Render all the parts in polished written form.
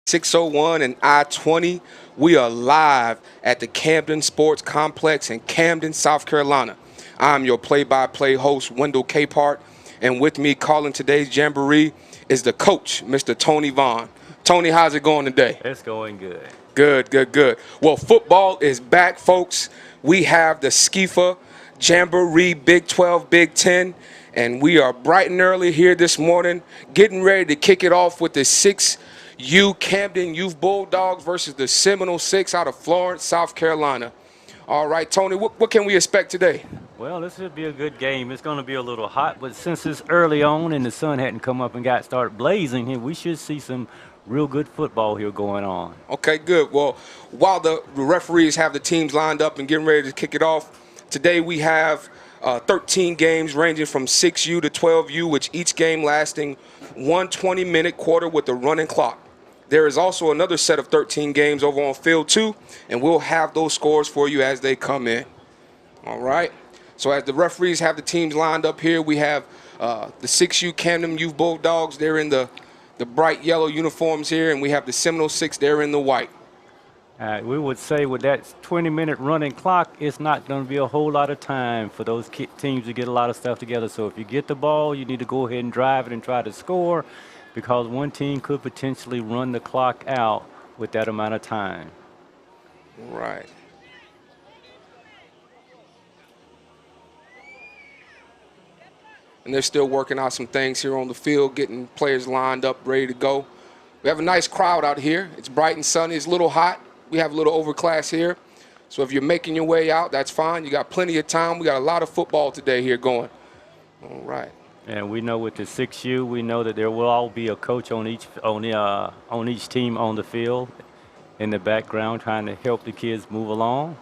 601 and I-20. We are live at the Camden Sports Complex in Camden, South Carolina. I'm your play-by-play host, Wendell Capehart, and with me calling today's Jamboree is the coach, Mr. Tony Vaughn. Tony, how's it going today? It's going good. Good. Well, football is back, folks. We have the SCYFA Jamboree Big 12, Big X, and we are bright and early here this morning, getting ready to kick it off with the 6U Camden Youth Bulldogs versus the Seminole 6 out of Florence, South Carolina. All right, Tony, what can we expect today? Well, this should be a good game. It's going to be a little hot, but since it's early on and the sun hadn't come up and got started blazing here, we should see some real good football here going on. Okay, good. Well, while the referees have the teams lined up and getting ready to kick it off, today we have 13 games ranging from 6U to 12U, with each game lasting one 20-minute quarter with a running clock. There is also another set of 13 games over on Field 2, and we'll have those scores for you as they come in. All right? So as the referees have the teams lined up here, we have the 6U Camden Youth Bulldogs. They're in the bright yellow uniforms here, and we have the Seminole 6. They're in the white. We would say with that 20-minute running clock, it's not going to be a whole lot of time for those teams to get a lot of stuff together. So if you get the ball, you need to go ahead and drive it and try to score, because one team could potentially run the clock out with that amount of time. Right. And they're still working out some things here on the field, getting players lined up, ready to go. We have a nice crowd out here. It's bright and sunny. It's a little hot. We have a little overcast here. So if you're making your way out, that's fine. You got plenty of time. We got a lot of football today here going. All right. And we know with the 6U, we know that there will all be a coach on each team on the field in the background trying to help the kids move along.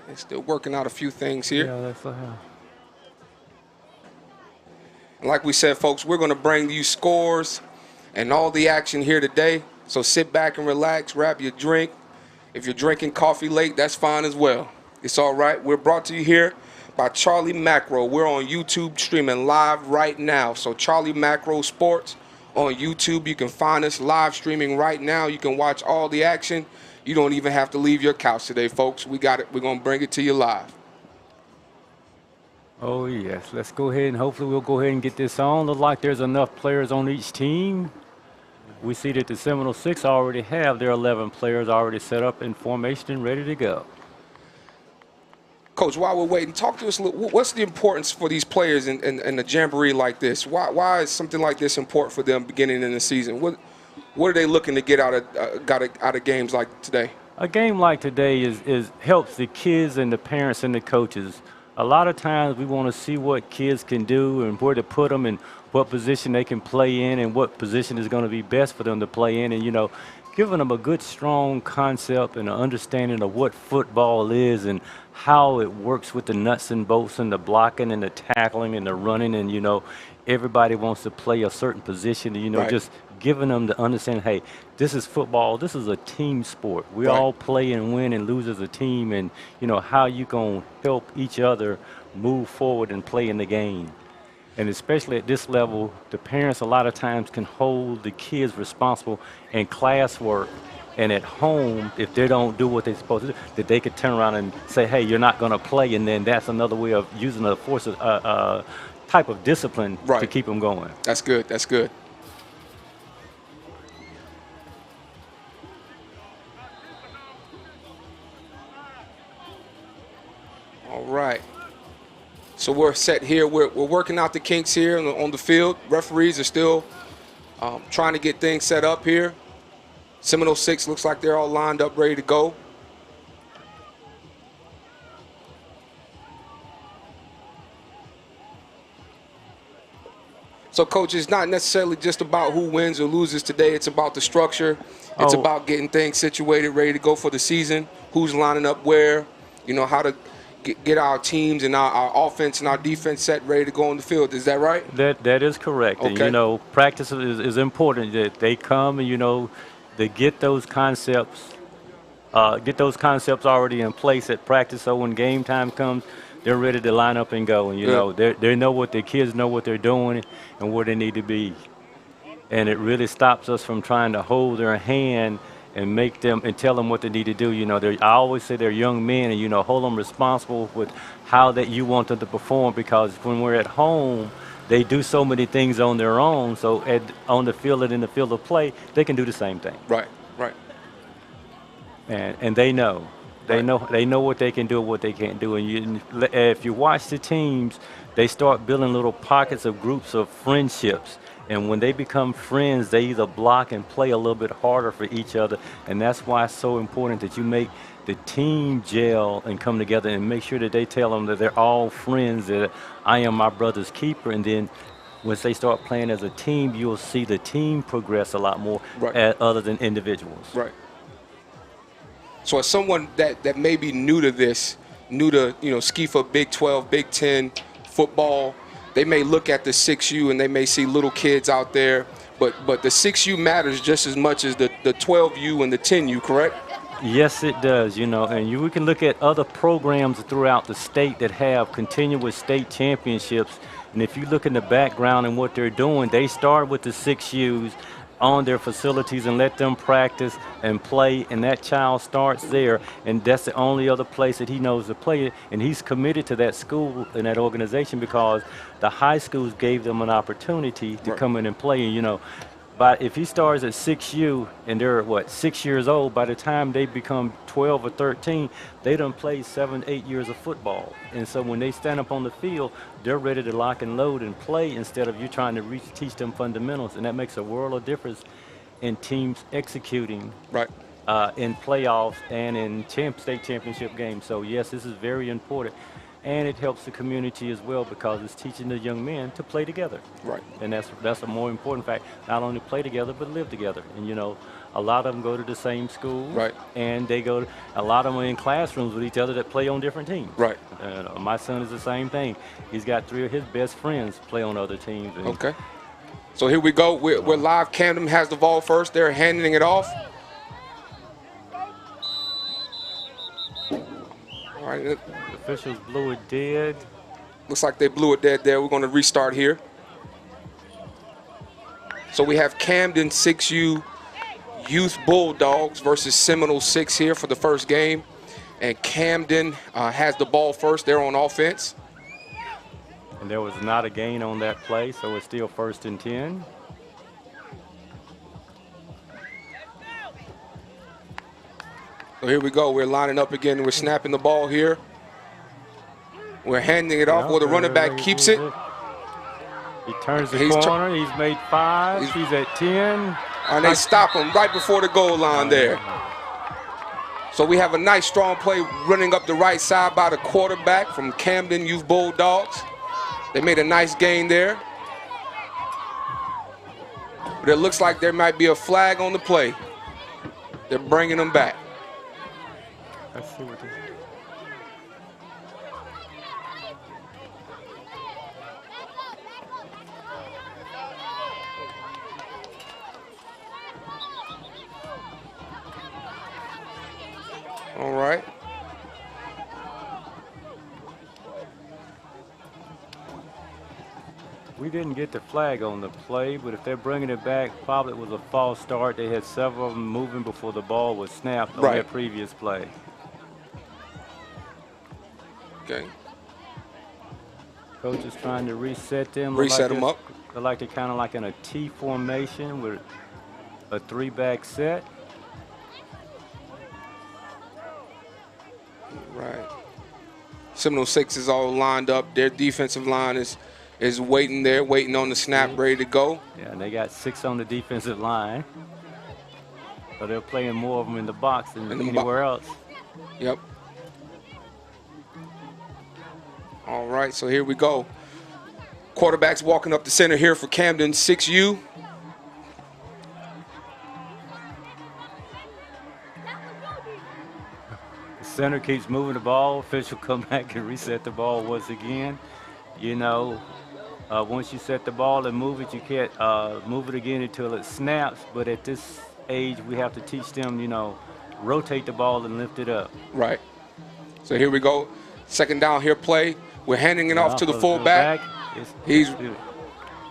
They're still working out a few things here. Yeah, that's And like we said, folks, we're going to bring you scores and all the action here today. So sit back and relax, grab your drink. If you're drinking coffee late, that's fine as well. It's all right. We're brought to you here by Charlie Macro. We're on YouTube streaming live right now. So Charlie Macro Sports on YouTube. You can find us live streaming right now. You can watch all the action. You don't even have to leave your couch today, folks. We got it. We're going to bring it to you live. Oh, yes. Let's go ahead and hopefully we'll go ahead and get this on. Looks like there's enough players on each team. We see that the Seminole 6 already have their 11 players already set up in formation and ready to go. Coach, while we're waiting, talk to us a little. What's the importance for these players in a jamboree like this? Why is something like this important for them beginning in the season? What are they looking to get out of games like today? A game like today helps the kids and the parents and the coaches. A lot of times we want to see what kids can do and where to put them and what position they can play in and what position is going to be best for them to play in. And, you know, giving them a good, strong concept and an understanding of what football is and how it works with the nuts and bolts and the blocking and the tackling and the running. And, you know, everybody wants to play a certain position. And, you know, right. Just giving them to understand, hey, this is football. This is a team sport. We right. all play and win and lose as a team. And, you know, how you going to help each other move forward and play in the game. And especially at this level, the parents a lot of times can hold the kids responsible in classwork and at home if they don't do what they're supposed to do, that they could turn around and say, hey, you're not going to play, and then that's another way of using a force of type of discipline right. to keep them going. That's good. That's good. All right. So we're set here. We're working out the kinks here on the field. Referees are still trying to get things set up here. Seminole 6 looks like they're all lined up, ready to go. So, Coach, it's not necessarily just about who wins or loses today. It's about the structure. It's about getting things situated, ready to go for the season. Who's lining up where, you know, how to get our teams and our offense and our defense set ready to go on the field. Is that right? That is correct. Okay. And, you know, practice is important. That they come and, you know, they get those concepts already in place at practice, so when game time comes, they're ready to line up and go. And, you know, they know what their kids know what they're doing and where they need to be. And it really stops us from trying to hold their hand and make them and tell them what they need to do. You know, I always say they're young men, and, you know, hold them responsible with how that you want them to perform, because when we're at home, they do so many things on their own. So on the field and in the field of play, they can do the same thing. Right, right. And they know. They know what they can do and what they can't do. And if you watch the teams, they start building little pockets of groups of friendships. And when they become friends, they either block and play a little bit harder for each other. And that's why it's so important that you make the team gel and come together and make sure that they tell them that they're all friends, that I am my brother's keeper. And then once they start playing as a team, you'll see the team progress a lot more other than individuals. Right. So as someone that may be new to this, new to, you know, SCYFA Big 12, Big 10 football, they may look at the 6U and they may see little kids out there, but the 6U matters just as much as the 12U and the 10U, correct? Yes, it does, you know, and we can look at other programs throughout the state that have continuous state championships, and if you look in the background and what they're doing, they start with the 6Us on their facilities and let them practice and play, and that child starts there, and that's the only other place that he knows to play, and he's committed to that school and that organization because the high schools gave them an opportunity to come in and play. And, you know, but if he starts at 6U and they're, 6 years old, by the time they become 12 or 13, they done played 7, 8 years of football. And so when they stand up on the field, they're ready to lock and load and play instead of you trying to teach them fundamentals. And that makes a world of difference in teams executing in playoffs and in state championship games. So, yes, this is very important. And it helps the community as well because it's teaching the young men to play together. Right. And that's a more important fact. Not only play together, but live together. And, you know, a lot of them go to the same school. Right. And a lot of them are in classrooms with each other that play on different teams. Right. My son is the same thing. He's got 3 of his best friends play on other teams. Okay. So here we go. We're live. Camden has the ball first. They're handing it off. All right. Officials blew it dead. Looks like they blew it dead there. We're going to restart here. So we have Camden 6U Youth Bulldogs versus Seminole 6 here for the first game. And Camden has the ball first. They're on offense. And there was not a gain on that play, so it's still 1st and 10. So here we go. We're lining up again. We're snapping the ball here. We're handing it off where the running back keeps it. He turns the corner. He's made 5. He's at 10. And they stop him right before the goal line there. So we have a nice strong play running up the right side by the quarterback from Camden Youth Bulldogs. They made a nice gain there. But it looks like there might be a flag on the play. They're bringing them back. Let's see what this is. All right. We didn't get the flag on the play, but if they're bringing it back, probably it was a false start. They had several of them moving before the ball was snapped on that previous play. Okay. Coach is trying to reset them. Reset them up. They like to kind of like in a T formation with a 3-back set. Right. Seminole 6 is all lined up. Their defensive line is waiting there, waiting on the snap, ready to go. Yeah, and they got 6 on the defensive line. So they're playing more of them in the box than anywhere else. Yep. All right, so here we go. Quarterback's walking up the center here for Camden 6U. The center keeps moving the ball. Official come back and reset the ball once again. You know, once you set the ball and move it, you can't move it again until it snaps. But at this age, we have to teach them, you know, rotate the ball and lift it up. Right. So here we go. Second down here play. We're handing it off to the fullback. He's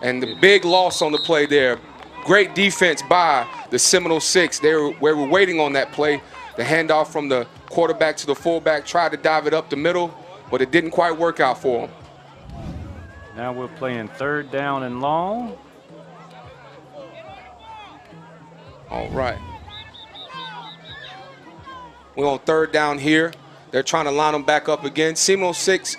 and the big loss on the play there. Great defense by the Seminole Six. We were waiting on that play. The handoff from the quarterback to the fullback, tried to dive it up the middle, but it didn't quite work out for him. Now we're playing third down and long. All right. We're on third down here. They're trying to line them back up again. Seminole Six,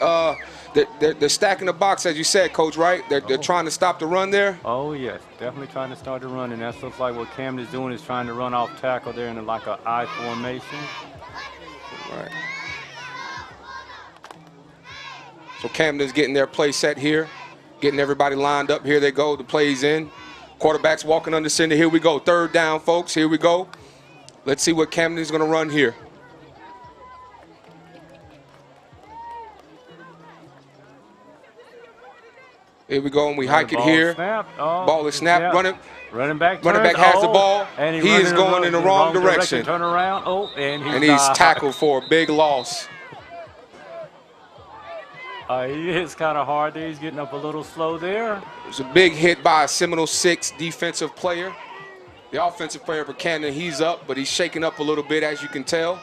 they're stacking the box, as you said, Coach, right? They're trying to stop the run there? Oh, yes. Definitely trying to start the run, and that looks like what Camden is doing is trying to run off tackle there in like an I formation. Right. So Camden's getting their play set here, getting everybody lined up. Here they go. The play's in. Quarterback's walking under center. Here we go. Third down, folks. Here we go. Let's see what Camden's going to run here. Here we go, and we hike it here. Ball is snapped. Running back has the ball. And he is going in the wrong direction. Turn around. Oh, and he's tackled for a big loss. He hits kind of hard there. He's getting up a little slow there. It's a big hit by a Seminole Six defensive player. The offensive player for Camden, he's up, but he's shaking up a little bit, as you can tell.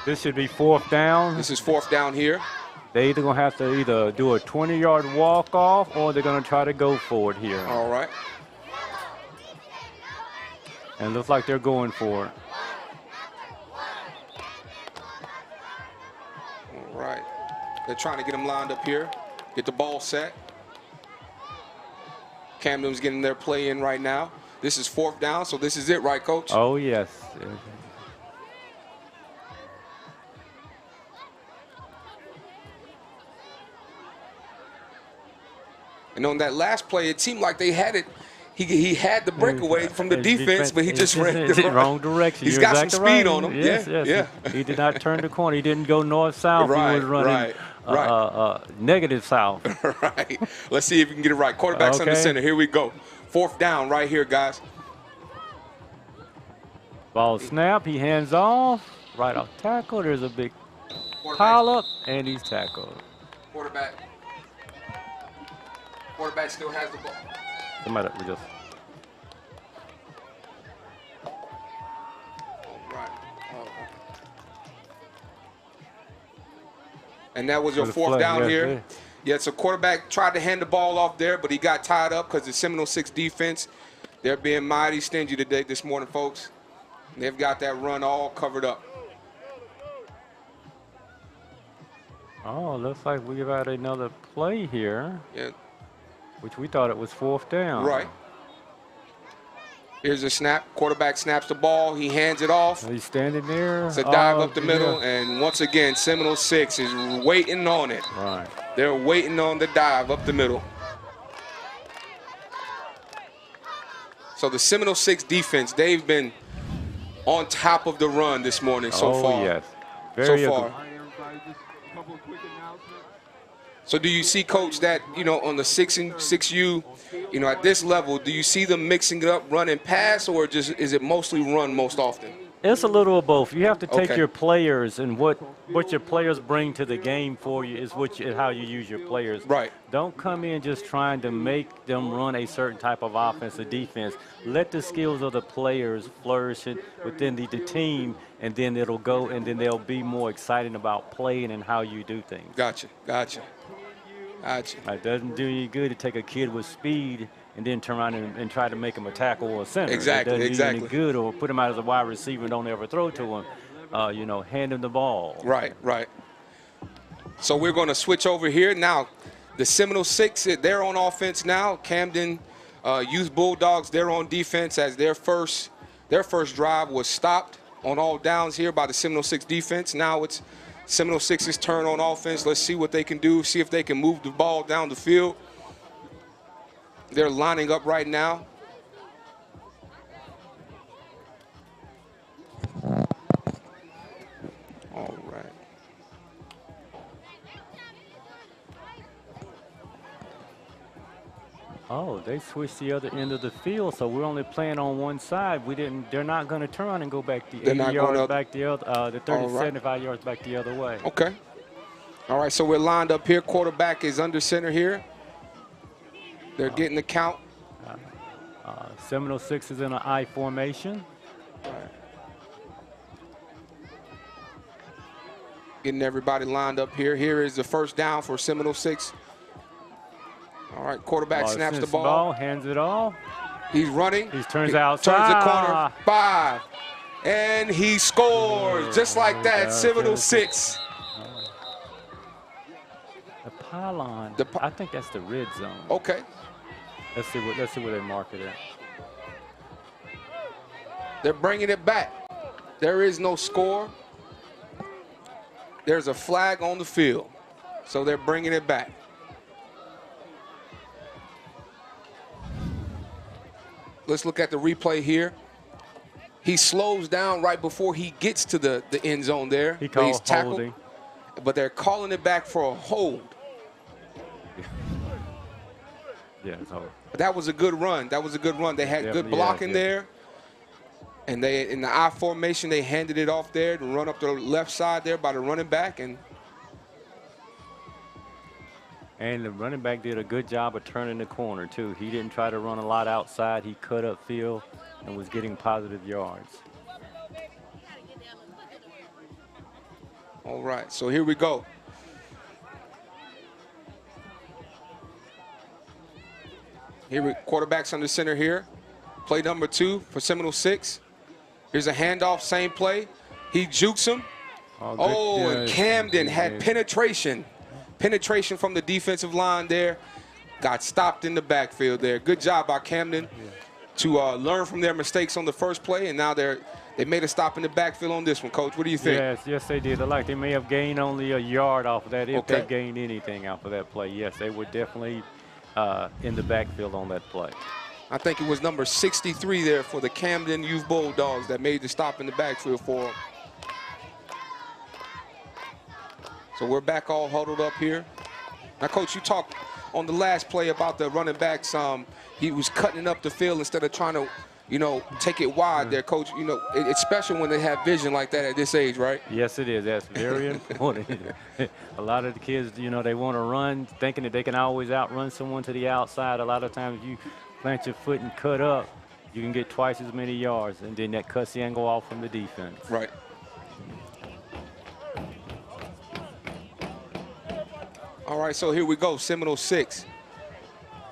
This should be fourth down. This is fourth down here. They're either going to have to either do a 20-yard walk-off or they're going to try to go for it here. All right. And it looks like they're going for it. All right. They're trying to get him lined up here, get the ball set. Camden's getting their play in right now. This is fourth down, so this is it, right, Coach? Oh, yes. And on that last play, it seemed like they had it. He had the breakaway from the defense, but he just ran the wrong direction. He's got some speed on him. Yes, yeah, yes. yeah. He did not turn the corner. He didn't go north-south. Right, he was running negative south. Right. Let's see if we can get it right. Quarterback's under center. Here we go. Fourth down right here, guys. Ball snap. He hands off. Right off tackle. There's a big pile up, and he's tackled. Quarterback still has the ball. Somebody just. Right. And that was your fourth down here. Yeah, so quarterback tried to hand the ball off there, but he got tied up because the Seminole Six defense, they're being mighty stingy today, this morning, folks. They've got that run all covered up. Oh, looks like we've got another play here. Yeah. Which we thought it was fourth down. Right. Here's a snap. Quarterback snaps the ball. He hands it off. He's standing there. It's a dive up the middle. And once again, Seminole Six is waiting on it. Right. They're waiting on the dive up the middle. So the Seminole Six defense, they've been on top of the run this morning so far. Oh, yes. Very so far. So do you see, Coach, that, on the 6U, at this level, do you see them mixing it up, running pass, or just is it mostly run most often? It's a little of both. You have to take your players, and what your players bring to the game for you is how you use your players. Right. Don't come in just trying to make them run a certain type of offense or defense. Let the skills of the players flourish within the team, and then it'll go, and then they'll be more excited about playing and how you do things. Gotcha. It doesn't do you good to take a kid with speed and then turn around and try to make him a tackle or a center. Exactly. It doesn't do you any good, or put him out as a wide receiver and don't ever throw to him. Hand him the ball. Right. So we're going to switch over here. Now, the Seminole Six, they're on offense now. Camden Youth Bulldogs, they're on defense as their first drive was stopped on all downs here by the Seminole Six defense. Now it's Seminole Six's turn on offense. Let's see what they can do, see if they can move the ball down the field. They're lining up right now. All right. Oh, they switched the other end of the field, so we're only playing on one side. We didn't. They're not going to turn and go back the They're 80 not going yards up. back the other, the 30, All right. 75 yards back the other way. Okay. All right, so we're lined up here. Quarterback is under center here. They're getting the count. Seminole 6 is in an I formation. All right. Getting everybody lined up here. Here is the first down for Seminole 6. All right, quarterback snaps the ball. Hands it off. He's running. He turns outside. Turns the corner. 5. And he scores just like that. Seminole 6. The pylon. I think that's the red zone. Okay. Let's see where they mark it at. They're bringing it back. There is no score. There's a flag on the field. So they're bringing it back. Let's look at the replay here. He slows down right before he gets to the end zone there. He's tackled. Holding. But they're calling it back for a hold. Yeah, it's hold. But that was a good run. That was a good run. They had good blocking there. And they, in the I formation, they handed it off there to run up the left side there by the running back. And the running back did a good job of turning the corner, too. He didn't try to run a lot outside. He cut up field and was getting positive yards. All right, so here we go. Quarterback's under center here. Play number 2 for Seminole 6. Here's a handoff, same play. He jukes him. And Camden had penetration. Penetration from the defensive line there. Got stopped in the backfield there. Good job by Camden to learn from their mistakes on the first play, and now they made a stop in the backfield on this one, Coach. What do you think? Yes, they did. Like they may have gained only a yard off of that, if they gained anything off of that play. Yes, they were definitely in the backfield on that play. I think it was number 63 there for the Camden Youth Bulldogs that made the stop in the backfield for them. So we're back all huddled up here. Now, Coach, you talked on the last play about the running backs. He was cutting up the field instead of trying to, take it wide there, Coach. It's special when they have vision like that at this age, right? Yes, it is. That's very important. A lot of the kids, they want to run thinking that they can always outrun someone to the outside. A lot of times you plant your foot and cut up, you can get twice as many yards, and then that cuts the angle off from the defense. Right. All right, so here we go, Seminole 6.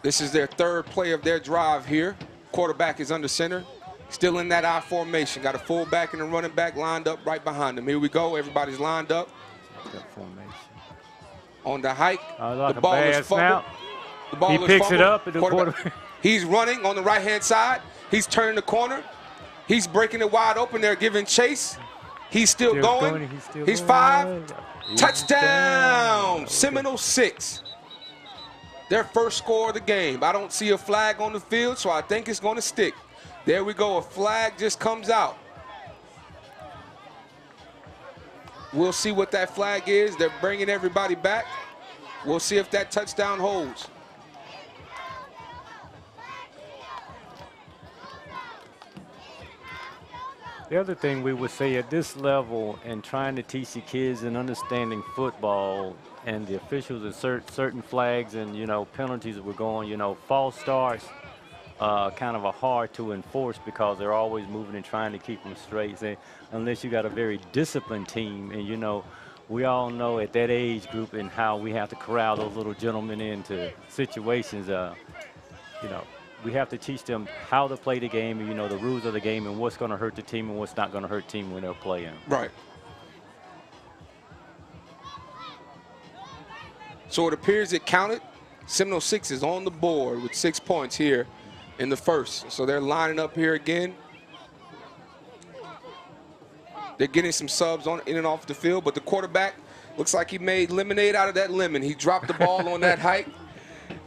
This is their third play of their drive here. Quarterback is under center, still in that I formation. Got a fullback and a running back lined up right behind them. Here we go, everybody's lined up. That formation. On the hike, like the ball is fumbled. The ball he picks it up at the quarterback. He's running on the right-hand side. He's turning the corner. He's breaking it wide open there, giving chase. He's still going. He's 5. Touchdown, Seminole 6. Their first score of the game. I don't see a flag on the field, so I think it's going to stick. There we go. A flag just comes out. We'll see what that flag is. They're bringing everybody back. We'll see if that touchdown holds. The other thing we would say at this level and trying to teach the kids and understanding football and the officials and certain flags and, penalties that were going, false starts kind of are hard to enforce because they're always moving and trying to keep them straight. Unless you got a very disciplined team and, we all know at that age group and how we have to corral those little gentlemen into situations, we have to teach them how to play the game and, the rules of the game and what's going to hurt the team and what's not going to hurt the team when they're playing. Right. So it appears it counted. Seminole 6 is on the board with 6 points here in the first. So they're lining up here again. They're getting some subs on in and off the field, but the quarterback looks like he made lemonade out of that lemon. He dropped the ball on that hike.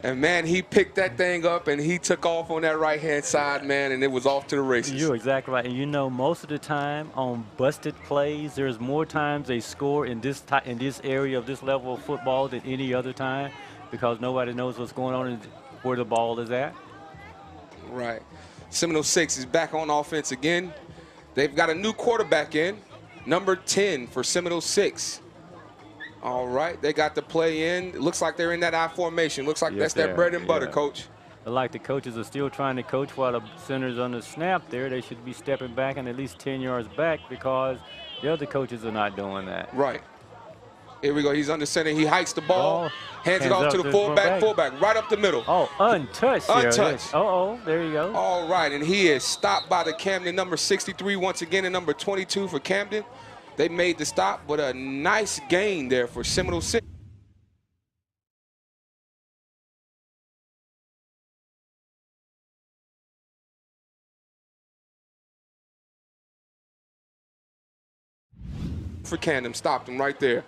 And, man, he picked that thing up, and he took off on that right-hand side, man, and it was off to the races. You're exactly right. And, most of the time on busted plays, there's more times they score in this area of this level of football than any other time because nobody knows what's going on where the ball is at. Right. Seminole 6 is back on offense again. They've got a new quarterback in, number 10 for Seminole 6. All right, they got the play in. It looks like they're in that I formation. Looks like Yes, that's their bread and butter, Coach. Like the coaches are still trying to coach while the center's on the snap there. They should be stepping back and at least 10 yards back because the other coaches are not doing that. Right. Here we go. He's under center. He hikes the ball, hands it off to the fullback, right up the middle. Oh, untouched. Untouched. Uh-oh, there you go. All right, and he is stopped by the Camden number 63 once again, and number 22 for Camden. They made the stop, but a nice gain there for Seminole 6. For Camden, stopped him right there.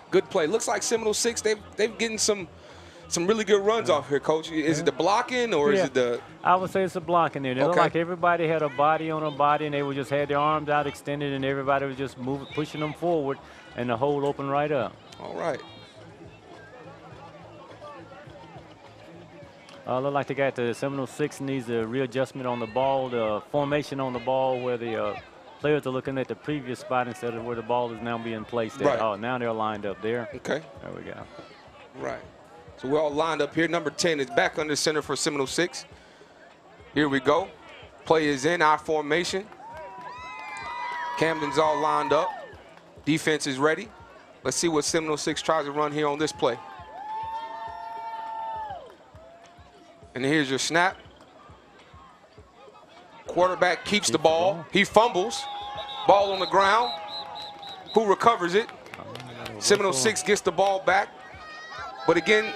Good play. Looks like Seminole 6, they've getting some really good runs off here, Coach. Is it the blocking or is it the? I would say it's the blocking there. It looked like everybody had a body on a body, and they would just had their arms out extended, and everybody was just moving, pushing them forward, and the hole opened right up. All right. Look like they got the Seminole 6 needs a readjustment on the ball, the formation on the ball where the players are looking at the previous spot instead of where the ball is now being placed at. Right. Oh, now they're lined up there. Okay. There we go. Right. So we're all lined up here. Number 10 is back under center for Seminole 6. Here we go. Play is in our formation. Camden's all lined up. Defense is ready. Let's see what Seminole 6 tries to run here on this play. And here's your snap. Quarterback keeps the ball. He fumbles. Ball on the ground. Who recovers it? Seminole 6 gets the ball back. But again,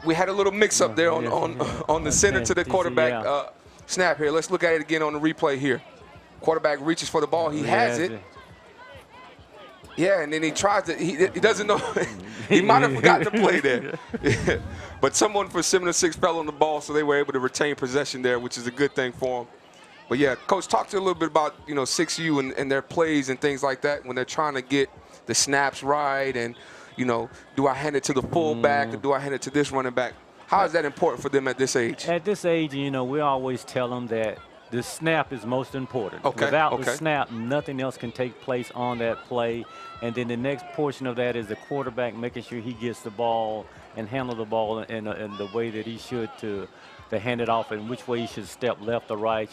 we had a little mix-up there on the center to the quarterback snap here. Let's look at it again on the replay here. Quarterback reaches for the ball. He has it. Yeah, and then he tries to, he doesn't know. He might have forgotten to play there. But someone for Seminole 6 fell on the ball, so they were able to retain possession there, which is a good thing for them. But yeah, Coach, talk to you a little bit about, 6U and their plays and things like that when they're trying to get the snaps right and, do I hand it to the fullback or do I hand it to this running back? How is that important for them at this age? At this age, we always tell them that the snap is most important. Okay. Without the snap, nothing else can take place on that play. And then the next portion of that is the quarterback making sure he gets the ball and handle the ball in the way that he should to hand it off and which way he should step left or right,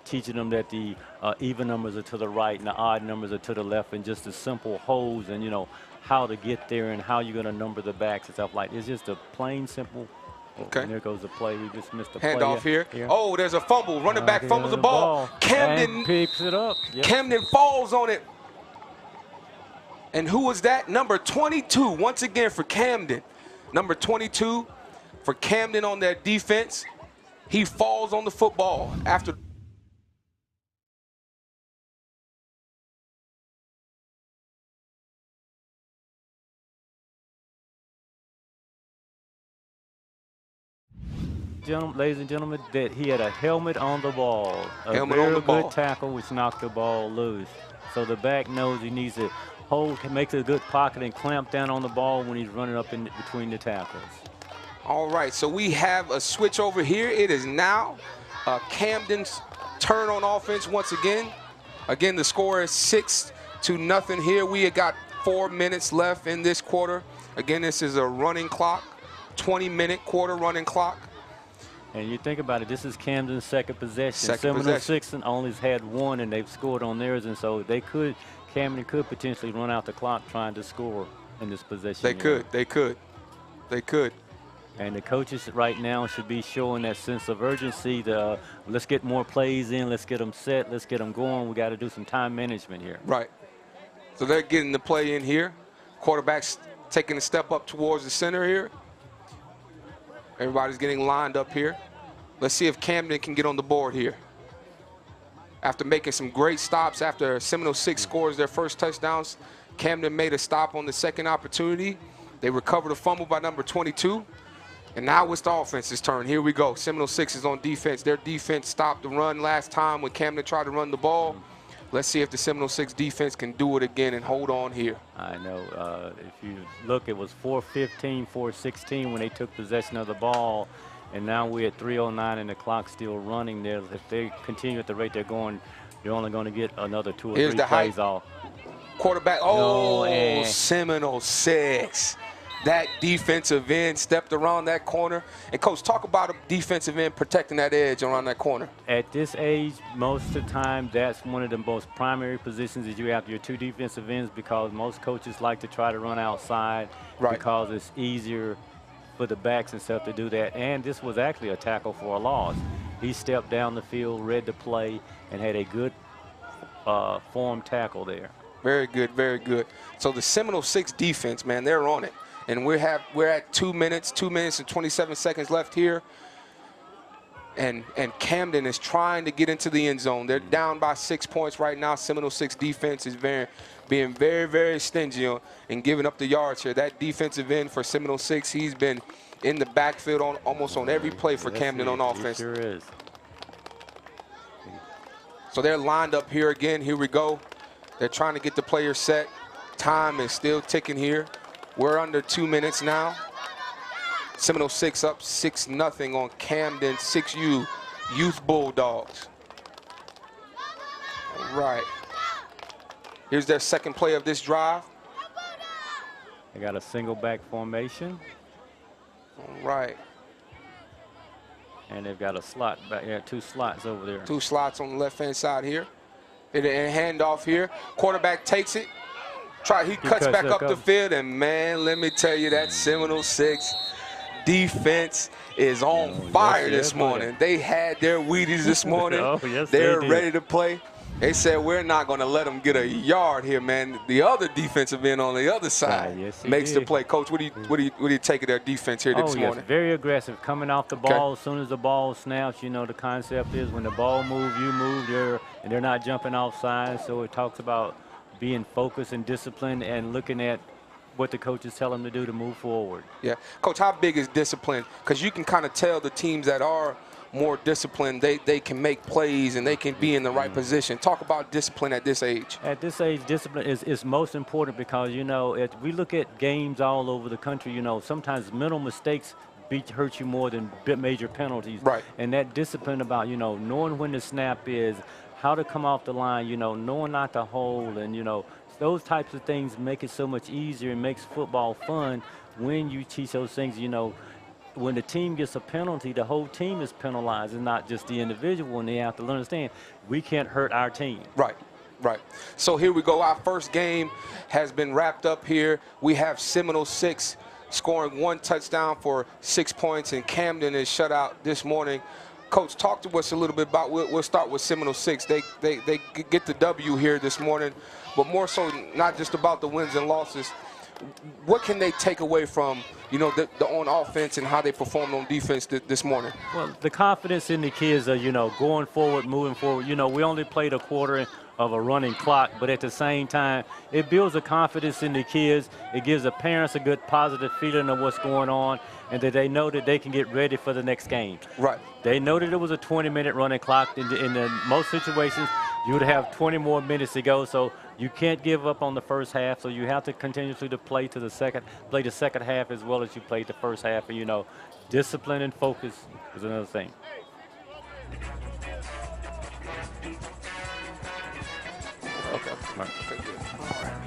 teaching them that the even numbers are to the right and the odd numbers are to the left and just the simple holes and, how to get there and how you're going to number the backs and stuff like that. It's just a plain, simple. Okay. And there goes the play. We just missed the handoff here. Oh, there's a fumble. Running back fumbles the ball. Camden picks it up. Yep. Camden falls on it. And who was that? Number 22, once again for Camden. Number 22 for Camden on their defense. He falls on the football after. Ladies and gentlemen, that he had a helmet on the ball. Helmet on the ball. Good tackle, which knocked the ball loose. So the back knows he needs to make a good pocket and clamp down on the ball when he's running up in between the tackles. All right, so we have a switch over here. It is now Camden's turn on offense once again. Again, the score is 6-0 here. We have got 4 minutes left in this quarter. Again, this is a running clock, 20-minute quarter running clock. And you think about it, this is Camden's second possession. Seminole 6 and only had one, and they've scored on theirs, and so Camden could potentially run out the clock trying to score in this possession. They could. And the coaches right now should be showing that sense of urgency. Let's get more plays in, let's get them set, let's get them going. We got to do some time management here. Right. So they're getting the play in here. Quarterback's taking a step up towards the center here. Everybody's getting lined up here. Let's see if Camden can get on the board here. After making some great stops after Seminole 6 scores their first touchdowns, Camden made a stop on the second opportunity. They recovered a fumble by number 22. And now it's the offense's turn. Here we go. Seminole 6 is on defense. Their defense stopped the run last time when Camden tried to run the ball. Let's see if the Seminole 6 defense can do it again and hold on here. I know. If you look, it was 4:15, 4:16 when they took possession of the ball, and now we're at 3:09 and the clock's still running there. If they continue at the rate they're going, you're only going to get another 2 or 3 plays off. Quarterback, Seminole 6. That defensive end stepped around that corner. And, Coach, talk about a defensive end protecting that edge around that corner. At this age, most of the time, that's one of the most primary positions that you have your 2 defensive ends, because most coaches like to try to run outside because it's easier for the backs and stuff to do that. And this was actually a tackle for a loss. He stepped down the field, read the play, and had a good form tackle there. Very good, very good. So the Seminole 6 defense, man, they're on it. And we're at 2 minutes and 27 seconds left here. And Camden is trying to get into the end zone. They're down by 6 points right now. Seminole 6 defense is being very, very stingy and giving up the yards here. That defensive end for Seminole 6, he's been in the backfield almost on every play for Camden on offense. He sure is. So they're lined up here again. Here we go. They're trying to get the players set. Time is still ticking here. We're under 2 minutes now. Seminole 6 up 6-0 on Camden 6U Youth Bulldogs. All right. Here's their second play of this drive. They got a single back formation. All right. And they've got a slot back here, 2 slots over there. 2 slots on the left-hand side here. And handoff here. Quarterback takes it. He cuts back up the field, and man, let me tell you, that Seminole 6 defense is on fire this morning. They had their Wheaties this morning. They're ready to play. They said, we're not going to let them get a yard here, man. The other defensive end on the other side makes the play. Coach, what do you take of their defense here this morning? Very aggressive, coming off the ball. As soon as the ball snaps, you know, the concept is when the ball moves, you move, and they're not jumping off sides. So it talks about being focused and disciplined and looking at what the coaches tell them to do to move forward. Yeah. Coach, how big is discipline? Because you can kind of tell the teams that are more disciplined, they can make plays and they can be in the right position. Talk about discipline at this age. At this age, discipline is most important because, you know, we look at games all over the country, you know, sometimes mental mistakes hurt you more than major penalties. Right. And that discipline about, you know, knowing when the snap is, how to come off the line, you know, knowing not to hold, and, you know, those types of things make it so much easier and makes football fun when you teach those things. You know, when the team gets a penalty, the whole team is penalized and not just the individual, and they have to understand we can't hurt our team. Right. Right. So here we go. Our first game has been wrapped up here. We have Seminole 6 scoring 1 touchdown for 6 points, and Camden is shut out this morning. Coach, talk to us a little bit about, we'll start with Seminole 6. They get the W here this morning, but more so not just about the wins and losses. What can they take away from, you know, the on offense and how they performed on defense this morning? Well, the confidence in the kids are, you know, going forward, moving forward. You know, we only played a quarter of a running clock, but at the same time, it builds a confidence in the kids. It gives the parents a good positive feeling of what's going on, and that they know that they can get ready for the next game. Right. They know that it was a 20-minute running clock. In the most situations, you would have 20 more minutes to go, so you can't give up on the first half. So you have to continuously play the second half as well as you played the first half. And, you know, discipline and focus is another thing. Okay. Right. Okay, good. All right.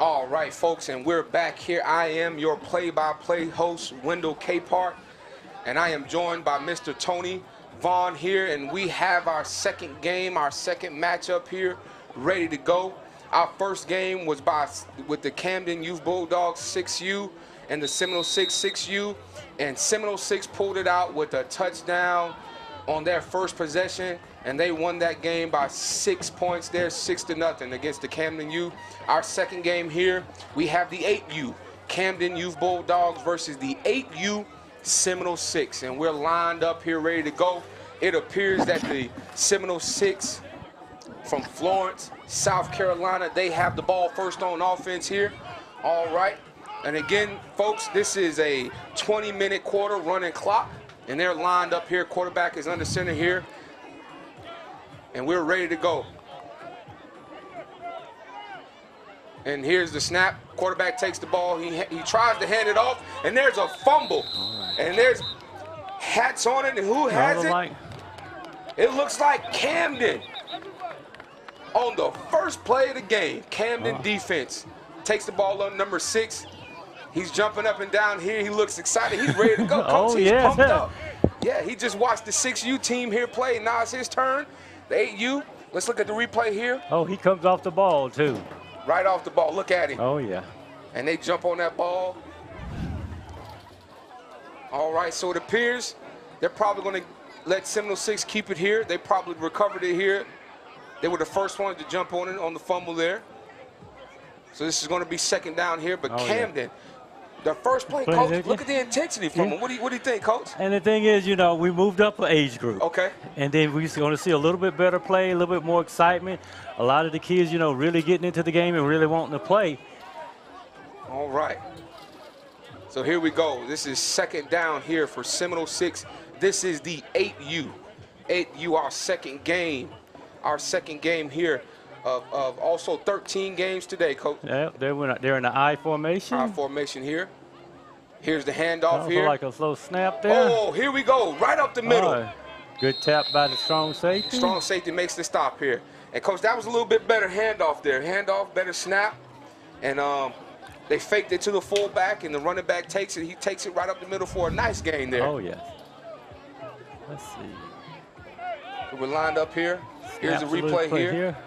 All right, folks, and we're back here. I am your play-by-play host, Wendell Capehart, and I am joined by Mr. Tony Vaughn here, and we have our second game, our second matchup here, ready to go. Our first game was with the Camden Youth Bulldogs 6U and the Seminole 6U, and Seminole 6 pulled it out with a touchdown on their first possession, and they won that game by 6 points there, 6-0 against the Camden U. Our second game here, we have the 8U, Camden Youth Bulldogs versus the 8U Seminole 6, and we're lined up here ready to go. It appears that the Seminole 6 from Florence, South Carolina, they have the ball first on offense here. All right, and again, folks, this is a 20-minute quarter running clock, and they're lined up here. Quarterback is under center here, and we're ready to go. And here's the snap. Quarterback takes the ball. He tries to hand it off, and there's a fumble. And there's hats on it, and who has it? It looks like Camden. On the first play of the game, Camden defense takes the ball on number 6. He's jumping up and down here. He looks excited. He's ready to go. Coach, he's pumped up. Yeah, he just watched the 6U team here play. Now it's his turn. The 8U. Let's look at the replay here. Oh, he comes off the ball, too. Right off the ball. Look at him. Oh, yeah. And they jump on that ball. All right, so it appears they're probably going to let Seminole 6 keep it here. They probably recovered it here. They were the first ones to jump on it on the fumble there. So this is going to be second down here. But Camden, the first play, Coach, look at the intensity from them. What do you think, Coach? And the thing is, you know, we moved up an age group. Okay. And then we're going to see a little bit better play, a little bit more excitement. A lot of the kids, you know, really getting into the game and really wanting to play. All right. So here we go. This is second down here for Seminole 6. This is the 8U. 8U, our second game. Our second game here of also 13 games today, Coach. Yeah, they're in the I formation. I formation here. Here's the handoff here. Like a slow snap there. Oh, here we go. Right up the middle. Good tap by the strong safety. Strong safety makes the stop here. And, Coach, that was a little bit better handoff there. Handoff, better snap. And they faked it to the fullback, and the running back takes it. He takes it right up the middle for a nice gain there. Oh, yes. Let's see. We're lined up here. Here's the replay here.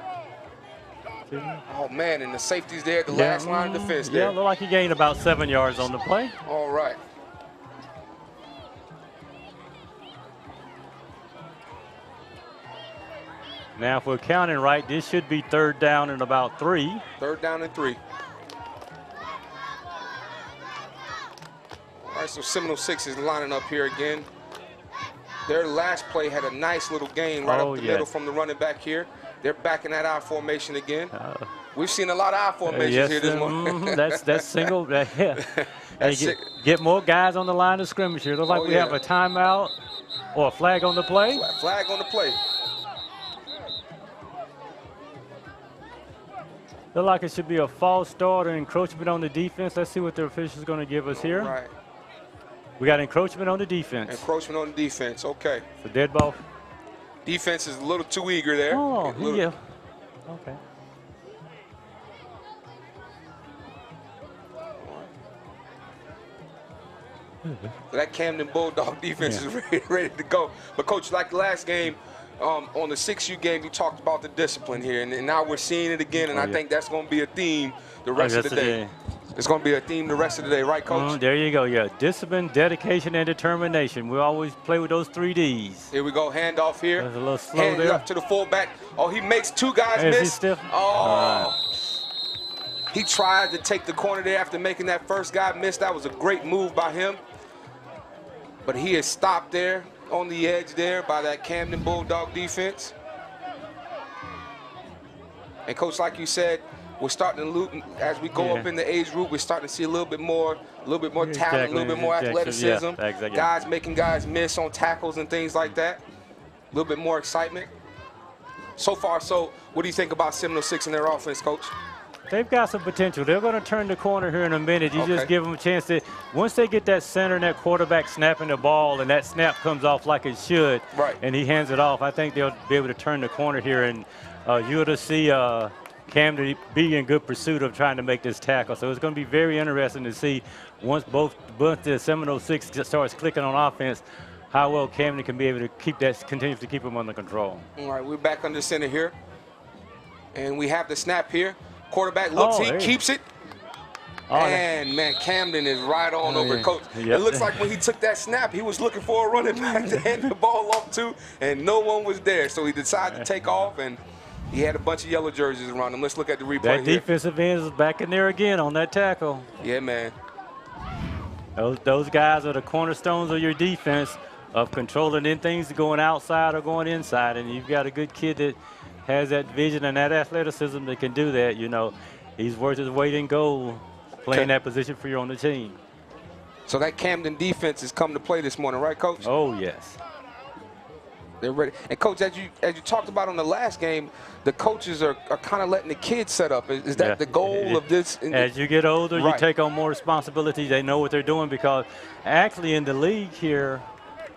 Oh, man, and the safety's there at the last line of defense there. Yeah, looked like he gained about 7 yards on the play. All right. Now, if we're counting right, this should be 3rd down and about 3. 3rd down and 3. All right, so Seminole 6 is lining up here again. Their last play had a nice little gain right up the middle from the running back here. They're backing that I formation again. We've seen a lot of I formations here this morning. That's single. Get more guys on the line of scrimmage here. Looks like we have a timeout or a flag on the play. Flag on the play. Look like it should be a false start or encroachment on the defense. Let's see what the official's going to give us here. Right. We got encroachment on the defense. Encroachment on the defense. Okay. So dead ball. Defense is a little too eager there. Oh, yeah. Okay. That Camden Bulldog defense is ready to go. But, Coach, like the last game, on the 6U game, you talked about the discipline here, and now we're seeing it again, and I think that's going to be a theme the rest of the day. It's going to be a theme the rest of the day, right, Coach? There you go, discipline, dedication, and determination. We always play with those 3 Ds. Here we go, handoff here. That's a little slow Hand there. up to the fullback. Oh, he makes 2 guys miss. He tried to take the corner there after making that first guy miss. That was a great move by him. But he is stopped there on the edge there by that Camden Bulldog defense. And, Coach, like you said, we're starting to loop as we go up in the age group. We're starting to see a little bit more talent, a little bit more athleticism. Guys making guys miss on tackles and things like that. A little bit more excitement. So far, so what do you think about Seminole 6 and their offense, Coach? They've got some potential. They're going to turn the corner here in a minute. You just give them a chance to, once they get that center and that quarterback snapping the ball and that snap comes off like it should, and he hands it off, I think they'll be able to turn the corner here, and you'll see Camden be in good pursuit of trying to make this tackle. So it's going to be very interesting to see once both the Seminole 6 just starts clicking on offense, how well Camden can be able to keep that, continue to keep them under control. All right, we're back under center here, and we have the snap here. Quarterback looks, he keeps it. And, man, Camden is right on over Coach. It looks like when he took that snap, he was looking for a running back to hand the ball off to, and no one was there. So he decided to take off, and he had a bunch of yellow jerseys around him. Let's look at the replay That defensive end is back in there again on that tackle. Yeah, man. Those guys are the cornerstones of your defense of controlling in things going outside or going inside, and you've got a good kid that has that vision and that athleticism that can do that. You know, he's worth his weight in gold playing that position for you on the team. So that Camden defense has come to play this morning, right, Coach? Oh, yes. They're ready. And, Coach, as you talked about on the last game, the coaches are kind of letting the kids set up. Is that the goal of this? As you get older, you take on more responsibility. They know what they're doing because actually in the league here,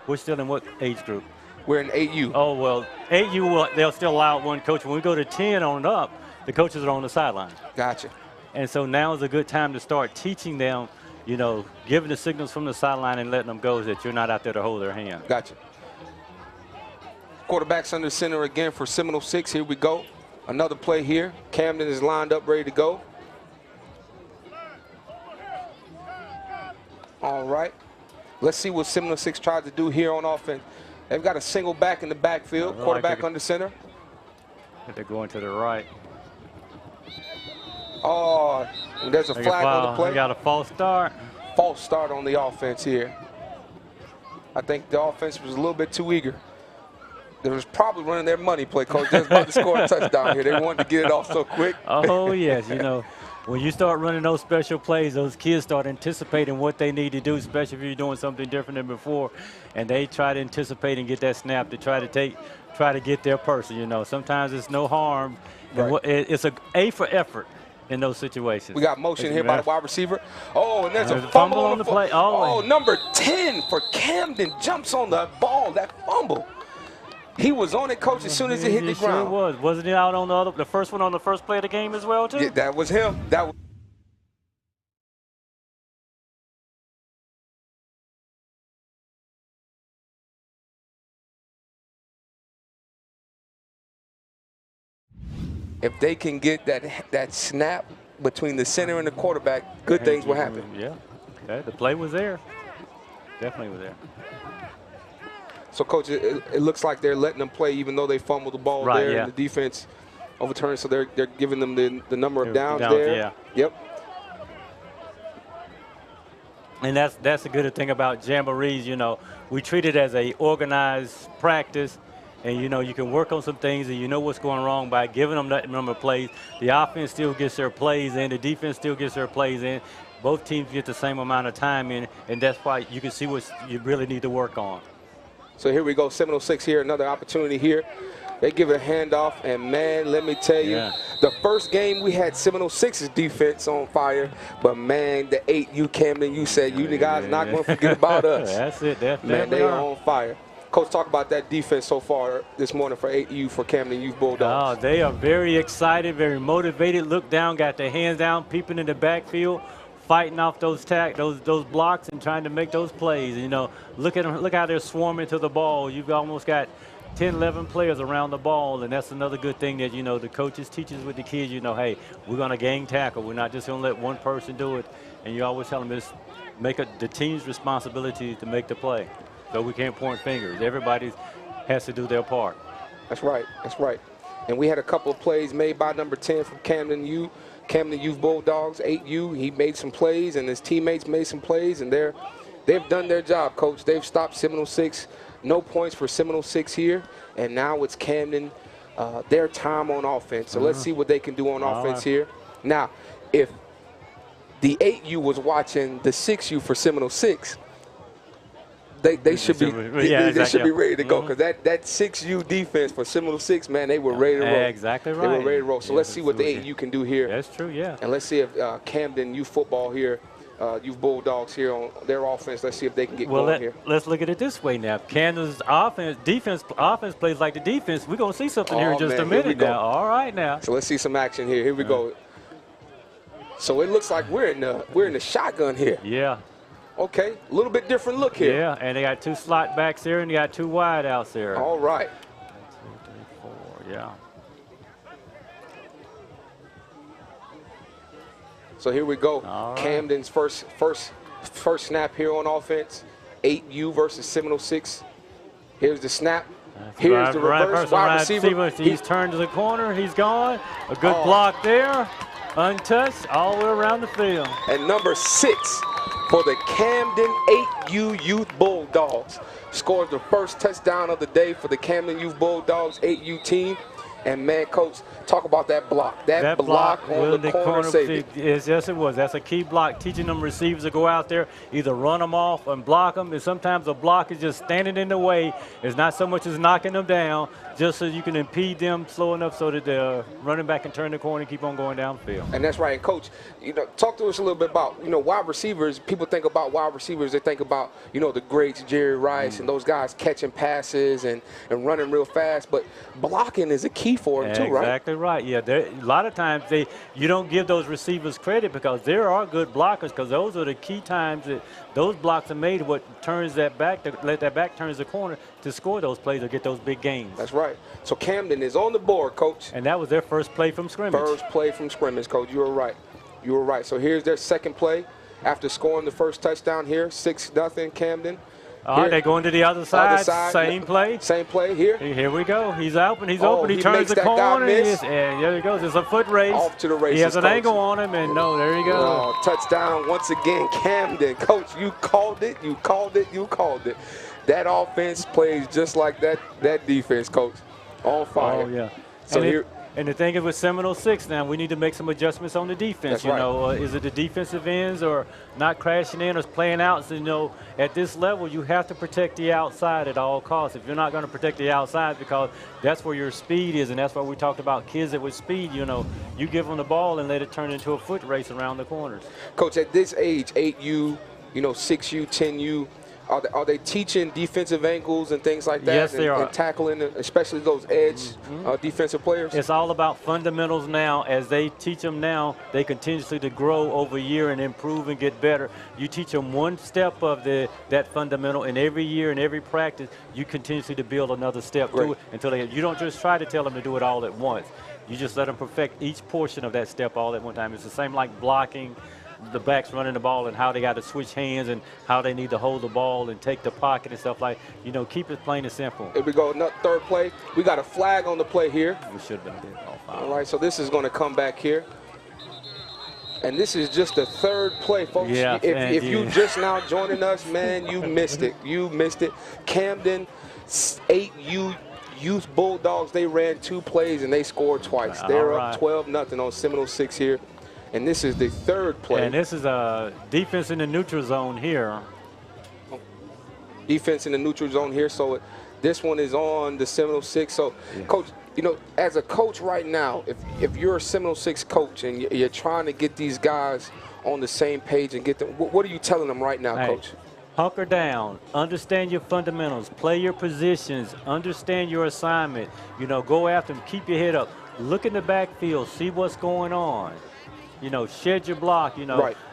we're still in what age group? We're in 8U. Oh, well, 8U, they'll still allow one coach. When we go to 10 on up, the coaches are on the sideline. Gotcha. And so now is a good time to start teaching them, you know, giving the signals from the sideline and letting them go that you're not out there to hold their hand. Gotcha. Quarterback's under center again for Seminole 6. Here we go. Another play here. Camden is lined up, ready to go. All right. Let's see what Seminole 6 tries to do here on offense. They've got a single back in the backfield. Quarterback under center. They're going to the right. Oh, there's a flag on the play. They got a false start. False start on the offense here. I think the offense was a little bit too eager. They was probably running their money play, Coach. Just about to score a touchdown here. They wanted to get it off so quick. Oh, yes. You know, when you start running those special plays, those kids start anticipating what they need to do, especially if you're doing something different than before. And they try to anticipate and get that snap to try to get their person. You know, sometimes it's no harm. Right. It's A for effort in those situations. We got motion here by the wide receiver. Oh, and there's a fumble on the play. Oh, number 10 for Camden jumps on the ball. That fumble. He was on it, Coach, as soon as it hit the ground. Sure was. Wasn't he out on the first one on the first play of the game as well, too? Yeah, that was him. That was if they can get that snap between the center and the quarterback, good things will happen. Yeah, the play was there. Definitely was there. So, Coach, it looks like they're letting them play even though they fumbled the ball there and the defense overturned. So they're giving them the number of downs there. Yeah. Yep. And that's a good thing about Jamborees. You know, we treat it as a organized practice, and you know you can work on some things, and you know what's going wrong by giving them that number of plays. The offense still gets their plays in, the defense still gets their plays in. Both teams get the same amount of time in, and that's why you can see what you really need to work on. So here we go, 706 here, another opportunity here. They give it a handoff, and man, let me tell you, the first game we had 706's defense on fire, but man, the 8U Camden, you said you guys not going to forget about us. That's it, definitely. Man, they are on fire. Coach, talk about that defense so far this morning for 8U for Camden Youth Bulldogs. Oh, they are very excited, very motivated. Look down, got their hands down, peeping in the backfield, fighting off those blocks and trying to make those plays. You know, look at them, look how they're swarming to the ball. You've almost got 10, 11 players around the ball, and that's another good thing that, you know, the coaches teaches with the kids, you know, hey, we're going to gang tackle. We're not just going to let one person do it. And you always tell them it's the team's responsibility to make the play. So we can't point fingers. Everybody has to do their part. That's right. That's right. And we had a couple of plays made by number 10 from Camden Youth Bulldogs, 8U. He made some plays, and his teammates made some plays, and they've done their job, Coach. They've stopped Seminole 6. No points for Seminole 6 here, and now it's Camden, their time on offense. So let's see what they can do on offense here. Now, if the 8U was watching the 6U for Seminole 6, they should be they should be ready to go, because that 6U defense for Seminole 6, man, they were ready to roll. Exactly right. They were ready to roll. So let's see what the 8U can do here. That's true, yeah. And let's see if Camden Youth Football here, Youth Bulldogs here on their offense, let's see if they can get going here. Let's look at it this way now. Camden's offense plays like the defense. We're going to see something here in just a minute now. All right now. So let's see some action here. Here we go. So it looks like we're in the shotgun here. Yeah. Okay, a little bit different look here. Yeah, and they got 2 slot backs there, and they got 2 wide outs there. All right. 1, 2, 3, 4, yeah. So here we go. Right. Camden's first snap here on offense. 8U versus Seminole 6. Here's the snap. Here's the reverse wide receiver. He's turned to the corner. He's gone. A good block there. Untouched all the way around the field. And number 6 for the Camden 8U Youth Bulldogs scores the first touchdown of the day for the Camden Youth Bulldogs 8U team. And man, Coach, talk about that block. That block on the corner safety. Yes, it was. That's a key block, teaching them receivers to go out there, either run them off and block them. And sometimes a block is just standing in the way. It's not so much as knocking them down, just so you can impede them slow enough so that they're running back and turn the corner and keep on going downfield. And that's right. And Coach, you know, talk to us a little bit about, you know, wide receivers. People think about wide receivers. They think about, you know, the greats, Jerry Rice, and those guys catching passes and running real fast. But blocking is a key for them too, right? Exactly right. Yeah, a lot of times you don't give those receivers credit because there are good blockers, because those are the key times that those blocks are made. What turns that back, let that back turns the corner to score those plays or get those big gains. That's right. So Camden is on the board, Coach. And that was their first play from scrimmage. First play from scrimmage, Coach. You were right. You were right. So here's their second play after scoring the first touchdown here, 6-0 Camden. All right, they're going to the other side. Same play. Same play here. Here we go. He's open. He's open. He turns the corner. And there he goes. It's a foot race. Off to the races. He has an Coach. angle on him, and no, there he goes. Oh, touchdown once again, Camden. Coach, you called it. You called it. You called it. That offense plays just like that defense, Coach. On fire. Oh, yeah. So and the thing is with Seminole 6 now, we need to make some adjustments on the defense. That's right. You know, is it the defensive ends or not crashing in or playing out? So, you know, at this level, you have to protect the outside at all costs. If you're not going to protect the outside, because that's where your speed is, and that's why we talked about kids that with speed, you know, you give them the ball and let it turn into a foot race around the corners. Coach, at this age, 8U, you know, 6U, 10U, are they teaching defensive angles and things like that? Yes, they are. And tackling, especially those edge defensive players? It's all about fundamentals now. As they teach them now, they continuously to grow over a year and improve and get better. You teach them one step of that fundamental, and every year and every practice, you continuously to build another step to it until you don't just try to tell them to do it all at once. You just let them perfect each portion of that step all at one time. It's the same like blocking, the backs running the ball and how they got to switch hands and how they need to hold the ball and take the pocket and stuff like, keep it plain and simple. Here we go, another third play. We got a flag on the play here. We should have been dead ball foul. All right, so this is going to come back here. And this is just the third play, folks. Yeah, if you just now joining us, man, you missed it. You missed it. Camden, 8U Youth Bulldogs, they ran 2 plays and they scored twice. They're up 12-0 on Seminole 6 here. And this is the third play. And this is a defense in the neutral zone here. Defense in the neutral zone here. So this one is on the Seminole 6. So, Coach, as a coach right now, if you're a Seminole 6 coach and you're trying to get these guys on the same page and get them, what are you telling them right now, Coach? Hunker down, understand your fundamentals, play your positions, understand your assignment. Go after them, keep your head up, look in the backfield, see what's going on. Shed your block,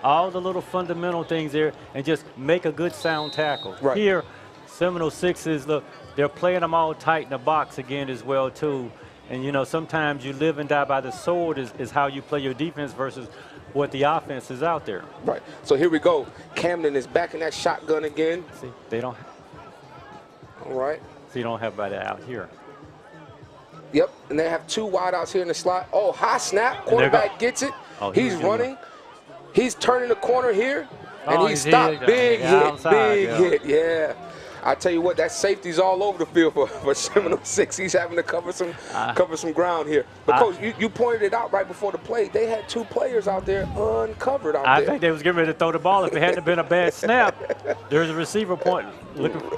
all the little fundamental things there, and just make a good sound tackle. Right. Here, Seminole 6 look, they're playing them all tight in the box again as well, too. And, sometimes you live and die by the sword is how you play your defense versus what the offense is out there. Right. So here we go. Camden is back in that shotgun again. See, they don't. All right. So you don't have anybody out here. Yep, and they have 2 wideouts here in the slot. Oh, high snap. Quarterback gets it. Oh, he's running. He's turning the corner here, and he stopped. Hit. Big hit. Big hit. Yeah. I tell you what, that safety's all over the field for Seminole 6. He's having to cover some ground here. But Coach, you pointed it out right before the play. They had 2 players out there uncovered out there. I think they was getting ready to throw the ball. If it hadn't been a bad snap, there's a receiver point.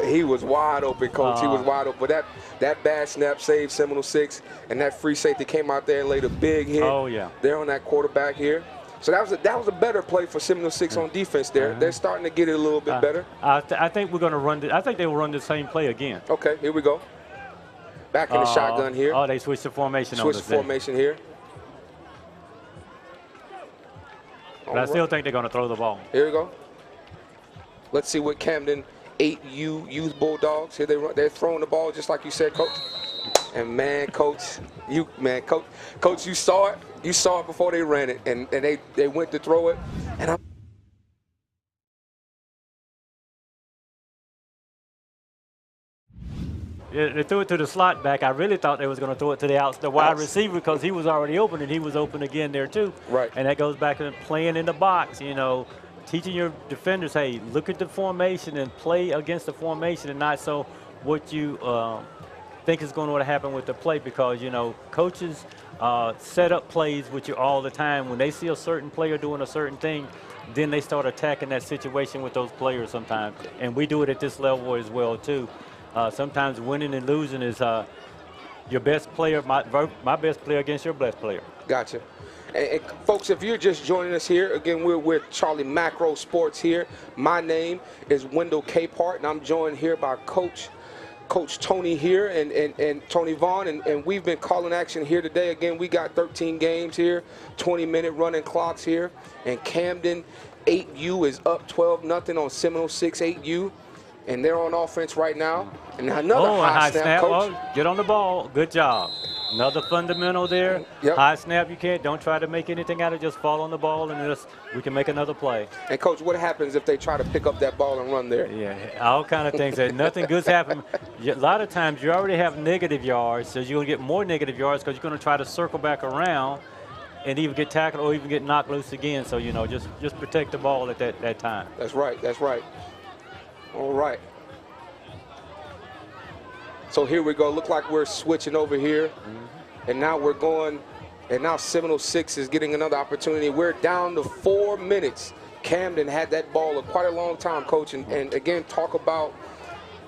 He was wide open, Coach. He was wide open. But that bad snap saved Seminole 6, and that free safety came out there and laid a big hit. Oh, yeah. There on that quarterback here. So that was a better play for Seminole 6 on defense there. They're starting to get it a little bit better. I think we're going to run I think they will run the same play again. Okay, here we go. Back in the shotgun here. Oh, they switched the formation on us. Switched the formation here. But I still think they're going to throw the ball. Here we go. Let's see what Camden 8U Youth Bulldogs. Here they're throwing the ball just like you said, Coach. And man, Coach, Coach, you saw it. You saw it before they ran it, and they went to throw it. And they threw it to the slot back. I really thought they was going to throw it to the wide receiver because he was already open, and he was open again there too. Right. And that goes back to playing in the box, teaching your defenders, hey, look at the formation and play against the formation and not so what you think is going to happen with the play because, coaches set up plays with you all the time. When they see a certain player doing a certain thing, then they start attacking that situation with those players sometimes. And we do it at this level as well, too. Sometimes winning and losing is your best player, my best player against your best player. Gotcha. And folks, if you're just joining us here, again, we're with Charlie Macro Sports here. My name is Wendell Capehart, and I'm joined here by Coach Tony here and Tony Vaughn, and we've been calling action here today. Again, we got 13 games here, 20-minute running clocks here, and Camden 8U is up 12-0 on Seminole 6 8U, and they're on offense right now. And another high snap, Coach. Oh, get on the ball. Good job. Another fundamental there. Yep. High snap, don't try to make anything out of it. Just fall on the ball, and we can make another play. And, Coach, what happens if they try to pick up that ball and run there? Yeah, all kind of things. Nothing good's happen. A lot of times you already have negative yards, so you're going to get more negative yards because you're going to try to circle back around and either get tackled or even get knocked loose again. So, just protect the ball at that time. That's right. That's right. All right. So here we go. Look like we're switching over here. And now we're going, and now Seminole 6 is getting another opportunity. We're down to 4 minutes. Camden had that ball quite a long time, Coach. And again, talk about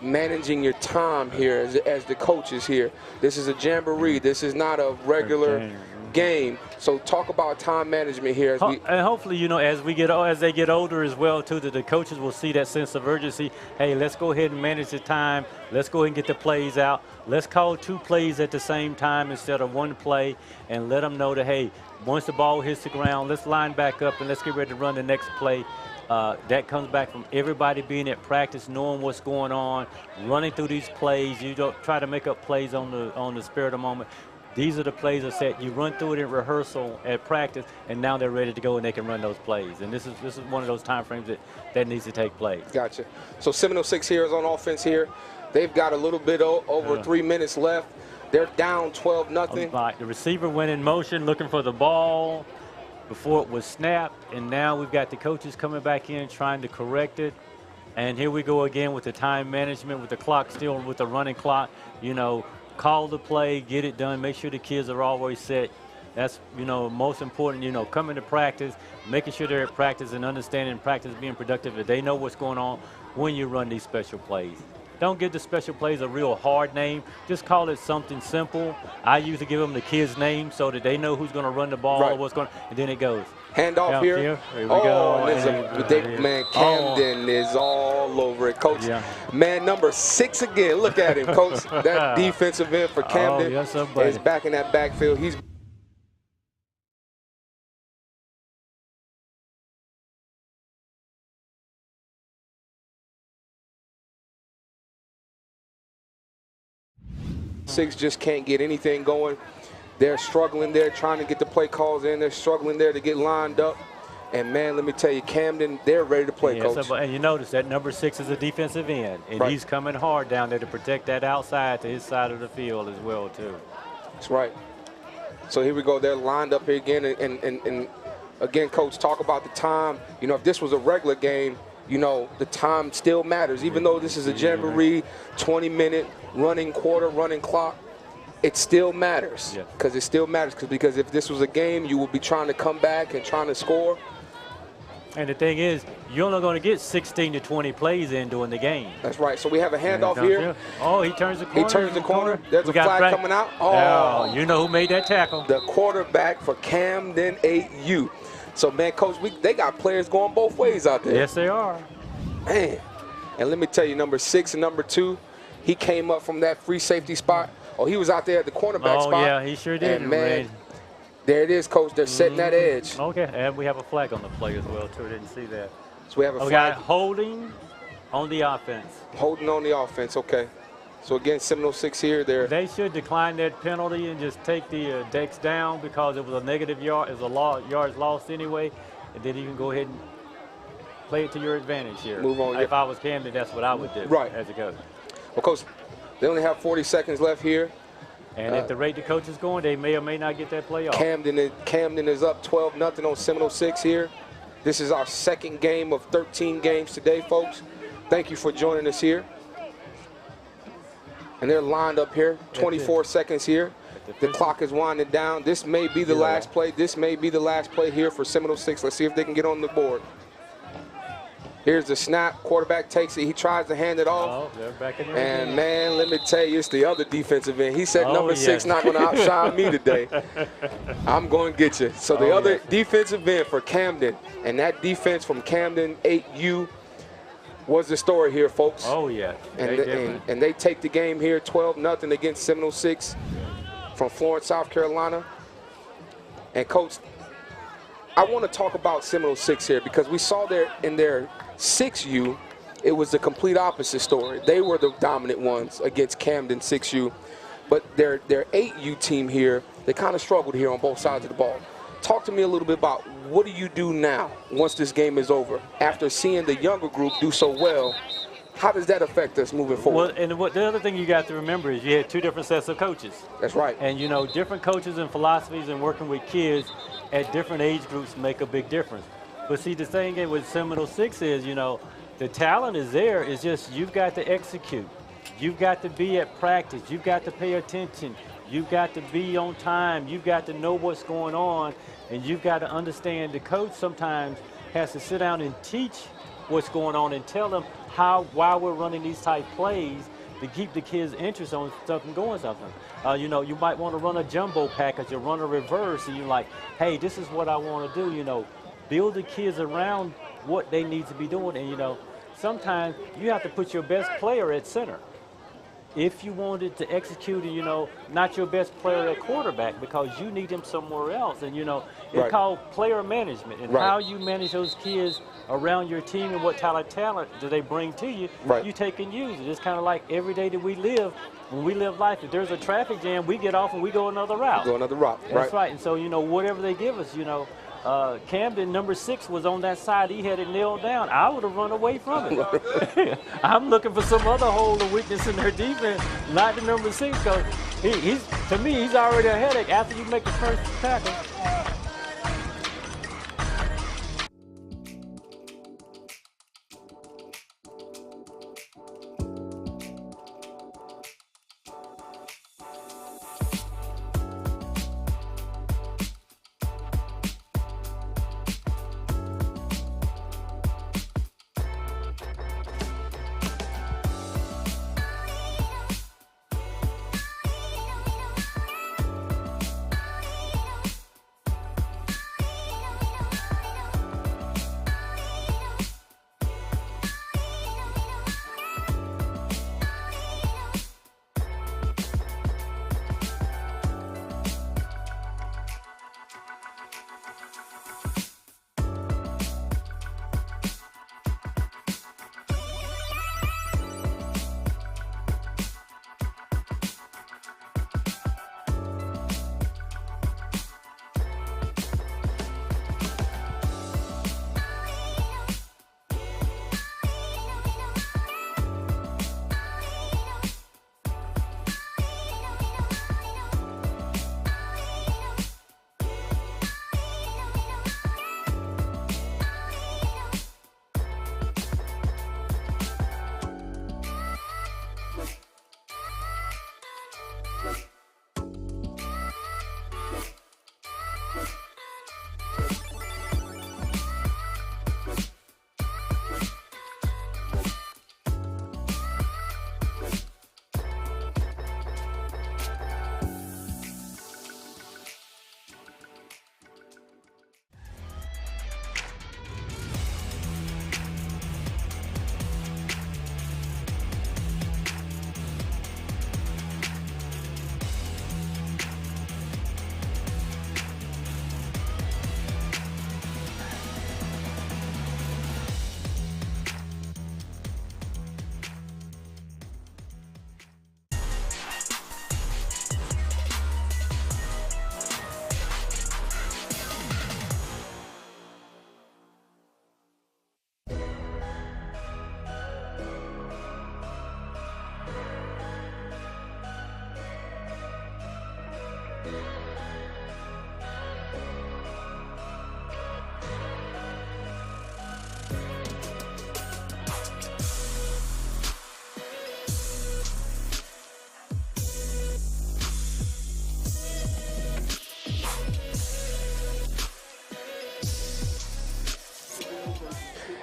managing your time here as the coaches here. This is a jamboree. This is not a regular game. So talk about time management here. And hopefully, as they get older as well, too, that the coaches will see that sense of urgency. Hey, let's go ahead and manage the time. Let's go ahead and get the plays out. Let's call 2 plays at the same time instead of 1 play and let them know that, hey, once the ball hits the ground, let's line back up and let's get ready to run the next play. That comes back from everybody being at practice, knowing what's going on, running through these plays. You don't try to make up plays on the spur of the moment. These are the plays are set. You run through it in rehearsal at practice, and now they're ready to go and they can run those plays. And this is one of those time frames that needs to take place. Gotcha. So Seminole 6 here is on offense here. They've got a little bit over 3 minutes left. They're down 12-0. Right. The receiver went in motion looking for the ball before it was snapped, and now we've got the coaches coming back in trying to correct it. And here we go again with the time management, with the clock still, with the running clock. You know, call the play, get it done, make sure the kids are always set. That's, you know, most important, you know, coming to practice, making sure they're at practice and understanding practice, being productive, that they know what's going on when you run these special plays. Don't give the special plays a real hard name. Just call it something simple. I usually give them the kid's name so that they know who's going to run the ball or what's going on, and then it goes. Handoff here. Here we go. Man, Camden is all over it, Coach. Man, number 6 again. Look at him, Coach. That defensive end for Camden is back in that backfield. He's Six just can't get anything going. They're struggling there, trying to get the play calls in. They're struggling there to get lined up. And, man, let me tell you, Camden, they're ready to play, Coach. And you notice that number 6 is a defensive end, and he's coming hard down there to protect that outside to his side of the field as well, too. That's right. So here we go. They're lined up here again. And again, Coach, talk about the time. You know, if this was a regular game, you know, the time still matters. Even though this is a Jamboree, 20-minute running clock, it still matters. Because it still matters. Because if this was a game, you would be trying to come back and trying to score. And the thing is, you're only going to get 16 to 20 plays in during the game. That's right. So we have a handoff here. Oh, he turns the corner. He turns the corner. There's a flag coming out. Oh, you know who made that tackle. The quarterback for Camden 8U. So, man, Coach, they got players going both ways out there. Yes, they are. Man. And let me tell you, number 6 and number 2, he came up from that free safety spot. Oh, he was out there at the cornerback spot. Oh, yeah, he sure did. And, man, there it is, Coach. They're setting that edge. Okay, and we have a flag on the play as well, too. I didn't see that. So we have a flag. We got holding on the offense. Holding on the offense, okay. So, again, Seminole 6 here. They should decline that penalty and just take the decks down because it was a negative yard. It was a yards lost anyway. And then you can go ahead and play it to your advantage here. Move on. If I was Camden, that's what I would do as a coach. Well, Coach, they only have 40 seconds left here. And at the rate the coach is going, they may or may not get that play off. Camden is up 12-0 on Seminole 6 here. This is our second game of 13 games today, folks. Thank you for joining us here. And they're lined up here, 24 seconds here. The clock is winding down. This may be the last play. This may be the last play here for Seminole 6. Let's see if they can get on the board. Here's the snap. Quarterback takes it. He tries to hand it off. Oh, they're back in there and, again. Man, let me tell you, it's the other defensive end. He said number 6 not going to outshine me today. I'm going to get you. So the other defensive end for Camden, and that defense from Camden 8U, was the story here, folks. Oh, yeah. And they take the game here 12-0 against Seminole 6 from Florence, South Carolina. And, Coach, I want to talk about Seminole 6 here because we saw in their 6U, it was the complete opposite story. They were the dominant ones against Camden 6U. But their 8U team here, they kind of struggled here on both sides of the ball. Talk to me a little bit about what do you do now once this game is over? After seeing the younger group do so well, how does that affect us moving forward? Well, and the other thing you got to remember is you had 2 different sets of coaches. That's right. And, you know, different coaches and philosophies and working with kids at different age groups make a big difference. But see, the thing with Seminole 6 is, you know, the talent is there. It's just you've got to execute. You've got to be at practice. You've got to pay attention. You've got to be on time. You've got to know what's going on. And you've got to understand the coach sometimes has to sit down and teach what's going on and tell them why we're running these type plays to keep the kids' interest on stuff and going something. You know, you might want to run a jumbo package or run a reverse, and you're like, hey, this is what I want to do. You know, build the kids around what they need to be doing. And, you know, sometimes you have to put your best player at center. if you wanted to execute, you know, not your best player at quarterback because you need him somewhere else. And, you know, it's Right. called player management and Right. how you manage those kids around your team and what talent do they bring to you, Right. you take and use it. It's kind of like every day that we live, when we live life, if there's a traffic jam, we get off and we go another route. Go another route, That's right. And so, you know, whatever they give us, you know, Camden, number 6, was on that side. He had it nailed down. I would have run away from it. I'm looking for some other hole of weakness in their defense, not the number 6, because to me, he's already a headache after you make the first tackle.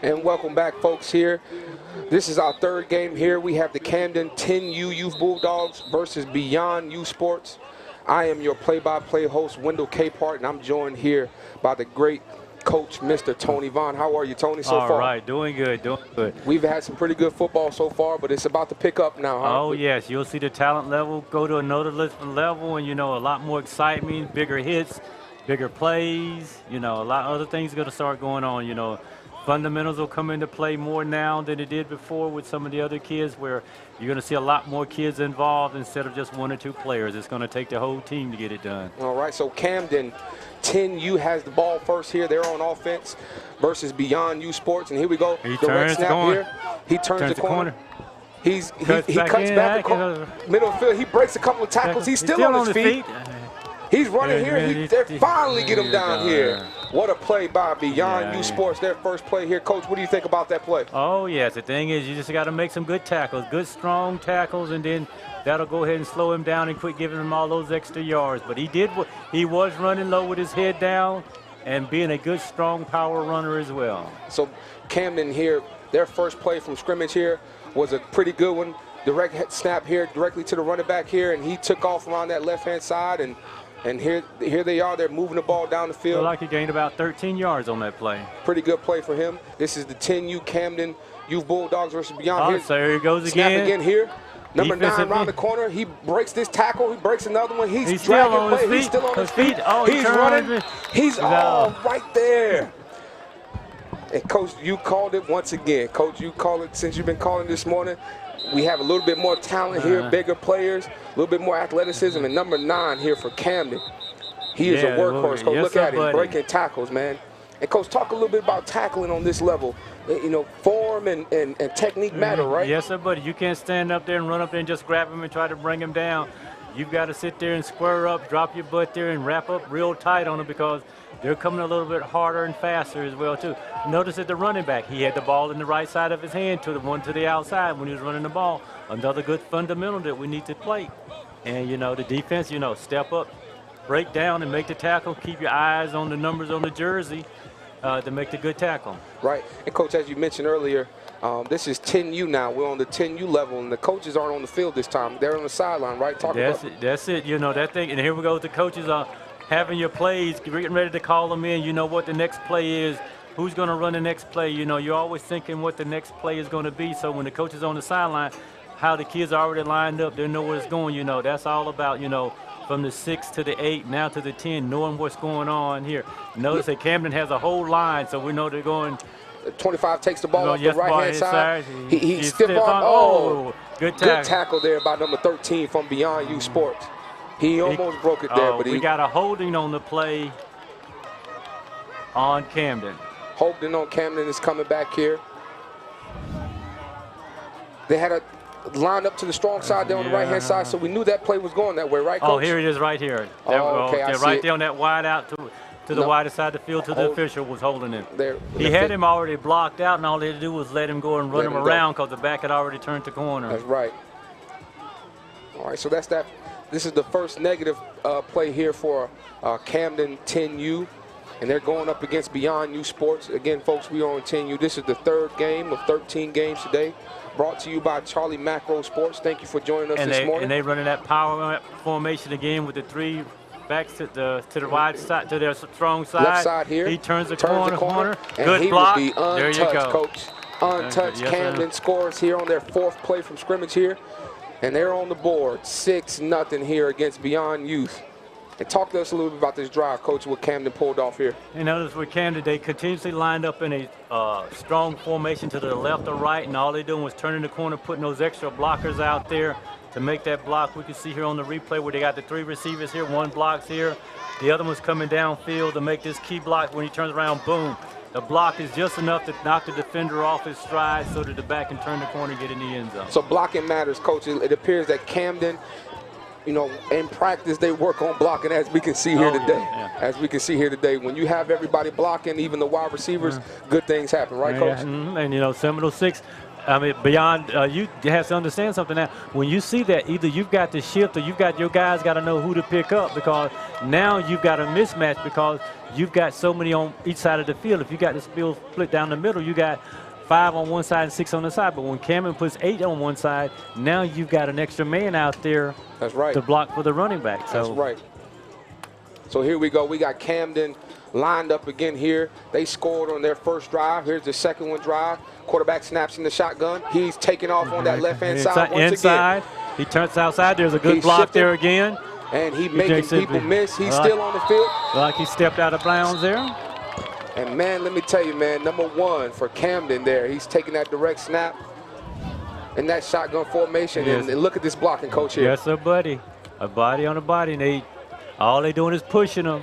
And welcome back, folks, here. This is our third game here. We have the Camden 10U Youth Bulldogs versus Beyond U Sports. I am your play-by-play host, Wendell Capehart, and I'm joined here by the great coach, Mr. Tony Vaughn. How are you, Tony, so far? All right, doing good, doing good. We've had some pretty good football so far, but it's about to pick up now, huh? Oh, yes, you'll see the talent level go to another level, and, you know, a lot more excitement, bigger hits, bigger plays, you know, a lot of other things are going to start going on, you know. Fundamentals will come into play more now than it did before with some of the other kids, where you're going to see a lot more kids involved instead of just 1 or 2 players. It's going to take the whole team to get it done. All right, so Camden 10U has the ball first here. They're on offense versus Beyond U Sports, and here we go. He Direct turns the corner. Here. He turns the corner. He cuts back the middle of the field. He breaks a couple of tackles. He's still on his feet. He's running here. They finally get him down here. What a play by Beyond U Sports, their first play here. Coach, what do you think about that play? Oh, yes. The thing is, you just got to make some good tackles, good, strong tackles, and then that'll go ahead and slow him down and quit giving him all those extra yards. But he was running low with his head down and being a good, strong power runner as well. So Camden here, their first play from scrimmage here was a pretty good one. Direct snap here directly to the running back here, and he took off around that left-hand side, and here they are. They're moving the ball down the field. Feel like he gained about 13 yards on that play. Pretty good play for him. This is the 10U Camden Youth Bulldogs versus Beyond. So here he goes Snap again. again here. Number 9 around the corner. He breaks this tackle. He breaks another one. He's still dragging on his play. feet. He's still on his feet. Oh, he's running. He's No. right there. And Coach, you called it once again. Coach, you call it since you've been calling this morning. We have a little bit more talent here, bigger players, a little bit more athleticism. And number 9 here for Camden. He is a workhorse. Coach, look at him breaking tackles, man. And Coach, talk a little bit about tackling on this level. You know, form and technique matter, right? Yes, sir, buddy. You can't stand up there and run up there and just grab him and try to bring him down. You've got to sit there and square up, drop your butt there, and wrap up real tight on him because they're coming a little bit harder and faster as well, too. Notice that the running back, he had the ball in the right side of his hand to the one to the outside when he was running the ball. Another good fundamental that we need to play. And, you know, the defense, you know, step up, break down and make the tackle. Keep your eyes on the numbers on the jersey to make the good tackle. Right. And, Coach, as you mentioned earlier, this is 10U now. We're on the 10U level, and the coaches aren't on the field this time. They're on the sideline, right? That's it. You know, that thing. And here we go with the coaches having your plays, getting ready to call them in. You know what the next play is, who's going to run the next play. You know, you're always thinking what the next play is going to be. So when the coach is on the sideline, how the kids are already lined up, they know where it's going. You know, that's all about, you know, from the 6 to the 8, now to the 10, knowing what's going on here. Notice that Camden has a whole line, so we know they're going. 25 takes the ball off the right-hand side. He stiff on. Oh, good tackle. Good tackle there by number 13 from Beyond U Sports. He almost broke it there, but we got a holding on the play on Camden. Holding on Camden is coming back here. They had a line up to the strong side there on the right-hand side, so we knew that play was going that way, right, Coach? Oh, here it is right here. Okay, I see right it. there on that wide out to the wider side of the field to the official was holding him. He had him already blocked out, and all they had to do was let him go and run him around because the back had already turned the corner. That's right. All right, so that's that. This is the first negative play here for Camden 10U, and they're going up against Beyond U Sports. Again, folks, we are on 10U. This is the 3rd game of 13 games today, brought to you by Charlie Macro Sports. Thank you for joining us this morning. And they're running that power formation again with the 3 backs to the wide side, to their strong side. Left side here. He turns the corner. And good he block. will be untouched, there you go. Coach. Untouched. Yes, Camden scores here on their 4th play from scrimmage here. And they're on the board, 6-0 here against Beyond Youth. And talk to us a little bit about this drive, Coach, what Camden pulled off here. You notice with Camden, they continuously lined up in a strong formation to the left or right, and all they're doing was turning the corner, putting those extra blockers out there to make that block. We can see here on the replay where they got the 3 receivers here, 1 blocks here. The other one's coming downfield to make this key block. When he turns around, boom. The block is just enough to knock the defender off his stride so that the back can turn the corner and get in the end zone. So blocking matters, Coach. It appears that Camden, you know, in practice they work on blocking, as we can see here today. Yeah. As we can see here today. When you have everybody blocking, even the wide receivers, good things happen, right, Coach? And, you know, Seminole 6, I mean, Beyond, you have to understand something now. When you see that, either you've got to shift or you've got your guys got to know who to pick up, because now you've got a mismatch because you've got so many on each side of the field. If you got this field split down the middle, you got 5 on one side and 6 on the side. But when Camden puts 8 on one side, now you've got an extra man out there. That's right. To block for the running back. So. That's right. So here we go. We got Camden lined up again here. They scored on their first drive. Here's the second one drive. Quarterback snaps in the shotgun. He's taking off on that left-hand side once again. He turns outside. There's a good block there again. And he making people miss. He's still on the field. Like he stepped out of bounds there. And, man, let me tell you, man, number 1 for Camden there. He's taking that direct snap in that shotgun formation. Yes. And look at this blocking, Coach, here. Yes, sir, buddy. A body on a body. And all they're doing is pushing them.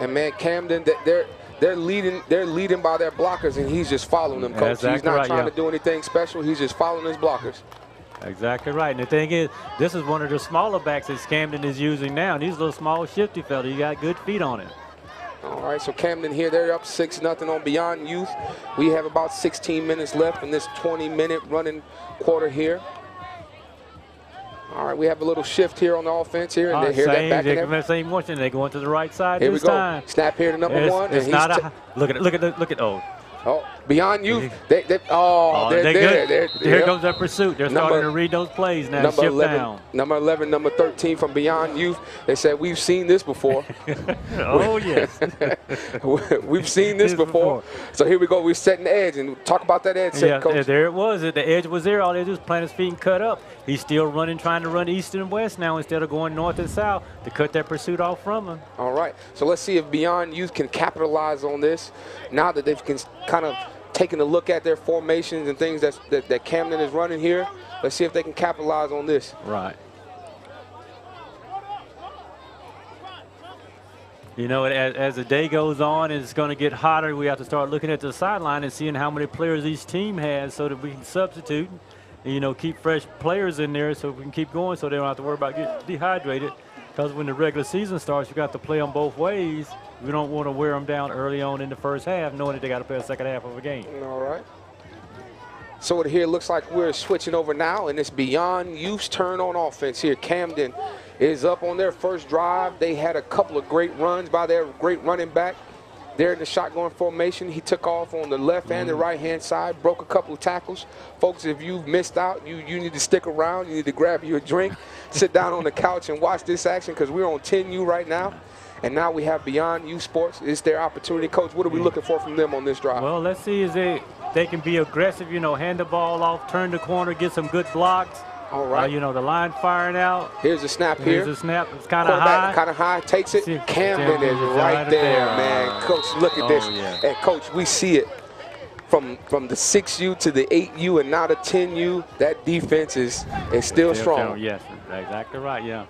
And, man, Camden, they're leading by their blockers, and he's just following them, Coach. Exactly he's not right, trying to do anything special. He's just following his blockers. Exactly right. And the thing is, this is one of the smaller backs that Camden is using now. And these little small shifty fella, you got good feet on it. All right, so Camden here, they're up 6-0 on Beyond Youth. We have about 16 minutes left in this 20-minute running quarter here. All right, we have a little shift here on the offense here, and they hear that back in there. Same motion. They're going to the right side here this we go. Time. Snap here to number 1. It's not a look at. Oh. Oh, Beyond Youth, they're there. good. Here goes that pursuit. They're starting to read those plays now. Number Shift 11, down. number 11, number 13 from Beyond Youth. They said, we've seen this before. Oh, yes. We've seen this before. So here we go. We're setting the edge. And talk about that edge set, Coach. There it was. The edge was there. All they do is plant his feet and cut up. He's still running, trying to run east and west now instead of going north and south to cut that pursuit off from him. All right. So let's see if Beyond Youth can capitalize on this now that they've kind of taken a look at their formations and things that Camden is running here. Let's see if they can capitalize on this. Right. You know, as the day goes on, it's going to get hotter. We have to start looking at the sideline and seeing how many players each team has so that we can substitute and, you know, keep fresh players in there so we can keep going so they don't have to worry about getting dehydrated. Because when the regular season starts, you got to play them both ways. We don't want to wear them down early on in the first half, knowing that they got to play the second half of a game. All right. So it here looks like we're switching over now, and it's Beyond Youth's turn on offense here. Camden is up on their first drive. They had a couple of great runs by their great running back. There in the shotgun formation, he took off on the left and the right-hand side, broke a couple of tackles. Folks, if you've missed out, you need to stick around. You need to grab you a drink, sit down on the couch and watch this action because we're on 10U right now. And now we have Beyond Youth Sports. It's their opportunity. Coach, what are we looking for from them on this drive? Well, let's see if they can be aggressive, you know, hand the ball off, turn the corner, get some good blocks. All right. You know, the line firing out. Here's a snap here. Here's a snap. It's kind of high. Kind of high. Takes it. Camden is right there, man. Coach, look at this. Yeah. And, Coach, we see it from the 6U to the 8U and now the 10U. That defense is still strong. Yes, exactly right, yeah.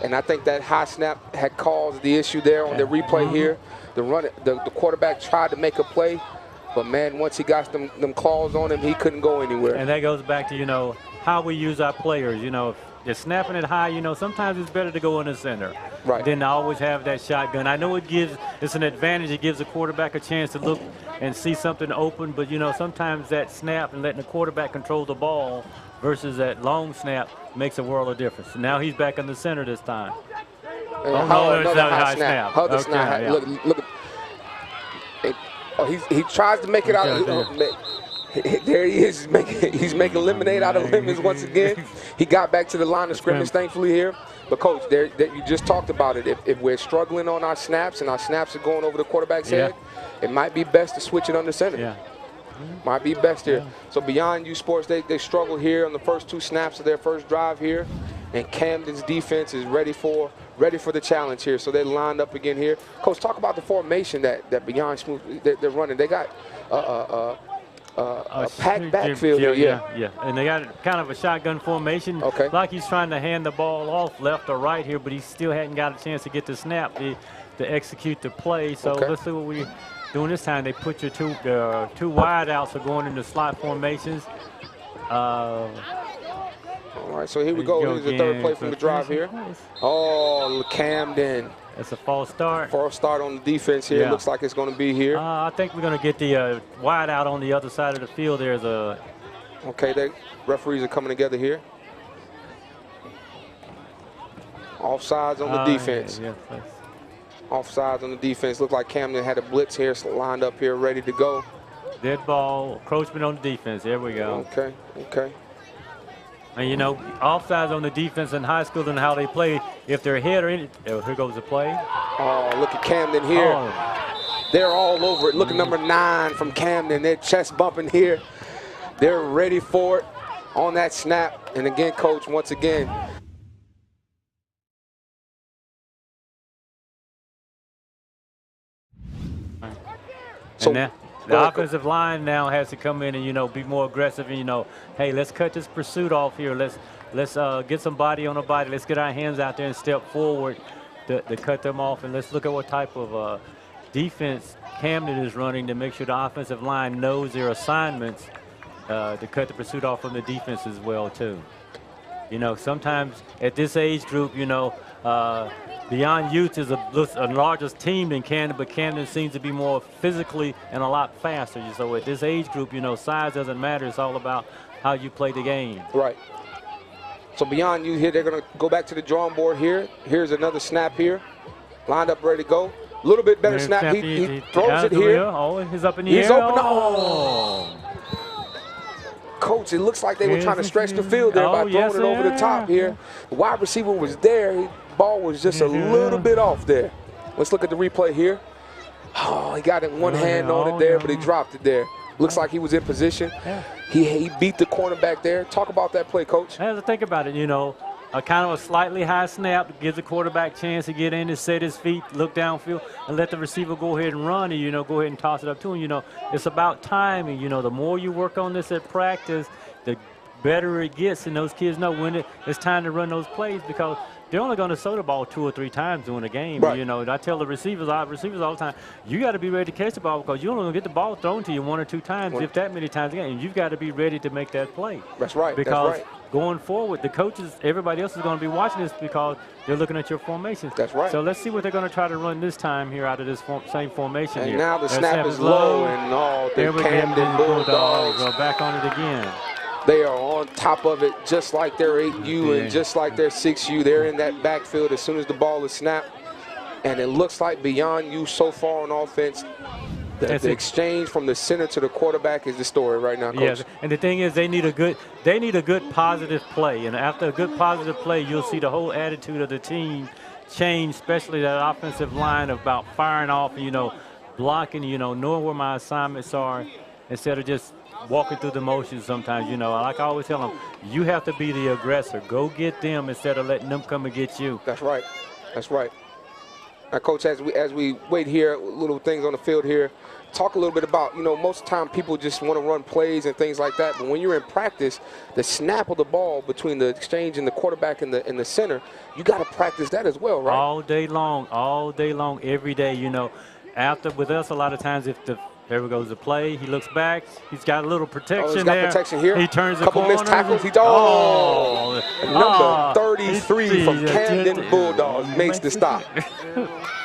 And I think that high snap had caused the issue there on the replay here. The quarterback tried to make a play, but, man, once he got them claws on him, he couldn't go anywhere. And that goes back to, you know, how we use our players. You know, if they're snapping it high, you know, sometimes it's better to go in the center. Right. Than to always have that shotgun. I know it's an advantage. It gives the quarterback a chance to look and see something open, but, you know, sometimes that snap and letting the quarterback control the ball versus that long snap makes a world of difference. So now he's back in the center this time. Another high snap. Okay, Look. Oh, he tries to make it out. There he is. He's making lemonade out of lemons once again. He got back to the line of scrimmage, thankfully, here. But, Coach, you just talked about it. If we're struggling on our snaps and our snaps are going over the quarterback's head, it might be best to switch it under center. Yeah. Might be best here. So Beyond Youth Sports, they struggled here on the first two snaps of their first drive here. And Camden's defense is ready for the challenge here. So they lined up again here. Coach, talk about the formation that Beyond Smooth they're running. They got a packed backfield here. Yeah. And they got kind of a shotgun formation. Okay. Like he's trying to hand the ball off left or right here, but he still hadn't got a chance to get the snap to execute the play. So let's see what we doing this time. They put your two wide outs for going into slot formations. All right, so here we go. Here's the third play from the drive here. Oh, Camden. It's a false start. False start on the defense here. Looks like it's going to be here. I think we're going to get the wide out on the other side of the field. There's a. Okay, the referees are coming together here. Offsides on the defense. Yeah. Offsides on the defense. Looked like Camden had a blitz here, lined up here, ready to go. Dead ball, encroachment on the defense. There we go. Okay. And, you know, offsides on the defense in high school and how they play. If they're hit or any, here goes the play. Oh, look at Camden here. Oh. They're all over it. Look at number 9 from Camden. They're chest bumping here. They're ready for it on that snap. And again, Coach, once again. So now, the offensive line now has to come in and, you know, be more aggressive and, you know, hey, let's cut this pursuit off here. Let's get some body on the body. Let's get our hands out there and step forward to cut them off. And let's look at what type of defense Camden is running to make sure the offensive line knows their assignments to cut the pursuit off from the defense as well, too. You know, sometimes at this age group, you know, Beyond Youth is a larger team than Camden, but Camden seems to be more physically and a lot faster. So at this age group, you know, size doesn't matter. It's all about how you play the game. Right. So Beyond Youth here, they're going to go back to the drawing board here. Here's another snap here. Lined up, ready to go. A little bit better snap. He throws it here. Oh, he's up in the He's air. open. Oh. Coach, it looks like they were trying to stretch the field there by throwing it over the top here. The wide receiver was there. Ball was just a little bit off there. Let's look at the replay here. Oh, he got it one hand on it there, but he dropped it there. Looks like he was in position. Yeah. He beat the cornerback there. Talk about that play, Coach. I have to think about it, you know. A kind of a slightly high snap gives the quarterback a chance to get in and set his feet, look downfield, and let the receiver go ahead and run and, you know, go ahead and toss it up to him. You know, it's about timing. You know, the more you work on this at practice, the better it gets, and those kids know when it's time to run those plays because they're only going to throw the ball 2 or 3 times during a game. Right. You know, I tell the receivers all the time, you got to be ready to catch the ball because you're only going to get the ball thrown to you 1 or 2 times, if that many times a game. And you've got to be ready to make that play. That's right. Because that's right. Going forward, the coaches, everybody else is going to be watching this because they're looking at your formations. That's right. So let's see what they're going to try to run this time here out of this same formation and here. now the snap is low, and the Camden Bulldogs are back on it again. They are on top of it just like their 8U and just like their 6U. They're in that backfield as soon as the ball is snapped. And it looks like beyond you so far on offense, the exchange from the center to the quarterback is the story right now, Coach. Yes, and the thing is they need a good positive play. And after a good positive play, you'll see the whole attitude of the team change, especially that offensive line about firing off, you know, blocking, you know, knowing where my assignments are instead of just walking through the motions sometimes. You know, like I always tell them, you have to be the aggressor. Go get them instead of letting them come and get you. That's right. That's right. Now, Coach, as we wait here, little things on the field here, talk a little bit about, you know, most of the time people just want to run plays and things like that, but when you're in practice, the snap of the ball between the exchange and the quarterback and the center, you got to practice that as well, right? All day long, every day, you know. After, with us, a lot of times if there goes the play. He looks back. He's got a little protection he's got there. Protection here. He turns the couple corner. Missed tackles. Number 33 from Camden Bulldogs makes the stop.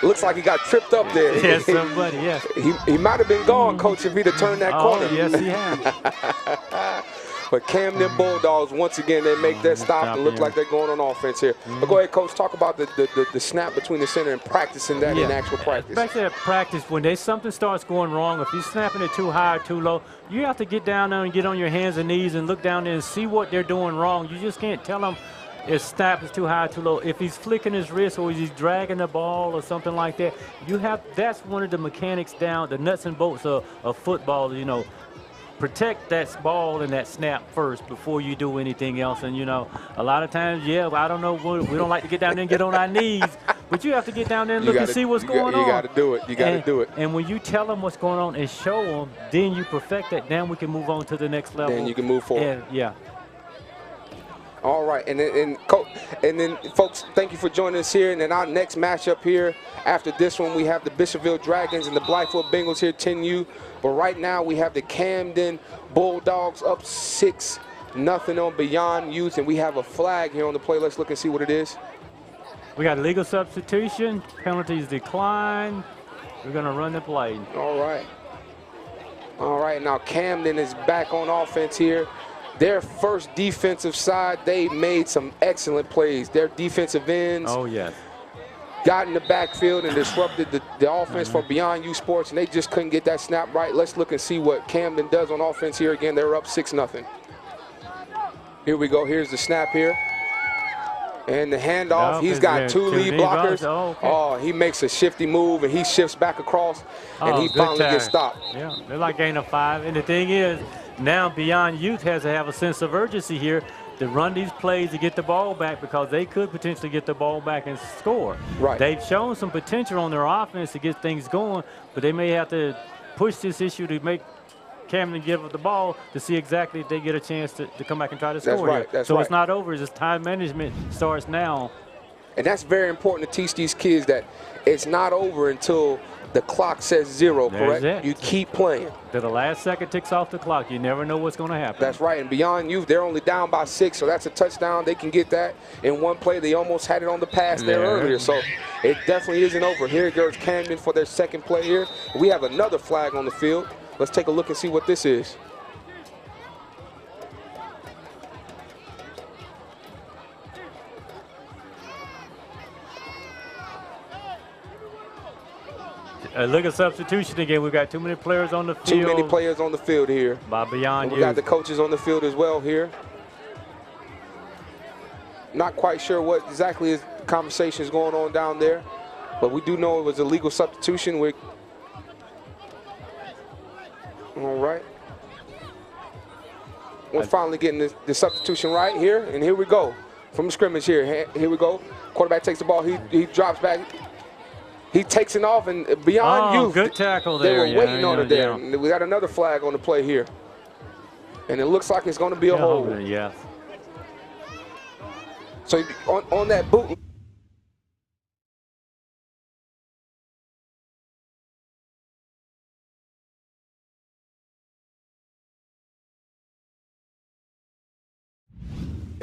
Looks like he got tripped up there. Yes, somebody, yes. He might have been gone, Coach, if he'd have turned that corner. Yes, he has. But Camden Bulldogs, once again, they make that stop and look like they're going on offense here. But go ahead, Coach, talk about the snap between the center and practicing that in actual practice. Especially at practice, when something starts going wrong, if you're snapping it too high or too low, you have to get down there and get on your hands and knees and look down there and see what they're doing wrong. You just can't tell them his snap is too high or too low. If he's flicking his wrist or he's dragging the ball or something like that, that's one of the mechanics down, the nuts and bolts of football, you know. Protect that ball and that snap first before you do anything else. And, you know, a lot of times, I don't know, we don't like to get down there and get on our knees, but you have to get down there and look and see what's going on. You got to do it. You got to do it. And when you tell them what's going on and show them, then you perfect that. Then we can move on to the next level. Then you can move forward. And, yeah. All right, and then folks, thank you for joining us here. And then our next matchup here, after this one, we have the Bishopville Dragons and the Blythewood Bengals here, 10U. But right now, we have the Camden Bulldogs up 6-0 on Beyond Youth, and we have a flag here on the play. Let's look and see what it is. We got legal substitution, penalties decline. We're going to run the play. All right. All right, now Camden is back on offense here. Their first defensive side, they made some excellent plays. Their defensive ends got in the backfield and disrupted the offense for Beyond You Sports, and they just couldn't get that snap right. Let's look and see what Camden does on offense here. Again, they're up 6-0. Here we go. Here's the snap here. And the handoff, he's got two lead blockers. He makes a shifty move, and he shifts back across, and he finally gets stopped. Yeah, they're like gain of 5. And the thing is, now Beyond Youth has to have a sense of urgency here to run these plays to get the ball back because they could potentially get the ball back and score. Right. They've shown some potential on their offense to get things going, but they may have to push this issue to make Camden give up the ball to see exactly if they get a chance to come back and try to score. That's right. So it's not over. It's just time management starts now. And that's very important to teach these kids that it's not over until the clock says 0, correct? You keep playing. To the last second ticks off the clock. You never know what's going to happen. That's right. And Beyond Youth, they're only down by 6, so that's a touchdown. They can get that in one play. They almost had it on the pass there earlier, so it definitely isn't over. Here goes Camden for their second play here. We have another flag on the field. Let's take a look and see what this is. Look at substitution again. We've got too many players on the field. Too many players on the field here. By beyond We got the coaches on the field as well here. Not quite sure what exactly is the conversation is going on down there, but we do know it was a legal substitution. All right. We're finally getting the substitution right here, and here we go. From the scrimmage here. Here we go. Quarterback takes the ball. He drops back. He takes it off, and beyond youth. Good tackle there. They were waiting on it there. And we got another flag on the play here. And it looks like it's going to be a hold. Yeah. So on that boot.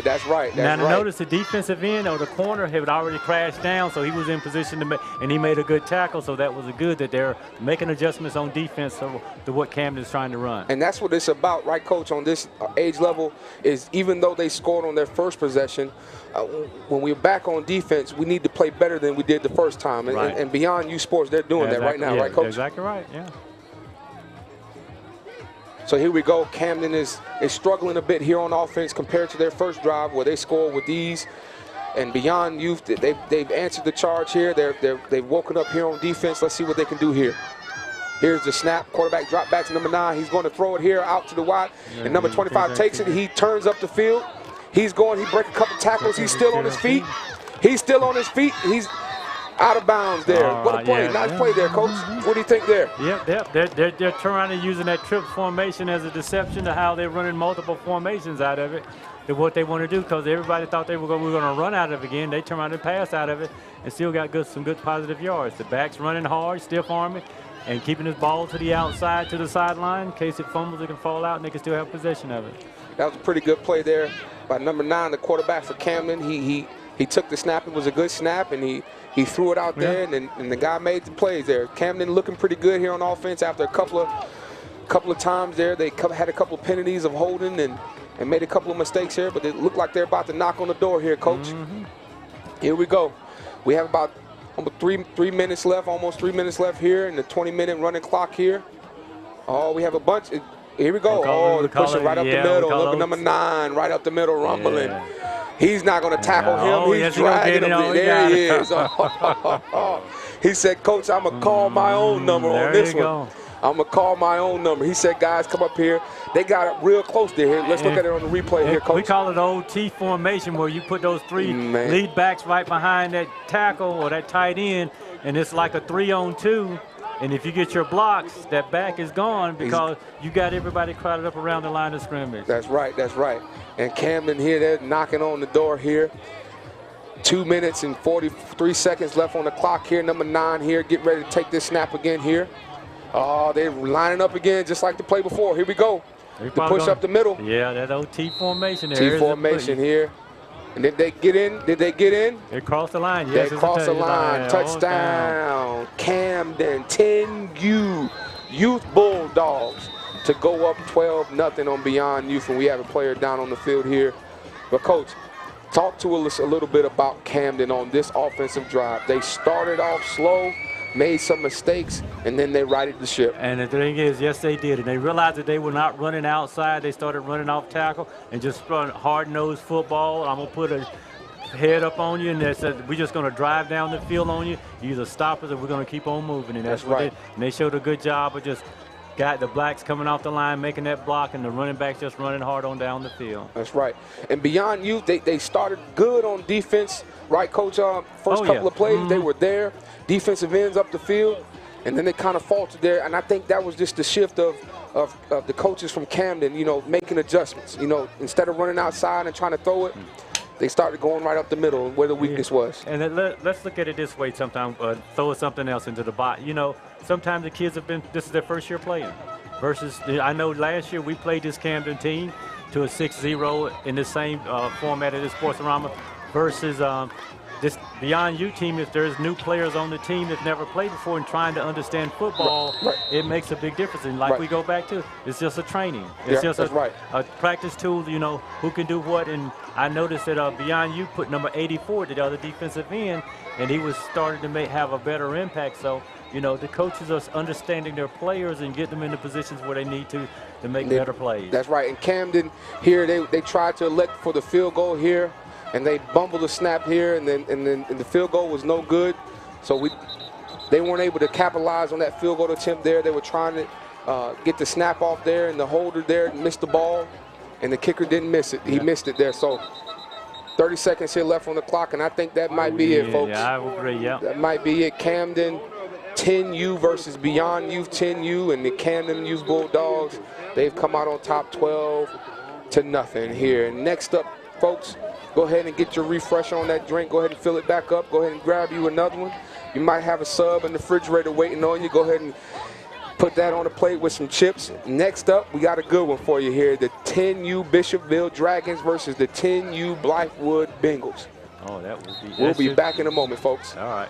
That's right. Now, notice the defensive end or the corner had already crashed down, so he was in position to make, and he made a good tackle. So that was good that they're making adjustments on defense to what Camden's trying to run. And that's what it's about, right, Coach? On this age level, is even though they scored on their first possession, when we're back on defense, we need to play better than we did the first time. Right. And beyond you sports, they're doing that right now, right, Coach? Exactly right. Yeah. So here we go. Camden is struggling a bit here on offense compared to their first drive where they scored with ease. And beyond youth, they've answered the charge here. They've woken up here on defense. Let's see what they can do here. Here's the snap. Quarterback drop back to number 9. He's going to throw it here out to the wide. And number 25 takes it. He turns up the field. He breaks a couple tackles. He's still on his feet. He's still on his feet. He's out of bounds there. What a play. Nice play there, Coach. What do you think there? Yep. They're trying to using that trip formation as a deception to how they're running multiple formations out of it, to what they want to do, because everybody thought we were going to run out of it again. They turn around and pass out of it and still got some good positive yards. The back's running hard, stiff arming, and keeping his ball to the outside, to the sideline. In case it fumbles, it can fall out, and they can still have possession of it. That was a pretty good play there by number 9, the quarterback for Camden. He took the snap. It was a good snap, and he threw it out there, and the guy made the plays there. Camden looking pretty good here on offense after a couple of times there. They had a couple of penalties of holding and made a couple of mistakes here, but it looked like they're about to knock on the door here, Coach. Here we go. We have about almost 3 minutes left, almost 3 minutes left here in the 20-minute running clock here. Oh, we have a bunch. Here we go. They're pushing right up the middle. Look at number 9, right up the middle, rumbling. Yeah. He's not going to tackle him. He's dragging him. There he is. He said, Coach, I'm going to call my own number on this one. I'm going to call my own number. He said, guys, come up here. They got it real close to here. Let's look at it on the replay here, Coach. We call it the old T formation, where you put those 3 lead backs right behind that tackle or that tight end, and it's like a 3-on-2. And if you get your blocks, that back is gone because you got everybody crowded up around the line of scrimmage. That's right. And Camden here, they're knocking on the door here. 2 minutes and 43 seconds left on the clock here. Number 9 here, getting ready to take this snap again here. Oh, they're lining up again just like the play before. Here we go. The push up the middle. Yeah, that old T formation there. T formation here. And did they get in? Did they get in? They crossed the line. Yes, they crossed the line. Touchdown. Camden, 10U Youth Bulldogs to go up 12-0 on Beyond Youth. And we have a player down on the field here. But, Coach, talk to us a little bit about Camden on this offensive drive. They started off slow, made some mistakes, and then they righted the ship. And the thing is, yes, they did. And they realized that they were not running outside. They started running off tackle and just run hard-nosed football. I'm going to put a head up on you, and they said, we're just going to drive down the field on you. You either stop us or we're going to keep on moving. And that's what right. And they showed a good job of just got the blacks coming off the line, making that block, and the running backs just running hard on down the field. That's right. And Beyond Youth, they started good on defense, right, Coach? First couple of plays, they were there. Defensive ends up the field, and then they kind of faltered there. And I think that was just the shift of the coaches from Camden, making adjustments. Instead of running outside and trying to throw it, they started going right up the middle where the weakness was. And let's look at it this way sometimes, throw something else into the box. Sometimes the kids this is their first year playing. Versus, I know last year we played this Camden team to a 6-0 in the same format of this Sportsorama versus this Beyond You team, if there's new players on the team that never played before and trying to understand football, Right. it makes a big difference. And like Right. we go back to, it's just a training. It's just that's right. a practice tool, you know, who can do what. And I noticed that Beyond You put number 84 to the other defensive end, and he was starting to have a better impact. So, you know, the coaches are understanding their players and get them in the positions where they need to make better plays. That's right. In Camden here, they tried to elect for the field goal here, and they bumbled the snap here, and then the field goal was no good. So they weren't able to capitalize on that field goal attempt there. They were trying to get the snap off there, and the holder there missed the ball, and the kicker didn't miss it. He missed it there. So 30 seconds here left on the clock, and I think that might be it, folks. Yeah, I would agree, yeah. That might be it. Camden 10U versus Beyond Youth 10U, and the Camden Youth Bulldogs, they've come out on top 12-0 here. And next up, folks, go ahead and get your refresher on that drink. Go ahead and fill it back up. Go ahead and grab you another one. You might have a sub in the refrigerator waiting on you. Go ahead and put that on a plate with some chips. Next up, we got a good one for you here. The 10U Bishopville Dragons versus the 10U Blythewood Bengals. Oh, that would be. We'll be back in a moment, folks. All right.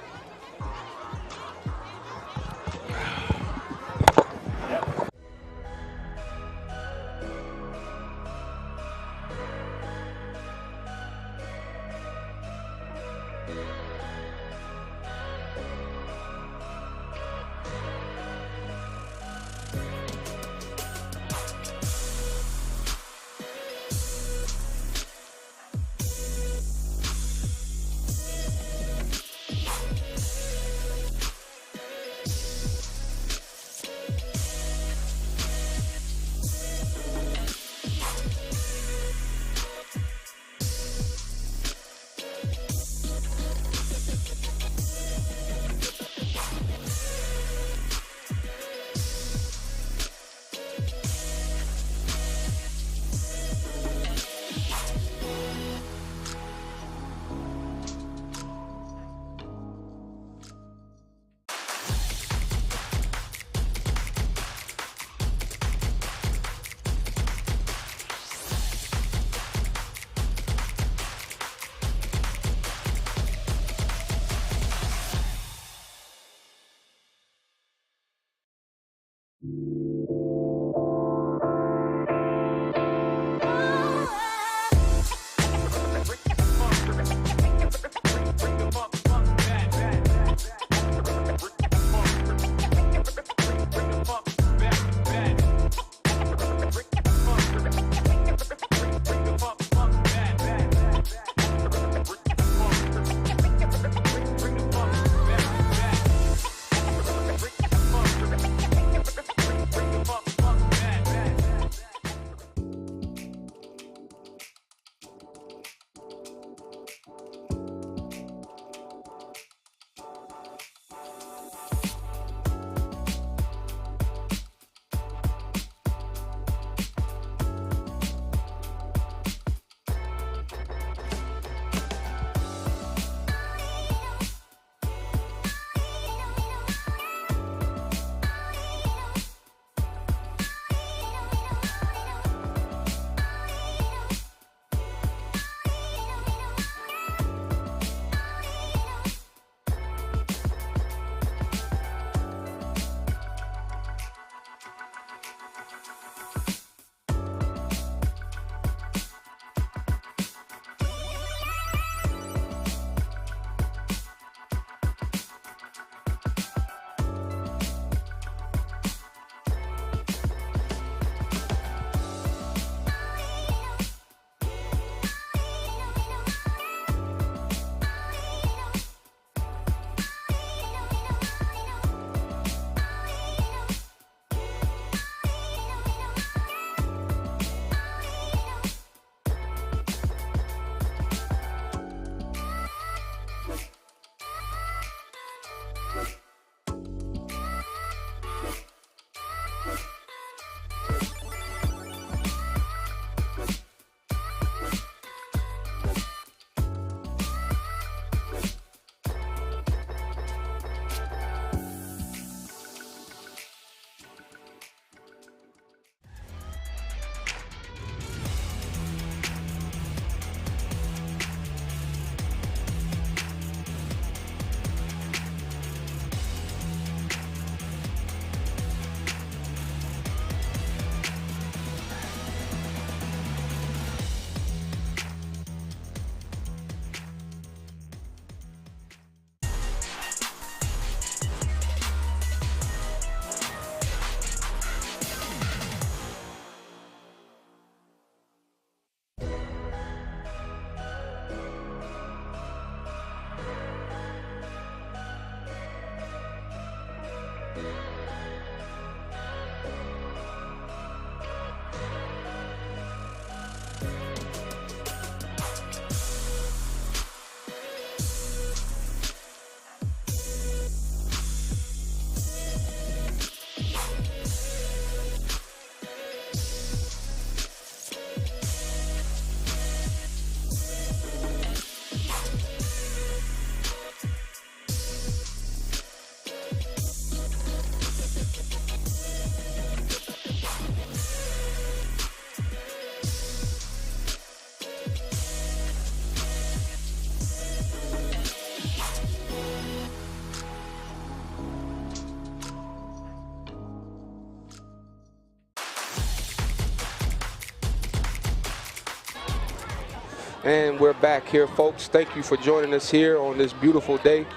And we're back here, folks. Thank you for joining us here on this beautiful day.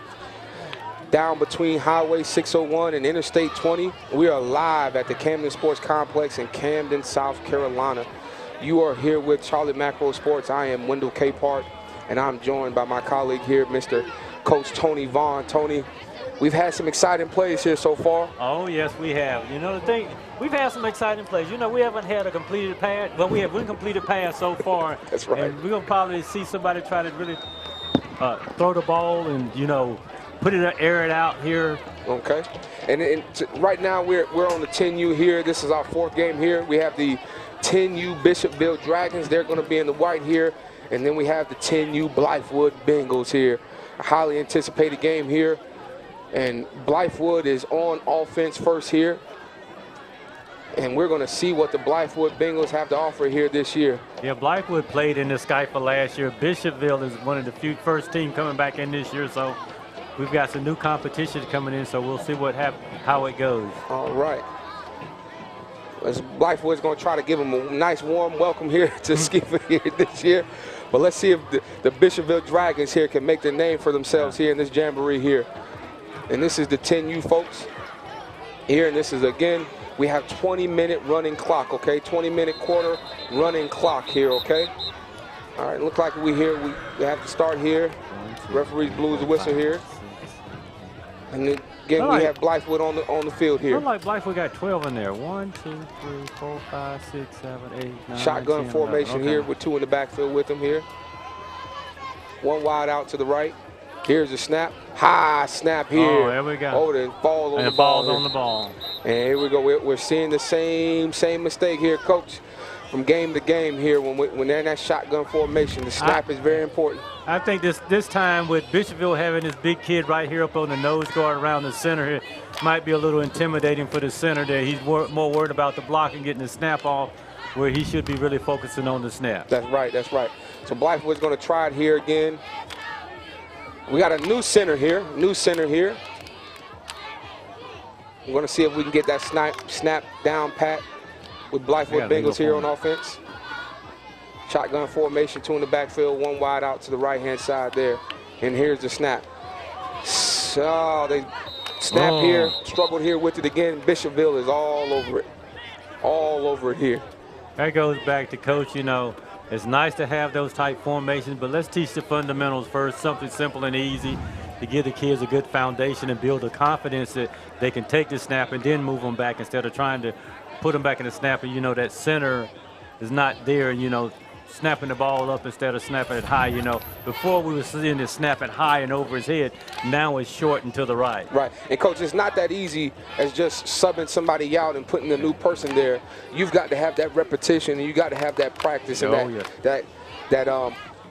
Down between Highway 601 and Interstate 20. We are live at the Camden Sports Complex in Camden, South Carolina. You are here with Charlie Macro Sports. I am Wendell Capehart, and I'm joined by my colleague here, Mr. Coach Tony Vaughn. Tony, we've had some exciting plays here so far. Oh, yes, we have. You know, the thing, we've had some exciting plays. You know, we haven't had a completed pass. Well, we have one completed pass so far. That's right. And we're going to probably see somebody try to really throw the ball and, you know, air it out here. Okay. And right now we're on the 10U here. This is our fourth game here. We have the 10U Bishopville Dragons. They're going to be in the white here. And then we have the 10U Blythewood Bengals here. A highly anticipated game here. And Blythewood is on offense first here. And we're going to see what the Blythewood Bengals have to offer here this year. Yeah, Blythewood played in the SCYFA last year. Bishopville is one of the few first team coming back in this year. So we've got some new competition coming in, so we'll see how it goes. All right. Blythewood's going to try to give them a nice warm welcome here to SCYFA here this year. But let's see if the Bishopville Dragons here can make their name for themselves here in this Jamboree here. And this is the 10U folks here, and this is, again, we have 20-minute running clock, okay? 20-minute quarter running clock here, okay? All right, looks like we have to start here. Referee blew his whistle here. And then, again, we have Blythewood on the field here. Looks like Blythewood got 12 in there. 1, 2, 3, 4, 5, 6, 7, 8, 9, Shotgun 10, formation 11. here with 2 in the backfield with them here. One wide out to the right. Here's the snap. High snap here. Oh, there we go. Oh, then falls on the ball. On the ball. And here we go. We're seeing the same mistake here, Coach, from game to game here. When they're in that shotgun formation, the snap is very important. I think this time with Bishopville having this big kid right here up on the nose guard around the center here might be a little intimidating for the center there. He's more worried about the block and getting the snap off, where he should be really focusing on the snap. That's right. That's right. So Blythewood's going to try it here again. We got a new center here. We're going to see if we can get that snap down pat with Blythewood Bengals here on offense. Shotgun formation, 2 in the backfield, 1 wide out to the right-hand side there. And here's the snap. So they snap here, struggled here with it again. Bishopville is all over it. All over it here. That goes back to Coach, you know, it's nice to have those type formations, but let's teach the fundamentals first, something simple and easy to give the kids a good foundation and build the confidence that they can take the snap and then move them back instead of trying to put them back in the snap and, you know, that center is not there, you know, snapping the ball up instead of snapping it high. You know, before we were seeing it snap it high and over his head, now it's short and to the right. Right. And, Coach, it's not that easy as just subbing somebody out and putting a new person there. You've got to have that repetition, and you got to have that practice and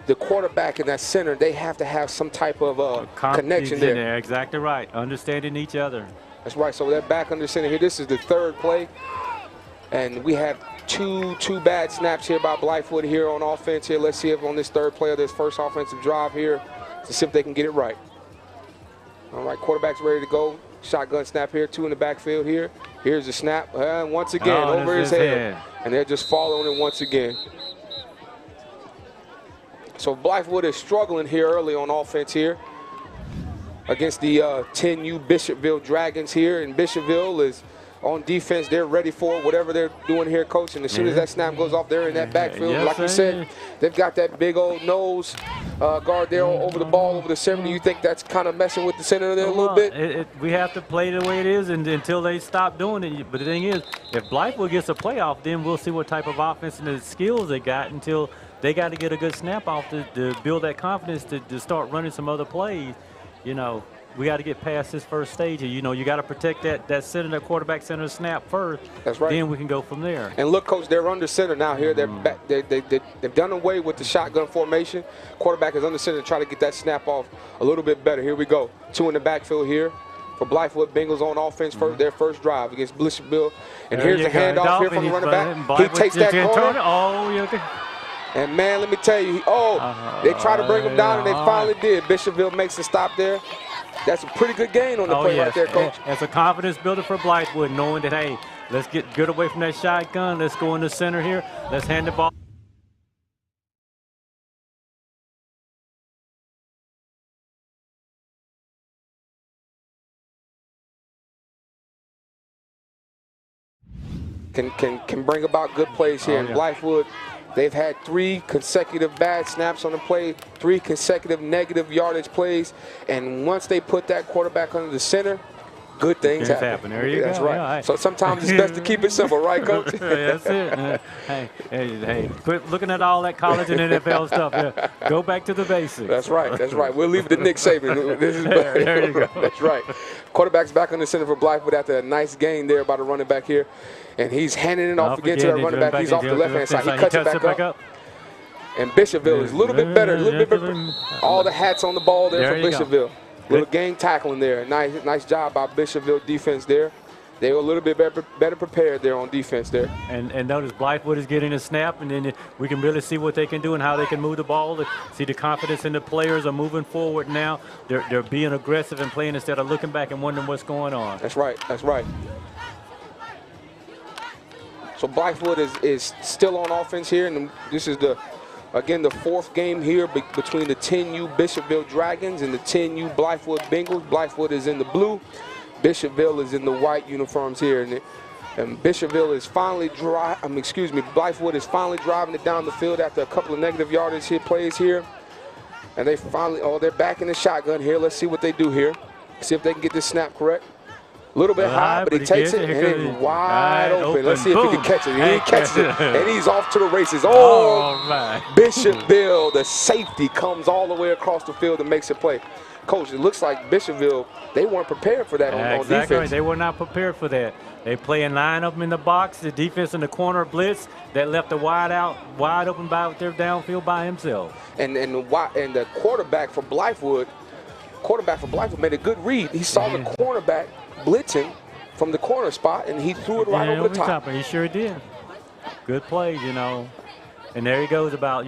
the quarterback and that center, they have to have some type of connection there. Exactly right. Understanding each other. That's right. So they're back under center here. This is the third play. And we have two bad snaps here by Blythewood here on offense here. Let's see if on this third play of this first offensive drive here to see if they can get it right. All right, quarterback's ready to go. Shotgun snap here, 2 in the backfield here. Here's the snap. And once again, over his head. And they're just following it once again. So Blythewood is struggling here early on offense here against the 10U Bishopville Dragons here. And Bishopville is on defense. They're ready for whatever they're doing here, Coach. And as soon as that snap goes off, they're in that backfield. Yes, like you said, they've got that big old nose guard there over the ball, over the center. Do you think that's kind of messing with the center there a little bit? We have to play the way it is until they stop doing it. But the thing is, if Blythewood gets a playoff, then we'll see what type of offense and the skills they got until they got to get a good snap off to build that confidence to start running some other plays. You know, we got to get past this first stage. You know, you got to protect that center, that quarterback center snap first. That's right. Then we can go from there. And look, Coach, they're under center now here. They're back. They've done away with the shotgun formation. Quarterback is under center to try to get that snap off a little bit better. Here we go. 2 in the backfield here for Blythewood Bengals on offense for their first drive against Bishopville. And here's the handoff here from the running back. He takes that corner. Oh, yeah. And, man, let me tell you, they tried to bring him down, and they finally did. Bishopville makes a stop there. That's a pretty good gain on the play right there, Coach. That's a confidence builder for Blythewood, knowing that, hey, let's get good away from that shotgun. Let's go in the center here. Let's hand the ball. can bring about good plays here. And Blythewood, they've had 3 consecutive bad snaps on the play, 3 consecutive negative yardage plays, and once they put that quarterback under the center, good things happen. There you That's go. right. Yeah, So sometimes it's best to keep it simple, right, Coach? That's it. Hey, quit looking at all that college and NFL stuff. Yeah. Go back to the basics. That's right. That's right. We'll leave it to Nick Saban. There you go. That's right. Quarterback's back on the center for Blythewood after a nice gain there by the running back here. And he's handing it off again to our running back. He's off the left-hand side. He cuts it back up. And Bishopville is a little bit better. All the hats on the ball there for Bishopville. Little game tackling there. Nice job by Bishopville defense there. They were a little bit better prepared there on defense there. And notice Blythewood is getting a snap, and then we can really see what they can do and how they can move the ball. See the confidence in the players are moving forward now. They're being aggressive and playing instead of looking back and wondering what's going on. That's right. That's right. So Blythewood is still on offense here, and this is again the 4th game here between the 10U Bishopville Dragons and the 10U Blythewood Bengals. Blythewood is in the blue. Bishopville is in the white uniforms here, and Bishopville is finally Blythewood is finally driving it down the field after a couple of negative yardage plays here, and they finally they're back in the shotgun here. Let's see what they do here. See if they can get this snap correct. A little bit high, but he takes it, and it's wide open. Let's see if he can catch it. He catches it, and he's off to the races. Bishopville, the safety, comes all the way across the field and makes a play. Coach, it looks like Bishopville, they weren't prepared for that on defense. Right. They were not prepared for that. They playing 9 of them in the box. The defense in the corner blitz that left the wide open by their downfield by himself. And the quarterback for Blythewood made a good read. He saw the cornerback blitzing from the corner spot, and he threw it right over the top. He sure did. Good plays, And there he goes about,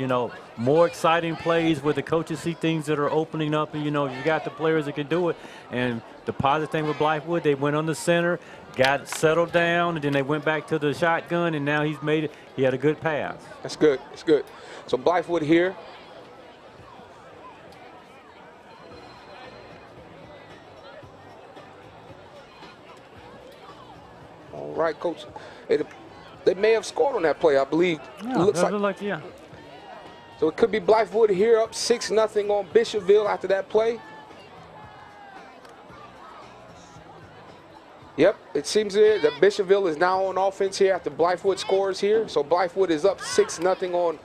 more exciting plays where the coaches see things that are opening up, and, you got the players that can do it. And the positive thing with Blythewood, they went on the center, got settled down, and then they went back to the shotgun, and now he's made it. He had a good pass. That's good. That's good. So Blythewood here. All right, Coach. They may have scored on that play, I believe. Yeah, it looks like. So it could be Blythewood here up 6-0 on Bishopville after that play. Yep, it seems that Bishopville is now on offense here after Blythewood scores here. So Blythewood is up 6-0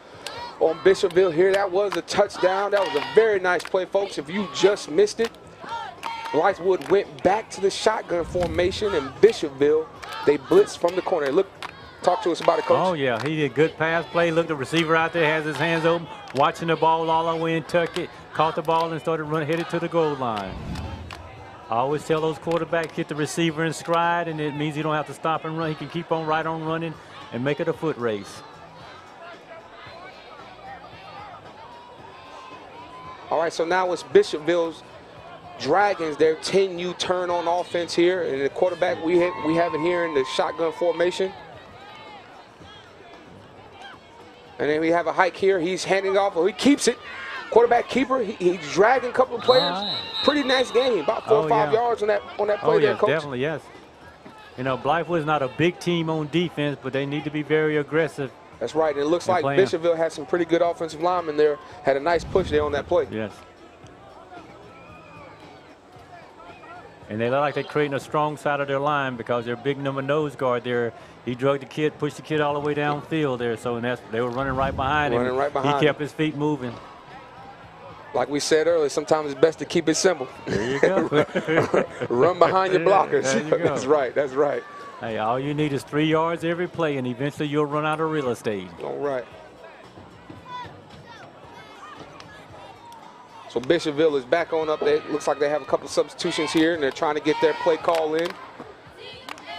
on Bishopville here. That was a touchdown. That was a very nice play, folks. If you just missed it, Blythewood went back to the shotgun formation, and Bishopville, they blitzed from the corner. Talk to us about it, Coach. Oh, yeah. He did a good pass play. Look, the receiver out there has his hands open, watching the ball all the way and tuck it, caught the ball and started headed to the goal line. I always tell those quarterbacks, hit the receiver in stride, and it means you don't have to stop and run. He can keep on right on running and make it a foot race. All right, so now it's Bishopville's Dragons, their 10U turn on offense here. And the quarterback, we have it here in the shotgun formation. And then we have a hike here. He's handing off, he keeps it. Quarterback keeper, he's dragging a couple of players. Pretty nice game, about 4 or 5 yards on that play there, Coach. Definitely, yes. Blythewood's not a big team on defense, but they need to be very aggressive. That's right. And it looks like Bishopville had some pretty good offensive linemen there. Had a nice push there on that play. Yes. And they look like they're creating a strong side of their line because their big number nose guard there, he drug the kid, pushed the kid all the way downfield there. So they were running right behind him. He kept his feet moving. Like we said earlier, sometimes it's best to keep it simple. There you go. Run behind your blockers. There you go. That's right. That's right. Hey, all you need is 3 yards every play, and eventually you'll run out of real estate. All right. So Bishopville is back on up there. Looks like they have a couple of substitutions here, and they're trying to get their play call in.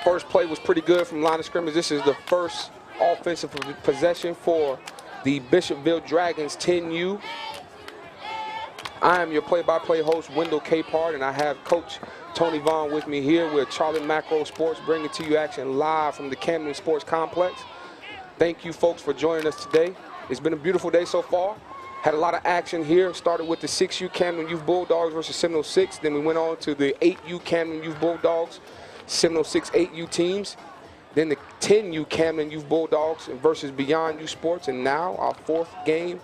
First play was pretty good from line of scrimmage. This is the first offensive possession for the Bishopville Dragons 10U. I am your play-by-play host, Wendell Capehart, and I have Coach Tony Vaughn with me here with Charlie Macro Sports, bringing to you action live from the Camden Sports Complex. Thank you, folks, for joining us today. It's been a beautiful day so far. Had a lot of action here. Started with the 6U Camden Youth Bulldogs versus Seminole 6. Then we went on to the 8U Camden Youth Bulldogs, Seminole 6 8U teams. Then the 10U Camden Youth Bulldogs versus Beyond U Sports. And now our 4th game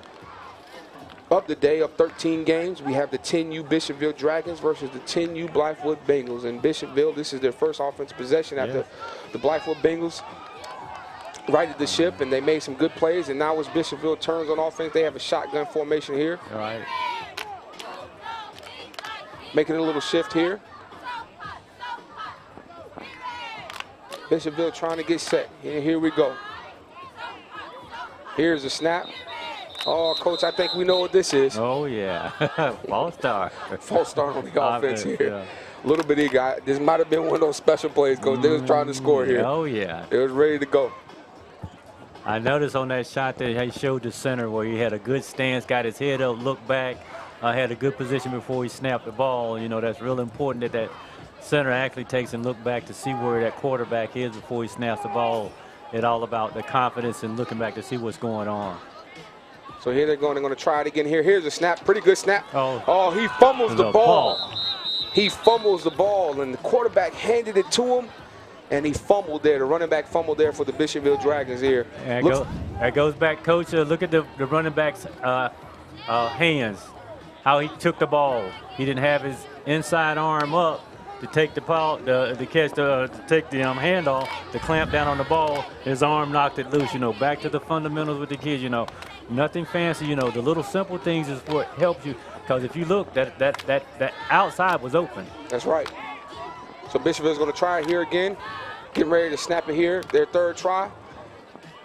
of the day of 13 games. We have the 10U Bishopville Dragons versus the 10U Blythewood Bengals. In Bishopville, this is their first offensive possession after the Blythewood Bengals righted the ship, and they made some good plays. And now as Bishopville turns on offense, they have a shotgun formation here. All right. Making a little shift here. Bishopville trying to get set. And here we go. Here's a snap. Oh, Coach, I think we know what this is. Oh, yeah. False start. False start on the offense here. Yeah. A little bit eager. This might have been one of those special plays, Coach. They was trying to score here. Oh, yeah. They was ready to go. I noticed on that shot that he showed the center where he had a good stance, got his head up, looked back, had a good position before he snapped the ball. You know, that's real important that that center actually takes and look back to see where that quarterback is before he snaps the ball. It's all about the confidence and looking back to see what's going on. So here they're going to try it again here. Here's a snap, pretty good snap. Oh, he fumbles the ball. He fumbles the ball, and the quarterback handed it to him, and he fumbled there. The running back fumbled there for the Bishopville Dragons here. That goes back, Coach. Look at the running back's hands, how he took the ball. He didn't have his inside arm up to take the ball, to take the handoff, to clamp down on the ball. His arm knocked it loose. You know, back to the fundamentals with the kids. You know, nothing fancy. You know, the little simple things is what helps you. Because if you look, that outside was open. That's right. So Bishopville's going to try it here again. Getting ready to snap it here. Their 3rd try.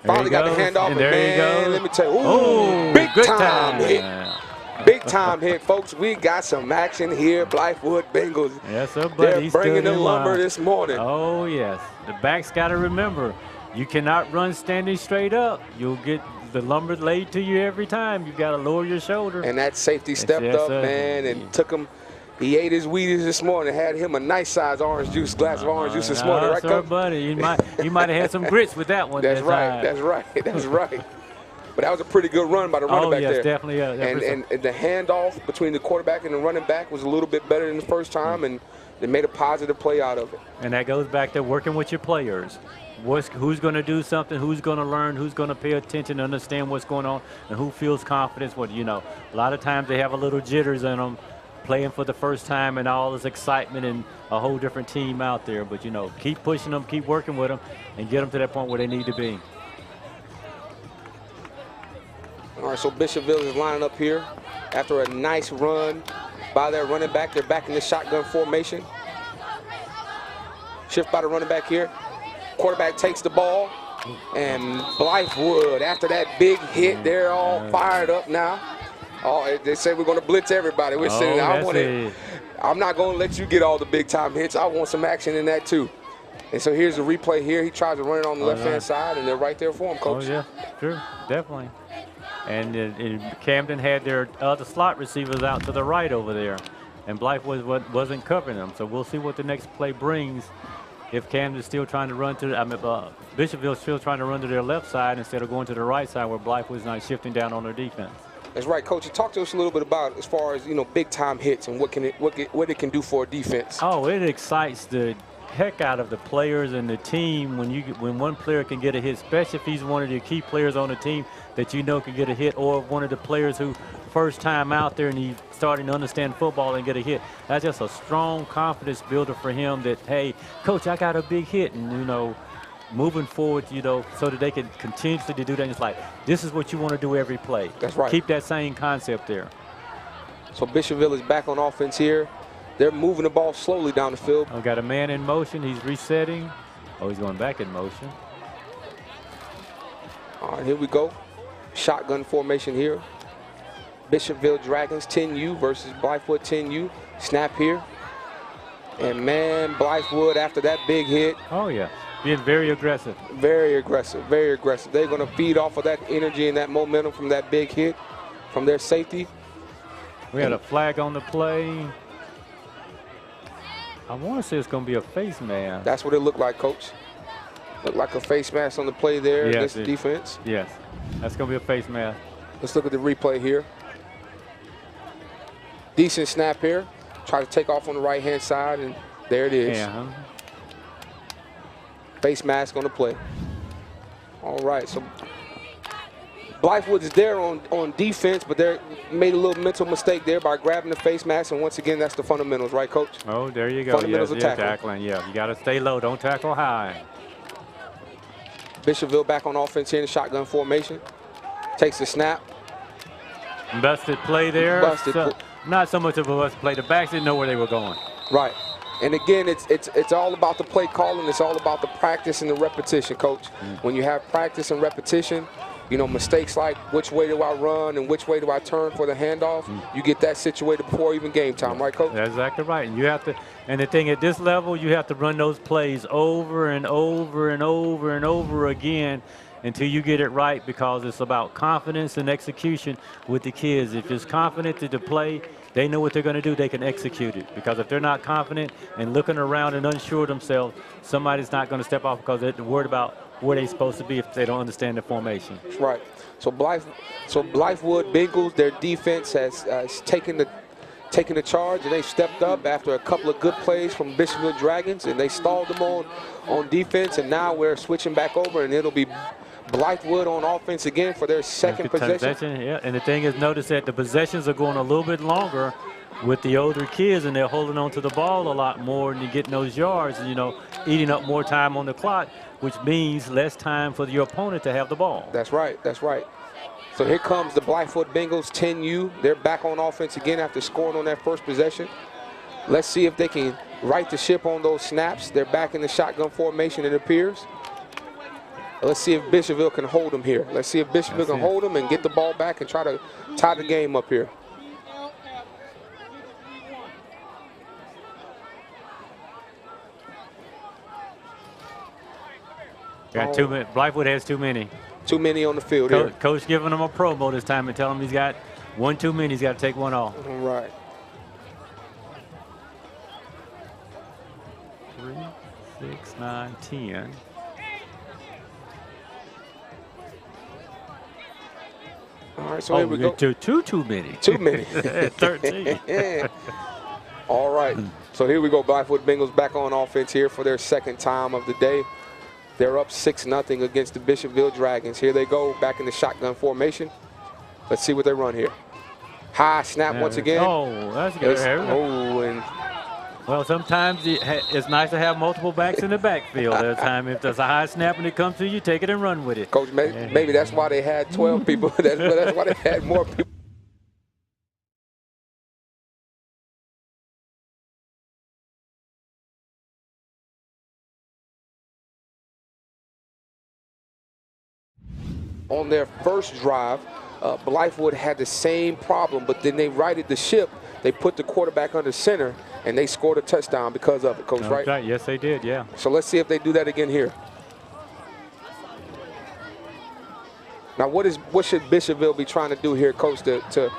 Finally got the handoff. And man, let me tell you, big time hit. Big time hit, folks. We got some action here. Blythewood Bengals. Yes, sir, buddy. They're bringing the lumber this morning. Oh, yes. The back's got to remember, you cannot run standing straight up. You'll get the lumber laid to you every time. You got to lower your shoulder. And that safety stepped up, man, and took him. He ate his Wheaties this morning. Had him a nice size orange juice, glass of orange juice this morning, right, sir, Coach? buddy. You might have had some grits with that one. That's right. That's right. That's right. But that was a pretty good run by the running back there. Definitely. And the handoff between the quarterback and the running back was a little bit better than the first time, and they made a positive play out of it. And that goes back to working with your players. Who's going to do something, who's going to learn, who's going to pay attention, understand what's going on, and who feels confidence. What, you know, a lot of times they have a little jitters in them, playing for the first time and all this excitement and a whole different team out there. But, you know, keep pushing them, keep working with them, and get them to that point where they need to be. All right, so Bishopville is lining up here after a nice run by their running back. They're back in the shotgun formation. Shift by the running back here. Quarterback takes the ball, and Blythewood, after that big hit, they're all fired up now. Oh, they say we're going to blitz everybody. We're sitting there. I'm not going to let you get all the big-time hits. I want some action in that, too. And so here's the replay here. He tries to run it on the left-hand side, and they're right there for him, Coach. Oh, yeah, sure, definitely. And Camden had their other slot receivers out to the right over there, and Blythewood wasn't covering them. So we'll see what the next play brings. If Camden's still trying to run to, Bishopville's still trying to run to their left side instead of going to the right side where Blythewood's not shifting down on their defense. That's right, Coach. Talk to us a little bit about as far as, you know, big-time hits and what it can do for a defense. Oh, it excites the heck out of the players and the team when one player can get a hit, especially if he's one of the key players on the team that you know can get a hit, or one of the players who first time out there and he's starting to understand football and get a hit. That's just a strong confidence builder for him that, hey, Coach, I got a big hit, and, you know, moving forward, you know, so that they can continuously do that. And it's like, this is what you want to do every play. That's right. Keep that same concept there. So Bishopville is back on offense here. They're moving the ball slowly down the field. I've got a man in motion. He's resetting. Oh, he's going back in motion. All right, here we go. Shotgun formation here. Bishopville Dragons 10U versus Blythewood 10U. Snap here. And, man, Blythewood, after that big hit. Oh, yeah. Being very aggressive. Very aggressive, very aggressive. They're going to feed off of that energy and that momentum from that big hit from their safety. We had a flag on the play. I want to say it's going to be a face mask. That's what it looked like, Coach. Looked like a face mask on the play there against the defense. Yes, that's going to be a face mask. Let's look at the replay here. Decent snap here. Try to take off on the right-hand side, and there it is. Yeah, Face mask on the play. All right, so Blythewood is there on defense, but they made a little mental mistake there by grabbing the face mask, and once again, that's the fundamentals, right, Coach? Oh, there you go. Fundamentals of tackling. Tackling. Yeah, you got to stay low. Don't tackle high. Bishopville back on offense here in the shotgun formation. Takes the snap. Busted play there. Busted. Not so much of a busted play. The backs didn't know where they were going. Right. And again, it's all about the play calling. It's all about the practice and the repetition, Coach. When you have practice and repetition, you know, mistakes like which way do I run and which way do I turn for the handoff, you get that situated before even game time, right, Coach? That's exactly right. And you have to, and the thing at this level, you have to run those plays over and over and over and over again until you get it right, because it's about confidence and execution with the kids. If it's confident to play, they know what they're going to do, they can execute it. Because if they're not confident and looking around and unsure of themselves, somebody's not going to step off because they're worried about where they're supposed to be if they don't understand the formation. Right. So Blythewood Bengals, their defense has taken the charge, and they stepped up after a couple of good plays from Bishopville Dragons, and they stalled them on defense, and now we're switching back over, and it'll be Blythewood on offense again for their second possession. Yeah, and the thing is, notice that the possessions are going a little bit longer with the older kids, and they're holding on to the ball a lot more, and you're getting those yards, you know, eating up more time on the clock, which means less time for your opponent to have the ball. That's right. That's right. So here comes the Blythewood Bengals 10U. They're back on offense again after scoring on that first possession. Let's see if they can right the ship on those snaps. They're back in the shotgun formation, it appears. Let's see if Bishopville can hold them here. Let's see if Bishopville can hold them and get the ball back and try to tie the game up here. Got too many. Blythewood has too many. Too many on the field here. Coach giving him a promo this time and telling him he's got one too many. He's got to take one off. All right. 3, 6, 9, 10. All right, so here we go. Too many. Too many. 13. All right. So here we go. Blythewood Bengals back on offense here for their second time of the day. They're up 6-0 against the Bishopville Dragons. Here they go back in the shotgun formation. Let's see what they run here. High snap once again. Oh, that's good. And well, sometimes it's nice to have multiple backs in the backfield. At a time, if there's a high snap and it comes to you, take it and run with it. Coach, maybe that's why they had 12 people. That's why they had more people. On their first drive, Blythewood had the same problem, but then they righted the ship. They put the quarterback under center, and they scored a touchdown because of it, Coach, right? Yes, they did, yeah. So let's see if they do that again here. Now, what should Bishopville be trying to do here, Coach, to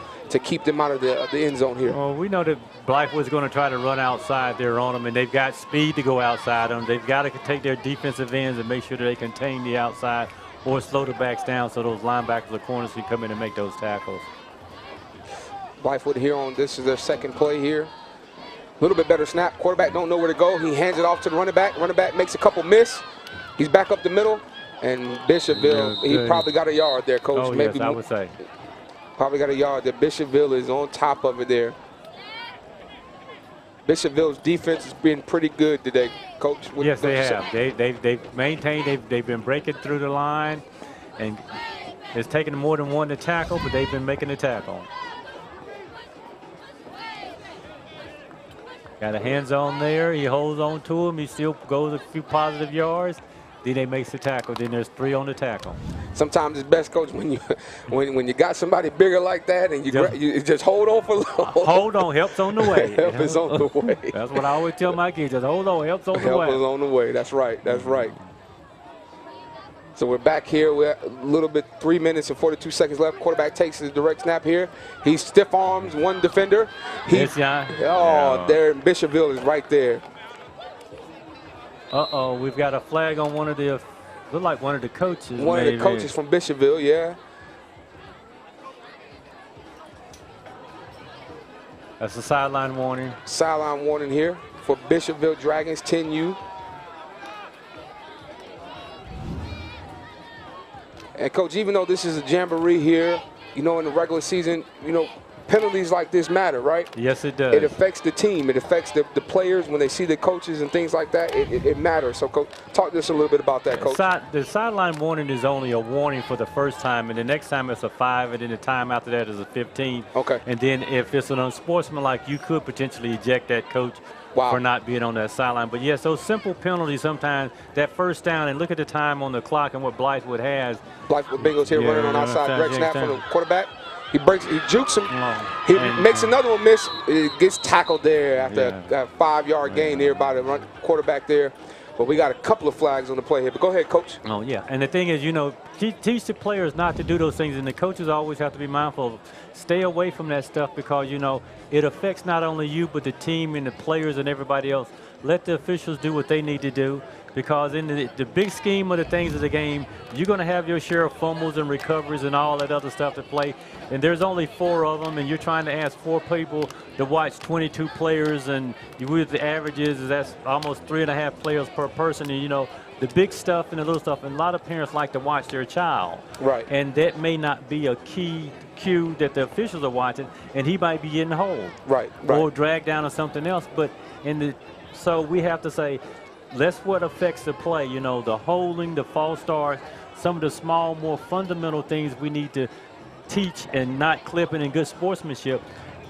keep them out of the end zone here? Well, we know that Blythewood's going to try to run outside there on them, and they've got speed to go outside on them. They've got to take their defensive ends and make sure that they contain the outside or slow the backs down so those linebackers or corners can come in and make those tackles. Blythewood here on this is their second play here. A little bit better snap. Quarterback don't know where to go. He hands it off to the running back. Running back makes a couple miss. He's back up the middle. And Bishopville, he probably got a yard there, Coach. Oh, maybe yes, I would say. Probably got a yard there. Bishopville is on top of it there. Bishopville's defense has been pretty good today, Coach. Yes, they have. They've maintained. They've been breaking through the line, and it's taken more than one to tackle, but they've been making the tackle. Got a hands on there. He holds on to him. He still goes a few positive yards. Then they makes the tackle. Then there's 3 on the tackle. Sometimes it's best, Coach, when you got somebody bigger like that, and you just hold on for a little. Hold on, help's on the way. Help is on the way. That's what I always tell my kids. Just hold on, help's on the way. Help is on the way. That's right. That's right. So we're back here. We're a little bit, 3 minutes and 42 seconds left. Quarterback takes his direct snap here. He stiff arms one defender. There, Bishopville is right there. Uh-oh, we've got a flag on one of the, look like one of the coaches. One of the coaches from Bishopville, yeah. That's a sideline warning. Sideline warning here for Bishopville Dragons 10U. And, Coach, even though this is a jamboree here, in the regular season, penalties like this matter, right? Yes, it does. It affects the team. It affects the players when they see the coaches and things like that. It matters. So, Coach, talk to us a little bit about that, Coach. The sideline warning is only a warning for the first time, and the next time it's a 5, and then the time after that is a 15. Okay. And then if it's an unsportsmanlike, you could potentially eject that coach Wow. for not being on that sideline. But yes, those simple penalties sometimes, that first down, and look at the time on the clock and what Blythewood has. Blythewood Bengals here running on outside. Direct snap from the quarterback. He jukes him. He makes another one miss. It gets tackled there after a 5-yard gain there by the quarterback there. But we got a couple of flags on the play here. But go ahead, Coach. Oh, yeah. And the thing is, teach the players not to do those things, and the coaches always have to be mindful of stay away from that stuff because, it affects not only you but the team and the players and everybody else. Let the officials do what they need to do because in the big scheme of the things of the game, you're going to have your share of fumbles and recoveries and all that other stuff to play. And there's only 4 of them, and you're trying to ask 4 people to watch 22 players, and with the averages, that's almost 3.5 players per person. And, the big stuff and the little stuff, and a lot of parents like to watch their child. Right. And that may not be a key cue that the officials are watching, and he might be getting hold. Right. Or dragged down or something else. But so we have to say, that's what affects the play. The holding, the false starts, some of the small, more fundamental things we need to teach, and not clipping and good sportsmanship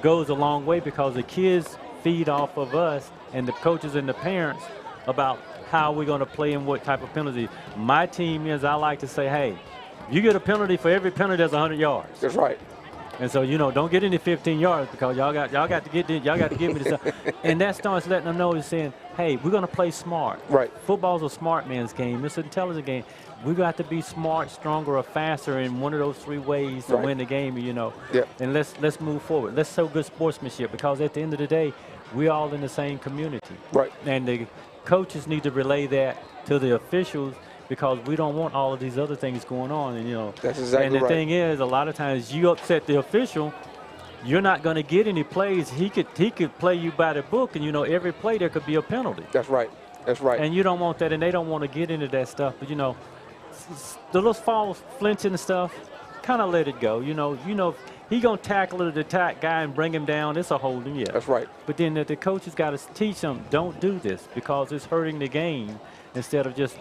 goes a long way because the kids feed off of us and the coaches and the parents about how we're going to play and what type of penalty. My team is, I like to say, hey, you get a penalty for every penalty that's 100 yards. That's right. And so, don't get any 15 yards because y'all got to give me this. And that starts letting them know, is saying, hey, we're going to play smart. Right. Football's a smart man's game. It's an intelligent game. We got to be smart, stronger, or faster in one of those 3 ways to win the game. Yep. And let's move forward. Let's show good sportsmanship because at the end of the day, we're all in the same community. Right. And the coaches need to relay that to the officials because we don't want all of these other things going on. And that's exactly and the right. thing is, a lot of times you upset the official, you're not going to get any plays. He could play you by the book, and every play there could be a penalty. That's right. That's right. And you don't want that, and they don't want to get into that stuff. But the little false flinching and stuff, kind of let it go. He gonna tackle the attack guy and bring him down. It's a holding, yeah. That's right. But then the coaches got to teach them, don't do this because it's hurting the game. Instead of just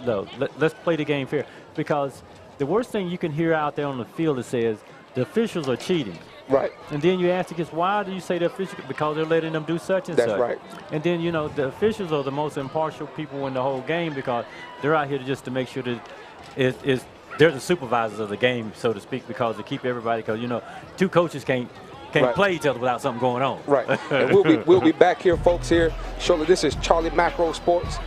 let's play the game fair. Because the worst thing you can hear out there on the field is says the officials are cheating. Right. And then you ask the kids, why do you say the officials? Because they're letting them do such and such. That's right. And then the officials are the most impartial people in the whole game because they're out here just to make sure that they're the supervisors of the game, so to speak, because they keep everybody. Because 2 coaches can't play each other without something going on. Right. And we'll be back here, folks. Here shortly. This is Charlie Macro Sports.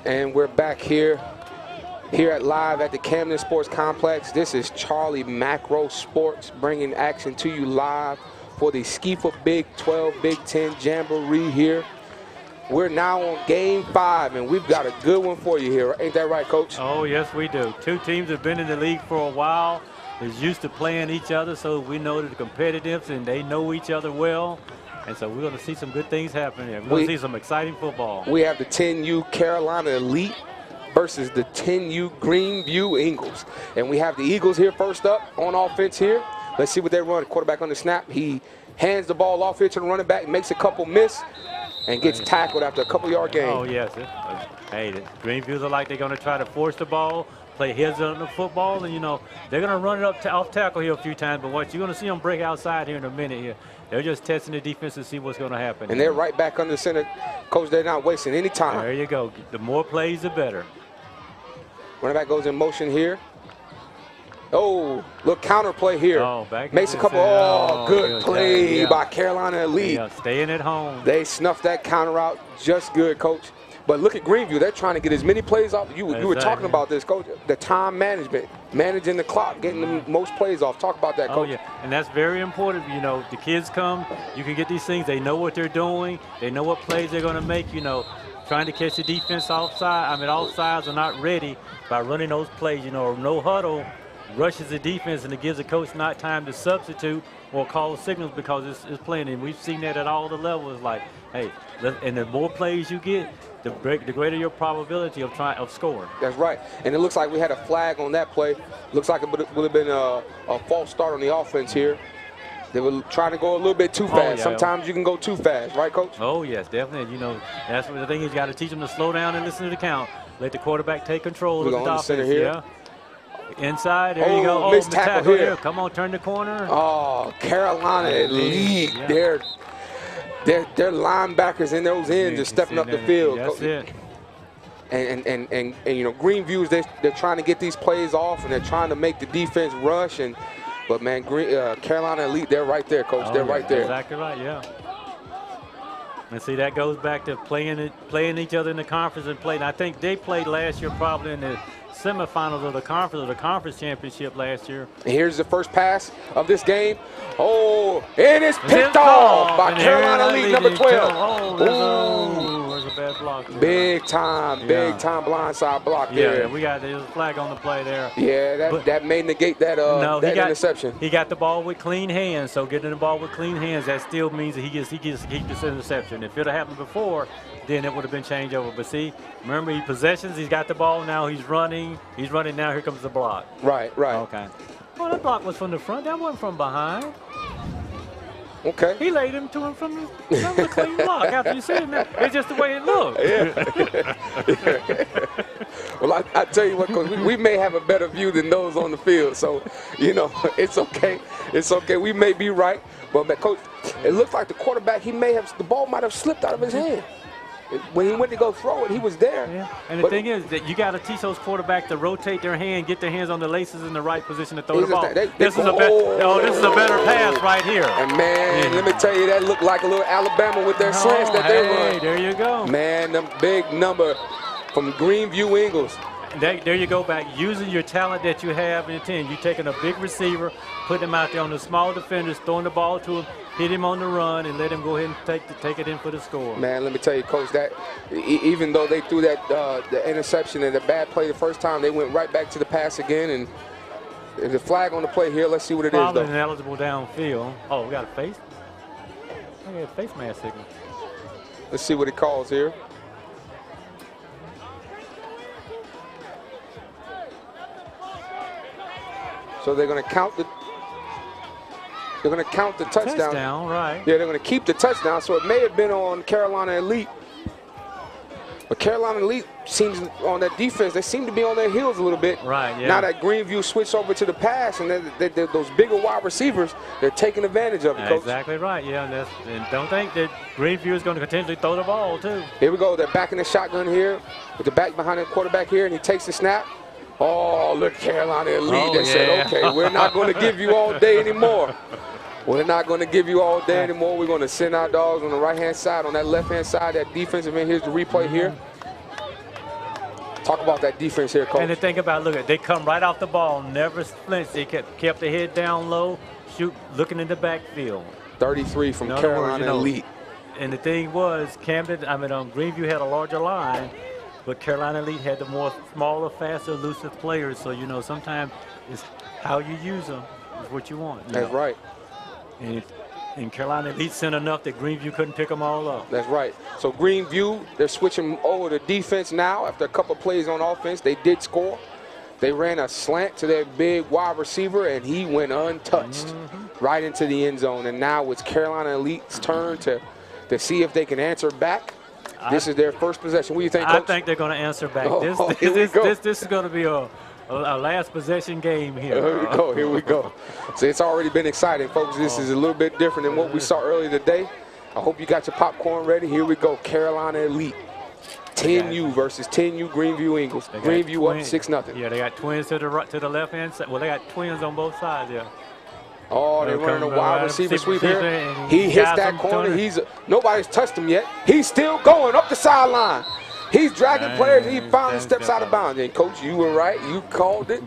And we're back here at live at the Camden Sports Complex. This is Charlie Macro Sports bringing action to you live for the SCYFA Big XII, Big X Jamboree here. We're now on Game 5, and we've got a good one for you here. Ain't that right, Coach? Oh, yes, we do. Two teams have been in the league for a while. They're used to playing each other, so we know the competitiveness, and they know each other well. And so we're going to see some good things happen here. We're going to see some exciting football. We have the 10U Carolina Elite versus the 10U Greenview Eagles. And we have the Eagles here first up on offense here. Let's see what they run. Quarterback on the snap. He hands the ball off here to the running back, makes a couple miss, and gets tackled after a couple-yard gain. Oh, yes. Hey, the Greenviews are like they're going to try to force the ball, play heads on the football, and, you know, they're going to run it up off tackle here a few times, but what you're going to see them break outside here in a minute here. They're just testing the defense to see what's going to happen. And they're right back under center. Coach, they're not wasting any time. There you go. The more plays, the better. Running back goes in motion here. Oh, look, counter play here. Oh, back makes a couple. Good play by Carolina Elite. Yeah, staying at home. They snuffed that counter out just good, Coach. But look at Greenview. They're trying to get as many plays off. You were talking about this, Coach. The time management, managing the clock, getting the most plays off. Talk about that, Coach. Oh, yeah, and that's very important. You know, the kids come, you can get these things. They know what they're doing. They know what plays they're going to make, you know. Trying to catch the defense offside. I mean, all sides are not ready by running those plays. You know, no huddle rushes the defense, and it gives the coach not time to substitute or call signals because it's playing. And we've seen that at all the levels. Like, hey, and the more plays you get, the greater your probability of scoring. That's right. And it looks like we had a flag on that play. Looks like it would have been a false start on the offense here. They were trying to go a little bit too fast. Oh, yeah. Sometimes you can go too fast, right, Coach? Oh, yes, definitely. You know, that's what the thing is. You got to teach them to slow down and listen to the count. Let the quarterback take control of the offense. Center here. Yeah. Inside, there you go. Missed tackle here. Come on, turn the corner. Oh, Carolina Elite. Yeah. Their linebackers in those ends are stepping up the field. That's it. And you know, Greenview, they're trying to get these plays off, and they're trying to make the defense rush. But man, Carolina Elite, they're right there, Coach. Oh, they're right there. Exactly right. Yeah. And see, that goes back to playing each other in the conference and playing. I think they played last year probably in the semifinals of the conference championship last year. And here's the first pass of this game. Oh, and it's picked off by Carolina Elite, number 12. There's a bad block there. Big time blindside block there. Yeah, we got there's a flag on the play there. Yeah, that may negate that interception. He got the ball with clean hands, so getting the ball with clean hands, that still means that he gets this interception. If it had happened before, then it would have been changed over. But see, remember, he possessions, he's got the ball now, he's running now, here comes the block. Right. Okay. Well, that block was from the front, that wasn't from behind. Okay. He laid him to him from the clean block. After you see him, it's just the way it looked. Yeah. Well, I tell you what, Coach, we may have a better view than those on the field. So, you know, it's okay. It's okay. We may be right. But, Coach, it looks like the quarterback, the ball might have slipped out of his hand. When he went to go throw it, he was there. Yeah. And the thing is that you got to teach those quarterbacks to rotate their hand, get their hands on the laces in the right position to throw the ball. This is a better pass right here. And, man, let me tell you, that looked like a little Alabama with their slants that they run. There you go. Man, the big number from Greenview Eagles. There you go back, using your talent that you have in the team. You're taking a big receiver, putting him out there on the small defenders, throwing the ball to him, hit him on the run, and let him go ahead and take it in for the score. Man, let me tell you, Coach, that even though they threw that the interception and the bad play the first time, they went right back to the pass again. And the flag on the play here, let's see what it is, though. Probably ineligible downfield. Oh, we got a face? I got a face mask signal. Let's see what it calls here. So they're going to count the touchdown. Touchdown, right. Yeah, they're going to keep the touchdown. So it may have been on Carolina Elite. But Carolina Elite seems on that defense, they seem to be on their heels a little bit. Right, yeah. Now that Greenview switched over to the pass, and those bigger wide receivers, they're taking advantage of it, Coach. Exactly right, yeah. And don't think that Greenview is going to continually throw the ball, too. Here we go. They're backing the shotgun here with the back behind the quarterback here, and he takes the snap. Oh, look, Carolina Elite. They said, okay, we're not going to give you all day anymore. We're not going to give you all day anymore. We're going to send our dogs on the right-hand side, on that left-hand side, that defensive end. Here's the replay here. Talk about that defense here, Coach. And the thing about, look, they come right off the ball, never flinched. They kept their head down low, looking in the backfield. 33 from Carolina Elite. And the thing was, Greenview had a larger line, but Carolina Elite had the more smaller, faster, elusive players. So, sometimes it's how you use them is what you want. That's right. And Carolina Elite sent enough that Greenview couldn't pick them all up. That's right. So Greenview, they're switching over to defense now after a couple of plays on offense. They did score. They ran a slant to their big wide receiver, and he went untouched right into the end zone. And now it's Carolina Elite's turn to see if they can answer back. This is their first possession. What do you think, Coach? I think they're going to answer back. This is going to be a last possession game here. Here we go. So it's already been exciting, folks. This is a little bit different than what we saw earlier today. I hope you got your popcorn ready. Here we go. Carolina Elite. 10U versus 10U Greenview Eagles. Greenview up 6-0. Yeah, they got twins to the left-hand side. Well, they got twins on both sides there. Oh, they're running a wide receiver sweep here. He hits that corner. Nobody's touched him yet. He's still going up the sideline. He's dragging players. He finally steps out of bounds. And, Coach, you were right. You called it.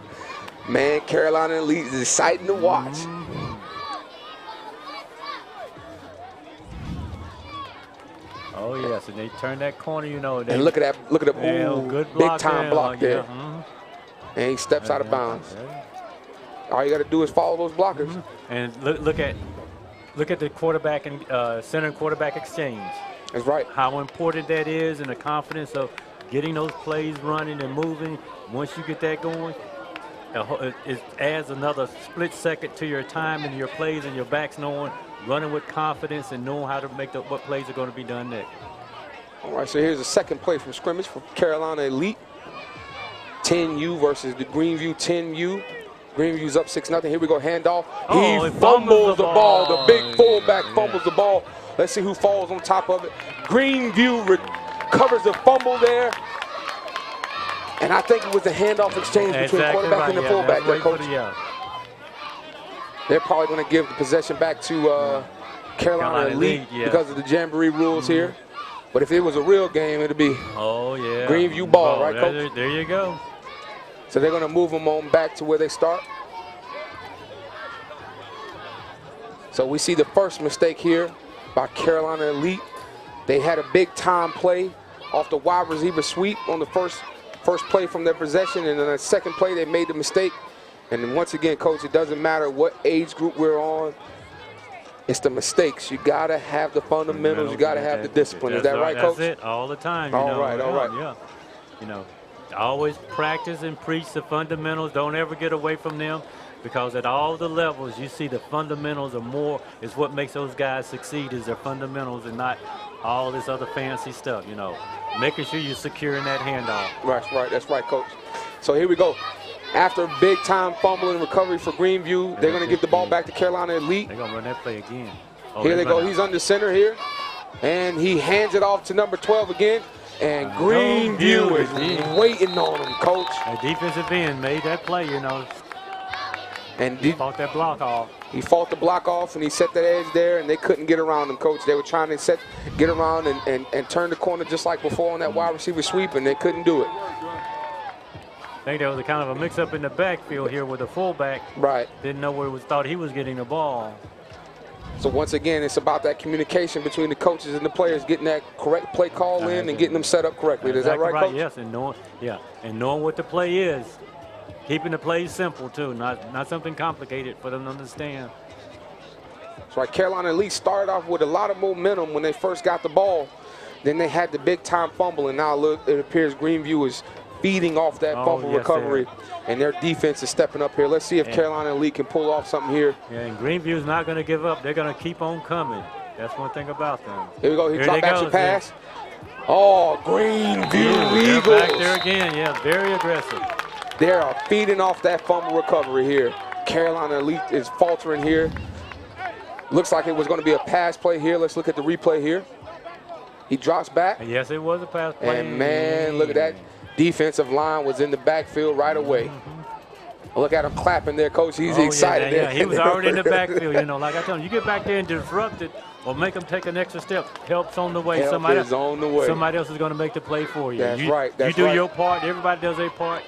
Man, Carolina Elite is exciting to watch. Oh, yes, and they turn that corner, And look at that. Look at the good big-time block there. And he steps out of bounds. All you got to do is follow those blockers. And look at the quarterback and center and quarterback exchange. That's right. How important that is, and the confidence of getting those plays running and moving. Once you get that going, it adds another split second to your time and your plays and your backs knowing, running with confidence and knowing how to make what plays are going to be done next. All right, so here's the second play from scrimmage for Carolina Elite. 10U versus the Greenview 10U. Greenview's up 6-0. Here we go, handoff. He fumbles the ball. The big fullback fumbles the ball. Let's see who falls on top of it. Greenview recovers the fumble there. And I think it was the handoff exchange between quarterback and the fullback there, Coach. They're probably going to give the possession back to Carolina Elite because of the Jamboree rules here. But if it was a real game, it'd be Greenview ball, right, Coach? There you go. So they're going to move them on back to where they start. So we see the first mistake here by Carolina Elite. They had a big-time play off the wide receiver sweep on the first play from their possession, and then the second play they made the mistake. And then once again, Coach, it doesn't matter what age group we're on. It's the mistakes. You got to have the fundamentals. You got to have the discipline. Is that right, Coach? That's it all the time. All right. Yeah. Always practice and preach the fundamentals. Don't ever get away from them, because at all the levels, you see the fundamentals is what makes those guys succeed, is their fundamentals and not all this other fancy stuff, Making sure you're securing that handoff. That's right, Coach. So here we go. After big-time fumble and recovery for Greenview, they're going to give the ball back to Carolina Elite. They're going to run that play again. Here they go. He's under center here. And he hands it off to number 12 again. And Greenview is waiting on him, Coach. The defensive end made that play, And he fought that block off. He fought the block off, and he set that edge there, and they couldn't get around him, Coach. They were trying to get around and turn the corner just like before on that wide receiver sweep, and they couldn't do it. I think there was a kind of a mix-up in the backfield here with the fullback. Right. Didn't know where thought he was getting the ball. So once again, it's about that communication between the coaches and the players, getting that correct play call in and getting them set up correctly. Is that right, Coach? Yes, and knowing what the play is. Keeping the plays simple, too, not something complicated for them to understand. That's right. Carolina Elite started off with a lot of momentum when they first got the ball. Then they had the big-time fumble, and now look, it appears Greenview is feeding off that fumble recovery, and their defense is stepping up here. Let's see if Carolina Elite can pull off something here. Yeah, and Greenview is not going to give up. They're going to keep on coming. That's one thing about them. Here we go. He dropped back your pass. Oh, Greenview Eagles. Back there again. Yeah, very aggressive. They are feeding off that fumble recovery here. Carolina Elite is faltering here. Looks like it was going to be a pass play here. Let's look at the replay here. He drops back. Yes, it was a pass play. And, man, look at that. Defensive line was in the backfield right away. Look at him clapping there, Coach. He's excited. Yeah, he was already in the backfield. Like I told you, you get back there and disrupt it, Or make them take an extra step. Help's on the way. Help is on the way. Somebody else is going to make the play for you. That's right. That's you do right. your part. Everybody does their part.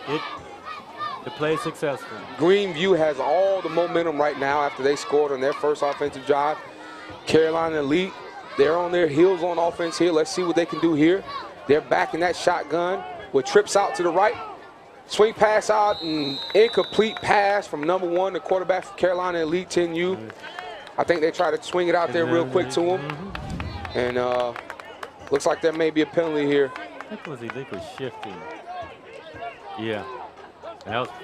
The play is successful. Greenview has all the momentum right now after they scored on their first offensive drive. Carolina Elite, they're on their heels on offense here. Let's see what they can do here. They're back in that shotgun with trips out to the right. Swing pass out and incomplete pass from number 1, the quarterback for Carolina Elite 10U. I think they try to swing it out there real quick to him. And looks like there may be a penalty here. I think it was illegal shifting. Yeah.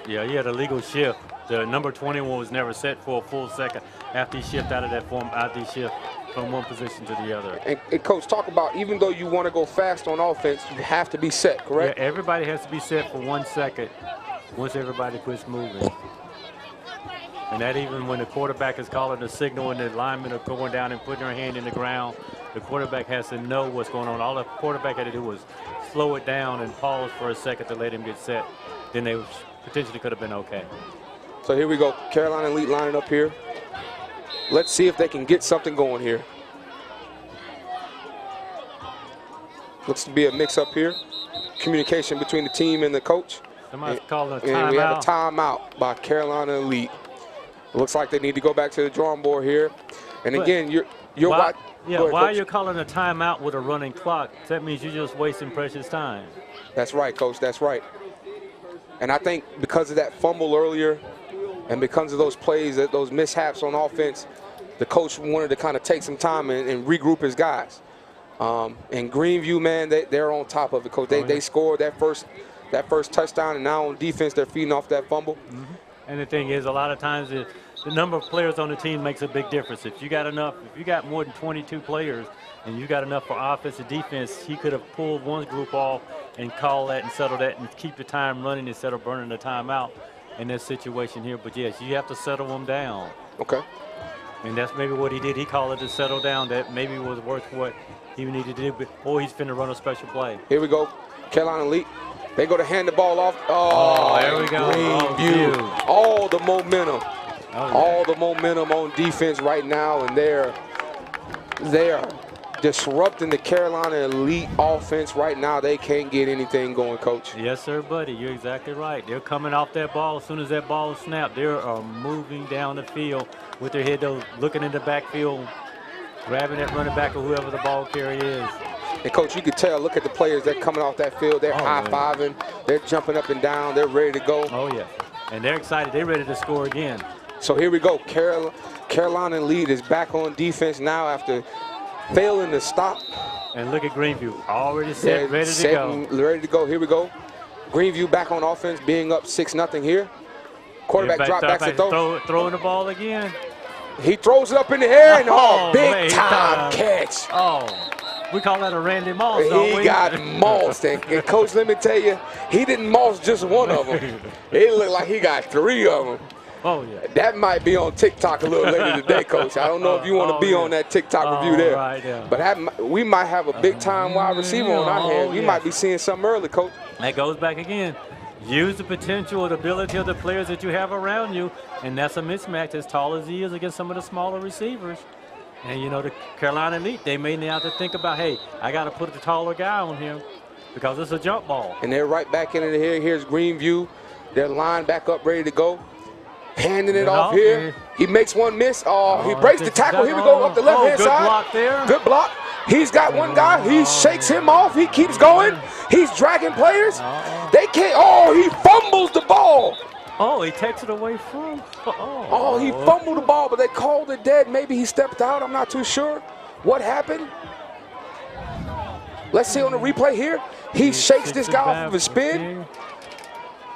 He had a legal shift. The number 21 was never set for a full second after he shifted out of that form, after he shifted from one position to the other. And Coach, talk about, even though you want to go fast on offense, you have to be set, correct? Yeah, everybody has to be set for 1 second once everybody quits moving. And that even when the quarterback is calling the signal and the linemen are going down and putting their hand in the ground, the quarterback has to know what's going on. All the quarterback had to do was slow it down and pause for a second to let him get set. Then they potentially could have been okay. So here we go. Carolina Elite lining up here. Let's see if they can get something going here. Looks to be a mix-up here. Communication between the team and the coach. Somebody's calling a timeout. And we have a timeout by Carolina Elite. It looks like they need to go back to the drawing board here. And again, why are you you calling a timeout with a running clock? That means you're just wasting precious time. That's right, Coach. That's right. And I think because of that fumble earlier and because of those plays, those mishaps on offense, the coach wanted to kind of take some time and regroup his guys. And Greenview, man, they're on top of it, Coach. They scored that first touchdown, and now on defense they're feeding off that fumble. And the thing is, a lot of times the number of players on the team makes a big difference. If you got more than 22 players and you got enough for offense and defense, he could have pulled one group off and call that and settle that and keep the time running instead of burning the time out in this situation here. But yes, you have to settle them down. Okay. And that's maybe what he did. He called it to settle down. That maybe was worth what he needed to do. Or he's finna run a special play. Here we go. Carolina Elite. They go to hand the ball off. Oh, there we go. Greenview. All the momentum. Oh, yeah. All the momentum on defense right now, and they are disrupting the Carolina Elite offense right now. They can't get anything going, Coach. Yes, sir, buddy. You're exactly right. They're coming off that ball. As soon as that ball snapped, they are moving down the field with their head, looking in the backfield, grabbing that running back or whoever the ball carrier is. And, Coach, you could tell, look at the players. They're coming off that field. They're high-fiving. They're jumping up and down. They're ready to go. Oh, yeah. And they're excited. They're ready to score again. So here we go. Carolina Elite is back on defense now after failing to stop. And look at Greenview. Already set, ready to go. Ready to go. Here we go. Greenview back on offense, being up 6-0 here. Quarterback drop back to throw. Throwing the ball again. He throws it up in the air, and big time catch. Oh. We call that a Randy Moss, don't we? He got mossed, and Coach, let me tell you, he didn't moss just one of them. It looked like he got 3 of them. Oh, yeah. That might be on TikTok a little later today, Coach. I don't know if you want to be on that TikTok review there. Right, yeah. But we might have a big-time wide receiver on our hands. We might be seeing something early, Coach. That goes back again. Use the potential or the ability of the players that you have around you, and that's a mismatch as tall as he is against some of the smaller receivers. And, you know, the Carolina Elite, they may now have to think about, hey, I got to put the taller guy on him because it's a jump ball. And they're right back into here. Here's Greenview. They're lined back up, ready to go. Handing it off here. He makes one miss. He breaks the tackle. Here we go up the left-hand side. Good block there. Good block. He's got one guy. He shakes him off. He keeps going. He's dragging players. They can't. He fumbles the ball. Oh, he takes it away from. He fumbled the ball, but they called it dead. Maybe he stepped out. I'm not too sure what happened. Let's see on the replay here. He shakes this guy off of his spin.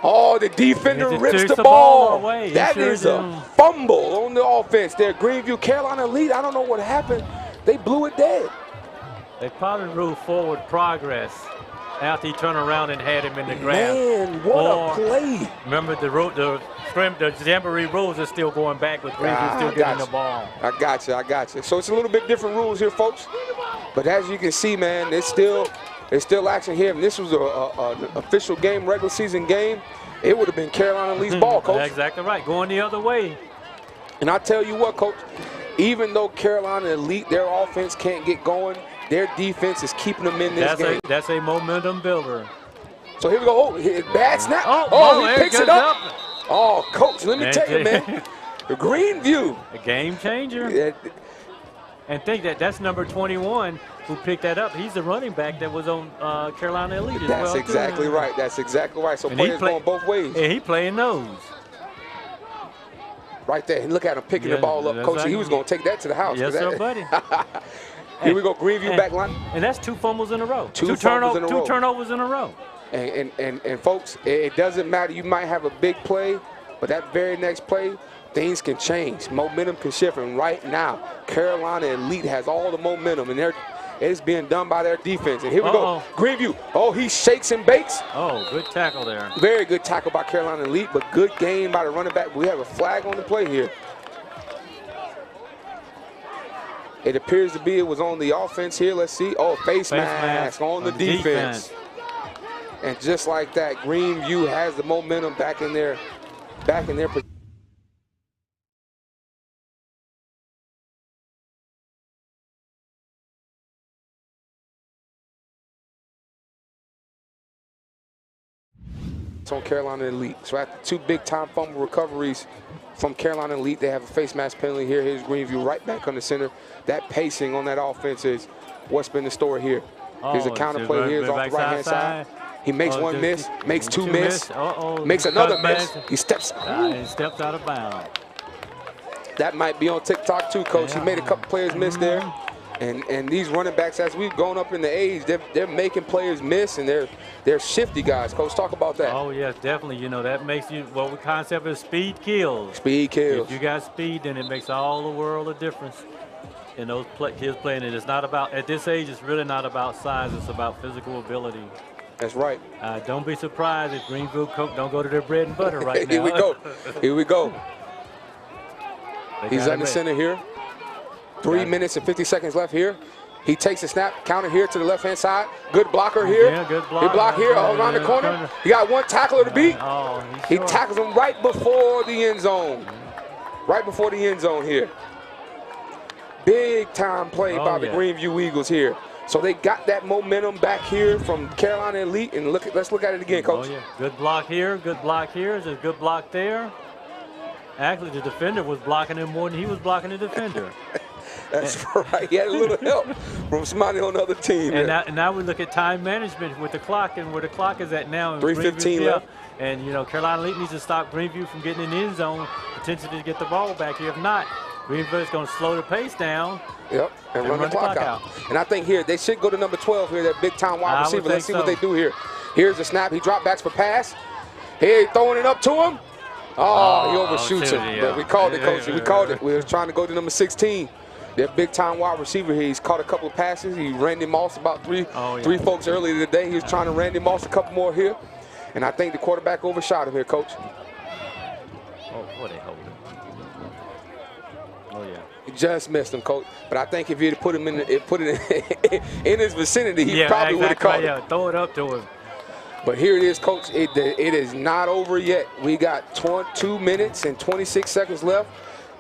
The defender rips the ball. That is a fumble on the offense there. Greenview, Carolina Elite. I don't know what happened. They blew it dead. They probably ruled forward progress after he turned around and had him in the grass. Man, what a play. Remember, the Jamboree rules are still going back with Greenview still getting the ball. I got you. So it's a little bit different rules here, folks. But as you can see, man, it's still action here. And this was an official game, regular season game. It would have been Carolina Elite's ball, Coach. That's exactly right. Going the other way. And I tell you what, Coach, even though Carolina Elite, their offense can't get going, their defense is keeping them in this game. That's a momentum builder. So here we go. Oh, bad snap. Oh, he picks it up. Oh, coach, let me tell you, man. Greenview. A game changer. And think that's number 21 who picked that up. He's the running back that was on Carolina Elite as well. That's exactly right. That's exactly right. So and players going both ways. And he playing those. Right there. And look at him picking the ball up. Coach, he was going to take that to the house. Yes, sir, buddy. Here we go, Greenview back line. And that's 2 fumbles in a row. Two turnovers in a row. And folks, it doesn't matter. You might have a big play, but that very next play, things can change. Momentum can shift. And right now, Carolina Elite has all the momentum, and it's being done by their defense. And here we go. Greenview. Oh, he shakes and bakes. Oh, good tackle there. Very good tackle by Carolina Elite, but good game by the running back. We have a flag on the play here. It appears to be it was on the offense here. Let's see. Oh, face mask on the defense. And just like that, Greenview has the momentum back in their position. On Carolina Elite. So after 2 big-time fumble recoveries from Carolina Elite, they have a face mask penalty here. Here's Greenview right back on the center. That pacing on that offense is what's been the story here. Here's a counter play here. It's off the right-hand side. He makes one miss, makes 2 miss, makes another miss. He steps out of bounds. That might be on TikTok too, Coach. He made a couple players miss there. And these running backs, as we've gone up in the age, they're making players miss, and they're shifty guys. Coach, talk about that. Oh, yes, definitely. You know, that makes you, well, the concept is speed kills. Speed kills. If you got speed, then it makes all the world of difference in those kids playing. And it's not about, at this age, it's really not about size. It's about physical ability. That's right. Don't be surprised if Greenview Coke don't go to their bread and butter right now. Here we go. Here we go. He's under center here. 3 minutes and 50 seconds left here. He takes a snap, counter here to the left-hand side. Good blocker here. Yeah, good block. Good block here around the corner. He got one tackler to beat. He tackles him right before the end zone. Right before the end zone here. Big time play by the Greenview Eagles here. So they got that momentum back here from Carolina Elite, and let's look at it again, Coach. Oh, yeah. Good block here, good block here. There's a good block there. Actually, the defender was blocking him more than he was blocking the defender. That's right. He had a little help from somebody on the other team. And now we look at time management with the clock and where the clock is at now. 3:15 left. And, you know, Carolina Elite needs to stop Greenview from getting in the end zone, potentially to get the ball back here. If not, Greenview is going to slow the pace down. Yep, and run the clock out. And I think here, they should go to number 12 here, that big-time wide receiver. Let's see what they do here. Here's the snap. He drop backs for pass. Here, throwing it up to him. Oh, he overshoots him. But we called it, Coach. We called it. We were trying to go to number 16. Their big-time wide receiver here. He's caught a couple of passes. He Randy Moss about three folks earlier today. He was trying to Randy Moss a couple more here. And I think the quarterback overshot him here, Coach. Oh, what they holding? Oh, yeah. He just missed him, Coach. But I think if he'd put him in in his vicinity, he probably would have caught it. Throw it up to him. But here it is, Coach. It is not over yet. We got 2 minutes and 26 seconds left.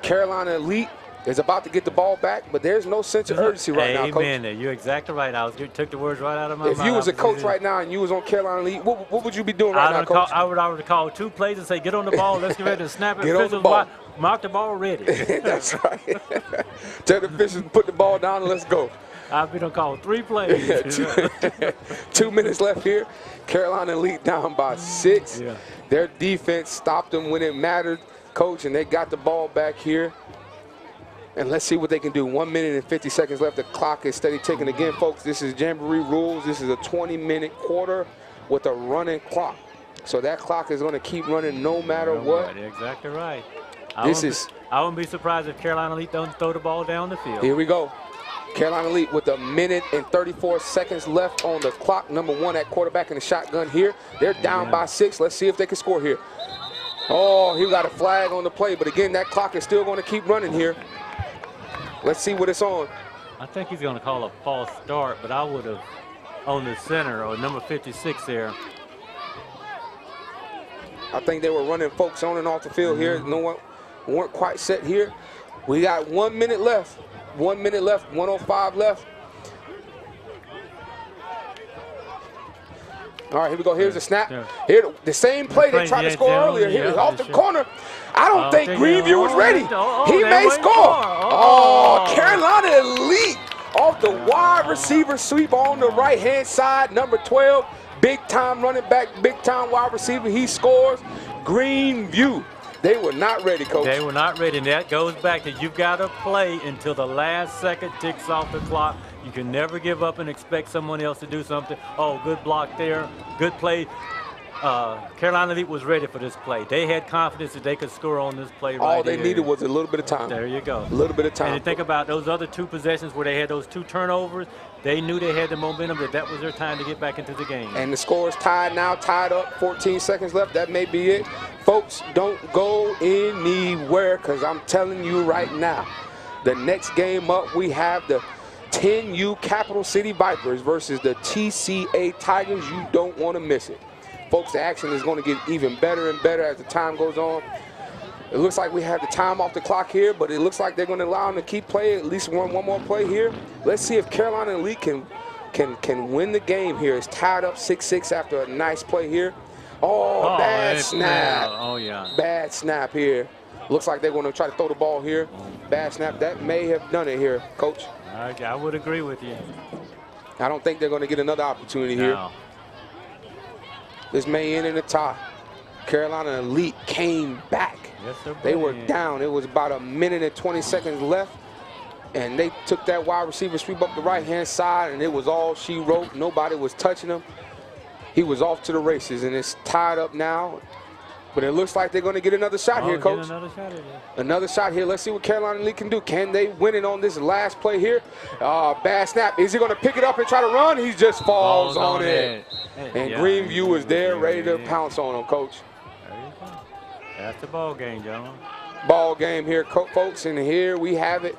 Carolina Elite is about to get the ball back, but there's no sense of urgency right now, Coach. Amen. You're exactly right. Took the words right out of my mouth. If you was a coach right now and you was on Carolina Elite, what would you be doing right now, Coach? I would call 2 plays and say, get on the ball. Let's get ready to snap it. Get on the ball. Mark the ball ready. That's right. Tell the officials to put the ball down and let's go. I've been call 3 plays. 2 minutes left here. Carolina Elite down by 6. Yeah. Their defense stopped them when it mattered, Coach, and they got the ball back here. And let's see what they can do. 1 minute and 50 seconds left. The clock is steady ticking again, folks. This is Jamboree rules. This is a 20-minute quarter with a running clock. So that clock is going to keep running no matter what. Right, exactly right. I wouldn't be surprised if Carolina Elite don't throw the ball down the field. Here we go. Carolina Elite with 1 minute and 34 seconds left on the clock. Number 1 at quarterback in the shotgun here. They're down by 6. Let's see if they can score here. Oh, he got a flag on the play. But again, that clock is still going to keep running here. Let's see what it's on. I think he's going to call a false start, but I would have on the center or number 56 there. I think they were running folks on and off the field here. No one weren't quite set here. We got 1 minute left. 1 minute left, 1:05 left. All right, here we go. Here's the snap. Here, the same play they tried to score earlier. Here, off the corner. I don't think Greenview was ready. He may score. Oh, Carolina Elite off the wide receiver sweep on the right-hand side. Number 12, big-time running back, big-time wide receiver. He scores. Greenview. They were not ready, Coach. They were not ready, and that goes back to you've got to play until the last second ticks off the clock. You can never give up and expect someone else to do something. Oh, good block there, good play. Carolina Elite was ready for this play. They had confidence that they could score on this play right All they needed was a little bit of time. There you go. A little bit of time. And think about those other 2 possessions where they had those 2 turnovers. They knew they had the momentum, that was their time to get back into the game. And the score is tied now, tied up, 14 seconds left. That may be it. Folks, don't go anywhere because I'm telling you right now, the next game up, we have the 10U Capital City Vipers versus the TCA Tigers. You don't want to miss it. Folks, the action is going to get even better and better as the time goes on. It looks like we have the time off the clock here, but it looks like they're going to allow them to keep playing, at least one more play here. Let's see if Carolina Elite can win the game here. It's tied up 6-6 after a nice play here. Oh, bad snap. Oh, yeah. Bad snap here. Looks like they're going to try to throw the ball here. Bad snap. That may have done it here, Coach. I would agree with you. I don't think they're going to get another opportunity here. This may end in a tie. Carolina Elite came back. Yes, sir, they were down. It was about 1 minute and 20 seconds left. And they took that wide receiver sweep up the right-hand side, and it was all she wrote. Nobody was touching him. He was off to the races, and it's tied up now. But it looks like they're going to get another shot here, Coach. Another shot here. Another shot here. Let's see what Carolina Elite can do. Can they win it on this last play here? Bad snap. Is he going to pick it up and try to run? He just falls on it. And Greenview is there ready to pounce on him, Coach. There you go. That's the ball game, gentlemen. Ball game here, folks, and here we have it.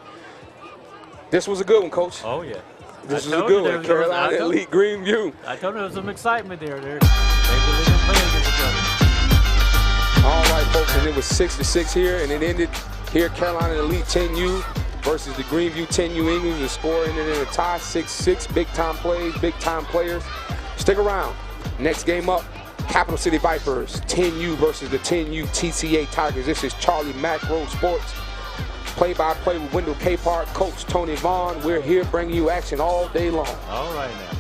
This was a good one, Coach. Oh, yeah. This is a good one. Carolina Elite, Greenview. I told you there was some excitement there. They really didn't play against each other. All right, folks, and it was 6-6 here, and it ended here. Carolina Elite 10U versus the Greenview 10U English. The score ended in a tie, 6-6. Big-time plays, big-time players. Stick around. Next game up, Capital City Vipers 10U versus the 10U TCA Tigers. This is Charlie Mack Road Sports. Play-by-play with Wendell K. Park, Coach Tony Vaughn. We're here bringing you action all day long. All right now.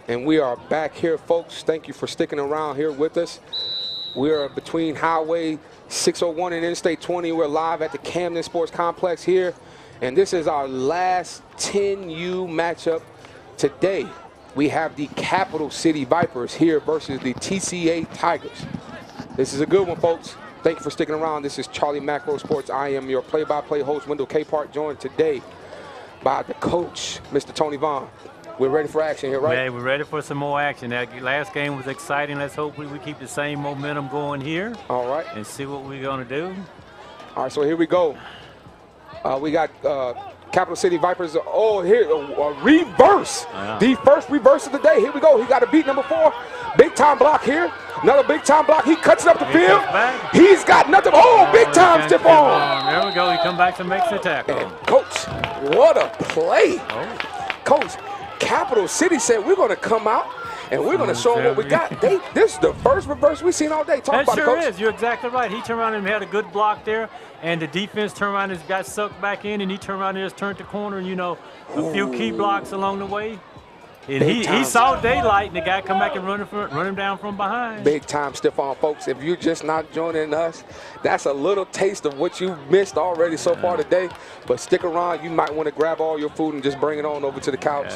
And we are back here, folks. Thank you for sticking around here with us. We are between Highway 601 and Interstate 20. We're live at the Camden Sports Complex here. And this is our last 10U matchup today. We have the Capital City Vipers here versus the TCA Tigers. This is a good one, folks. Thank you for sticking around. This is Charlie Macro Sports. I am your play-by-play host, Wendell K. Park, joined today by the coach, Mr. Tony Vaughn. We're ready for action here, right? Yeah, we're ready for some more action. That last game was exciting. Let's hope we keep the same momentum going here. All right. And see what we're going to do. All right, so here we go. We got Capital City Vipers. Oh, here, a reverse. Yeah. The first reverse of the day. Here we go. He got a beat number 4. Big time block here. Another big time block. He cuts it up the field. He's got nothing. Oh, big time stiff arm. There we go. He comes back and makes the tackle. And Coach, what a play. Oh. Coach, Capital City said we're going to come out and we're going to show them what we got. This is the first reverse we've seen all day. Talk about it, Coach. Sure is. You're exactly right. He turned around and had a good block there, and the defense turned around and got sucked back in, and he turned around and just turned the corner, and, you know, a few key blocks along the way. And he saw daylight, and the guy come back and run him down from behind. Big time stiff arm, folks. If you're just not joining us, that's a little taste of what you missed already so far today. But stick around. You might want to grab all your food and just bring it on over to the couch.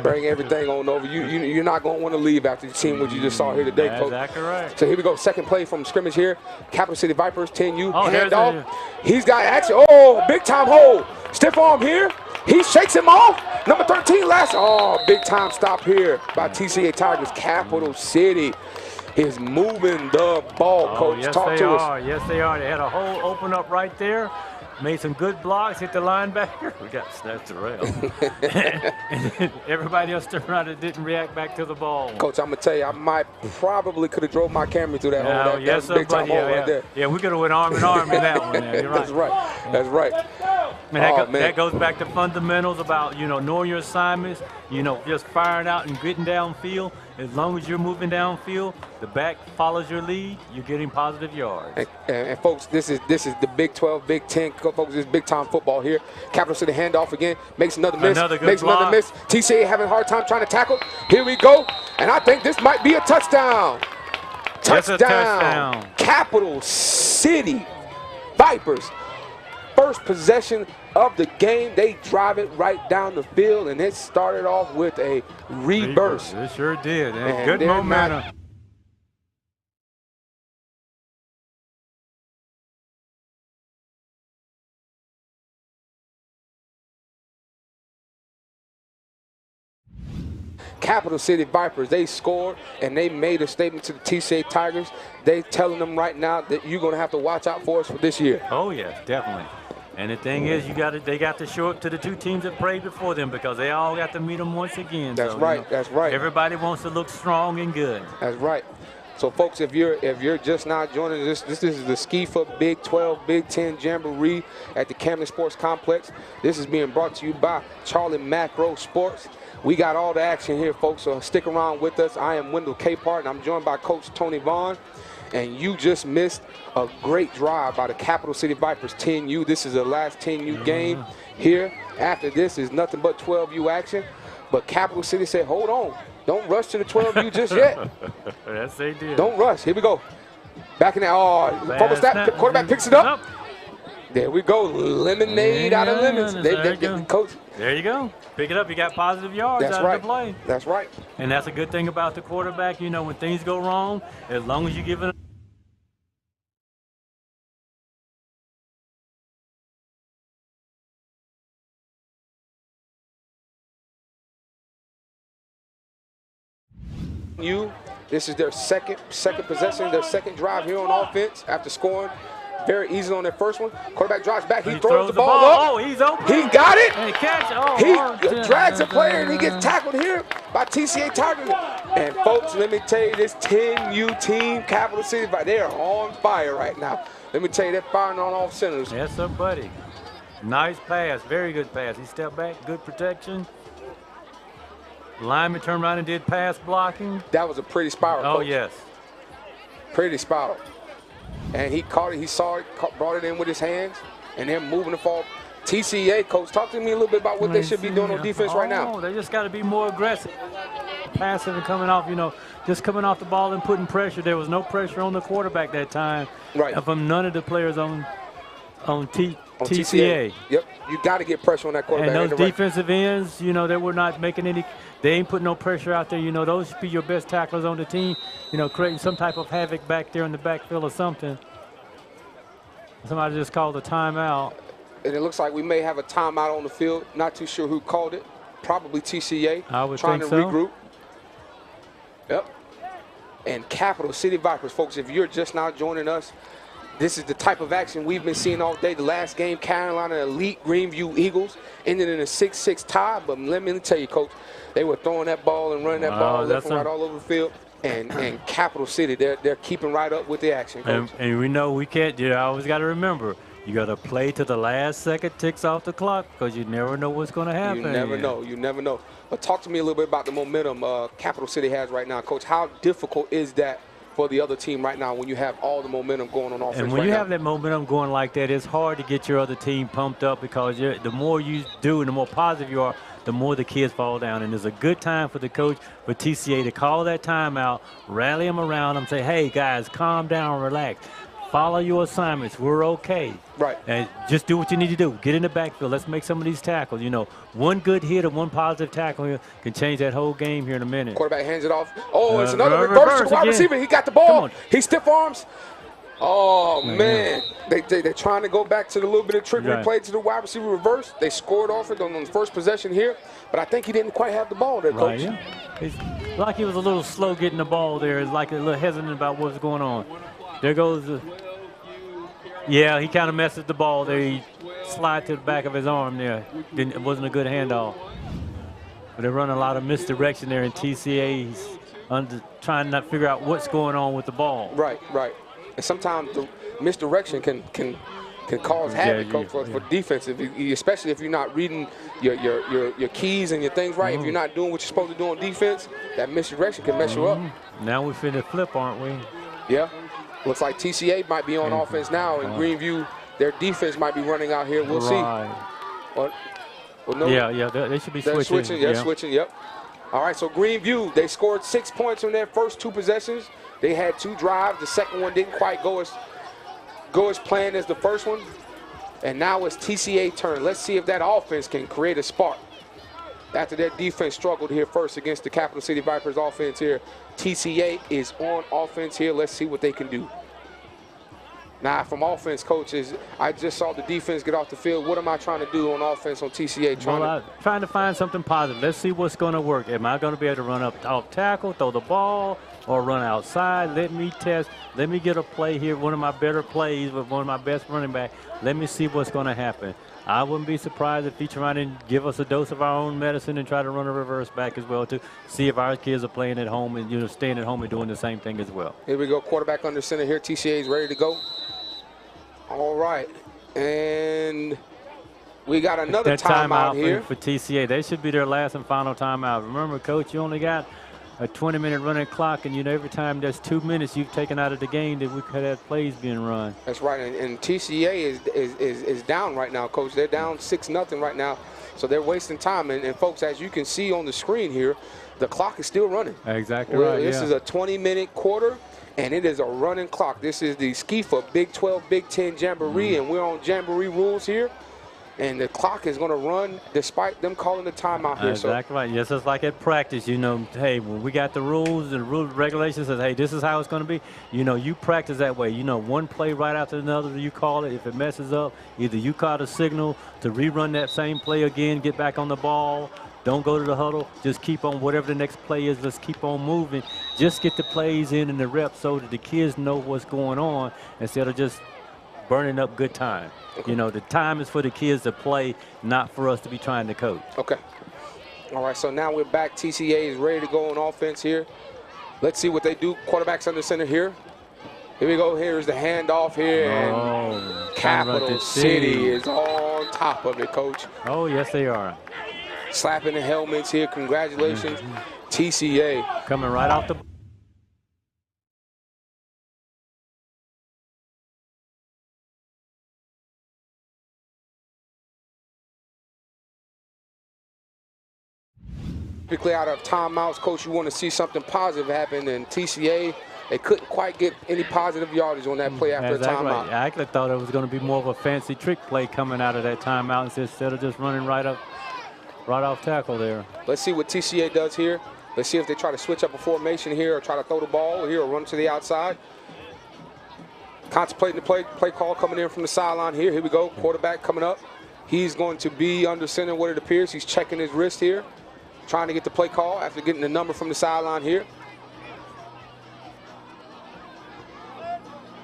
Bring everything on over. You're not going to want to leave after you've seen what you just saw here today, That's Coach. exactly right. So here we go. Second play from scrimmage here. Capital City Vipers, 10U. Oh, handoff. He's got action. Oh, big time hold. Stiff arm here. He shakes him off. Number 13 last. Oh, big time stop here by TCA Tigers. Capital City is moving the ball, Coach. Yes, Talk to us. Yes, they are. They had a hole open up right there. Made some good blocks, hit the linebacker. We got snatched the rail. And everybody else turned around and didn't react back to the ball. Coach, I'm going to tell you, I probably could have drove my camera through that hole. Yes, big time hole right there. Yeah, we could have went arm in arm in that one. You're right. That's right. That's right. And that goes back to fundamentals about, you know, knowing your assignments, you know, just firing out and getting downfield. As long as you're moving downfield, the back follows your lead, you're getting positive yards. And folks, this is the Big 12, Big 10. Folks, this is big time football here. Capital City handoff again, makes another miss. Another miss. TCA having a hard time trying to tackle. Here we go. And I think this might be a touchdown. Touchdown. Capital City Vipers. First possession of the game, they drive it right down the field, and it started off with a reverse. It sure did, and good momentum. Capital City Vipers, they scored, and they made a statement to the TCA Tigers. They telling them right now that you're going to have to watch out for us for this year. Oh, yes, definitely. And the thing is, they got to show up to the two teams that played before them because they all got to meet them once again. That's right. You know, that's right. Everybody wants to look strong and good. That's right. So, folks, if you're just not joining us, this is the SCYFA Big 12, Big 10 Jamboree at the Camden Sports Complex. This is being brought to you by Charlie Macro Sports. We got all the action here, folks, so stick around with us. I am Wendell K. Park, and I'm joined by Coach Tony Vaughn. And you just missed a great drive by the Capital City Vipers 10U. This is the last 10U game here. After this is nothing but 12U action. But Capital City said, hold on. Don't rush to the 12U just yet. Yes, they did. Don't rush. Here we go. Back in there. Oh, fumble snap. The quarterback picks it up. There we go. Lemonade out of lemons. Coach. There you go. Pick it up. You got positive yards out of the play. That's right. And that's a good thing about the quarterback. You know, when things go wrong, as long as you give it this is their second possession, their second drive here on offense after scoring very easy on their first one. Quarterback drops back. He throws the ball up. Oh, he's open. He got it. And he catch. Oh, he drags a player and he gets tackled here by TCA Tigers. And folks, let me tell you, this 10U team, Capital City, they are on fire right now. Let me tell you, they're firing on all cylinders. Yes, sir, buddy. Nice pass. Very good pass. He stepped back. Good protection. Lineman turned around and did pass blocking. That was a pretty spiral. Oh, Coach. yes. Pretty spiral. And he caught it, he saw it, brought it in with his hands, and then moving the ball. TCA, Coach, talk to me a little bit about what they should be doing on defense right now. They just got to be more aggressive. passive and coming off, just coming off the ball and putting pressure. There was no pressure on the quarterback that time. Right. From none of the players on TCA. Yep, you got to get pressure on that quarterback. And those defensive ends, they were not making any. They ain't putting no pressure out there. Those should be your best tacklers on the team. Creating some type of havoc back there in the backfield or something. Somebody just called a timeout. And it looks like we may have a timeout on the field. Not too sure who called it. Probably TCA. I would trying think to so. regroup. Yep. And Capital City Vipers, folks, if you're just now joining us, this is the type of action we've been seeing all day. The last game, Carolina Elite Greenview Eagles ended in a 6-6 tie. But let me tell you, Coach, they were throwing that ball and running that ball left and right all over the field. And Capital City, they're keeping right up with the action, Coach. And we know we can't. You always got to remember, you got to play to the last second, ticks off the clock, because you never know what's going to happen. You never know. You never know. But talk to me a little bit about the momentum Capital City has right now, Coach. How difficult is that for the other team right now when you have all the momentum going on offense? And when you have that momentum going like that, it's hard to get your other team pumped up, because the more you do and the more positive you are, the more the kids fall down. And it's a good time for the coach, for TCA, to call that timeout, rally them around them, say, hey, guys, calm down, relax. Follow your assignments. We're okay. Right. And just do what you need to do. Get in the backfield. Let's make some of these tackles. One good hit or one positive tackle here can change that whole game here in a minute. Quarterback hands it off. Oh, it's another reverse to the wide receiver. He got the ball. He stiff arms. Oh, man. They're trying to go back to the little bit of trickery play to the wide receiver reverse. They scored off it on the first possession here, but I think he didn't quite have the ball there, Coach. Yeah. It's like he was a little slow getting the ball there. It's like a little hesitant about what's going on. There goes the... Yeah, he kind of messes the ball there. He slid to the back of his arm there. It wasn't a good handoff. But they're running a lot of misdirection there, and TCA's trying to figure out what's going on with the ball. Right. And sometimes the misdirection can cause havoc, Coach, for defense, especially if you're not reading your keys and your things right. If you're not doing what you're supposed to do on defense, that misdirection can mess you up. Now we're finna flip, aren't we? Yeah. Looks like TCA might be on offense now, and Greenview, their defense might be running out here. We'll see. Well, no, yeah, they should be switching. They're switching, yep. All right, so Greenview, they scored 6 points on their first 2 possessions. They had 2 drives. The second one didn't quite go as planned as the first one. And now it's TCA turn. Let's see if that offense can create a spark. After their defense struggled here first against the Capital City Vipers offense here, TCA is on offense here. Let's see what they can do. Now, from offense, coaches, I just saw the defense get off the field. What am I trying to do on offense on TCA? Trying to find something positive. Let's see what's going to work. Am I going to be able to run up off tackle, throw the ball, or run outside? Let me test. Let me get a play here, one of my better plays with one of my best running back. Let me see what's going to happen. I wouldn't be surprised if he trying to give us a dose of our own medicine and try to run a reverse back as well to see if our kids are playing at home and staying at home and doing the same thing as well. Here we go, quarterback under center here. TCA is ready to go. All right, and we got another timeout here for TCA. They should be their last and final timeout. Remember, Coach, you only got a 20-minute running clock, and every time there's 2 minutes you've taken out of the game that we could have plays being run. That's right, and TCA is down right now, Coach. They're down 6-0 right now, so they're wasting time. And folks, as you can see on the screen here, the clock is still running. Exactly right. This is a 20-minute quarter, and it is a running clock. This is the SCYFA Big XII, Big X Jamboree, and we're on Jamboree rules here. And the clock is going to run despite them calling the timeout here. Exactly right. Yes, it's like at practice, hey, when we got the rules and rule regulations says, hey, this is how it's going to be, you practice that way. One play right after another, you call it. If it messes up, either you call a signal to rerun that same play again, get back on the ball. Don't go to the huddle. Just keep on whatever the next play is. Let's keep on moving. Just get the plays in and the reps so that the kids know what's going on instead of just burning up good time. Okay. The time is for the kids to play, not for us to be trying to coach. Okay. All right, so now we're back. TCA is ready to go on offense here. Let's see what they do. Quarterback's under center here. Here we go. Here's the handoff here. And Capital City is on top of it, Coach. Oh, yes, they are. Slapping the helmets here. Congratulations, TCA. Coming right off the typically out of timeouts, Coach, you want to see something positive happen, and TCA, they couldn't quite get any positive yardage on that play after a timeout. I actually thought it was going to be more of a fancy trick play coming out of that timeout instead of just running right off tackle there. Let's see what TCA does here. Let's see if they try to switch up a formation here or try to throw the ball here or run to the outside. Contemplating the play call coming in from the sideline here. Here we go. Quarterback coming up. He's going to be under center, what it appears. He's checking his wrist here, trying to get the play call after getting the number from the sideline here.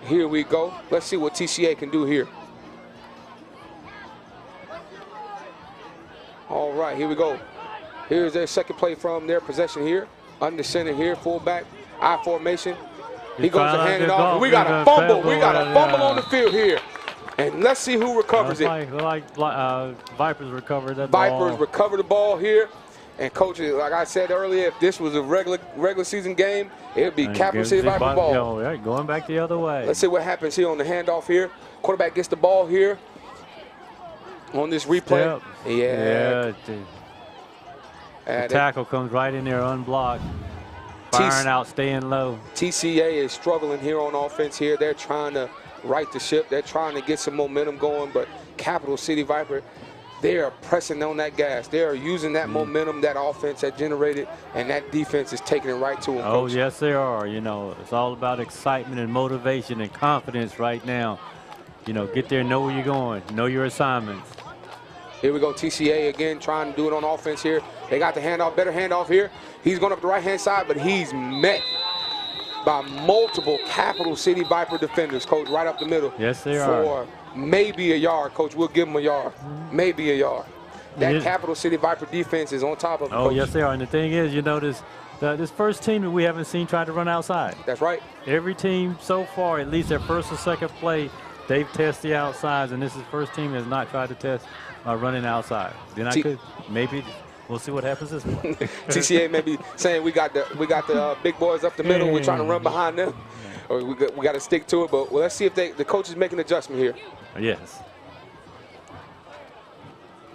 Here we go. Let's see what TCA can do here. All right, here we go. Here's their second play from their possession here. Under center here, fullback, I formation. He goes to hand it off. We got a fumble. We got a fumble on the field here. And let's see who recovers it. Vipers recovered that ball. Vipers recover the ball here. And, Coach, like I said earlier, if this was a regular season game, it would be Capital City Viper ball. Yeah, going back the other way. Let's see what happens here on the handoff here. Quarterback gets the ball here on this replay. Yeah. The tackle comes right in there unblocked. Firing out, staying low. TCA is struggling here on offense here. They're trying to right the ship. They're trying to get some momentum going, but Capital City Viper, they are pressing on that gas. They are using that momentum that offense had generated, and that defense is taking it right to them, Coach. Oh, yes, they are. You know, it's all about excitement and motivation and confidence right now. You know, get there, know where you're going, know your assignments. Here we go, TCA again trying to do it on offense here. They got the handoff, better handoff here. He's going up the right-hand side, but he's met by multiple Capital City Viper defenders, Coach, right up the middle. Yes, they are. For maybe a yard, Coach. We'll give them a yard. Maybe a yard. That Capital City Viper defense is on top of it, Coach. Yes, they are. And the thing is, you know, this first team that we haven't seen try to run outside. That's right. Every team so far, at least their first or second play, they've tested the outsides, and this is the first team that has not tried to test running outside. Then maybe we'll see what happens this one. TCA may be saying we got the big boys up the middle. We're trying to run behind them. Or we got to stick to it. But let's see if the coach is making an adjustment here. Yes.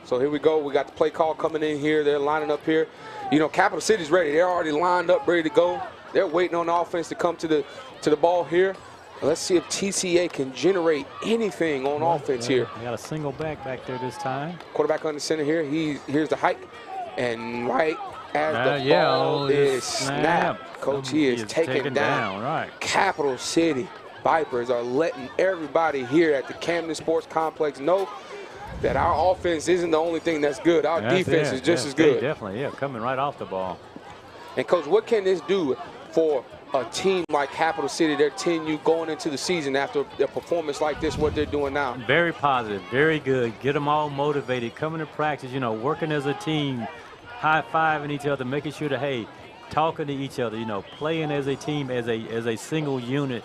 So here we go. We got the play call coming in here. They're lining up here. You know, Capital City's ready. They're already lined up, ready to go. They're waiting on the offense to come to the ball here. Let's see if TCA can generate anything on offense here. We got a single back there this time. Quarterback under center here. Here's the hike. And right as the ball is snapped, Coach, he is taken down. Right. Capital City Vipers are letting everybody here at the Camden Sports Complex know that our offense isn't the only thing that's good. Our defense is just as good. Definitely, coming right off the ball. And, Coach, what can this do for a team like Capital City, their 10U going into the season after a performance like this, what they're doing now? Very positive, very good. Get them all motivated, coming to practice, you know, working as a team, high-fiving each other, making sure that, hey, talking to each other, you know, playing as a team, as a single unit,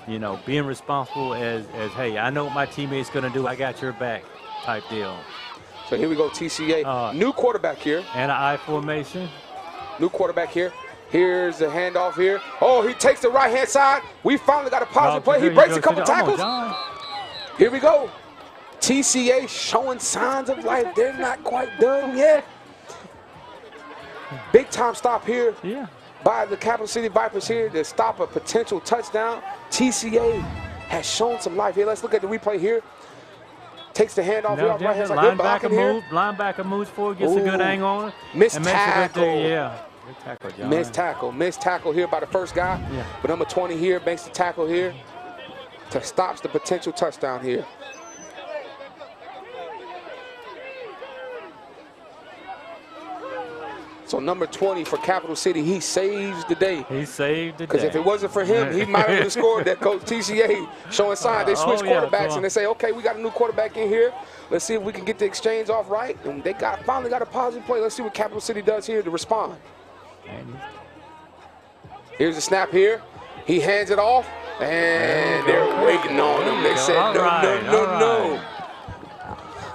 you know, being responsible as hey, I know what my teammate's going to do, I got your back type deal. So here we go, TCA. New quarterback here. And an I formation. New quarterback here. Here's the handoff here. Oh, he takes the right-hand side. We finally got a positive play. He breaks a couple tackles. Here we go. TCA showing signs of life. They're not quite done yet. Big time stop here by the Capital City Vipers here to stop a potential touchdown. TCA has shown some life here. Let's look at the replay here. Takes the handoff here off right-hand side. Linebacker moves forward, gets a good angle on it. Missed tackle. Missed tackle here by the first guy. But number 20 here makes the tackle here to stops the potential touchdown here. So number 20 for Capital City, he saves the day. He saved the day. Because if it wasn't for him, he might have scored that. Coach TCA showing signs. They switch quarterbacks and they say, okay, we got a new quarterback in here. Let's see if we can get the exchange off right. And they finally got a positive play. Let's see what Capital City does here to respond. Here's the snap here. He hands it off, and they're waiting on him. They said, no.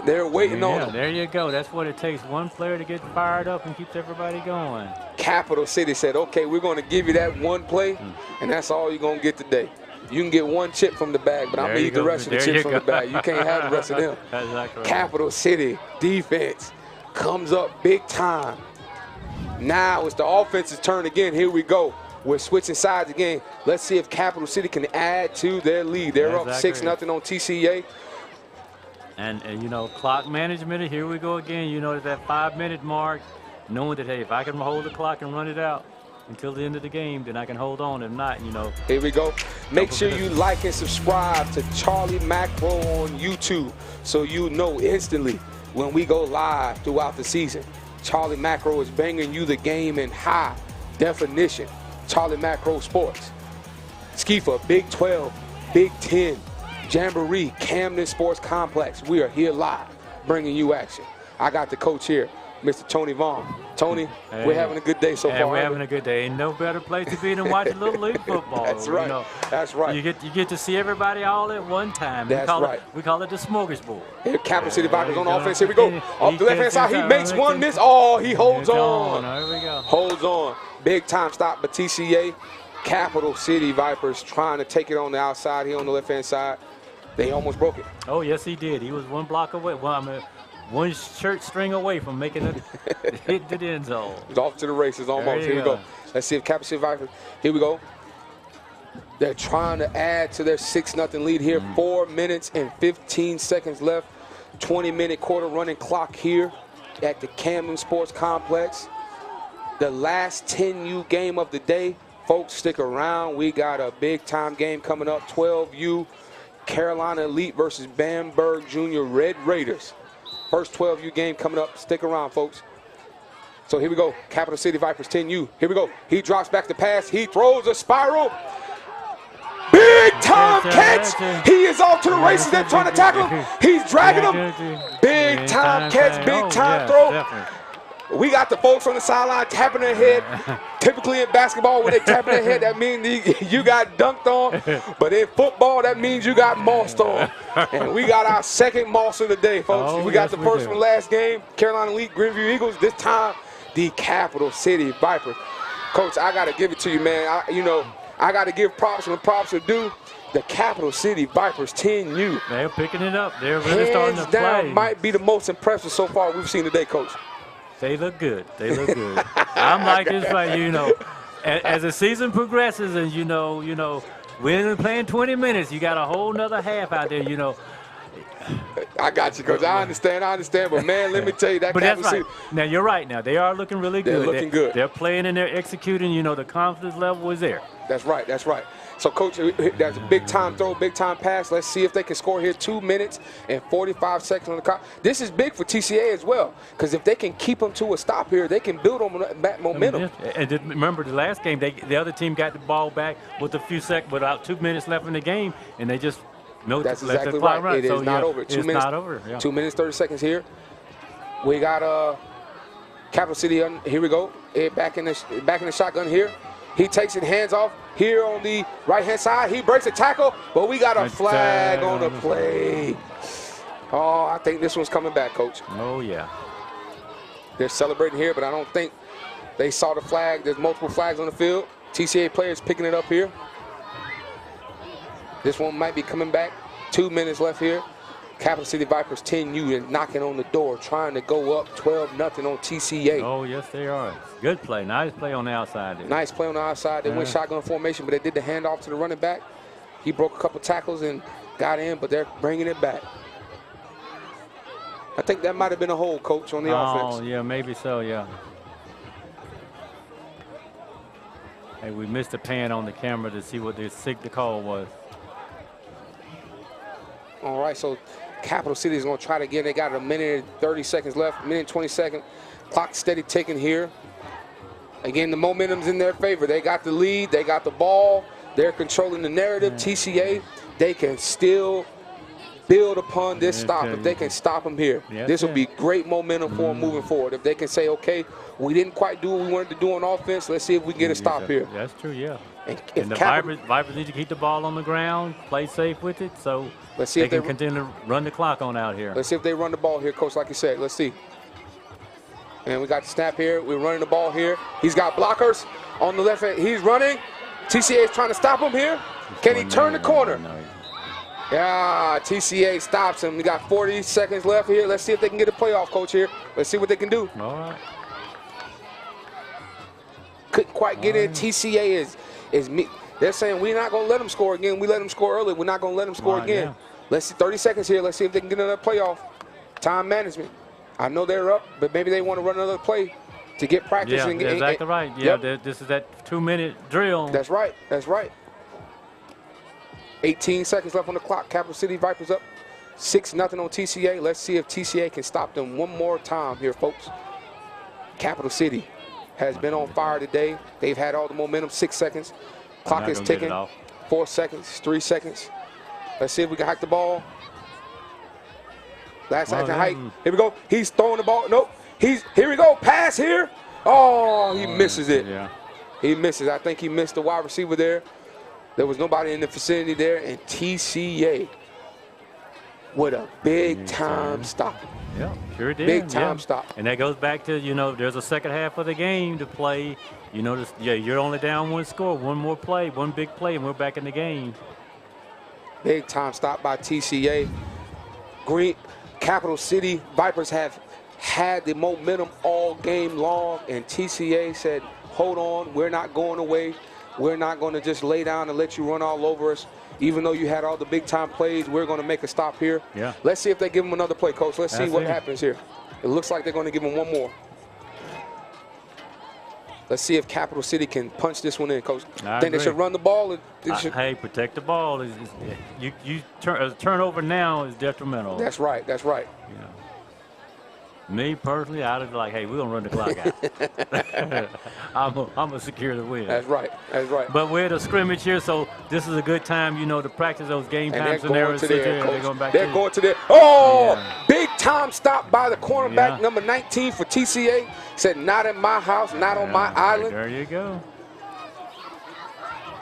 They're waiting on him. There you go. That's what it takes. One player to get fired up and keeps everybody going. Capital City said, okay, we're going to give you that one play, and that's all you're going to get today. You can get one chip from the bag, but I'm going to eat the rest of the chips from the bag. You can't have the rest of them. Exactly right. Capital City defense comes up big time. Now it's the offense's turn again. Here we go. We're switching sides again. Let's see if Capital City can add to their lead. They're up 6-0 on TCA. And you know, clock management, here we go again. You know, at that 5-minute mark, knowing that, hey, if I can hold the clock and run it out until the end of the game, then I can hold on. If not, you know. Here we go. Make sure you like and subscribe to Charlie Macro on YouTube so you know instantly when we go live throughout the season. Charlie Macro is banging you the game in high definition. Charlie Macro Sports. SCYFA Big 12, Big 10, Jamboree, Camden Sports Complex. We are here live, bringing you action. I got the coach here, Mr. Tony Vaughn. Tony, hey, we're having a good day so far. We're having a good day. Ain't no better place to be than watching Little League football. That's right. You know, that's right. You get to see everybody all at one time. That's right. We call it the smorgasbord. Here, Capital City Vipers on offense. Here we go. Off the left-hand side, he makes one miss. Oh, he holds on. There we go. Holds on. Big time stop by TCA. Capital City Vipers trying to take it on the outside here on the left-hand side. They almost broke it. Oh, yes, he did. He was one block away. Well, I mean, one shirt string away from making it hit the end zone. It's off to the races almost. Here we go. Let's see if Capital City Vipers. Here we go. They're trying to add to their 6-0 lead here. 4 minutes and 15 seconds left. 20-minute quarter running clock here at the Camden Sports Complex. The last 10U game of the day. Folks, stick around. We got a big-time game coming up. 12U Carolina Elite versus Bamberg Junior Red Raiders. First 12U game coming up. Stick around, folks. So here we go. Capital City Vipers 10U. Here we go. He drops back the pass. He throws a spiral. Big time catch. He is off to the races. They're trying to tackle him. He's dragging him. Big time catch. Big time throw. Definitely. We got the folks on the sideline tapping their head. Typically in basketball, when they tap their head, that means you got dunked on. But in football, that means you got mossed on. And we got our second moss of the day, folks. We got the first one last game, Carolina Elite, Greenview Eagles. This time, the Capital City Vipers. Coach, I got to give it to you, man. I got to give props when props are due. The Capital City Vipers 10U. They're picking it up. They're really starting to play. Hands down, might be the most impressive so far we've seen today, Coach. They look good. They look good. I'm like this, like, you know, as the season progresses and, you know, we're only playing 20 minutes. You got a whole nother half out there, you know. I got you, Coach. I understand. But, man, let me tell you, that Capital City. Now, you're right. Now, they are looking really good. They're looking good. They're playing and they're executing. You know, the confidence level is there. That's right. That's right. So, Coach, that's a big-time throw, big-time pass. Let's see if they can score here. 2 minutes and 45 seconds on the clock. This is big for TCA as well, because if they can keep them to a stop here, they can build on that momentum. And remember, the last game, the other team got the ball back with about 2 minutes left in the game, and they just milked That's it, let exactly the clock right. run. It is not over. 2 minutes. Not over. Yeah. 2 minutes, 30 seconds here. We got Capital City. Here we go. Back in the shotgun here. He takes it hands off here on the right-hand side. He breaks a tackle, but we got a flag on the play. Oh, I think this one's coming back, Coach. Oh, yeah. They're celebrating here, but I don't think they saw the flag. There's multiple flags on the field. TCA players picking it up here. This one might be coming back. 2 minutes left here. Capital City Vipers 10U and knocking on the door, trying to go up 12-0 on TCA. Oh, yes, they are. Good play. Nice play on the outside there. Nice play on the outside. They went shotgun formation, but they did the handoff to the running back. He broke a couple tackles and got in, but they're bringing it back. I think that might have been a hold, Coach, on the offense. Oh, yeah, maybe so, yeah. Hey, we missed a pan on the camera to see what the call was. All right, so Capital City is going to try to again. They got a minute and 30 seconds left, minute and 20 seconds. Clock steady ticking here. Again, the momentum's in their favor. They got the lead. They got the ball. They're controlling the narrative. TCA, they can still build upon this stop. If they can stop them here, this will be great momentum for them moving forward. If they can say, okay, we didn't quite do what we wanted to do on offense. Let's see if we can get a stop here. That's true, yeah. And the Vipers need to keep the ball on the ground, play safe with it, so let's see they if can continue to run the clock on out here. Let's see if they run the ball here, Coach, like you said. Let's see. And we got the snap here. We're running the ball here. He's got blockers on the left hand. He's running. TCA is trying to stop him here. Can he turn the corner? Yeah, TCA stops him. We got 40 seconds left here. Let's see if they can get a playoff, coach, here. Let's see what they can do. All right. Couldn't quite get in. TCA is me. They're saying we're not going to let them score again. We let them score early. We're not going to let them score again. Yeah. Let's see, 30 seconds here. Let's see if they can get another playoff. Time management. I know they're up, but maybe they want to run another play to get practice. Yeah, exactly right. Yeah, this is that 2-minute drill. That's right. That's right. 18 seconds left on the clock. Capital City Vipers up 6-0 on TCA. Let's see if TCA can stop them one more time here, folks. Capital City has been on fire today. They've had all the momentum. 6 seconds. Clock is ticking. 4 seconds. 3 seconds. Let's see if we can hike the ball. Last action hike. Here we go. He's throwing the ball. Nope. Here we go. Pass here. Oh, he misses it. Yeah. He misses. I think he missed the wide receiver there. There was nobody in the vicinity there, and TCA with a big-time stop. Yeah, sure did. Big-time stop. And that goes back to, there's a second half of the game to play. You're only down one score, one more play, one big play, and we're back in the game. Big-time stop by TCA. Capital City Vipers have had the momentum all game long, and TCA said, hold on, we're not going away. We're not going to just lay down and let you run all over us. Even though you had all the big-time plays, we're going to make a stop here. Yeah. Let's see if they give him another play, Coach. Let's see what happens here. It looks like they're going to give him one more. Let's see if Capital City can punch this one in, Coach. Think they should run the ball? Hey, protect the ball. Turnover now is detrimental. That's right. That's right. Me personally, I'd be like, hey, we're going to run the clock out. I'm a secure the win. That's right. That's right. But we're at a scrimmage here, so this is a good time, to practice those game time scenarios. They're going to there. Oh, big time stop by the cornerback, number 19 for TCA. Said, not in my house, not on my island. There you go.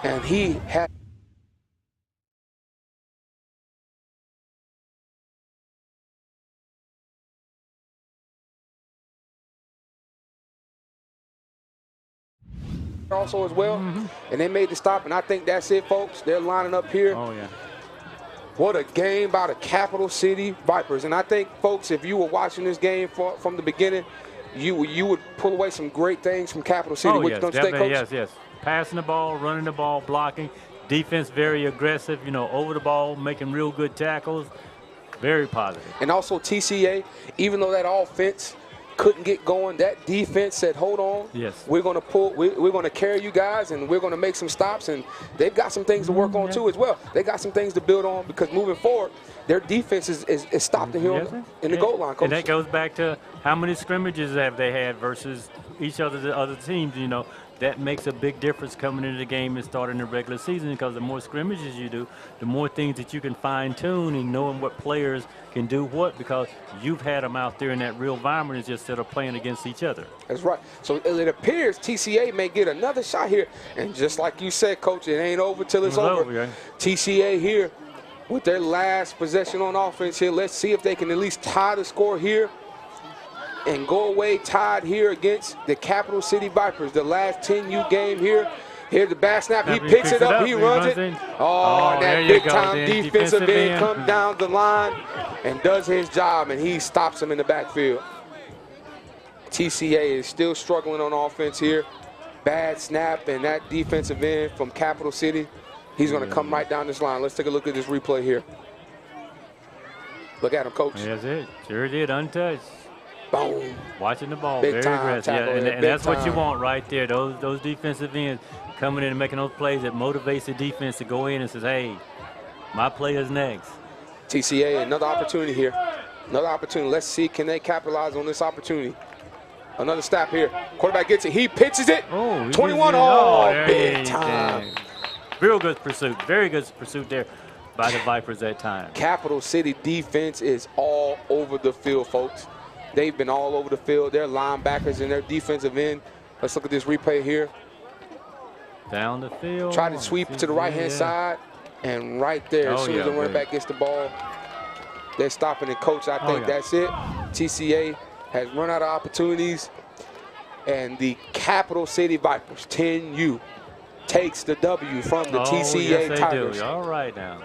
And he had. Also as well, and they made the stop, and I think that's it, folks. They're lining up here. Oh, yeah. What a game by the Capital City Vipers. And I think, folks, if you were watching this game from the beginning, you would pull away some great things from Capital City. Oh, yes, definitely, yes. Passing the ball, running the ball, blocking. Defense very aggressive, over the ball, making real good tackles. Very positive. And also TCA, even though that offense couldn't get going, that defense said, hold on, we're going to we're going to carry you guys, and we're going to make some stops, and they've got some things to work on too as well. They got some things to build on, because moving forward, their defense is stopping here in the goal line, Coach. And that goes back to how many scrimmages have they had versus each other teams. That makes a big difference coming into the game and starting the regular season, because the more scrimmages you do, the more things that you can fine-tune and knowing what players can do what, because you've had them out there in that real environment instead of playing against each other. That's right. So it appears TCA may get another shot here. And just like you said, Coach, it ain't over till it's over. TCA here with their last possession on offense here. Let's see if they can at least tie the score here and go away tied here against the Capital City Vipers. The last 10U game here. Here's the back snap. He picks it up. He runs it. Oh, that big-time defensive end comes down the line and does his job, and he stops him in the backfield. TCA is still struggling on offense here. Bad snap, and that defensive end from Capital City, he's going to come right down this line. Let's take a look at this replay here. Look at him, Coach. That's it. Sure did. Untouched. Boom. Watching the ball, big very aggressive. And that's what you want right there. Those defensive ends coming in and making those plays that motivates the defense to go in and says, hey, my play is next. TCA, another opportunity here. Another opportunity. Let's see, can they capitalize on this opportunity? Another stop here. Quarterback gets it. He pitches it. 21. Big time. Real good pursuit. Very good pursuit there by the Vipers that time. Capital City defense is all over the field, folks. They've been all over the field. Their linebackers and their defensive end. Let's look at this replay here. Down the field. Try to sweep to the right-hand side. And right there, as soon as the running back gets the ball, they're stopping it. Coach, I think that's it. TCA has run out of opportunities. And the Capital City Vipers, 10U, takes the W from the TCA Tigers. All right now.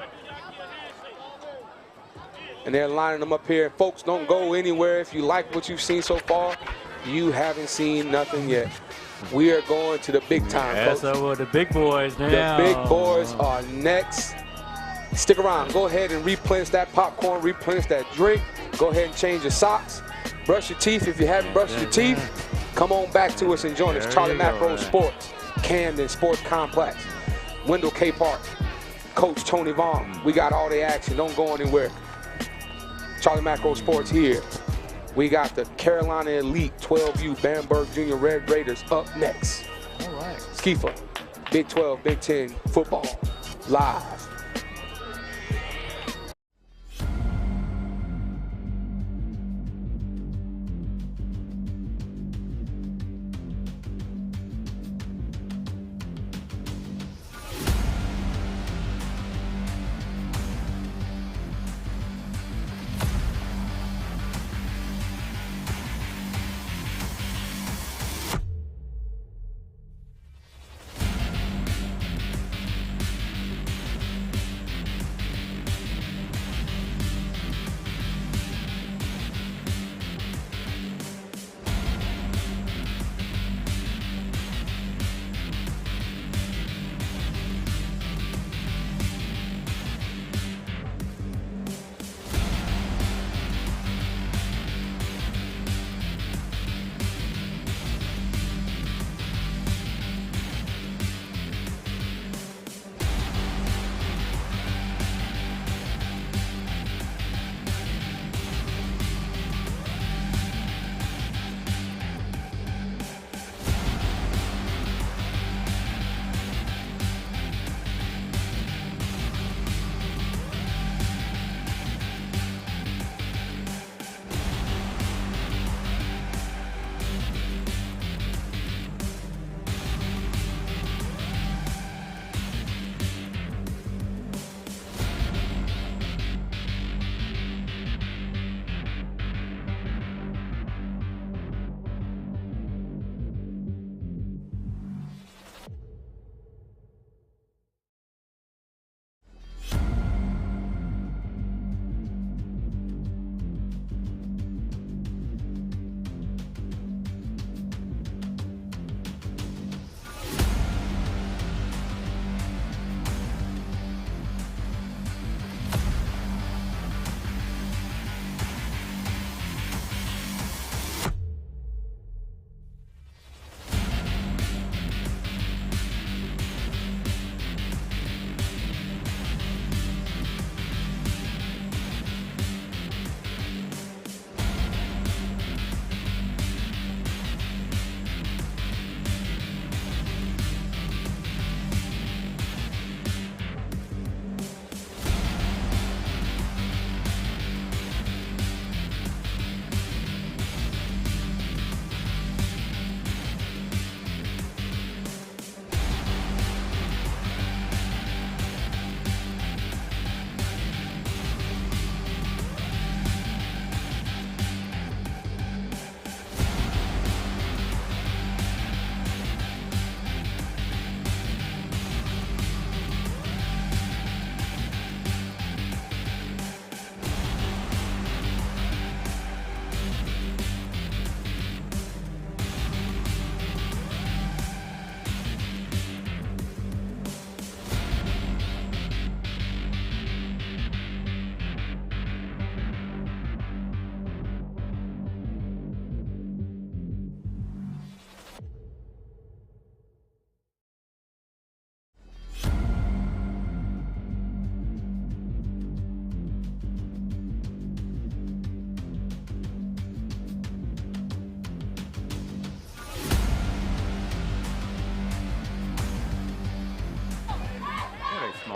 and they're lining them up here. Folks, don't go anywhere. If you like what you've seen so far, you haven't seen nothing yet. We are going to the big time, That's folks. over the big boys now. The big boys are next. Stick around. Go ahead and replenish that popcorn, replenish that drink. Go ahead and change your socks. Brush your teeth if you haven't brushed your teeth. Come on back to us and join us. There Charlie you go, Macro man. Sports, Camden Sports Complex, Wendell K. Park, Coach Tony Vaughn. We got all the action. Don't go anywhere. Charlie Macro Sports here. We got the Carolina Elite 12U Bamberg Junior Red Raiders up next. All right. SCYFA Big 12, Big 10 football live.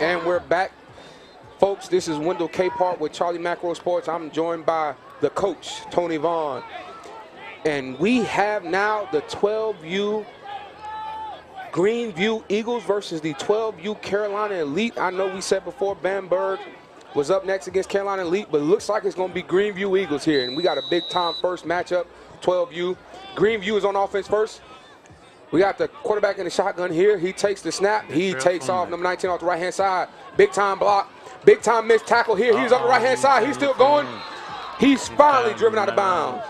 And we're back. Folks, this is Wendell K. Park with Charlie Macro Sports. I'm joined by the coach, Tony Vaughn. And we have now the 12U Greenview Eagles versus the 12U Carolina Elite. I know we said before Bamberg was up next against Carolina Elite, but it looks like it's going to be Greenview Eagles here. And we got a big-time first matchup, 12U. Greenview is on offense first. We got the quarterback in the shotgun here. He takes the snap. He takes off number 19 off the right-hand side. Big-time block Big time missed tackle here. He's on the right-hand side. He's still going. He's finally driven out of bounds.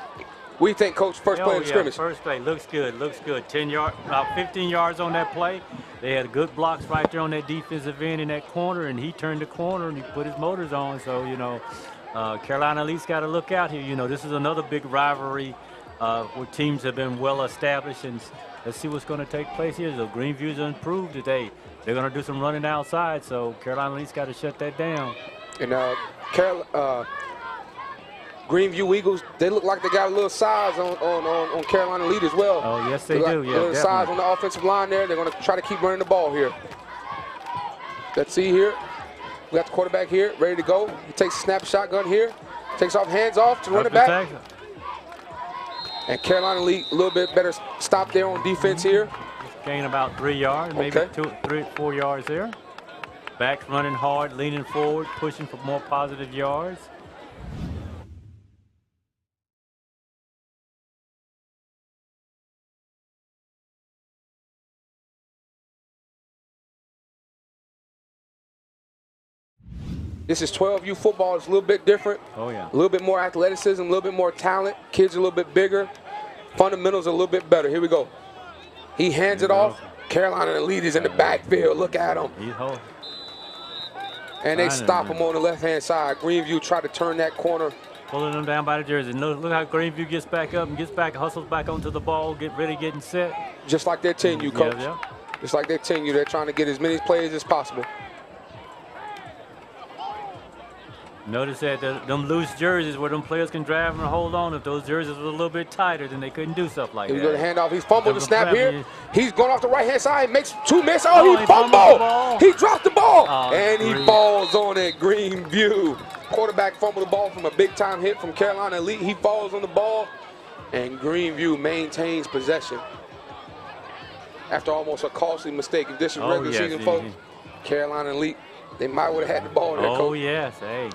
What do you think, Coach? First play of the scrimmage. First play looks good. Looks good. 10 yards, about 15 yards on that play. They had good blocks right there on that defensive end in that corner, and he turned the corner and he put his motors on. So Carolina Elite's got to look out here. This is another big rivalry where teams have been well established, and let's see what's going to take place here. So Greenview's improved today. They're going to do some running outside, so Carolina Elite's got to shut that down. And Greenview Eagles, they look like they got a little size on Carolina Elite as well. Oh, yes, they do. Yeah, little size on the offensive line there. They're going to try to keep running the ball here. Let's see here. We got the quarterback here, ready to go. He takes a snap shotgun here. Takes off, hands off to run it back. And Carolina Elite, a little bit better stop there on defense here. Gain about 3 yards, maybe 4 yards there. Backs running hard, leaning forward, pushing for more positive yards. This is 12U football. It's a little bit different. Oh, yeah. A little bit more athleticism, a little bit more talent. Kids are a little bit bigger. Fundamentals are a little bit better. Here we go. He hands it off. Carolina Elite is in the backfield. Look at him. And they stop him on the left-hand side. Greenview tried to turn that corner. Pulling them down by the jersey. Look how Greenview gets back up and gets back, hustles back onto the ball, getting set. Just like their 10U, Coach. Yeah. Just like their 10U. They're trying to get as many plays as possible. Notice that them loose jerseys where them players can drive and hold on. If those jerseys were a little bit tighter, then they couldn't do stuff like that. He's going to hand off. He's fumbled the snap here. He's going off the right-hand side. Makes 2 misses. Oh, he fumbled. He dropped the ball. And he falls on it. Greenview. Quarterback fumbled the ball from a big-time hit from Carolina Elite. He falls on the ball. And Greenview maintains possession. After almost a costly mistake. If this is regular season, folks, Carolina Elite, they might would have had the ball there, Coach. Oh, yes. Hey.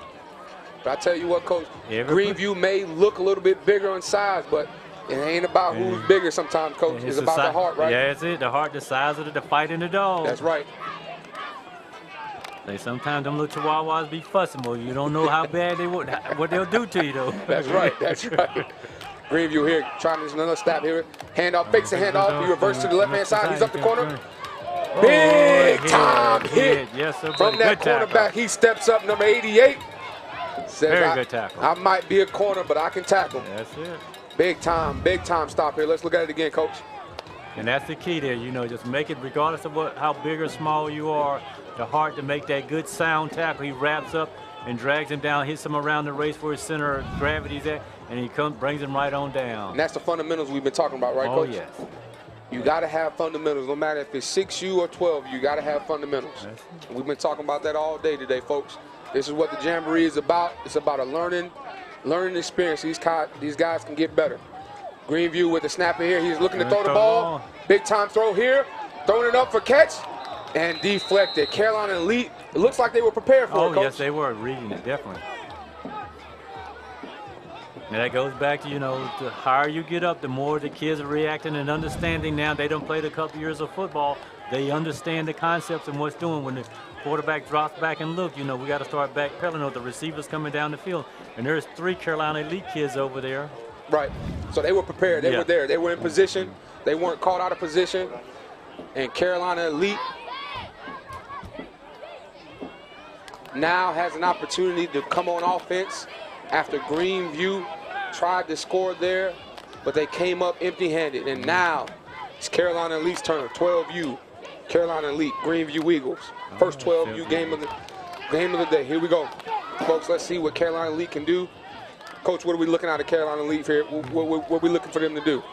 But I tell you what, Coach, Greenview may look a little bit bigger in size, but it ain't about who's bigger sometimes, Coach. It's about the heart, right? Yeah, that's it. The heart, the size of the fight in the dog. That's right. Sometimes them little chihuahuas be fussing, but you don't know how bad what they'll do to you, though. That's right. That's right. Greenview here trying to another snap here. Handoff, fakes a handoff. He reverses to the left-hand side. He's up the corner. Big time hit from that cornerback. He steps up, number 88. Says, very good tackle. I might be a corner, but I can tackle. That's it. Big time stop here. Let's look at it again, Coach. And that's the key there, just make it, regardless of how big or small you are, the heart to make that good sound tackle. He wraps up and drags him down, hits him around the race where his center of gravity's at, and he brings him right on down. And that's the fundamentals we've been talking about, right, Coach? Oh, yes. You got to have fundamentals, no matter if it's 6U or 12U, you got to have fundamentals. We've been talking about that all day today, folks. This is what the Jamboree is about. It's about a learning experience. These guys can get better. Greenview with the snap in here. He's looking to throw the ball. Big time throw here. Throwing it up for catch and deflected. Carolina Elite, it looks like they were prepared for it, Coach. Oh, yes, they were reading it, definitely. And that goes back to, the higher you get up, the more the kids are reacting and understanding now. They done played a couple years of football. They understand the concepts and what's doing. When the quarterback drops back and look, we got to start backpedaling with the receivers coming down the field. And there's 3 Carolina Elite kids over there. Right. So they were prepared. They were there. They were in position. They weren't caught out of position. And Carolina Elite now has an opportunity to come on offense after Greenview tried to score there, but they came up empty-handed. And now it's Carolina Elite's turn. 12U, Carolina Elite, Greenview Eagles. First 12U game of the day. Here we go, folks. Let's see what Carolina Elite can do. Coach, what are we looking at Carolina Elite here? What are we looking for them to do?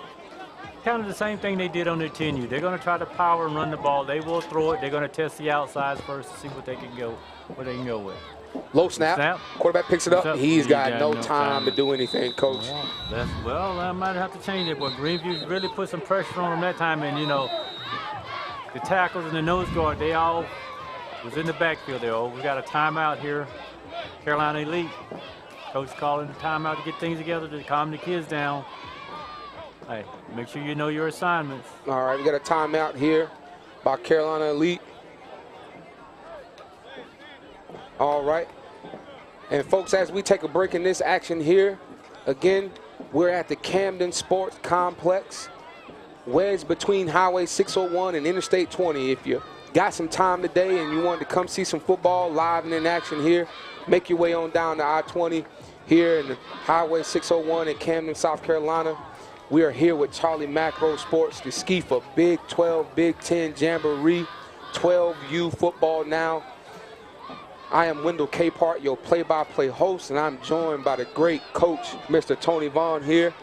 Kind of the same thing they did on their 10U. They're going to try to power and run the ball. They will throw it. They're going to test the outsides first to see what they can go with. Low snap. Quarterback picks it up. He's got no time to do anything, Coach. Well, I might have to change it, but Greenview really put some pressure on them that time. And, the tackles and the nose guard, they all was in the backfield there. Oh, we got a timeout here. Carolina Elite. Coach calling the timeout to get things together to calm the kids down. Hey, make sure you know your assignments. All right, we got a timeout here by Carolina Elite. All right. And folks, as we take a break in this action here, again, we're at the Camden Sports Complex, wedged between Highway 601 and Interstate 20. If you got some time today and you wanted to come see some football live and in action here, make your way on down to I-20 here in the Highway 601 in Camden, South Carolina. We are here with Charlie Macro Sports, the SCYFA Big 12, Big 10 Jamboree, 12U football now. I am Wendell Capehart, your play-by-play host, and I'm joined by the great coach, Mr. Tony Vaughn here.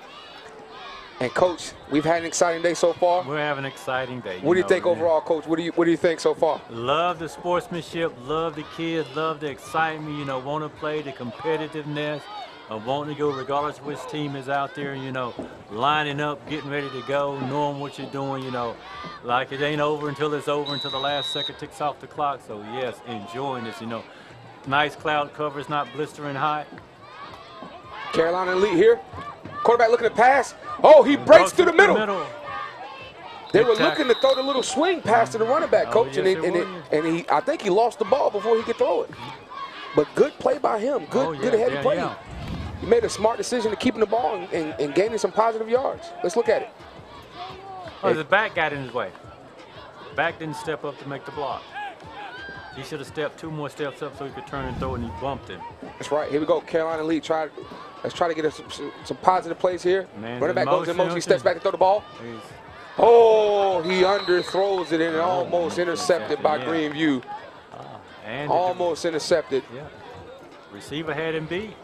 And coach, we've had an exciting day so far. We're having an exciting day. What do you think overall, coach? What do you think so far? Love the sportsmanship, love the kids, love the excitement, you know, want to play, the competitiveness of wanting to go regardless of which team is out there, you know, lining up, getting ready to go, knowing what you're doing, you know, like it ain't over until it's over, until the last second ticks off the clock. So yes, enjoying this, you know. Nice cloud cover, it's not blistering hot. Carolina elite here. Quarterback looking to pass. Oh, he breaks through the middle. They were looking to throw the little swing pass to the running back, coach, and I think he lost the ball before he could throw it. But good play by him. Good heavy play. Yeah. He made a smart decision to keeping the ball and gaining some positive yards. Let's look at it. Oh, the back got in his way. Back didn't step up to make the block. He should have stepped 2 more steps up so he could turn and throw, and he bumped him. That's right. Here we go. Carolina elite. Let's try to get us some positive plays here. Running back goes in motion. He steps back to throw the ball. Oh, he underthrows it and almost intercepted by Greenview. Almost intercepted. Yeah. Receiver had him beat.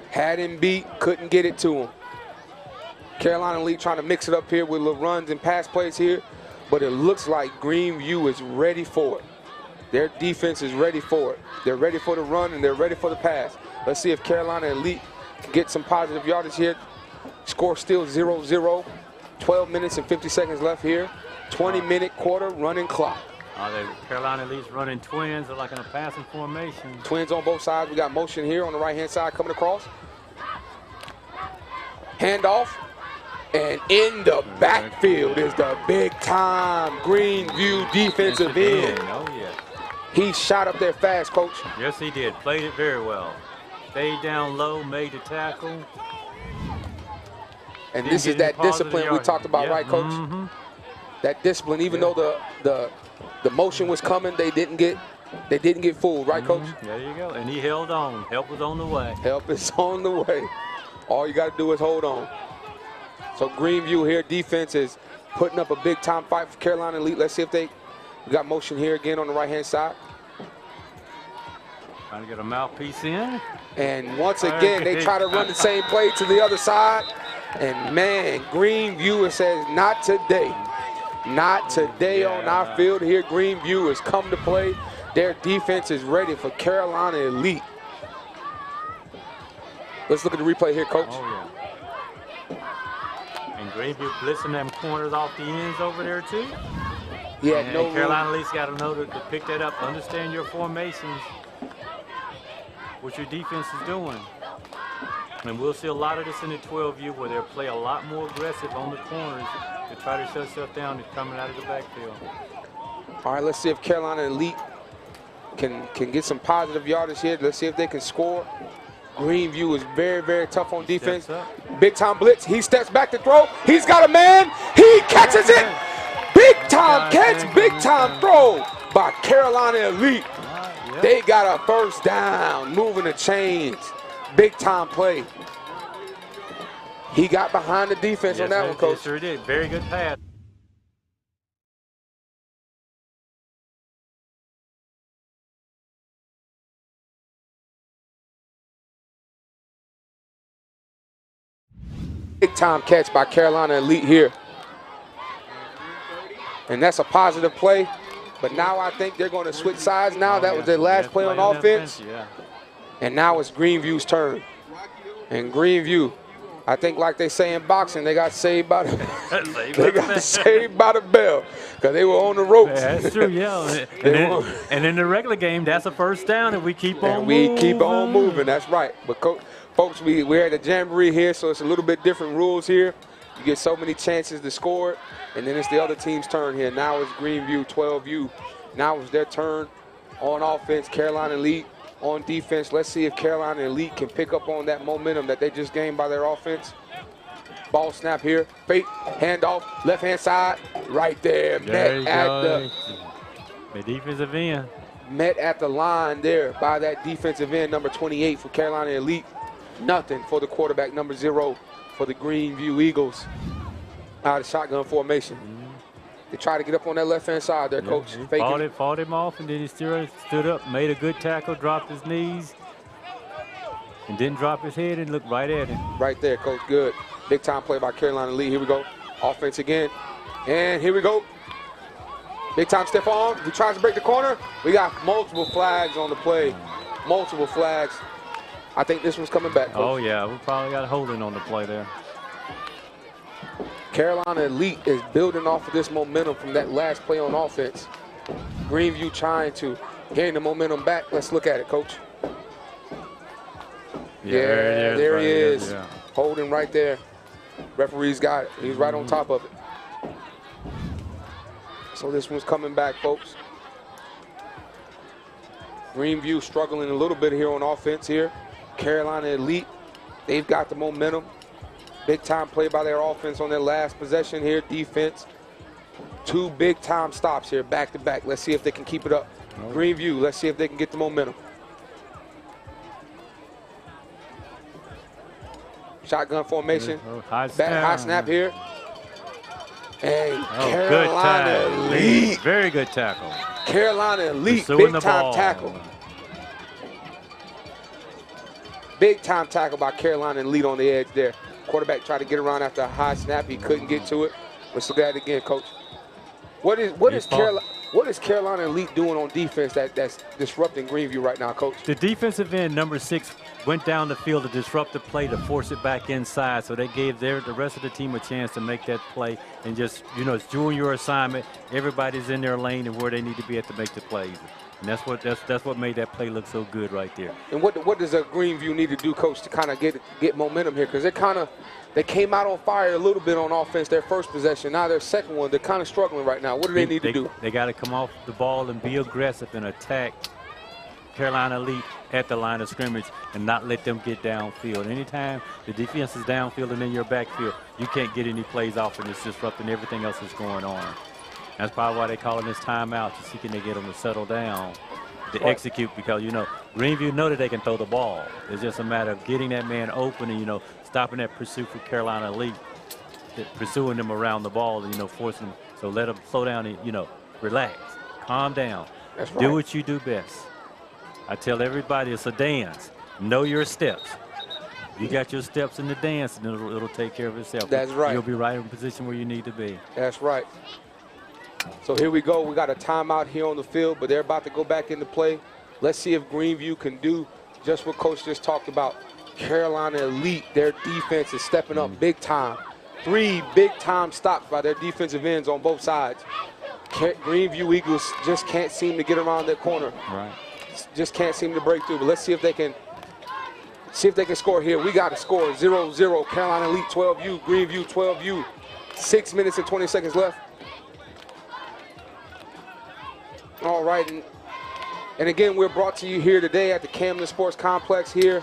Had him beat. Couldn't get it to him. Carolina elite trying to mix it up here with little runs and pass plays here, but it looks like Greenview is ready for it. Their defense is ready for it. They're ready for the run and they're ready for the pass. Let's see if Carolina elite can get some positive yardage here. Score still 0-0. 12 minutes and 50 seconds left here. 20-minute quarter running clock. Carolina elite's running twins. They're like in a passing formation. Twins on both sides. We got motion here on the right-hand side coming across. Handoff. And in the backfield is the big-time Greenview defensive end. Oh, yeah. He shot up there fast, coach. Yes, he did. Played it very well. Stayed down low, made the tackle. And this is that discipline we talked about, right, coach? Mm-hmm. That discipline, even though the motion was coming, they didn't get fooled, right, coach? There you go. And he held on. Help was on the way. Help is on the way. All you got to do is hold on. So Greenview here, defense is putting up a big-time fight for Carolina elite. Let's see if we got motion here again on the right-hand side. Trying to get a mouthpiece in. And once again, they try to run the same play to the other side. And, man, Greenview says, not today. Not today on our field here. Greenview has come to play. Their defense is ready for Carolina elite. Let's look at the replay here, coach. Oh, yeah. And Greenview blitzing them corners off the ends over there, too. Yeah, and Carolina elite's got to know to pick that up, understand your formations, what your defense is doing. And we'll see a lot of this in the 12U where they'll play a lot more aggressive on the corners to try to shut stuff down and coming out of the backfield. All right, let's see if Carolina elite can get some positive yardage here. Let's see if they can score. Greenview is very, very tough on defense. Big time blitz. He steps back to throw. He's got a man. He catches it. Big time catch, big time throw by Carolina elite. They got a first down, moving the chains. Big time play. He got behind the defense on that one, coach. Yes, sure did. Very good pass. Big time catch by Carolina elite here. And that's a positive play. But now I think they're going to switch sides now. That was their last play on offense. And now it's Greenview's turn. And Greenview, I think like they say in boxing, they got saved by the saved by the bell because they were on the ropes. That's true, yeah. And in the regular game, that's a first down, and we keep on moving. We keep on moving. That's right. But folks, we're at the Jamboree here, so it's a little bit different rules here. You get so many chances to score it, and then it's the other team's turn here. Now it's Greenview 12U. Now it's their turn on offense. Carolina elite on defense. Let's see if Carolina Elite can pick up on that momentum that they just gained by their offense. Ball snap here, fake, handoff, left-hand side, right there. There you go. The defensive end. Met at the line there by that defensive end, number 28 for Carolina Elite. Nothing for the quarterback, number 0 for the Greenview Eagles. Out of shotgun formation. They try to get up on that left-hand side there, Coach. Fought him off, and then he stood up, made a good tackle, dropped his knees, and didn't drop his head and looked right at him. Right there, Coach. Good. Big time play by Carolina Elite. Here we go. Offense again. And here we go. Big time step on. He tries to break the corner. We got multiple flags on the play. Multiple flags. I think this one's coming back, Coach. Oh, yeah. We probably got a holding on the play there. Carolina Elite is building off of this momentum from that last play on offense. Greenview trying to gain the momentum back. Let's look at it, Coach. Yeah, there he is. Yeah. Holding right there. Referee's got it. He's right on top of it. So this one's coming back, folks. Greenview struggling a little bit here on offense here. Carolina Elite, they've got the momentum. Big time play by their offense on their last possession here. Defense. 2 big time stops here, back to back. Let's see if they can keep it up. Greenview, let's see if they can get the momentum. Shotgun formation. High snap here. And Carolina Elite. Very good tackle. Carolina Elite, big time tackle. Big time tackle by Carolina Elite on the edge there. Quarterback tried to get around after a high snap. He couldn't get to it. Let's look at it again, Coach. What is Carolina Elite doing on defense that's disrupting Greenview right now, Coach? The defensive end, number 6, went down the field to disrupt the play, to force it back inside. So they gave the rest of the team a chance to make that play, and just, it's doing your assignment. Everybody's in their lane and where they need to be at to make the plays. And that's what made that play look so good right there. And what does a Greenview need to do, Coach, to kind of get momentum here? Because they came out on fire a little bit on offense their first possession. Now their second one, they're kind of struggling right now. What do they need to do? They got to come off the ball and be aggressive and attack Carolina Elite at the line of scrimmage and not let them get downfield. Anytime the defense is downfield and in your backfield, you can't get any plays off, and it's disrupting everything else that's going on. That's probably why they're calling this timeout, to see can they get them to settle down, to execute, because, Greenview know that they can throw the ball. It's just a matter of getting that man open and, stopping that pursuit for Carolina Elite, pursuing them around the ball and, forcing them. So let them slow down and, relax, calm down. That's right. Do what you do best. I tell everybody it's a dance. Know your steps. You got your steps in the dance, and it'll take care of itself. That's right. You'll be right in position where you need to be. That's right. So here we go. We got a timeout here on the field, but they're about to go back into play. Let's see if Greenview can do just what Coach just talked about. Carolina Elite, their defense is stepping up big time. 3 big time stops by their defensive ends on both sides. Greenview Eagles just can't seem to get around that corner. Right. Just can't seem to break through. But let's see if they can score here. We got to score 0-0. Carolina Elite 12U, Greenview 12U. 6 minutes and 20 seconds left. All right, and again, we're brought to you here today at the Camden Sports Complex here.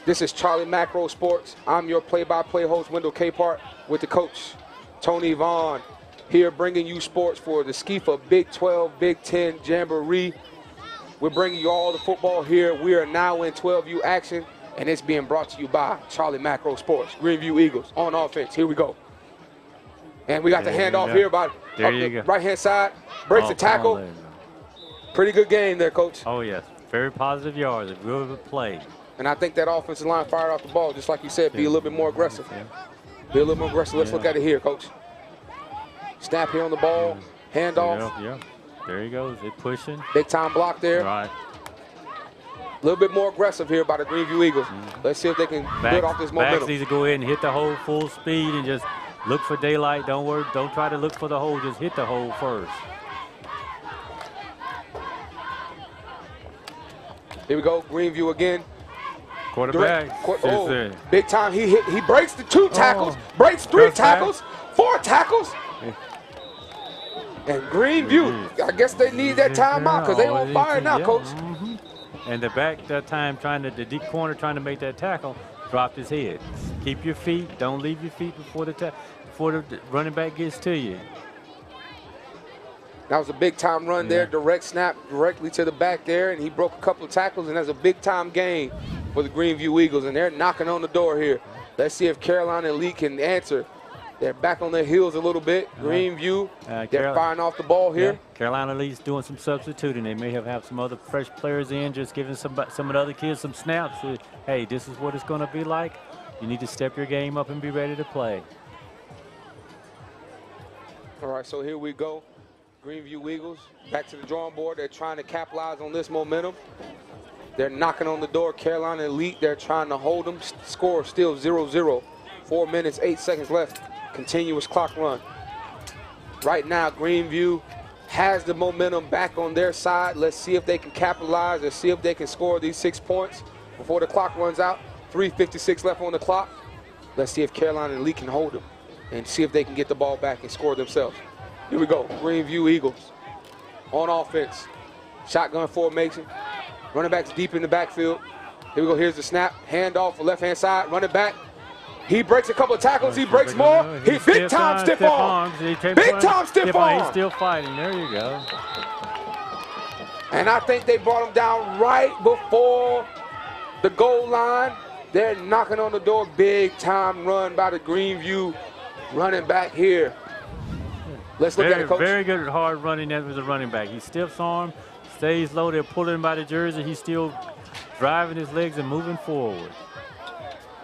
This is Charlie Macro Sports. I'm your play-by-play host, Wendell Capehart, with the coach, Tony Vaughn, here bringing you sports for the SCYFA Big XII, Big X Jamboree. We're bringing you all the football here. We are now in 12U action, and it's being brought to you by Charlie Macro Sports. Greenview Eagles on offense. Here we go. And we got the handoff here by the right-hand side. Breaks the tackle. Pretty good game there, Coach. Oh, yes. Very positive yards. A good play. And I think that offensive line fired off the ball, just like you said, be a little bit more aggressive. Be a little more aggressive. Let's look at it here, Coach. Snap here on the ball. Handoff. Yeah. There he goes. They're pushing. Big time block there. Right. A little bit more aggressive here by the Greenview Eagles. Let's see if they can build off this momentum. Backs needs to go ahead and hit the hole full speed and just look for daylight. Don't try to look for the hole. Just hit the hole first. Here we go. Greenview again. Quarterback. Big time. He breaks the 2 tackles. Breaks 3 tackles. 4 tackles. And Greenview, I guess they need that timeout because they're on fire now, Coach. And the back that time the deep corner trying to make that tackle dropped his head. Keep your feet. Don't leave your feet before the running back gets to you. That was a big-time run there, direct snap directly to the back there, and he broke a couple of tackles, and that's a big-time gain for the Greenview Eagles, and they're knocking on the door here. Let's see if Carolina Elite can answer. They're back on their heels a little bit. Greenview, they're firing off the ball here. Yeah. Carolina Elite's doing some substituting. They may have some other fresh players in, just giving some of the other kids some snaps. Hey, this is what it's going to be like. You need to step your game up and be ready to play. All right, so here we go. Greenview Eagles back to the drawing board. They're trying to capitalize on this momentum. They're knocking on the door. Carolina Elite, they're trying to hold them. Score still 0-0. 4 minutes, 8 seconds left. Continuous clock run. Right now, Greenview has the momentum back on their side. Let's see if they can capitalize. Let's see if they can score these 6 points before the clock runs out. 3:56 left on the clock. Let's see if Carolina Elite can hold them and see if they can get the ball back and score themselves. Here we go, Greenview Eagles on offense. Shotgun formation. Running back's deep in the backfield. Here we go, here's the snap. Handoff for left-hand side, running back. He breaks a couple of tackles, he breaks more. He big-time stiff arms. Big-time stiff arms. He's still fighting, there you go. And I think they brought him down right before the goal line. They're knocking on the door, big-time run by the Greenview running back here. Let's look at it, Coach. Very good hard running as a running back. He stiffs arm, stays low. They're pulling him by the jersey. He's still driving his legs and moving forward.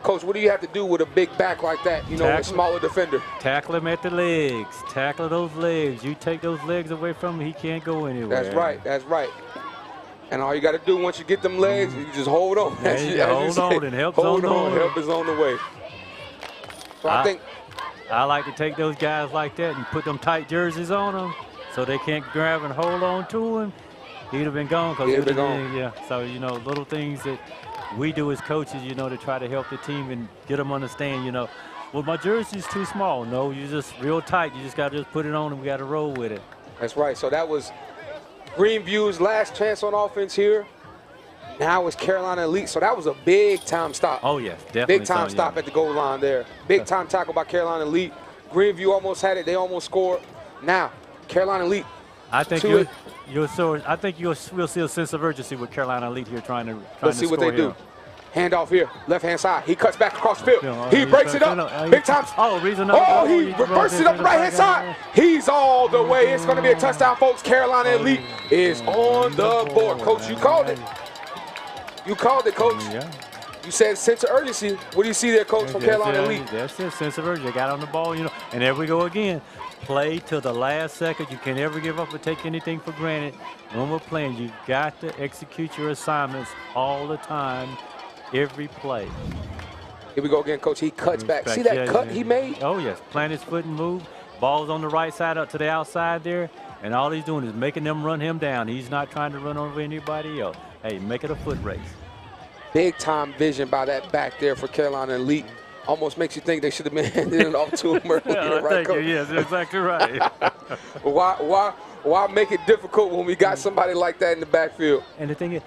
Coach, what do you have to do with a big back like that, you know, a smaller defender? Tackle him at the legs. Tackle those legs. You take those legs away from him, he can't go anywhere. That's right. That's right. And all you got to do once you get them legs, you just hold on. Hold on and help's on the way. Help is on the way. So I think I like to take those guys like that and put them tight jerseys on them so they can't grab and hold on to him. He'd have been gone. He'd have been gone. Yeah. So, you know, little things that we do as coaches, you know, to try to help the team and get them understand, you know, well, my jersey's too small. No, you're just real tight. You just got to just put it on and we got to roll with it. That's right. So that was Greenview's last chance on offense here. Now it's Carolina Elite. So that was a big-time stop. Oh, yes, definitely. Big-time stop at the goal line there. Big-time tackle by Carolina Elite. Greenview almost had it. They almost scored. Now, Carolina Elite. I think we'll see a sense of urgency with Carolina Elite here trying to Let's see what they do. Handoff here, left-hand side. He cuts back across the field. He breaks it up. Big time. He reverses it up the right-hand side. He's all the way. It's going to be a touchdown, folks. Carolina Elite is on the board. Coach, you called it. You called it, Coach. Yeah. You said sense of urgency. What do you see there, Coach, from Carolina Elite? That's it, sense of urgency. They got on the ball, you know. And there we go again. Play till the last second. You can never give up or take anything for granted. When we're playing, you've got to execute your assignments all the time, every play. Here we go again, Coach. He cuts back. See that cut he made? Oh, yes. Plant his foot and move. Ball's on the right side up to the outside there. And all he's doing is making them run him down. He's not trying to run over anybody else. Hey, make it a foot race. Big-time vision by that back there for Carolina Elite. Almost makes you think they should have been handing it off to him earlier, right, Coach? Yes, exactly right. Why make it difficult when we got somebody like that in the backfield? And the thing is,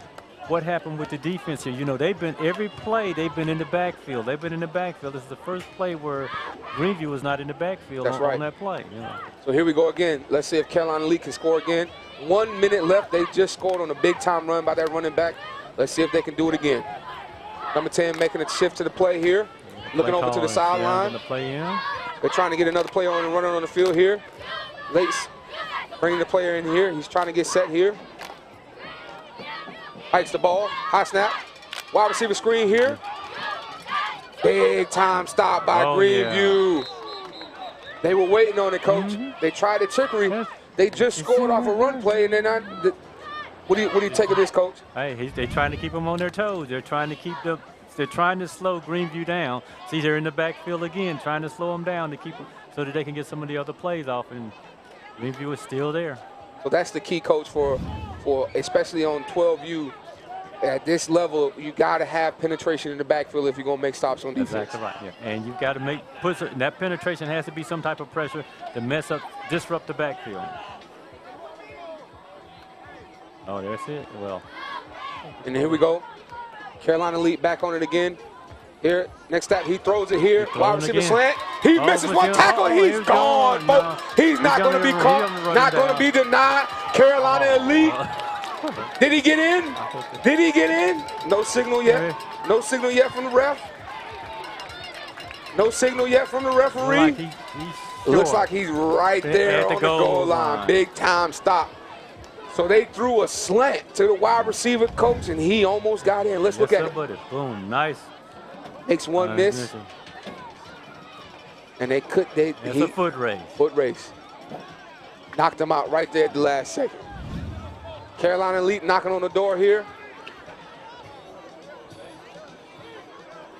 what happened with the defense here? You know, every play they've been in the backfield. They've been in the backfield. This is the first play where Greenview was not in the backfield on that play. You know. So here we go again. Let's see if Carolina Elite can score again. 1 minute left. They just scored on a big-time run by that running back. Let's see if they can do it again. Number 10 making a shift to the play here. Looking over to the sideline. They're trying to get another player on and running on the field here. Lace bringing the player in here. He's trying to get set here. Hikes the ball. High snap. Wide receiver screen here. Big time stop by Greenview. Yeah. They were waiting on it, Coach. They tried the trickery. They just scored off a run play, and they're not. What do you take of this, Coach? Hey, they're trying to keep them on their toes. They're trying to keep them. They're trying to slow Greenview down. See, they're in the backfield again, trying to slow them down to keep them so that they can get some of the other plays off, and Greenview is still there. So that's the key, Coach, for especially on 12U. At this level, you got to have penetration in the backfield if you're going to make stops on defense. Exactly right. Yeah. And you've got to that penetration has to be some type of pressure to disrupt the backfield. Oh, that's it. Well, And here we go. Carolina Elite back on it again. Here, next step, he throws it here. Wide receiver slant. He misses one tackle. He's gone, folks. He's not going to be caught. Not going to be denied. Carolina Elite. Did he get in? Did he get in? No signal yet. No signal yet from the ref. No signal yet from the referee. Looks like he's right there on the goal line. Big time stop. So they threw a slant to the wide receiver coach, and he almost got in. Let's look at it. Boom, nice. Makes one miss. And they could. It's a foot race. Foot race. Knocked him out right there at the last second. Carolina Elite knocking on the door here.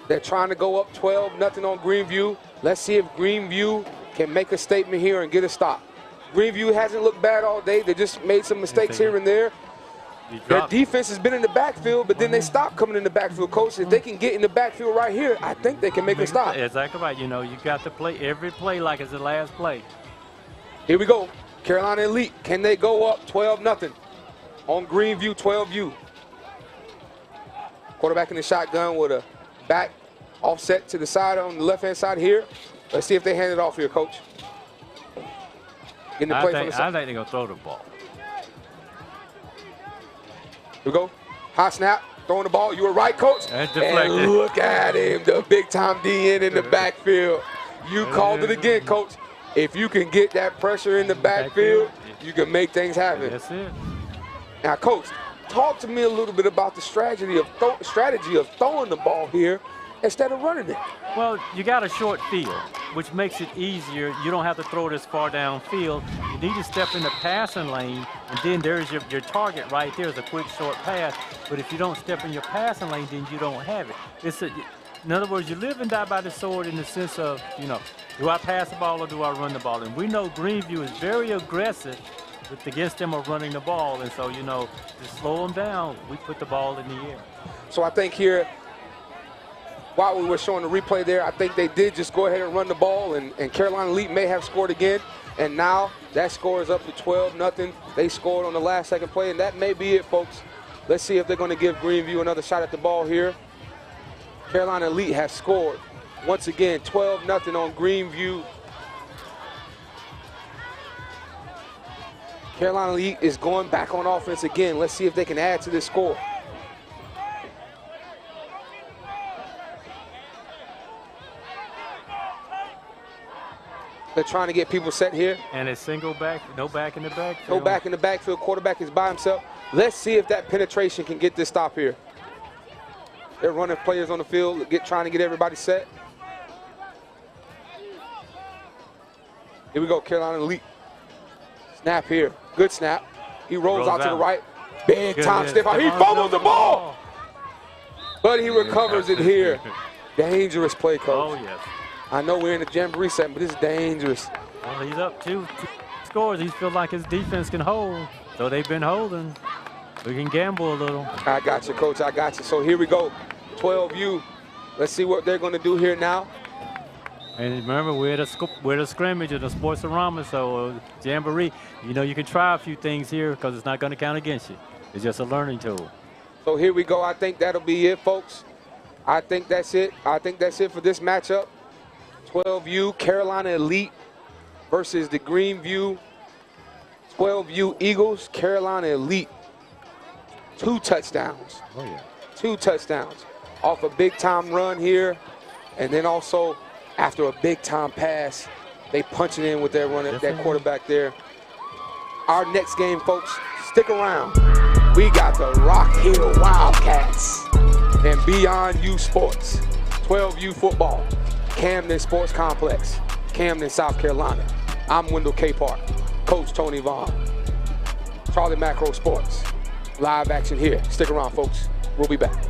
They're trying to go up 12-0 on Greenview. Let's see if Greenview can make a statement here and get a stop. Greenview hasn't looked bad all day. They just made some mistakes here and there. Their defense has been in the backfield, but then they stopped coming in the backfield. Coach, if they can get in the backfield right here, I think they can make a stop. Exactly right. You know, you got to play every play like it's the last play. Here we go. Carolina Elite, can they go up 12-0 on Greenview 12U? Quarterback in the shotgun with a back offset to the side on the left-hand side here. Let's see if they hand it off here, Coach. Getting the play from the side. I think they're going to throw the ball. Here we go. High snap, throwing the ball. You were right, Coach. And look at him, the big-time DN in the backfield. You called it again, Coach. If you can get that pressure in the backfield, you can make things happen. That's it. Now, Coach, talk to me a little bit about the strategy of throwing the ball here instead of running it. Well, you got a short field, which makes it easier. You don't have to throw this far downfield. You need to step in the passing lane, and then there's your target right there. It's a quick, short pass. But if you don't step in your passing lane, then you don't have it. In other words, you live and die by the sword in the sense of, you know, do I pass the ball or do I run the ball? And we know Greenview is very aggressive against them of running the ball. And so, you know, to slow them down, we put the ball in the air. So I think here, while we were showing the replay there, I think they did just go ahead and run the ball, and Carolina Elite may have scored again. And now that score is up to 12-0. They scored on the last second play, and that may be it, folks. Let's see if they're going to give Greenview another shot at the ball here. Carolina Elite has scored. Once again, 12-0 on Greenview. Carolina Elite is going back on offense again. Let's see if they can add to this score. They're trying to get people set here. And a single back, no back in the backfield. No back in the backfield. Quarterback is by himself. Let's see if that penetration can get this stop here. They're running players on the field, trying to get everybody set. Here we go, Carolina Elite. Snap here. Good snap. He rolls out to the right. Big time stiff out. He fumbles the ball. But he recovers it here. Dangerous play, Coach. Oh, yes. I know we're in the Jamboree setting, but this is dangerous. Well, he's up two scores. He feels like his defense can hold. So they've been holding. We can gamble a little. I got you, Coach. I got you. So here we go. 12U. Let's see what they're going to do here now. And remember, we're at a scrimmage at a sports-arama, so Jamboree, you know, you can try a few things here because it's not going to count against you. It's just a learning tool. So here we go. I think that'll be it, folks. I think that's it. I think that's it for this matchup. 12U Carolina Elite versus the Greenview 12U Eagles. Carolina Elite. 2 touchdowns. Oh, yeah. 2 touchdowns off a big-time run here. And then also, after a big-time pass, they punch it in with their running, that quarterback there. Our next game, folks, stick around. We got the Rock Hill Wildcats and Beyond U Sports. 12U football. Camden Sports Complex, Camden, South Carolina. I'm Wendell K. Park, Coach Tony Vaughn. Charlie Macro Sports. Live action here. Stick around, folks. We'll be back.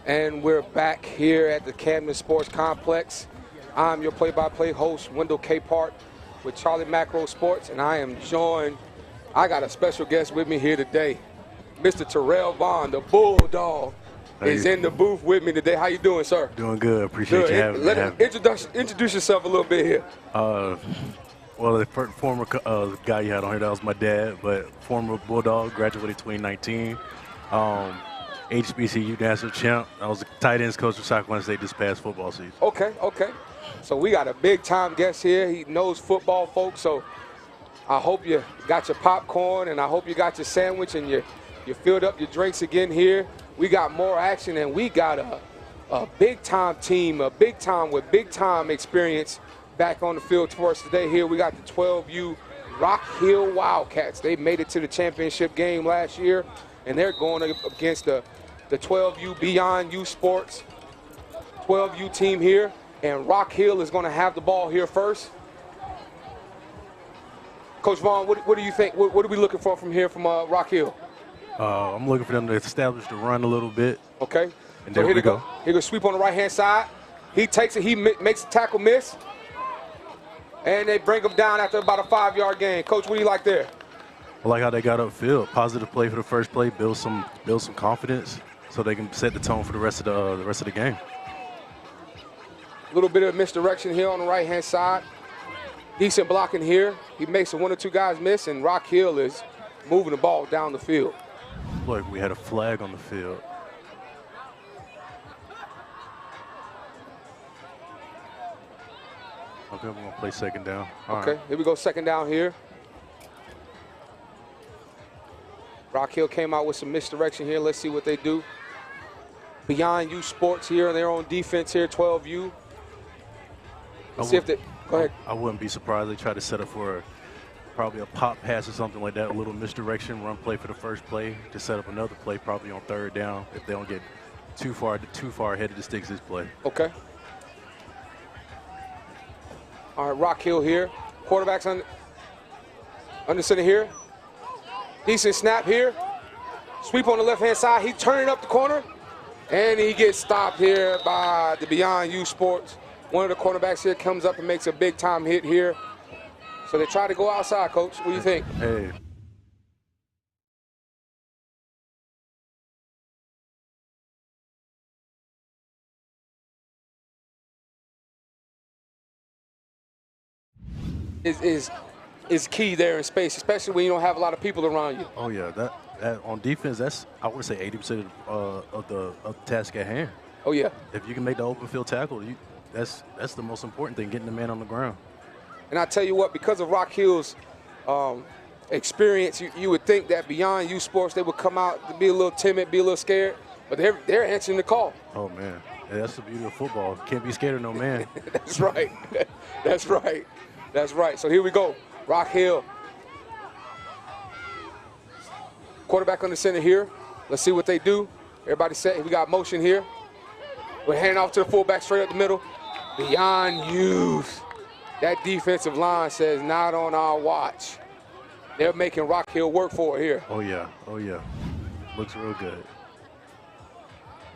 And we're back here at the Camden Sports Complex. I'm your play-by-play host, Wendell Capehart, with Charlie Macro Sports, and I am joined. I got a special guest with me here today. Mr. Terrell Vaughn, the Bulldog, is in the booth with me today. How you doing, sir? Doing good. Appreciate you having me. Introduce yourself a little bit here. Well, the former guy you had on here, that was my dad, but former Bulldog, graduated 2019. HBCU national champ. I was a tight ends coach for South Carolina State this past football season. Okay. So we got a big-time guest here. He knows football, folks, so I hope you got your popcorn, and I hope you got your sandwich, and you filled up your drinks again here. We got more action, and we got a big-time team, a big-time with big-time experience back on the field for us today. Here we got the 12U Rock Hill Wildcats. They made it to the championship game last year, and they're going against the 12U Beyond U Sports 12U team here, and Rock Hill is going to have the ball here first. Coach Vaughn, what do you think? What are we looking for from here from Rock Hill? I'm looking for them to establish the run a little bit. Okay. And so there we go. Here goes sweep on the right-hand side. He takes it. He makes the tackle miss. And they bring him down after about a 5-yard gain. Coach, what do you like there? I like how they got upfield. Positive play for the first play. Build some confidence so they can set the tone for the rest of the game. A little bit of misdirection here on the right-hand side. Decent blocking here. He makes one or two guys miss, and Rock Hill is moving the ball down the field. Look, we had a flag on the field. Okay, we're going to play second down. Okay, here we go, second down here. Rock Hill came out with some misdirection here. Let's see what they do. Beyond U Sports here on their own defense here, 12U. Let's see if they, go ahead. I wouldn't be surprised they try to set up for probably a pop pass or something like that, a little misdirection, run play for the first play to set up another play probably on third down if they don't get too far ahead of the sticks this play. Okay. All right, Rock Hill here. Quarterback's under center here. Decent snap here. Sweep on the left-hand side. He's turning up the corner, and he gets stopped here by the Beyond U Sports. One of the cornerbacks here comes up and makes a big-time hit here. So they try to go outside, Coach. What do you think? Hey. Is key there in space, especially when you don't have a lot of people around you. Oh yeah, that on defense, that's I would say 80% of the task at hand. Oh yeah. If you can make the open field tackle, that's the most important thing, getting the man on the ground. And I tell you what, because of Rock Hill's experience, you would think that Beyond U Sports, they would come out to be a little timid, be a little scared, but they're answering the call. Oh man, yeah, that's the beauty of football. Can't be scared of no man. That's right. That's right. That's right. So here we go. Rock Hill. Quarterback on the center here. Let's see what they do. Everybody set. We got motion here. We're handing off to the fullback straight up the middle. Beyond Youth. That defensive line says not on our watch. They're making Rock Hill work for it here. Oh yeah. Oh yeah. Looks real good.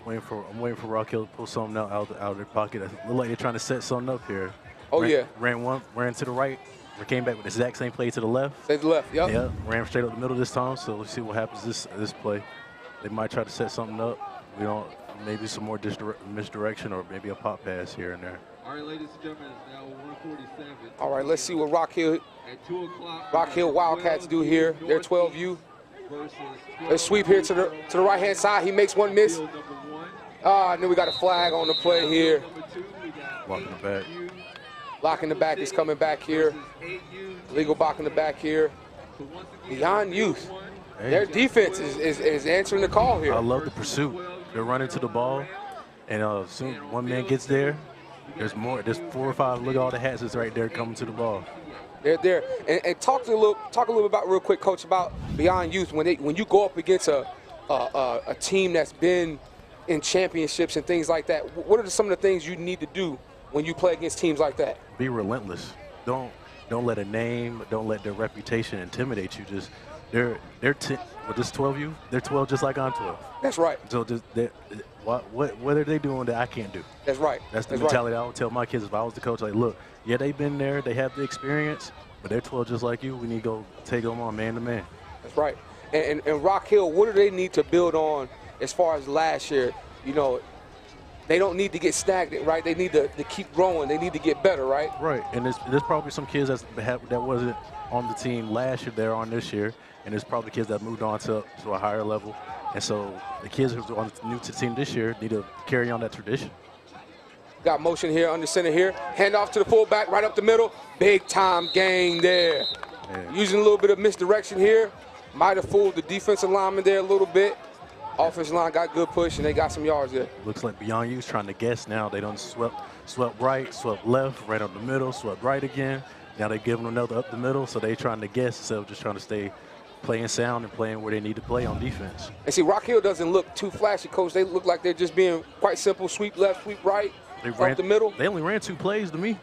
I'm waiting for Rock Hill to pull something out of their pocket. It looks like they're trying to set something up here. Oh yeah. Ran to the right. Came back with the exact same play to the left. Stay to the left, yep. Yeah, ran straight up the middle this time, so let's see what happens this play. They might try to set something up. We don't, maybe some more misdirection or maybe a pop pass here and there. All right, ladies and gentlemen, it's now 1:47. All right, let's see what Rock Hill At 2 o'clock, Rock Hill Wildcats do here. They're 12U. They sweep here to the right-hand side. He makes one miss. And then we got a flag on the play here. Blocking the back. Blocking the back is coming back here. Legal blocking the back here. Beyond Youth. Their defense is answering the call here. I love the pursuit. They're running to the ball, and soon one man gets there, there's 4 or 5. Look at all the hats that's right there coming to the ball. They're there. And talk a little about real quick, Coach, about Beyond Youth when you go up against a team that's been in championships and things like that. What are some of the things you need to do when you play against teams like that? Be relentless. Don't let a name, don't let their reputation intimidate you. Just they're 10, with this 12U, they're 12 just like I'm 12. That's right. So just what are they doing that I can't do? That's right. That's the That's mentality right. I would tell my kids if I was the coach. Like, look, yeah, they've been there, they have the experience, but they're 12 just like you. We need to go take them on man to man. That's right. And Rock Hill, what do they need to build on as far as last year? You know, they don't need to get stagnant, right? They need to keep growing. They need to get better, right? Right, and there's probably some kids that wasn't on the team last year, they're on this year, and there's probably kids that moved on to a higher level. And so the kids who are new to the team this year need to carry on that tradition. Got motion here, under center here. Hand off to the fullback, right up the middle. Big time gain there. Yeah. Using a little bit of misdirection here. Might have fooled the defensive lineman there a little bit. Offensive line got good push, and they got some yards there. Looks like Beyond You's trying to guess now. They done swept right, swept left, right up the middle, swept right again. Now they give them another up the middle, so they trying to guess instead of just trying to stay playing sound and playing where they need to play on defense. And see, Rock Hill doesn't look too flashy, Coach. They look like they're just being quite simple, sweep left, sweep right, up the middle. They only ran 2 plays to me.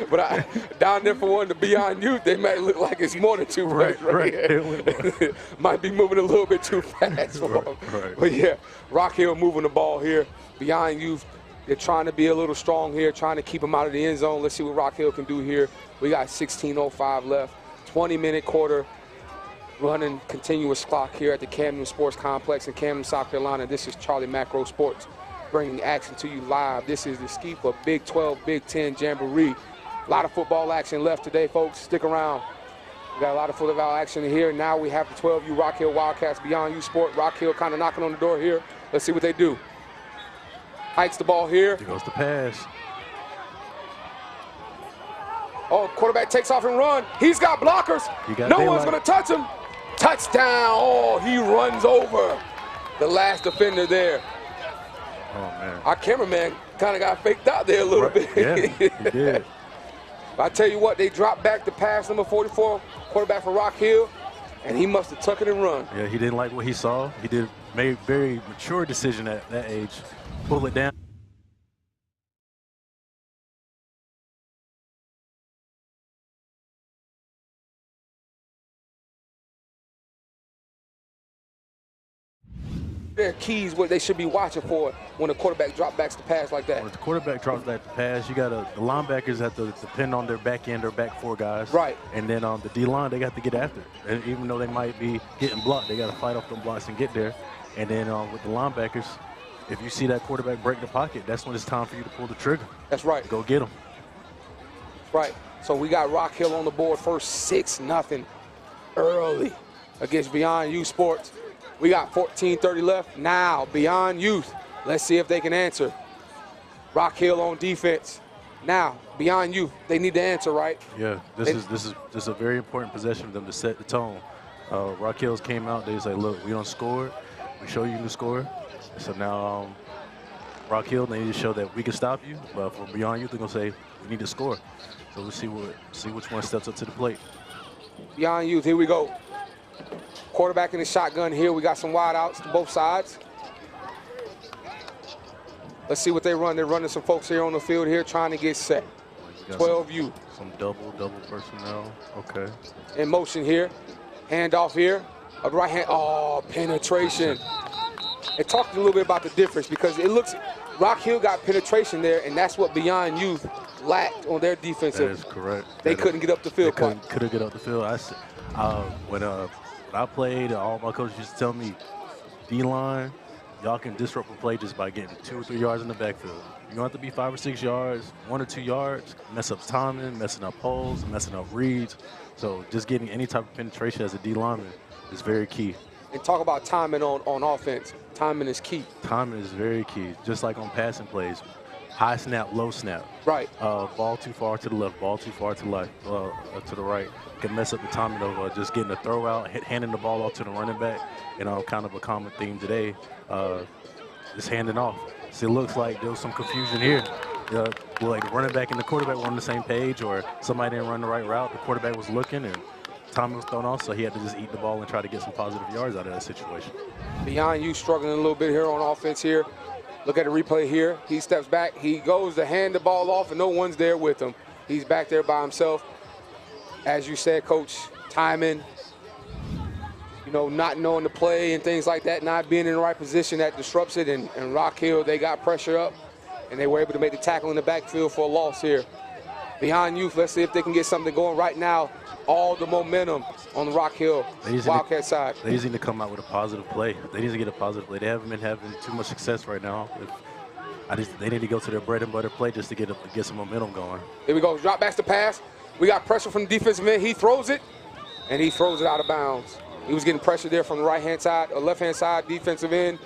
But down there for one, the Beyond Youth, they might look like it's more than 2 plays. Right. Might be moving a little bit too fast for them. Right. But yeah, Rock Hill moving the ball here. Beyond Youth, they're trying to be a little strong here, trying to keep them out of the end zone. Let's see what Rock Hill can do here. We got 16:05 left, 20-minute quarter, running continuous clock here at the Camden Sports Complex in Camden, South Carolina. This is Charlie Macro Sports, bringing action to you live. This is the SCYFA Big 12, Big 10 Jamboree. A lot of football action left today, folks. Stick around. We got a lot of football action here. Now we have the 12U Rock Hill Wildcats, Beyond U Sport. Rock Hill kind of knocking on the door here. Let's see what they do. Hikes the ball here. Here goes the pass. Oh, quarterback takes off and run. He's got blockers. No one's going to touch him. Touchdown. Oh, he runs over the last defender there. Oh, man. Our cameraman kind of got faked out there a little bit. Yeah, he did. I tell you what, they dropped back to pass number 44, quarterback for Rock Hill, and he must have tucked it and run. Yeah, he didn't like what he saw. He made very mature decision at that age. Pull it down. Their keys, what they should be watching for when a quarterback drop backs to pass like that. When the quarterback drops back to pass, you got the linebackers have to depend on their back end or back 4 guys. Right. And then the D-line, they got to get after it. And even though they might be getting blocked, they got to fight off them blocks and get there. And then with the linebackers, if you see that quarterback break the pocket, that's when it's time for you to pull the trigger. That's right. Go get them. Right. So we got Rock Hill on the board first, 6-0 early against Beyond Youth Sports. We got 14:30 left. Now, Beyond Youth, let's see if they can answer. Rock Hill on defense. Now, Beyond Youth, they need to answer, right? Yeah, this is a very important possession for them to set the tone. Rock Hills came out, they say, look, we don't score, we show you to score. So now Rock Hill, they need to show that we can stop you. But for Beyond Youth, they're gonna say we need to score. So we'll see which one steps up to the plate. Beyond Youth, here we go. Quarterback in the shotgun here. We got some wide outs to both sides. Let's see what they run. They're running some folks here on the field here trying to get set. 12U. Some double personnel. Okay. In motion here. Hand off here. A right hand. Oh, penetration. And talk a little bit about the difference because it looks Rock Hill got penetration there, and that's what Beyond Youth lacked on their defensive. That is correct. They couldn't get up the field. They couldn't get up the field. When I played, all my coaches used to tell me, D-line, y'all can disrupt a play just by getting 2 or 3 yards in the backfield. You don't have to be 5 or 6 yards, 1 or 2 yards, mess up timing, messing up holes, messing up reads. So just getting any type of penetration as a D-lineman is very key. And talk about timing on offense. Timing is key. Timing is very key, just like on passing plays. High snap, low snap. Right. Ball too far to the left, ball too far to the right. Can mess up the timing of just getting a throw out, handing the ball off to the running back. Kind of a common theme today is handing off. So it looks like there was some confusion here. Like the running back and the quarterback were on the same page, or somebody didn't run the right route. The quarterback was looking, and timing was thrown off, so he had to just eat the ball and try to get some positive yards out of that situation. Beyond You struggling a little bit here on offense here. Look at the replay here. He steps back. He goes to hand the ball off, and no one's there with him. He's back there by himself. as you said, Coach, timing, you know, not knowing the play and things like that, not being in the right position, that disrupts it. And Rock Hill, they got pressure up, and they were able to make the tackle in the backfield for a loss here. Beyond Youth, let's see if they can get something going right now. All the momentum on the Rock Hill Wildcat side. They just need to come out with a positive play. They need to get a positive play. They haven't been having too much success right now. They need to go to their bread and butter play just to get some momentum going. Here we go. Drop back to pass. We got pressure from the defensive end. He throws it, and he throws it out of bounds. He was getting pressure there from the right-hand side, or left-hand side, defensive end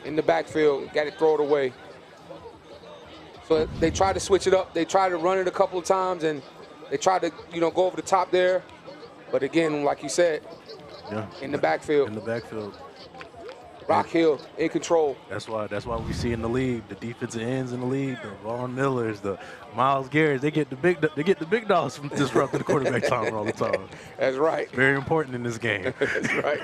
in the backfield. Got to throw it away. So they tried to switch it up. They tried to run it a couple of times, and they tried to, you know, go over the top there. But again, like you said, in the backfield. In the backfield. Rock Hill in control. That's why we see in the league the defensive ends in the league, the Vaughn Millers, the Miles Garretts. They get the big dogs from disrupting the quarterback time all the time. That's right. Very important in this game. That's right.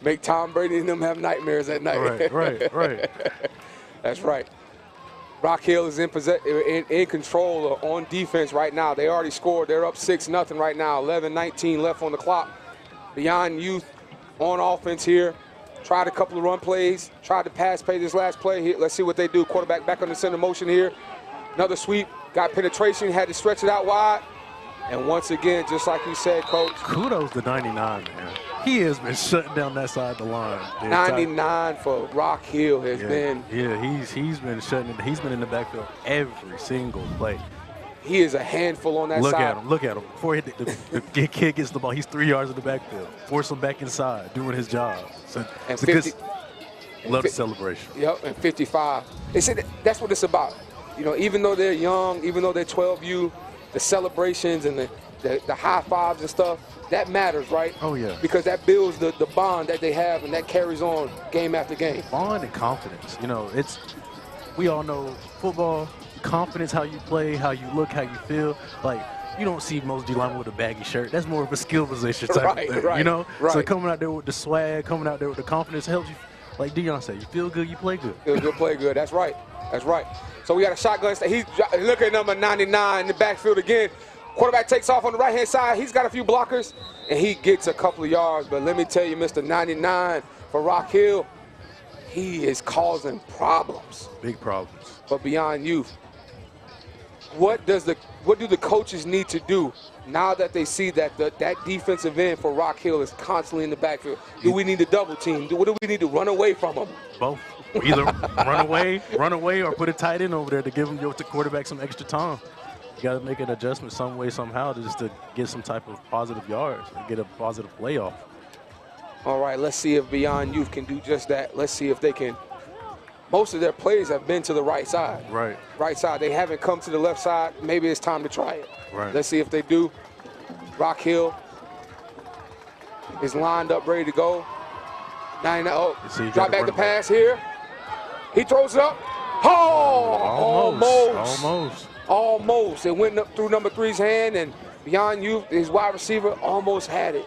Make Tom Brady and them have nightmares at night. Right. That's right. Rock Hill is in control on defense right now. They already scored. They're up 6-0 right now. 11-19 left on the clock. Beyond Youth on offense here. Tried a couple of run plays. Tried to pass play this last play. Here, let's see what they do. Quarterback back on the center motion here. Another sweep. Got penetration. Had to stretch it out wide. And once again, just like you said, Coach. Kudos to 99, man. He has been shutting down that side of the line. 99 for Rock Hill has been. Yeah, he's been shutting it. He's been in the backfield every single play. He is a handful on that side. Look at him. Before the kid gets the ball, he's 3 yards in the backfield. Force him back inside, doing his job. So and 50, love the celebration. Yep, and 55. They said that's what it's about. You know, even though they're young, even though they're 12U, the celebrations and the high fives and stuff, that matters, right? Oh, yeah. Because that builds the bond that they have, and that carries on game after game. Bond and confidence. You know, we all know football, confidence, how you play, how you look, how you feel. Like, you don't see most D linemen with a baggy shirt. That's more of a skill position type of thing, right, you know? Right. So coming out there with the swag, coming out there with the confidence helps you. Like Deion said, you feel good, you play good. Feel good, play good. That's right. That's right. So we got a shotgun. Look at number 99 in the backfield again. Quarterback takes off on the right-hand side. He's got a few blockers, and he gets a couple of yards. But let me tell you, Mr. 99 for Rock Hill, he is causing problems. Big problems. But Beyond Youth, what do the coaches need to do now that they see that that defensive end for Rock Hill is constantly in the backfield? Do we need to double team? What do we need to run away from them? Both. Either run away, or put a tight end over there to give the quarterback some extra time. You got to make an adjustment some way, somehow, to get some type of positive yards and get a positive playoff. All right, let's see if Beyond Youth can do just that. Let's see if they can. Most of their plays have been to the right side. Right. Right side. They haven't come to the left side. Maybe it's time to try it. Right. Let's see if they do. Rock Hill is lined up, ready to go. 99. Oh, drop back the pass here. He throws it up. Oh, almost. It went up through number 3's hand, and Beyond Youth, his wide receiver, almost had it.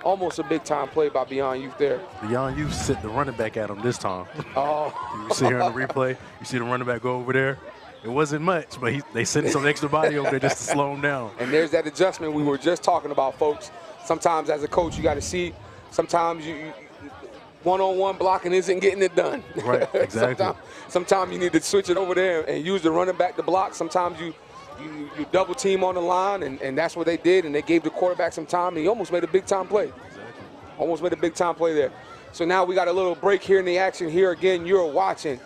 Almost a big-time play by Beyond Youth there. Beyond Youth sent the running back at him this time. Oh. You see here on the replay, you see the running back go over there. It wasn't much, but they sent some extra body over there just to slow him down. And there's that adjustment we were just talking about, folks. Sometimes as a coach, you got to see, sometimes you one-on-one blocking isn't getting it done. Right, exactly. Sometimes you need to switch it over there and use the running back to block. Sometimes you double team on the line, and that's what they did, and they gave the quarterback some time. He almost made a big-time play. Exactly. Almost made a big-time play there. So now we got a little break here in the action. Here again, you're watching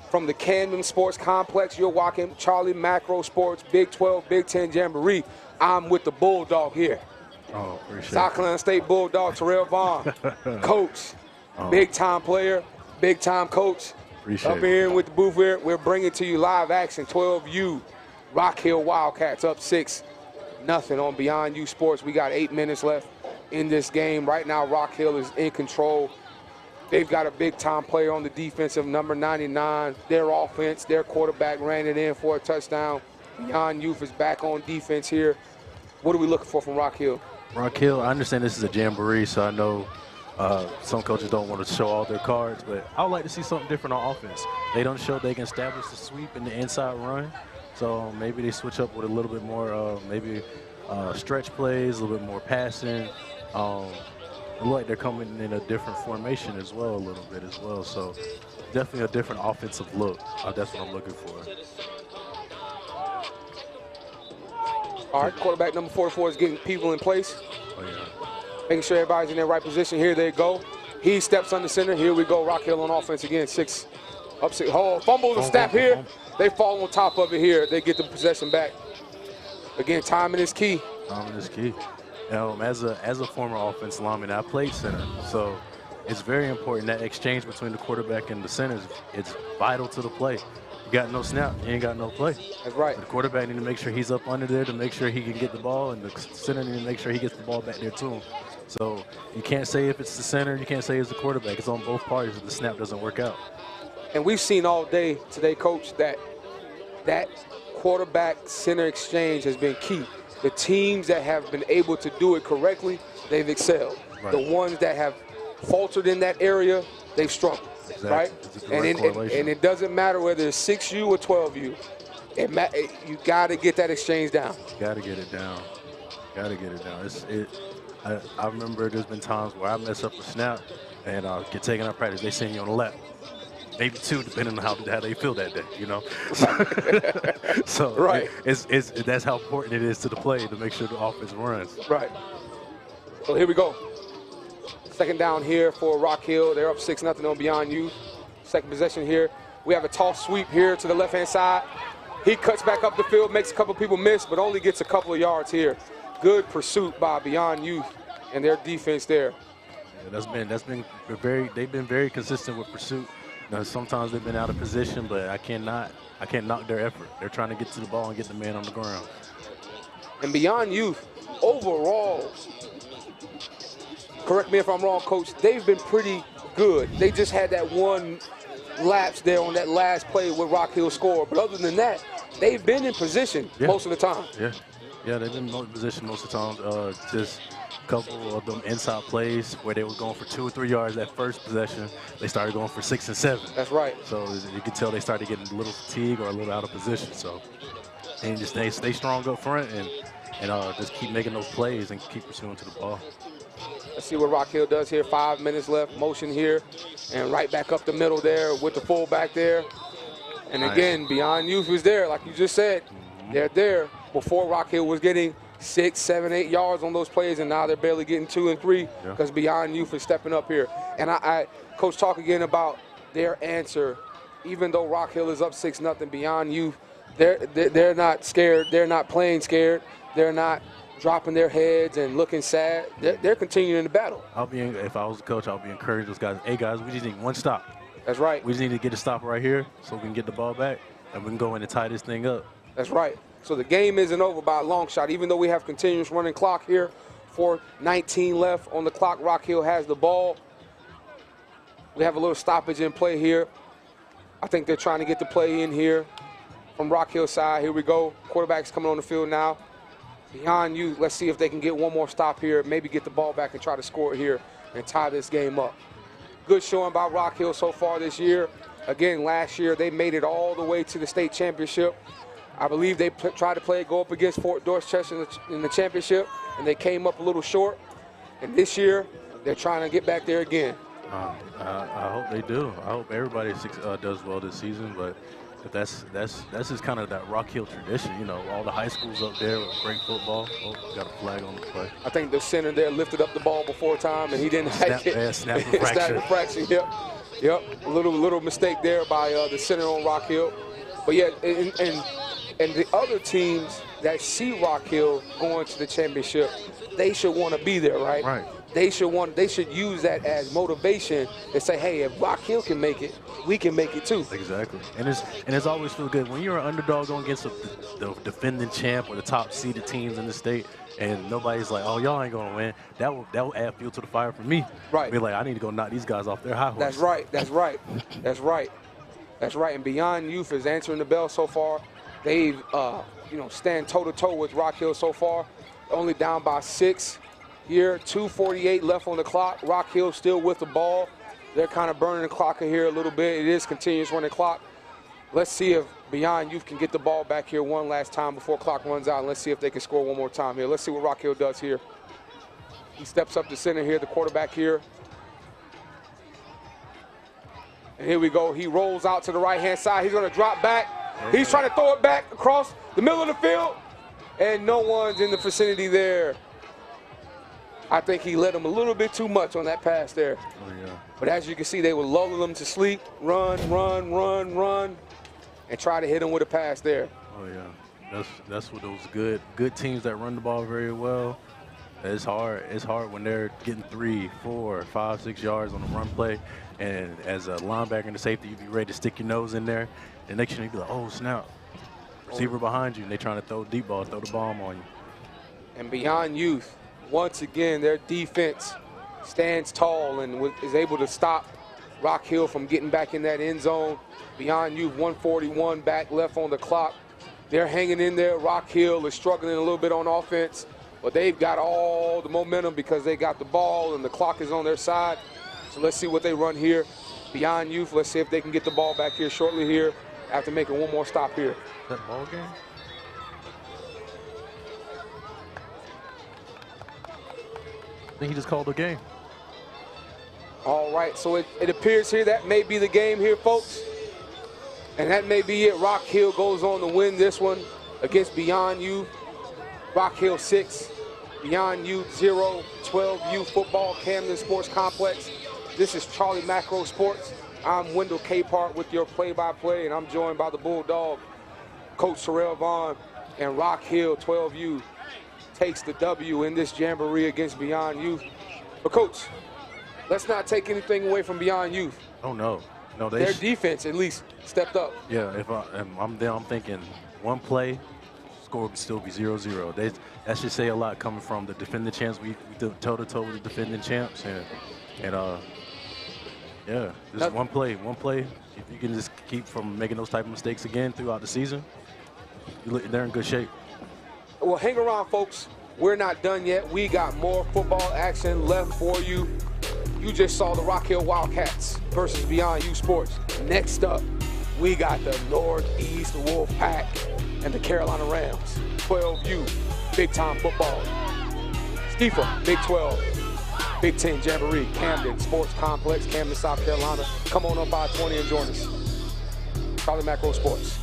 from the Camden Sports Complex. You're watching Charlie Macro Sports Big 12, Big 10 Jamboree. I'm with the Bulldog here. Oh, appreciate South Carolina State Bulldog, Terrell Vaughn, coach. Big-time player, big-time coach. Appreciate up here with the booth here, we're bringing to you live action, 12U, Rock Hill Wildcats up 6-0 on Beyond You Sports. We got 8 minutes left in this game. Right now, Rock Hill is in control. They've got a big-time player on the defensive, number 99. Their offense, their quarterback ran it in for a touchdown. Beyond Youth is back on defense here. What are we looking for from Rock Hill? Rock Hill, I understand this is a jamboree, so I know some coaches don't want to show all their cards, but I would like to see something different on offense. They don't show they can establish the sweep and the inside run, so maybe they switch up with a little bit more, maybe stretch plays, a little bit more passing. Look like they're coming in a different formation as well, a little bit as well. So definitely a different offensive look. That's what I'm looking for. All right, quarterback number 44 is getting people in place. Oh, yeah. Making sure everybody's in their right position. Here they go. He steps under center. Here we go. Rock Hill on offense again. Up 6. Oh, fumble the snap here. They fall on top of it here. They get the possession back. Again, timing is key. Timing is key. As a former offensive lineman, I played center, so it's very important that exchange between the quarterback and the center. It's vital to the play. You got no snap, you ain't got no play. That's right. The quarterback need to make sure he's up under there to make sure he can get the ball, and the center need to make sure he gets the ball back there to him. So you can't say if it's the center, you can't say it's the quarterback. It's on both parties if the snap doesn't work out. And we've seen all day today, Coach, that quarterback-center exchange has been key. The teams that have been able to do it correctly, they've excelled. Right. The ones that have faltered in that area, they've struggled. Exactly. Right? And it doesn't matter whether it's 6U or 12U. You got to get that exchange down. Got to get it down. Got to get it down. I remember there's been times where I mess up a snap and get taken out of practice. They send you on the left. Maybe 2, depending on how they feel that day, you know. So right. That's how important it is to the play to make sure the offense runs. Right. So here we go. Second down here for Rock Hill. They're up 6-0 on Beyond Youth. Second possession here. We have a toss sweep here to the left-hand side. He cuts back up the field, makes a couple people miss, but only gets a couple of yards here. Good pursuit by Beyond Youth and their defense there. Yeah, they've been very consistent with pursuit. Now, sometimes they've been out of position, but I can't knock their effort. They're trying to get to the ball and get the man on the ground. And Beyond Youth, overall, correct me if I'm wrong, Coach, they've been pretty good. They just had that one lapse there on that last play where Rock Hill scored. But other than that, they've been in position most of the time. Yeah, they've been in position most of the time. Just couple of them inside plays where they were going for 2 or 3 yards that first possession, they started going for 6 and 7. That's right. So you can tell they started getting a little fatigue or a little out of position. So they just stay strong up front and just keep making those plays and keep pursuing to the ball. Let's see what Rock Hill does here. 5 minutes left, motion here, and right back up the middle there with the fullback there. And again, Beyond Youth was there, like you just said. They're there before Rock Hill was getting 6, 7, 8 yards on those plays, and now they're barely getting 2 and 3 because Beyond Youth is stepping up here. And Coach, talk again about their answer. Even though Rock Hill is up 6-0, Beyond Youth, they're not scared. They're not playing scared. They're not dropping their heads and looking sad. They're continuing the battle. If I was the coach, I'll be encouraging those guys. Hey guys, we just need one stop. That's right. We just need to get a stop right here so we can get the ball back and we can go in and tie this thing up. That's right. So the game isn't over by a long shot. Even though we have continuous running clock here, 4:19 left on the clock, Rock Hill has the ball. We have a little stoppage in play here. I think they're trying to get the play in here from Rock Hill's side. Here we go. Quarterback's coming on the field now. Beyond Youth, let's see if they can get one more stop here, maybe get the ball back and try to score it here and tie this game up. Good showing by Rock Hill so far this year. Again, last year they made it all the way to the state championship. I believe they tried to go up against Fort Dorchester in the championship, and they came up a little short. And this year, they're trying to get back there again. I hope they do. I hope everybody does well this season. But that's just kind of that Rock Hill tradition. You know, all the high schools up there with great football. Oh, got a flag on the play. I think the center there lifted up the ball before time, and he didn't snap refraction. Snap refraction. Yep. A little mistake there by the center on Rock Hill. But yeah, and the other teams that see Rock Hill going to the championship, they should want to be there, right? Right. They should use that as motivation and say, hey, if Rock Hill can make it, we can make it too. Exactly. And it's always feel good when you're an underdog going against the defending champ or the top seeded teams in the state, and nobody's like, oh, y'all ain't gonna win. That will add fuel to the fire for me. Right. Be like, I need to go knock these guys off their high horse. That's right. And Beyond Youth is answering the bell so far. They've stand toe-to-toe with Rock Hill so far. Only down by 6 here. 2:48 left on the clock. Rock Hill still with the ball. They're kind of burning the clock in here a little bit. It is continuous running clock. Let's see if Beyond Youth can get the ball back here one last time before clock runs out, and let's see if they can score one more time here. Let's see what Rock Hill does here. He steps up to center here, the quarterback here. And here we go. He rolls out to the right-hand side. He's going to drop back. He's trying to throw it back across the middle of the field, and no one's in the vicinity there. I think he let him a little bit too much on that pass there. Oh, yeah. But as you can see, they were lulling him to sleep, run, and try to hit him with a pass there. Oh, yeah. That's what those good teams that run the ball very well. It's hard. It's hard when they're getting 3, 4, 5, 6 yards on a run play. And as a linebacker and a safety, you'd be ready to stick your nose in there. And next thing you'd be like, oh, snap. Receiver behind you, and they're trying to throw deep ball, throw the bomb on you. And Beyond Youth, once again, their defense stands tall and is able to stop Rock Hill from getting back in that end zone. Beyond Youth, 141 back left on the clock. They're hanging in there. Rock Hill is struggling a little bit on offense, but they've got all the momentum because they got the ball and the clock is on their side. So let's see what they run here. Beyond Youth, let's see if they can get the ball back here shortly here after making one more stop here. Is that ball game? I think he just called a game. All right, so it appears here that may be the game here, folks. And that may be it. Rock Hill goes on to win this one against Beyond Youth. Rock Hill 6, Beyond Youth 0, 12U football, Camden Sports Complex. This is Charlie Macro Sports. I'm Wendell Capehart with your play-by-play, and I'm joined by the Bulldog, Coach Terrell Vaughn, and Rock Hill 12U takes the W in this Jamboree against Beyond Youth. But, Coach, let's not take anything away from Beyond Youth. Oh, no. No, Their defense at least stepped up. Yeah, if I'm there, I'm thinking one play, score would still be 0-0. That should say a lot coming from the defending champs. We toe-to-toe with the defending champs. Yeah, just one play. If you can just keep from making those type of mistakes again throughout the season, they're in good shape. Well, hang around, folks. We're not done yet. We got more football action left for you. You just saw the Rock Hill Wildcats versus Beyond Youth Sports. Next up, we got the Northeast Wolfpack and the Carolina Rams. 12U, big-time football. SCYFA Big 12, Big 10 Jamboree, Camden Sports Complex, Camden, South Carolina. Come on up by 20 and join us. Charlie Macro Sports.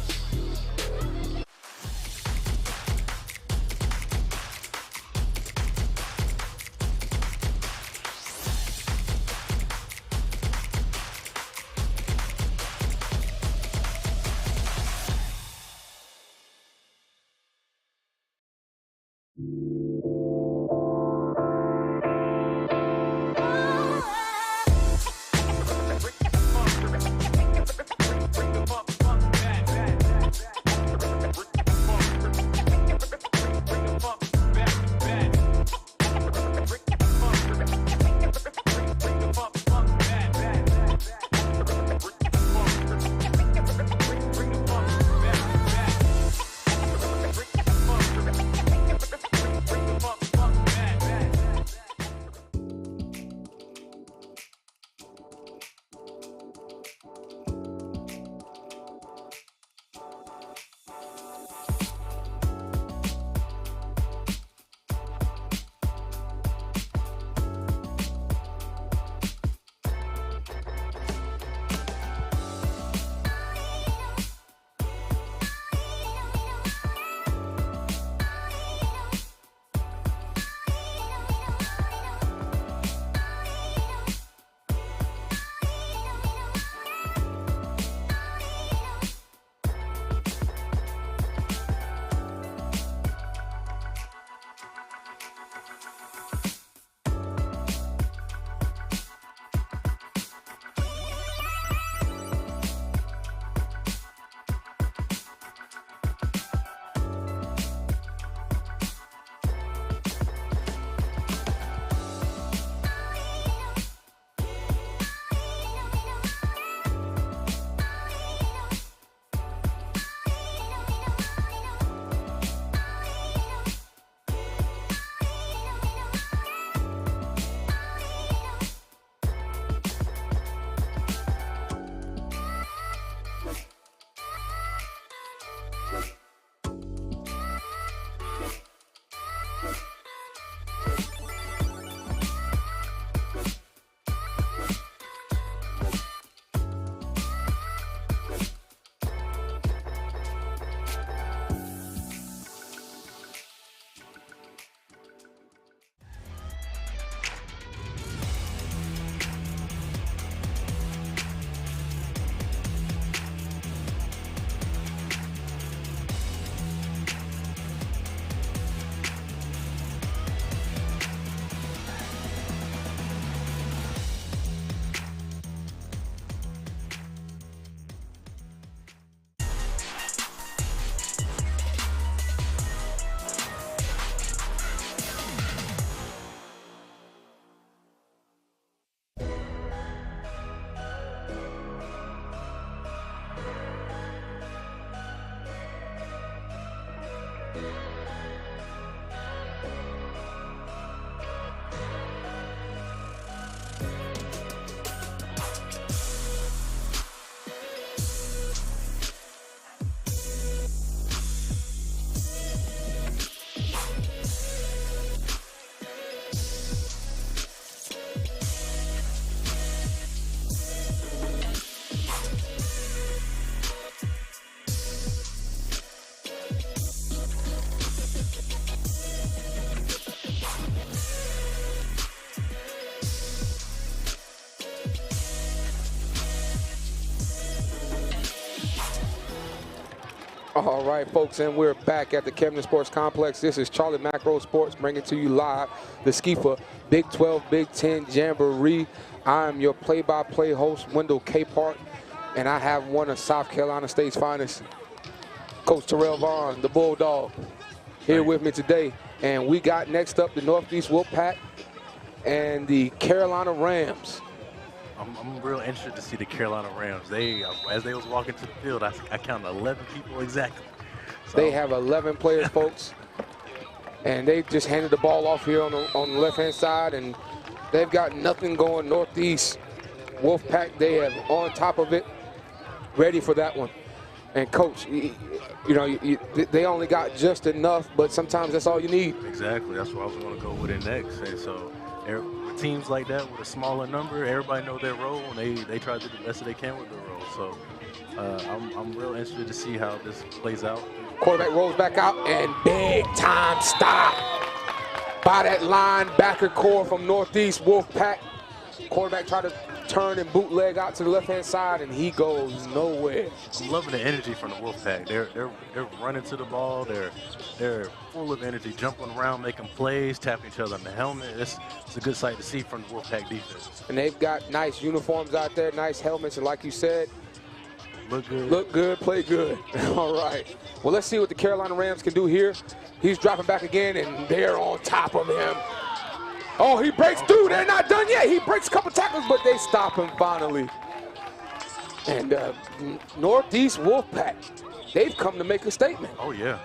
All right, folks, and we're back at the Camden Sports Complex. This is Charlie Macro Sports bringing to you live the SCYFA Big 12, Big 10 Jamboree. I'm your play-by-play host, Wendell Capehart, and I have one of South Carolina State's finest, Coach Terrell Vaughn, the Bulldog, here with me today. And we got next up the Northeast Wolfpack and the Carolina Rams. I'm real interested to see the Carolina Rams. As they was walking to the field, I counted 11 people exactly. So. They have 11 players, folks, and they just handed the ball off here on the left-hand side, and they've got nothing going. Northeast Wolfpack, they have on top of it, ready for that one. And Coach, they only got just enough, but sometimes that's all you need. Exactly. That's what I was going to go with it next. And so with teams like that with a smaller number, everybody know their role, and they try to do the best that they can with their role. So I'm real interested to see how this plays out. Quarterback rolls back out, and big-time stop by that linebacker core from Northeast Wolfpack. Quarterback tried to turn and bootleg out to the left-hand side, and he goes nowhere. I'm loving the energy from the Wolfpack. They're running to the ball. They're full of energy, jumping around, making plays, tapping each other on the helmet. It's a good sight to see from the Wolfpack defense. And they've got nice uniforms out there, nice helmets, and like you said, look good. Look good, play good. All right. Well, let's see what the Carolina Rams can do here. He's dropping back again, and they're on top of him. Oh, he breaks through. They're not done yet. He breaks a couple tackles, but they stop him finally. And Northeast Wolfpack, they've come to make a statement. Oh, yeah.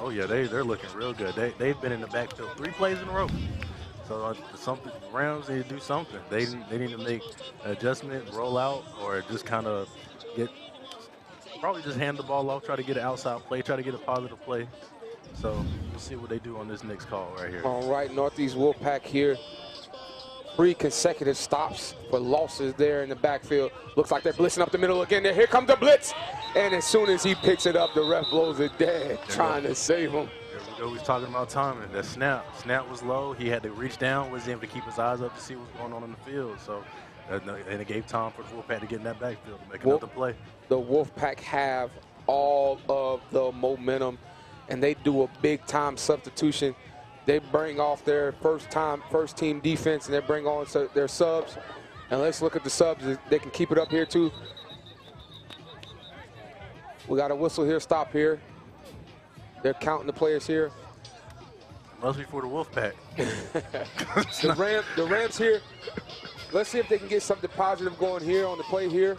Oh, yeah, they're looking real good. They've been in the backfield 3 plays in a row. So the Rams need to do something. They need to make an adjustment, roll out, or just kind of probably just hand the ball off, try to get an outside play, try to get a positive play. So we'll see what they do on this next call right here. All right, Northeast Wolfpack here. 3 consecutive stops for losses there in the backfield. Looks like they're blitzing up the middle again. Here comes the blitz. And as soon as he picks it up, the ref blows it dead, trying to save him. There we go. He's talking about timing. That snap was low. He had to reach down, was able to keep his eyes up to see what's going on in the field. So, and it gave time for the Wolfpack to get in that backfield to make another play. The Wolfpack have all of the momentum, and they do a big-time substitution. They bring off their first team defense, and they bring on their subs. And let's look at the subs. They can keep it up here too. We got a whistle here, stop here. They're counting the players here. Must be for the Wolfpack. the Rams here. Let's see if they can get something positive going here on the play here.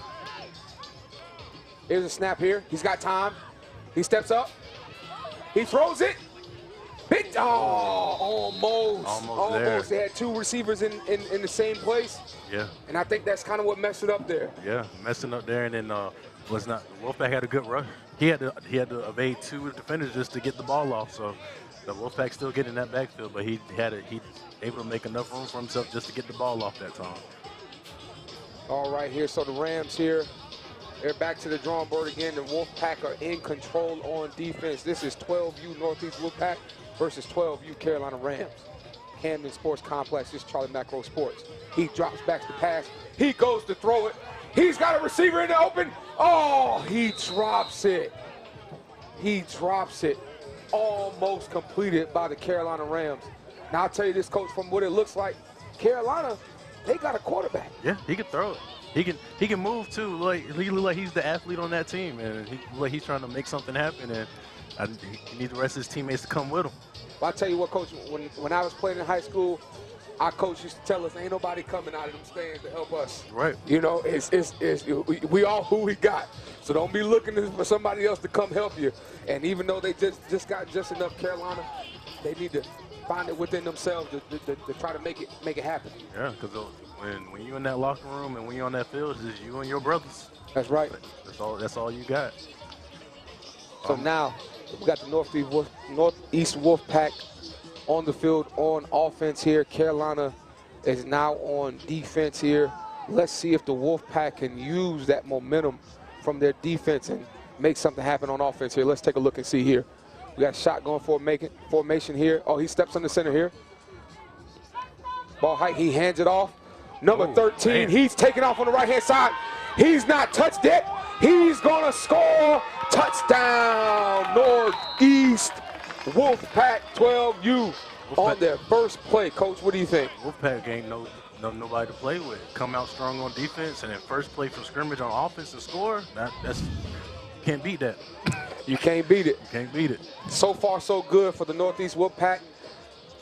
Here's a snap here. He's got time. He steps up. He throws it. Big, almost there. They had 2 receivers in the same place. Yeah. And I think that's kind of what messed it up there. Yeah, messing up there, and then Wolfpack had a good rush. He had to evade 2 defenders just to get the ball off. So the Wolfpack still getting that backfield, but he able to make enough room for himself just to get the ball off that time. All right, here, so the Rams here. They're back to the drawing board again. The Wolfpack are in control on defense. This is 12U Northeast Wolfpack versus 12U Carolina Rams. Camden Sports Complex, this is Charlie Macro Sports. He drops back to pass. He goes to throw it. He's got a receiver in the open. Oh, he drops it. He drops it. Almost completed by the Carolina Rams. Now, I'll tell you this, Coach, from what it looks like, Carolina, they got a quarterback. Yeah, he can throw it. He can move too. He look like he's the athlete on that team, and he's trying to make something happen. And he needs the rest of his teammates to come with him. Well, I tell you what, Coach. When I was playing in high school, our coach used to tell us, "Ain't nobody coming out of them stands to help us." Right. You know, we all who we got. So don't be looking for somebody else to come help you. And even though they just got just enough, Carolina, they need to find it within themselves to try to make it happen. Yeah, because when you're in that locker room and when you're on that field, it's just you and your brothers. That's right. That's all you got. So now we got the Northeast Wolfpack on the field on offense here. Carolina is now on defense here. Let's see if the Wolfpack can use that momentum from their defense and make something happen on offense here. Let's take a look and see here. We got shotgun formation here. Oh, he steps on the center here. Ball height, he hands it off. Number 13, he's taking off on the right-hand side. He's not touched yet. He's gonna score. Touchdown, Northeast Wolfpack 12U on their first play. Coach, what do you think? Wolfpack ain't nobody to play with. Come out strong on defense, and then first play from scrimmage on offense and score. That's can't beat that. You can't beat it. You can't beat it. So far, so good for the Northeast Wolfpack.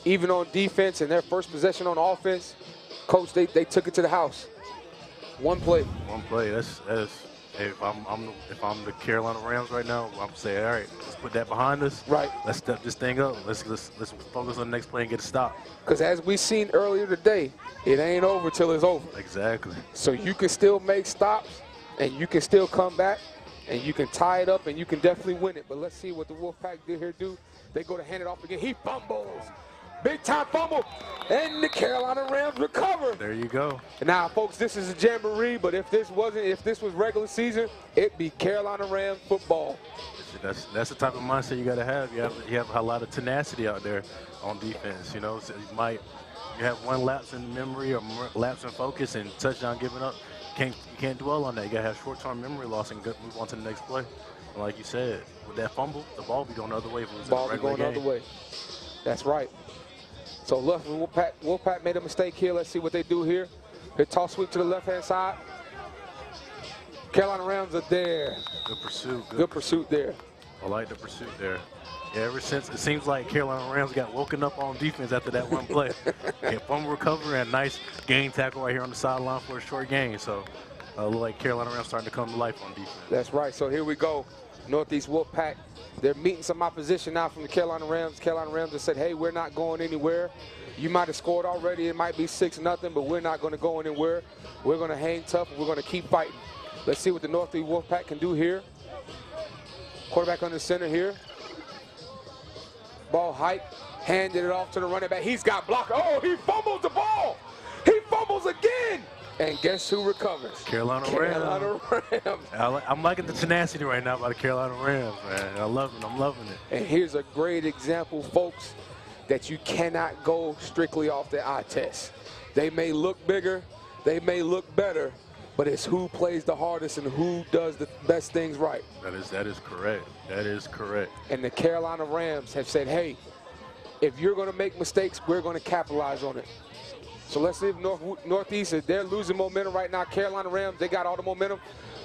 Even on defense and their first possession on offense, Coach, they took it to the house. One play. One play. That's hey, if I'm the Carolina Rams right now, I'm saying, all right, let's put that behind us. Right. Let's step this thing up. Let's focus on the next play and get a stop. Because as we seen earlier today, it ain't over till it's over. Exactly. So you can still make stops, and you can still come back, and you can tie it up, and you can definitely win it. But let's see what the Wolfpack did here do. They go to hand it off again. He fumbles. Big time fumble, and the Carolina Rams recover. There you go. Now, folks, this is a Jamboree, but if this was regular season, it'd be Carolina Rams football. That's the type of mindset you got to have. You have a lot of tenacity out there on defense. You know, so you have one lapse in memory or lapse in focus and touchdown giving up. You can't dwell on that. You got to have short-term memory loss and move on to the next play. And like you said, with that fumble, the ball be going the other way if it was Ball a be going the other way. That's right. So Wolfpack made a mistake here. Let's see what they do here. They toss sweep to the left-hand side. Carolina Rams are there. Good pursuit. Good pursuit there. I like the pursuit there. Yeah, ever since it seems like Carolina Rams got woken up on defense after that one play. Fumble recovery and nice game tackle right here on the sideline for a short gain. So look like Carolina Rams starting to come to life on defense. That's right. So here we go. Northeast Wolfpack. They're meeting some opposition now from the Carolina Rams. Carolina Rams have said, hey, we're not going anywhere. You might have scored already. It might be 6-0, but we're not going to go anywhere. We're going to hang tough, and we're going to keep fighting. Let's see what the Northeast Wolfpack can do here. Quarterback under center here. Ball hike. Handed it off to the running back. He's got blocked. Oh, he fumbles the ball. He fumbles again. And guess who recovers? Carolina Rams. I'm liking the tenacity right now by the Carolina Rams, man. I'm loving it. And here's a great example, folks, that you cannot go strictly off the eye test. They may look bigger, they may look better, but it's who plays the hardest and who does the best things right. That is correct. That is correct. And the Carolina Rams have said, hey, if you're going to make mistakes, we're going to capitalize on it. So let's see if Northeast, they're losing momentum right now. Carolina Rams, they got all the momentum.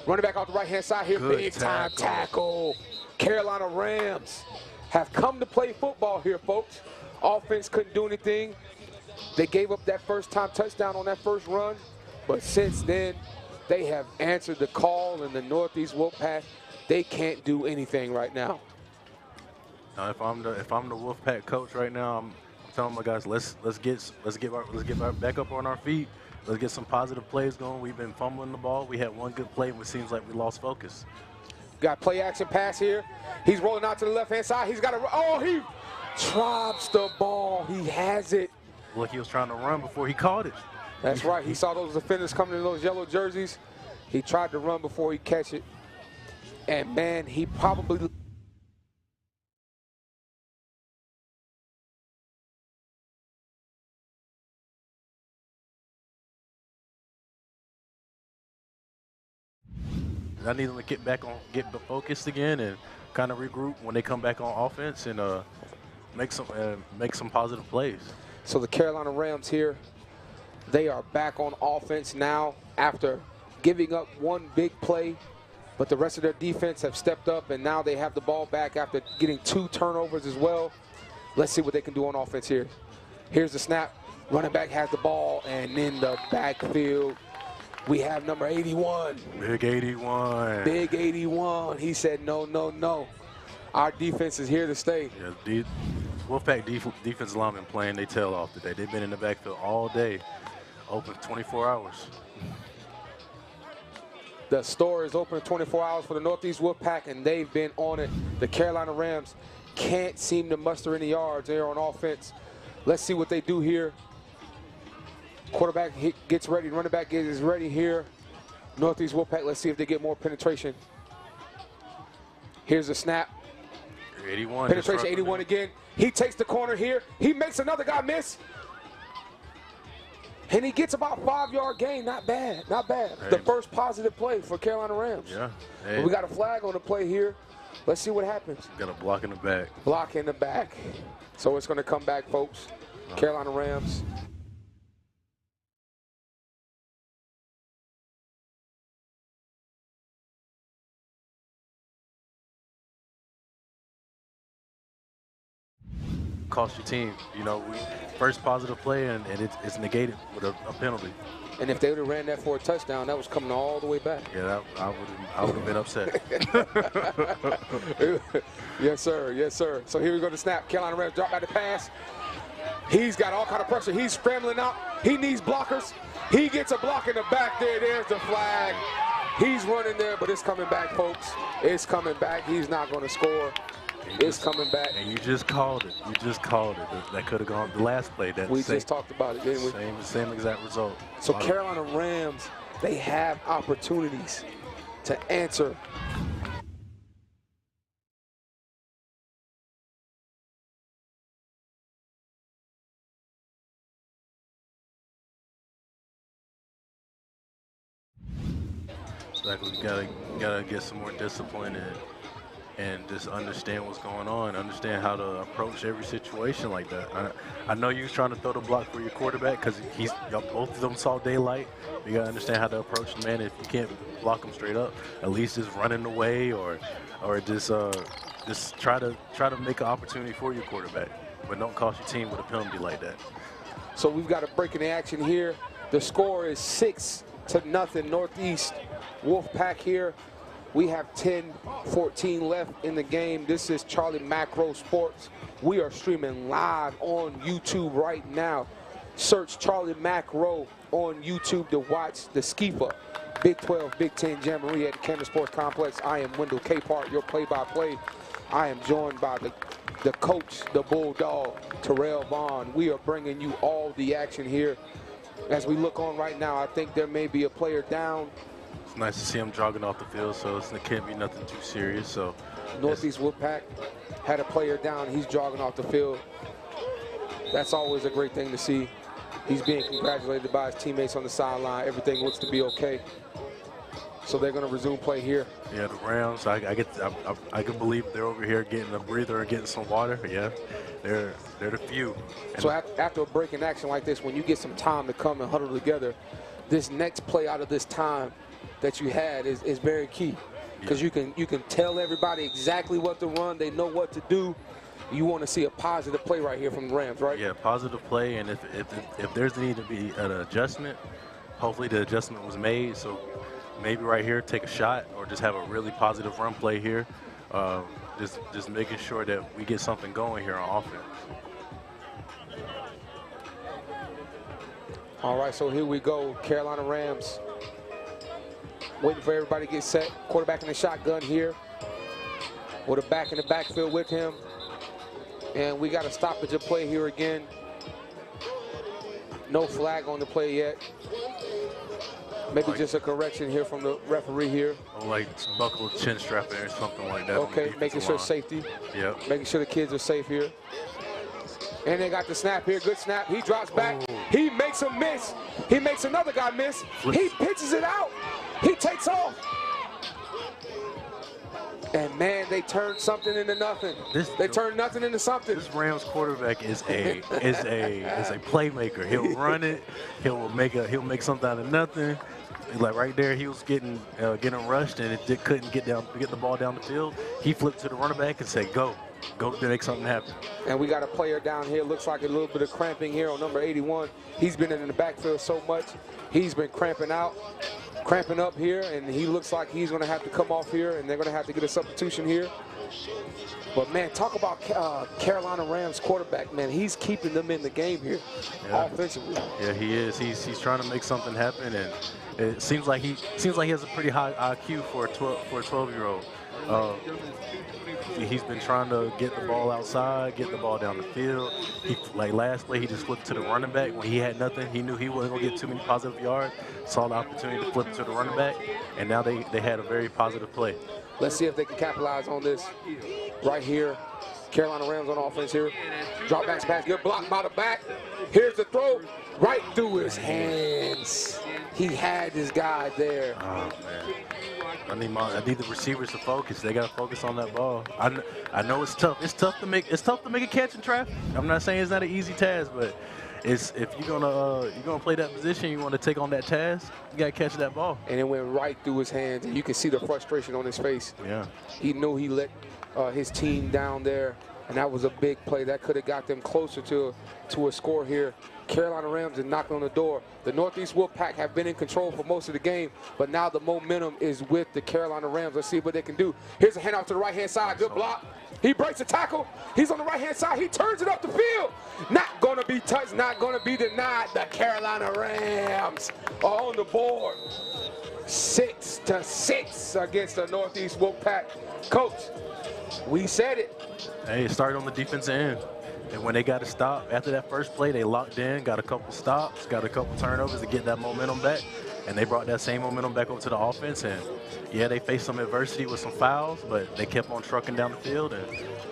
Running back off the right-hand side here, Good big time tackle. Carolina Rams have come to play football here, folks. Offense couldn't do anything. They gave up that first-time touchdown on that first run, but since then, they have answered the call, and the Northeast Wolfpack, they can't do anything right now. Now, if I'm the Wolfpack coach right now, I'm telling my guys, let's get back up on our feet. Let's get some positive plays going. We've been fumbling the ball. We had one good play, and it seems like we lost focus. Got play action pass here. He's rolling out to the left-hand side. He's got he drops the ball. He has it. Look, he was trying to run before he caught it. That's right. He saw those defenders coming in those yellow jerseys. He tried to run before he catch it. And, man, he probably – I need them to get focused again and kind of regroup when they come back on offense and make some positive plays. So the Carolina Rams here, they are back on offense now after giving up one big play, but the rest of their defense have stepped up, and now they have the ball back after getting 2 turnovers as well. Let's see what they can do on offense here. Here's the snap. Running back has the ball, and in the backfield, we have number 81. Big 81. Big 81. He said, no, no, no. Our defense is here to stay. Yeah, Wolfpack defensive linemen playing their tail off today. They've been in the backfield all day, open 24 hours. The store is open 24 hours for the Northeast Wolfpack, and they've been on it. The Carolina Rams can't seem to muster any yards there on offense. Let's see what they do here. Quarterback gets ready, running back is ready here. Northeast Wolfpack, let's see if they get more penetration. Here's a snap. 81. Penetration, 81 again. He takes the corner here. He makes another guy miss. And he gets about 5-yard gain. Not bad, not bad. Hey. The first positive play for Carolina Rams. Yeah. But Hey. we got a flag on the play here. Let's see what happens. Got a block in the back. Block in the back. So it's going to come back, folks. Carolina Rams. Cost your team. You know, first positive play, and it's negated with a penalty. And if they would have ran that for a touchdown, that was coming all the way back. Yeah, I would have been upset. Yes, sir. Yes, sir. So here we go to snap. Carolina Rams drop back the pass. He's got all kind of pressure. He's scrambling out. He needs blockers. He gets a block in the back there. There's the flag. He's running there, but it's coming back, folks. It's coming back. He's not going to score. It's coming back. And you just called it. You just called it. That could have gone the last play. We just talked about it, didn't we? Same exact result. So Carolina Rams, they have opportunities to answer. Exactly. You gotta get some more discipline and just understand what's going on, understand how to approach every situation like that. I know you was trying to throw the block for your quarterback because both of them saw daylight. You gotta understand how to approach the man. If you can't block him straight up, at least just running away or just try to make an opportunity for your quarterback, but don't cost your team with a penalty like that. So we've got a break in the action here. The score is 6-0 Northeast Wolfpack here. We have 10-14 left in the game. This is Charlie Macro Sports. We are streaming live on YouTube right now. Search Charlie Macro on YouTube to watch the SCYFA Big 12, Big 10 Jamboree at the Camden Sports Complex. I am Wendell Capehart, your play-by-play. I am joined by the coach, the Bulldog, Terrell Vaughn. We are bringing you all the action here. As we look on right now, I think there may be a player down. It's nice to see him jogging off the field, so it can't be nothing too serious. So Northeast Wolfpack had a player down. He's jogging off the field. That's always a great thing to see. He's being congratulated by his teammates on the sideline. Everything looks to be okay. So they're going to resume play here. Yeah, the Rams. I can believe they're over here getting a breather and getting some water. Yeah, they're the few. And so after a break in action like this, when you get some time to come and huddle together, this next play out of this time that you had is very key, because you can tell everybody exactly what to run. They know what to do. You want to see a positive play right here from the Rams, right? Yeah, positive play, and if there's need to be an adjustment, hopefully the adjustment was made. So maybe right here take a shot, or just have a really positive run play here. Just making sure that we get something going here on offense. All right, so here we go. Carolina Rams waiting for everybody to get set. Quarterback in the shotgun here with a back in the backfield with him. And we got a stoppage of play here again. No flag on the play yet. Maybe just a correction here from the referee here. Like buckle a chin strap there or something like that. Okay, making sure safety. Yep. Making sure the kids are safe here. And they got the snap here. Good snap. He drops back. He makes a miss. He makes another guy miss. He pitches it out. He takes off. And man, they turned something into nothing. They turned nothing into something. This Rams quarterback is a playmaker. He'll run it. He'll make something out of nothing. Like right there, he was getting rushed, and couldn't get the ball down the field. He flipped to the running back and said, "Go to make something happen." And we got a player down here. Looks like a little bit of cramping here on number 81. He's been in the backfield so much, he's been cramping up here, and he looks like he's going to have to come off here, and they're going to have to get a substitution here. But man, talk about Carolina Rams quarterback, man. He's keeping them in the game here, offensively. Yeah, he is. He's trying to make something happen, and it seems like he has a pretty high IQ for a 12-year-old. He's been trying to get the ball outside, get the ball down the field. Like last play, he just flipped to the running back when he had nothing. He knew he wasn't going to get too many positive yards. Saw the opportunity to flip to the running back, and now they had a very positive play. Let's see if they can capitalize on this right here. Carolina Rams on offense here. Drop back pass, good block by the back. Here's the throw, right through his hands. He had this guy there. Oh man, I need the receivers to focus. They got to focus on that ball. I know it's tough. It's tough to make a catch in traffic. I'm not saying it's not an easy task, but if you're gonna play that position, you want to take on that task, you got to catch that ball. And it went right through his hands, and you can see the frustration on his face. Yeah. He knew he let his team down there, and that was a big play. That could have got them closer to a score here. Carolina Rams are knocking on the door. The Northeast Wolfpack have been in control for most of the game, but now the momentum is with the Carolina Rams. Let's see what they can do. Here's a handoff to the right-hand side. Good block. He breaks the tackle. He's on the right-hand side. He turns it up the field. Not going to be touched, not going to be denied. The Carolina Rams are on the board. 6-6 against the Northeast Wolfpack. Coach, we said it. Hey, it started on the defensive end. And when they got to stop, after that first play, they locked in, got a couple stops, got a couple turnovers to get that momentum back. And they brought that same momentum back over to the offense. And, yeah, they faced some adversity with some fouls, but they kept on trucking down the field and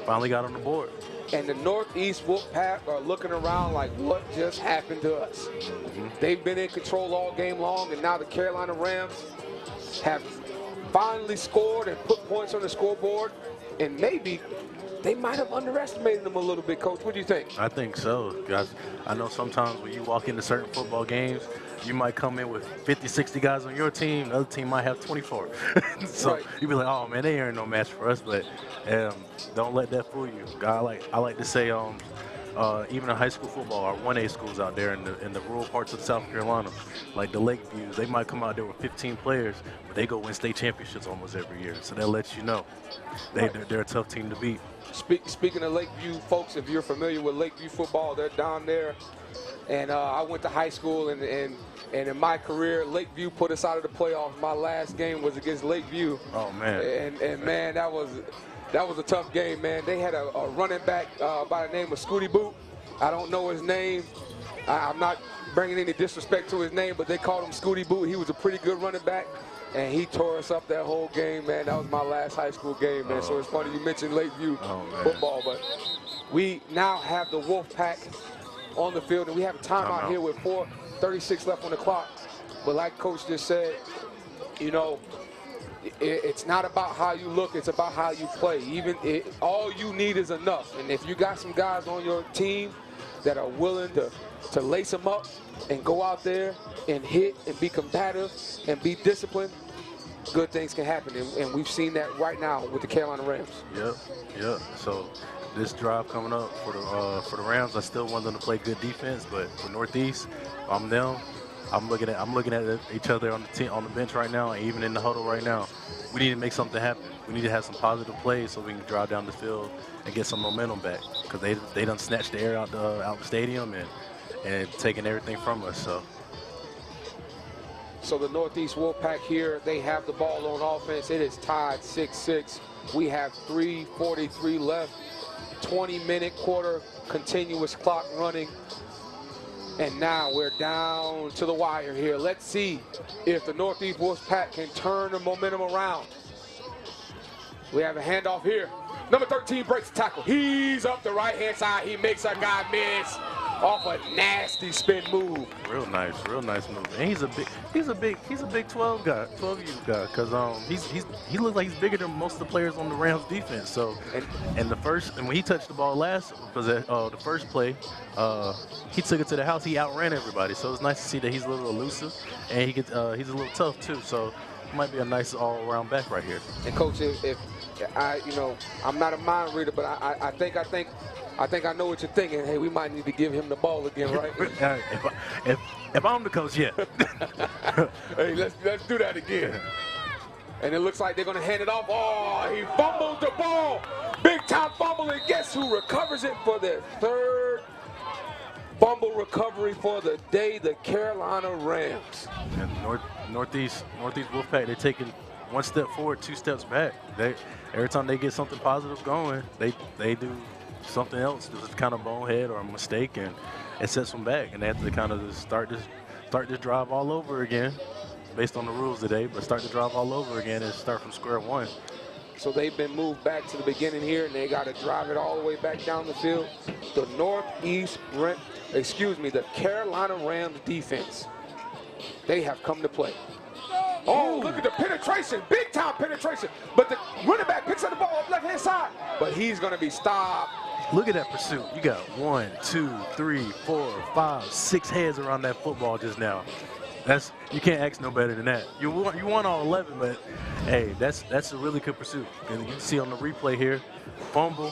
finally got on the board. And the Northeast Wolfpack are looking around like, what just happened to us? They've been in control all game long, and now the Carolina Rams have finally scored and put points on the scoreboard. And maybe they might have underestimated them a little bit, Coach. What do you think? I think so, guys. I know sometimes when you walk into certain football games, you might come in with 50, 60 guys on your team. The other team might have 24. So right. you be like, oh, man, they ain't no match for us. But don't let that fool you. I like to say even in high school football, our 1A schools out there in the rural parts of South Carolina, like the Lakeviews, they might come out there with 15 players, but they go win state championships almost every year. So that lets you know they're a tough team to beat. Speaking of Lakeview, folks, if you're familiar with Lakeview football, they're down there. And I went to high school, and in my career, Lakeview put us out of the playoffs. My last game was against Lakeview. Oh, man. And man, that was a tough game, man. They had a running back by the name of Scooty Boot. I don't know his name. I'm not bringing any disrespect to his name, but they called him Scooty Boot. He was a pretty good running back, and he tore us up that whole game, man. That was my last high school game, man. So it's funny you mentioned Lakeview football, but we now have the Wolfpack on the field, and we have a timeout here with 4:36 left on the clock. But like Coach just said, you know, it's not about how you look, it's about how you play. All you need is enough. And if you got some guys on your team that are willing to lace them up and go out there and hit and be combative and be disciplined, good things can happen. And we've seen that right now with the Carolina Rams. Yep. So this drive coming up for the Rams, I still want them to play good defense, but for Northeast, I'm them. I'm looking at each other on the bench right now, and even in the huddle right now. We need to make something happen. We need to have some positive plays so we can drive down the field and get some momentum back, because they done snatched the air out the stadium and taken everything from us. So the Northeast Wolfpack here, they have the ball on offense. It is tied 6-6. We have 3:43 left. 20-minute quarter continuous clock running. And now we're down to the wire here. Let's see if the Northeast Wolfpack can turn the momentum around. We have a handoff here. Number 13 breaks the tackle. He's up the right-hand side. He makes a guy miss off a nasty spin move. Real nice move. And he's a big 12 guy, 12U guy, because he looks like he's bigger than most of the players on the Rams defense. So and when he touched the ball the first play, he took it to the house. He outran everybody. So it's nice to see that he's a little elusive, and he's a little tough too. So it might be a nice all-around back right here. And Coach, if I'm not a mind reader, but I think I know what you're thinking. Hey, we might need to give him the ball again, right? if I'm the coach, yeah. Hey, let's do that again. And it looks like they're going to hand it off. Oh, he fumbled the ball. Big time fumble, and guess who recovers it for their third fumble recovery for the day? The Carolina Rams. And Northeast Wolfpack, they're taking one step forward, 2 steps back. Every time they get something positive going, they do something else, just kind of bonehead or a mistake, and it sets them back, and they have to kind of just start this drive all over again, based on the rules today. But start the drive all over again and start from square one. So they've been moved back to the beginning here, and they got to drive it all the way back down the field. The the Carolina Rams defense, they have come to play. Oh, look at the penetration, big time penetration. But the running back picks up the ball up left-hand side, but he's going to be stopped. Look at that pursuit. You got 1, 2, 3, 4, 5, 6 heads around that football just now. You can't ask no better than that. You won all 11, but hey, that's a really good pursuit. And you can see on the replay here, fumble.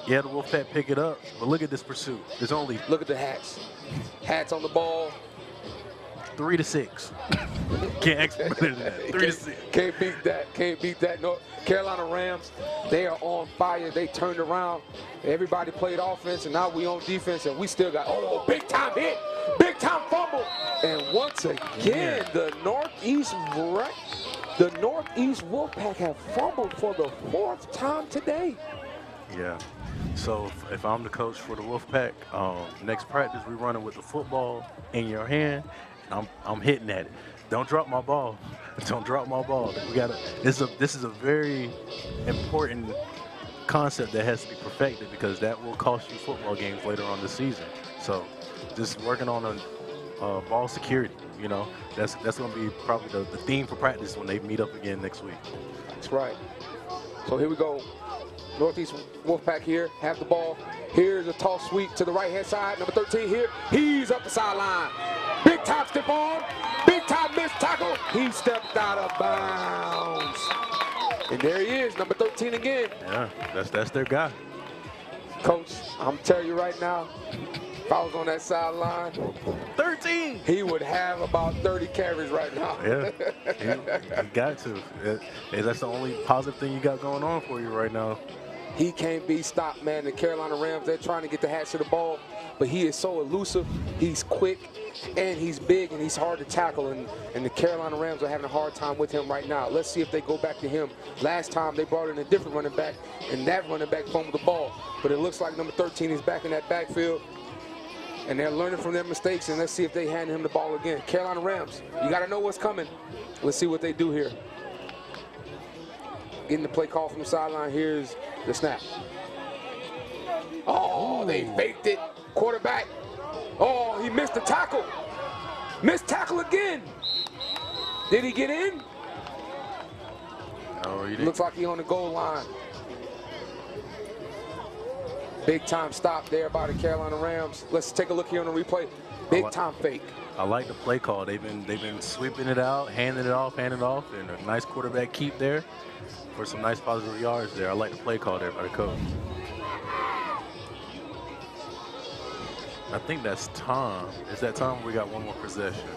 Yeah, the Wolfpack pick it up, but look at this pursuit. There's only look at the hats. Hats on the ball. 3 to 6. Can't ask better than that. 3 to 6. Can't beat that. Can't beat that. No, Carolina Rams, they are on fire. They turned around. Everybody played offense, and now we on defense, and we still got big time hit, big time fumble, and once again the Northeast Wolfpack have fumbled for the 4th time today. Yeah. So if I'm the coach for the Wolfpack, next practice we running with the football in your hand, and I'm hitting at it. Don't drop my ball. Don't drop my ball. This is a very important concept that has to be perfected, because that will cost you football games later on this season. So just working on ball security, you know, that's going to be probably the theme for practice when they meet up again next week. That's right. So here we go. Northeast Wolfpack here, have the ball. Here's a toss sweep to the right-hand side. Number 13 here. He's up the sideline. Big time stiff arm. Big time missed tackle. He stepped out of bounds. And there he is, number 13 again. Yeah, that's their guy. Coach, I'm telling you right now, if I was on that sideline, 13. he would have about 30 carries right now. Yeah, you got to. That's the only positive thing you got going on for you right now. He can't be stopped, man. The Carolina Rams, they're trying to get the hats to the ball, but he is so elusive, he's quick, and he's big, and he's hard to tackle, and the Carolina Rams are having a hard time with him right now. Let's see if they go back to him. Last time they brought in a different running back, and that running back fumbled the ball, but it looks like number 13 is back in that backfield, and they're learning from their mistakes, and let's see if they hand him the ball again. Carolina Rams, you got to know what's coming. Let's see what they do here. Getting the play call from the sideline. Here's the snap. Oh, they faked it. Quarterback. Oh, he missed the tackle. Missed tackle again. Did he get in? No, he didn't. Looks like he on the goal line. Big time stop there by the Carolina Rams. Let's take a look here on the replay. Big time fake. I like the play call. They've been sweeping it out, handing it off, and a nice quarterback keep there for some nice positive yards there. I like the play call there by the coach. I think that's Tom. Is that Tom? We got one more possession.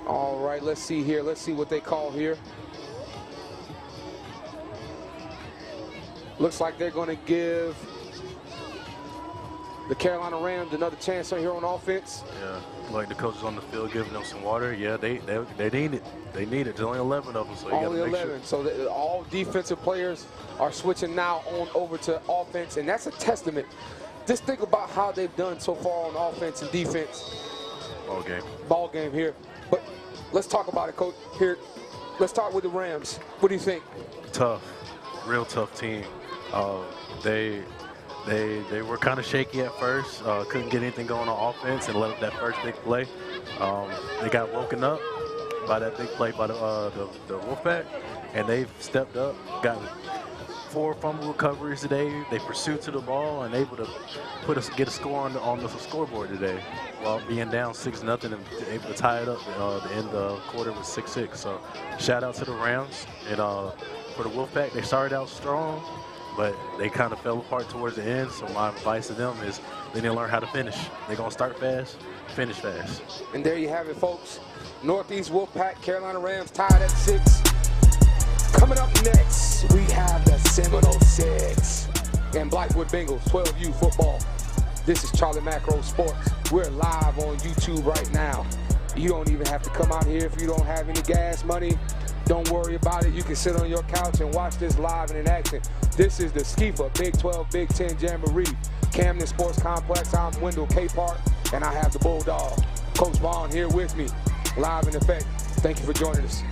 All right, let's see here. Let's see what they call here. Looks like they're going to give the Carolina Rams another chance here on offense. Yeah, like the coaches on the field giving them some water. Yeah, they need it. They need it. There's only 11 of them, so you got to make 11. sure. So all defensive players are switching now on over to offense, and that's a testament. Just think about how they've done so far on offense and defense. Ball game here. But let's talk about it, Coach. Here, let's start with the Rams. What do you think? Tough, real tough team. They were kind of shaky at first. Couldn't get anything going on offense and let up that first big play. They got woken up by that big play by the Wolfpack, and they've stepped up, got 4 fumble recoveries today. They pursued to the ball and able to get a score on the scoreboard today while being down 6-0 and able to tie it up. The end of the quarter was 6-6. So shout out to the Rams. And for the Wolfpack, they started out strong, but they kind of fell apart towards the end. So my advice to them is they need to learn how to finish. They're going to start fast, finish fast. And there you have it, folks. Northeast Wolfpack, Carolina Rams tied at 6. Coming up next, we have the Seminole 6 and Blythewood Bengals 12U football. This is Charlie Macro Sports. We're live on YouTube right now. You don't even have to come out here if you don't have any gas money. Don't worry about it. You can sit on your couch and watch this live and in action. This is the SCYFA Big XII Big X Jamboree, Camden Sports Complex. I'm Wendell K. Park, and I have the Bulldog, Coach Vaughn, here with me, live in effect. Thank you for joining us.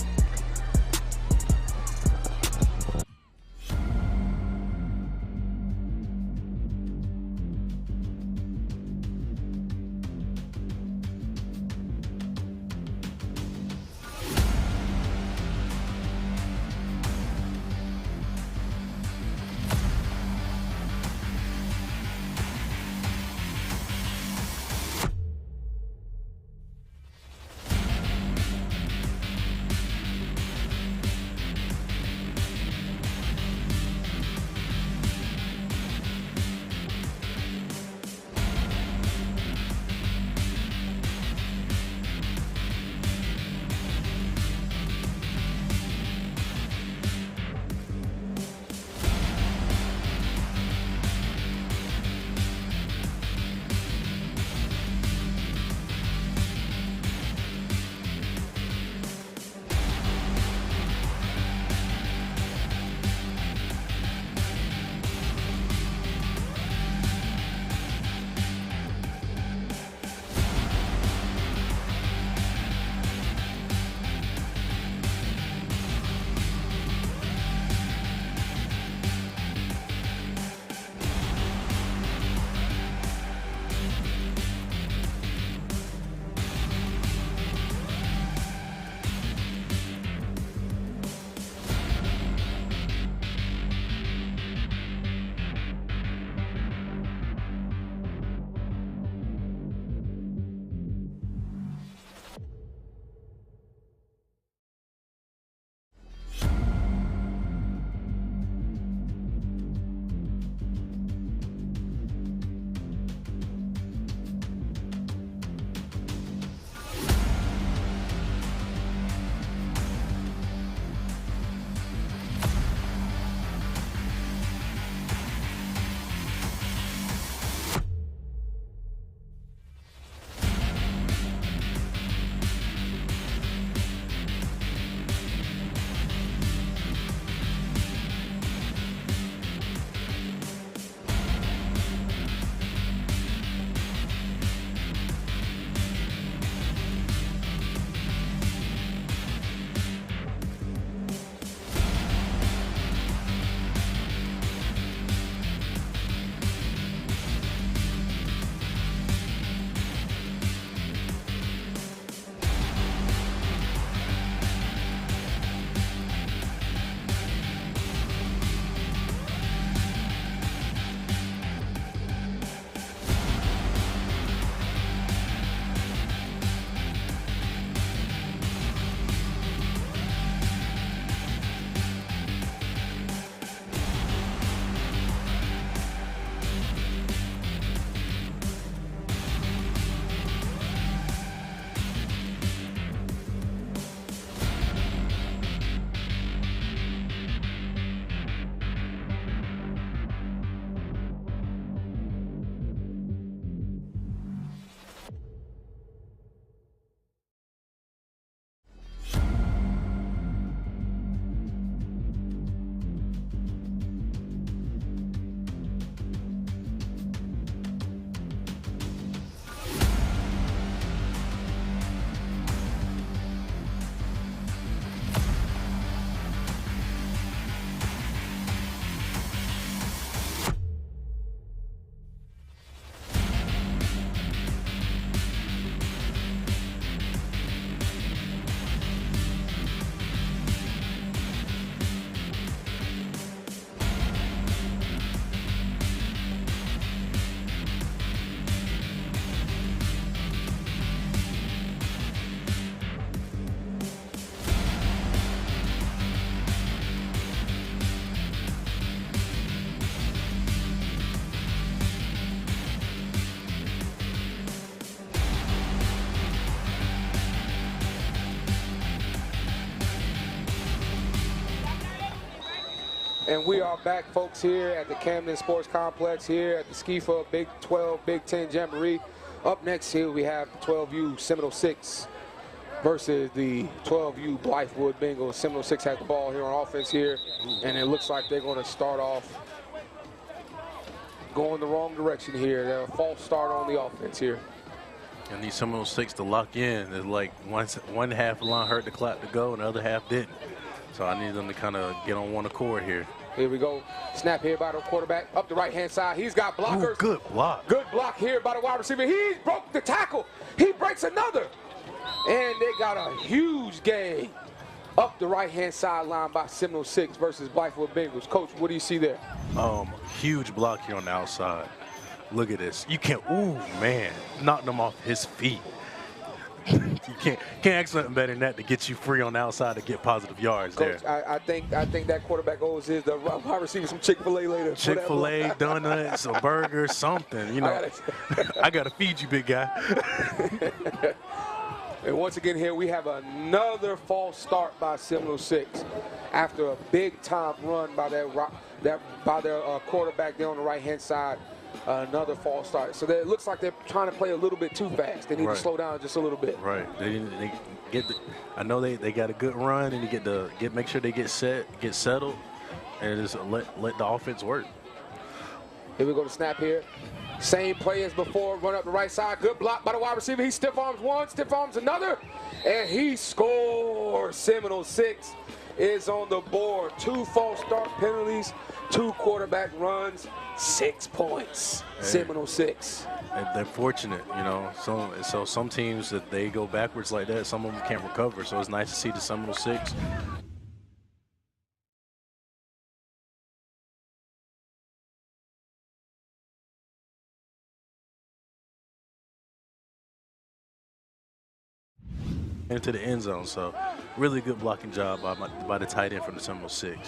And we are back, folks, here at the Camden Sports Complex here at the SCYFA Big XII, Big X Jamboree. Up next here we have the 12U Seminole 6 versus the 12U Blythewood Bengals. Seminole 6 has the ball here on offense here, and it looks like they're going to start off going the wrong direction here. They're a false start on the offense here. And these Seminole 6 to lock in is like one half line heard the clap to go and the other half didn't. So I need them to kind of get on one accord here. Here we go. Snap here by the quarterback up the right-hand side. He's got blockers. Ooh, good block. Good block here by the wide receiver. He broke the tackle. He breaks another. And they got a huge gain up the right-hand sideline by Seminole 6 versus Blythewood Bengals. Coach, what do you see there? Huge block here on the outside. Look at this. You can't, ooh, man, knocked him off his feet. You can't ask something better than that to get you free on the outside to get positive yards. Coach, there. I think that quarterback owes his wide receiver some Chick-fil-A later. Chick-fil-A, donuts, a burger, something. You know, I gotta feed you, big guy. And once again here we have another false start by Seminole 6 after a big-time run by their quarterback there on the right-hand side. Another false start. So it looks like they're trying to play a little bit too fast. They need to slow down just a little bit. Right. They get the, I know they got a good run, and you make sure they get settled, and just let the offense work. Here we go to snap here. Same play as before. Run up the right side. Good block by the wide receiver. He stiff arms one, stiff arms another, and he scores. Seminole 6 is on the board. 2 false start penalties, 2 quarterback runs, 6 points. Hey. Seminole 6. They're fortunate, you know. So some teams that they go backwards like that, some of them can't recover. So it's nice to see the Seminole 6. Into the end zone, so really good blocking job by the tight end from the Seminole 6.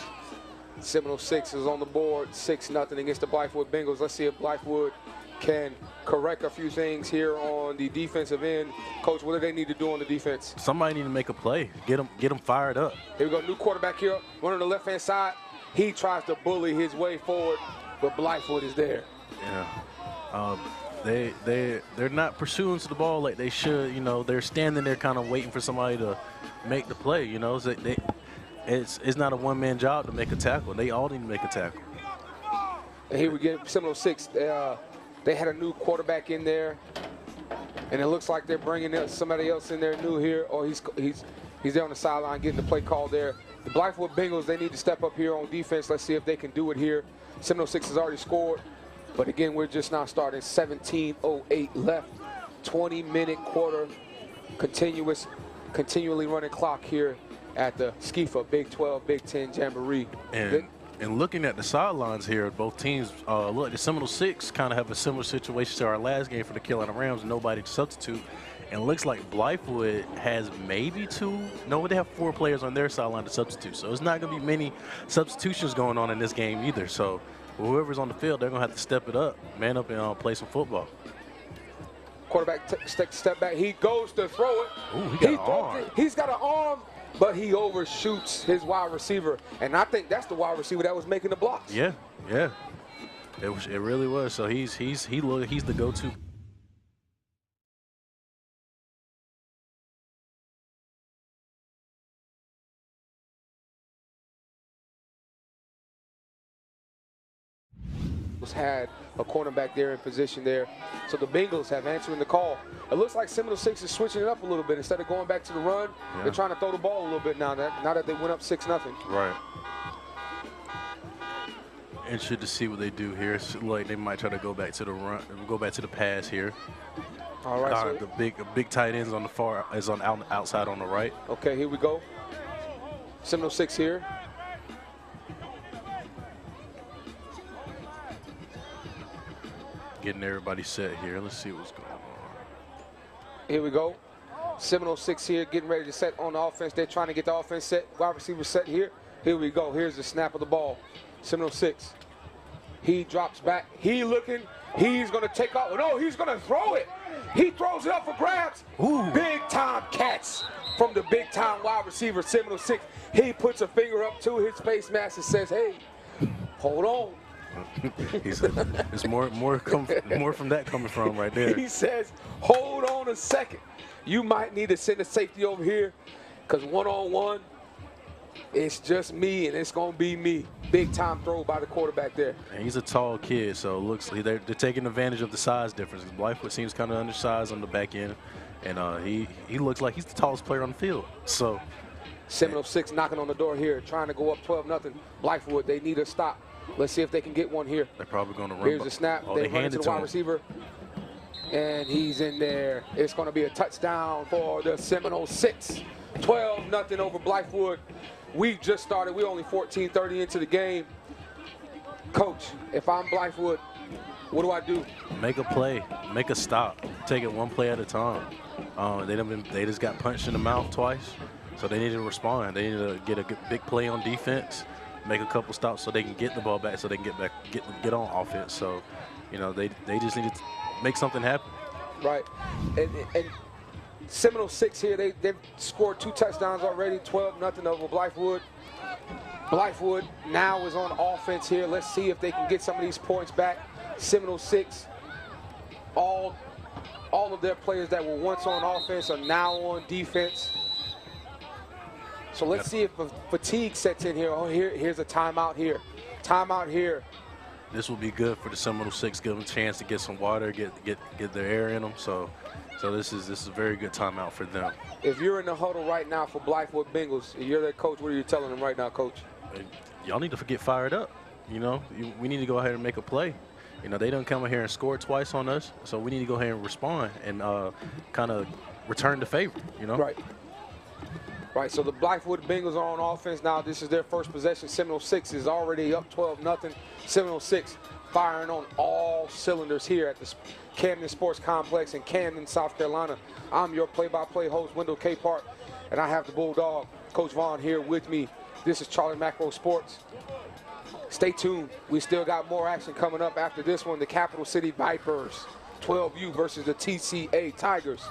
Seminole 6 is on the board, 6-0 against the Blythewood Bengals. Let's see if Blythewood can correct a few things here on the defensive end. Coach, what do they need to do on the defense? Somebody need to make a play, get them fired up. Here we go, new quarterback here, one on the left-hand side. He tries to bully his way forward, but Blythewood is there. Yeah. They're not pursuing to the ball like they should. You know, they're standing there kind of waiting for somebody to make the play. You know, so it's not a one-man job to make a tackle. They all need to make a tackle. And here we get Seminole 6. They had a new quarterback in there, and it looks like they're bringing somebody else in there new here. Or he's there on the sideline getting the play call there. The Blythewood Bengals, they need to step up here on defense. Let's see if they can do it here. Seminole 6 has already scored. But again, we're just now starting. 17:08 left. 20-minute quarter. Continually running clock here at the SCYFA Big 12, Big X Jamboree. And looking at the sidelines here, both teams, look, the Seminole 6 kind of have a similar situation to our last game for the Carolina Rams. Nobody to substitute. And it looks like Blythewood has maybe 2. No, they have 4 players on their sideline to substitute. So it's not going to be many substitutions going on in this game either. So whoever's on the field, they're going to have to step it up, man up, and play some football. Quarterback step back. He goes to throw it. Ooh, he got an arm. He's got an arm, but he overshoots his wide receiver. And I think that's the wide receiver that was making the blocks. Yeah. It really was. So he's the go-to. Had a cornerback there in position there. So the Bengals have answering the call. It looks like Seminole 6 is switching it up a little bit. Instead of going back to the run, they're trying to throw the ball a little bit now that they went up 6-0. Right. Interested to see what they do here. So, like, they might try to go back to the run, go back to the pass here. All right. The big tight ends on the far is on outside on the right. Okay, here we go. Seminole 6 here. Getting everybody set here. Let's see what's going on. Here we go. Seminole 6 here, getting ready to set on the offense. They're trying to get the offense set. Wide receiver set here. Here we go. Here's the snap of the ball. Seminole 6. He drops back. He looking. He's going to take off. No, he's going to throw it. He throws it up for grabs. Ooh. Big time catch from the big time wide receiver, Seminole 6. He puts a finger up to his face mask and says, hey, Hold on. He said, "There's more from that coming from right there." He says, hold on a second. You might need to send a safety over here because one-on-one, it's just me and it's going to be me. Big time throw by the quarterback there. And he's a tall kid, so it looks like they're taking advantage of the size difference. Blythewood seems kind of undersized on the back end, and he looks like he's the tallest player on the field. So Seminole 6 knocking on the door here, trying to go up 12-0. Blythewood, they need a stop. Let's see if they can get one here. they're probably going to run. Here's the snap. Oh, they they run hand into it the to wide him. receiver. And he's in there. It's going to be a touchdown for the Seminole 6. 12-0 over Blythewood. We just started. We're only 14:30 into the game. Coach, if I'm Blythewood, what do I do? Make a play, make a stop, take it one play at a time. They just got punched in the mouth twice, so they need to respond. They need to get a big play on defense, make a couple stops so they can get the ball back, so they can get on offense. So, you know, they just need to make something happen. Right. And Seminole 6 here, they've scored 2 touchdowns already, 12-0 over Blythewood. Blythewood now is on offense here. Let's see if they can get some of these points back. Seminole 6, all of their players that were once on offense are now on defense. So let's see if fatigue sets in here. Oh, here's a timeout here. Timeout here. This will be good for the Seminole 6. Give them a chance to get some water, get their air in them. So this is a very good timeout for them. If you're in the huddle right now for Blythewood Bengals, you're their coach, what are you telling them right now, Coach? Y'all need to get fired up. You know, we need to go ahead and make a play. You know, they done come in here and scored twice on us, so we need to go ahead and respond and kind of return the favor, you know? Right. Right, so the Blythewood Bengals are on offense now. This is their first possession. Seminole 6 is already up 12-0. Seminole 6 firing on all cylinders here at the Camden Sports Complex in Camden, South Carolina. I'm your play-by-play host, Wendell K. Park, and I have the Bulldog, Coach Vaughn, here with me. This is Charlie Macro Sports. Stay tuned. We still got more action coming up after this one. The Capital City Vipers, 12U versus the TCA Tigers.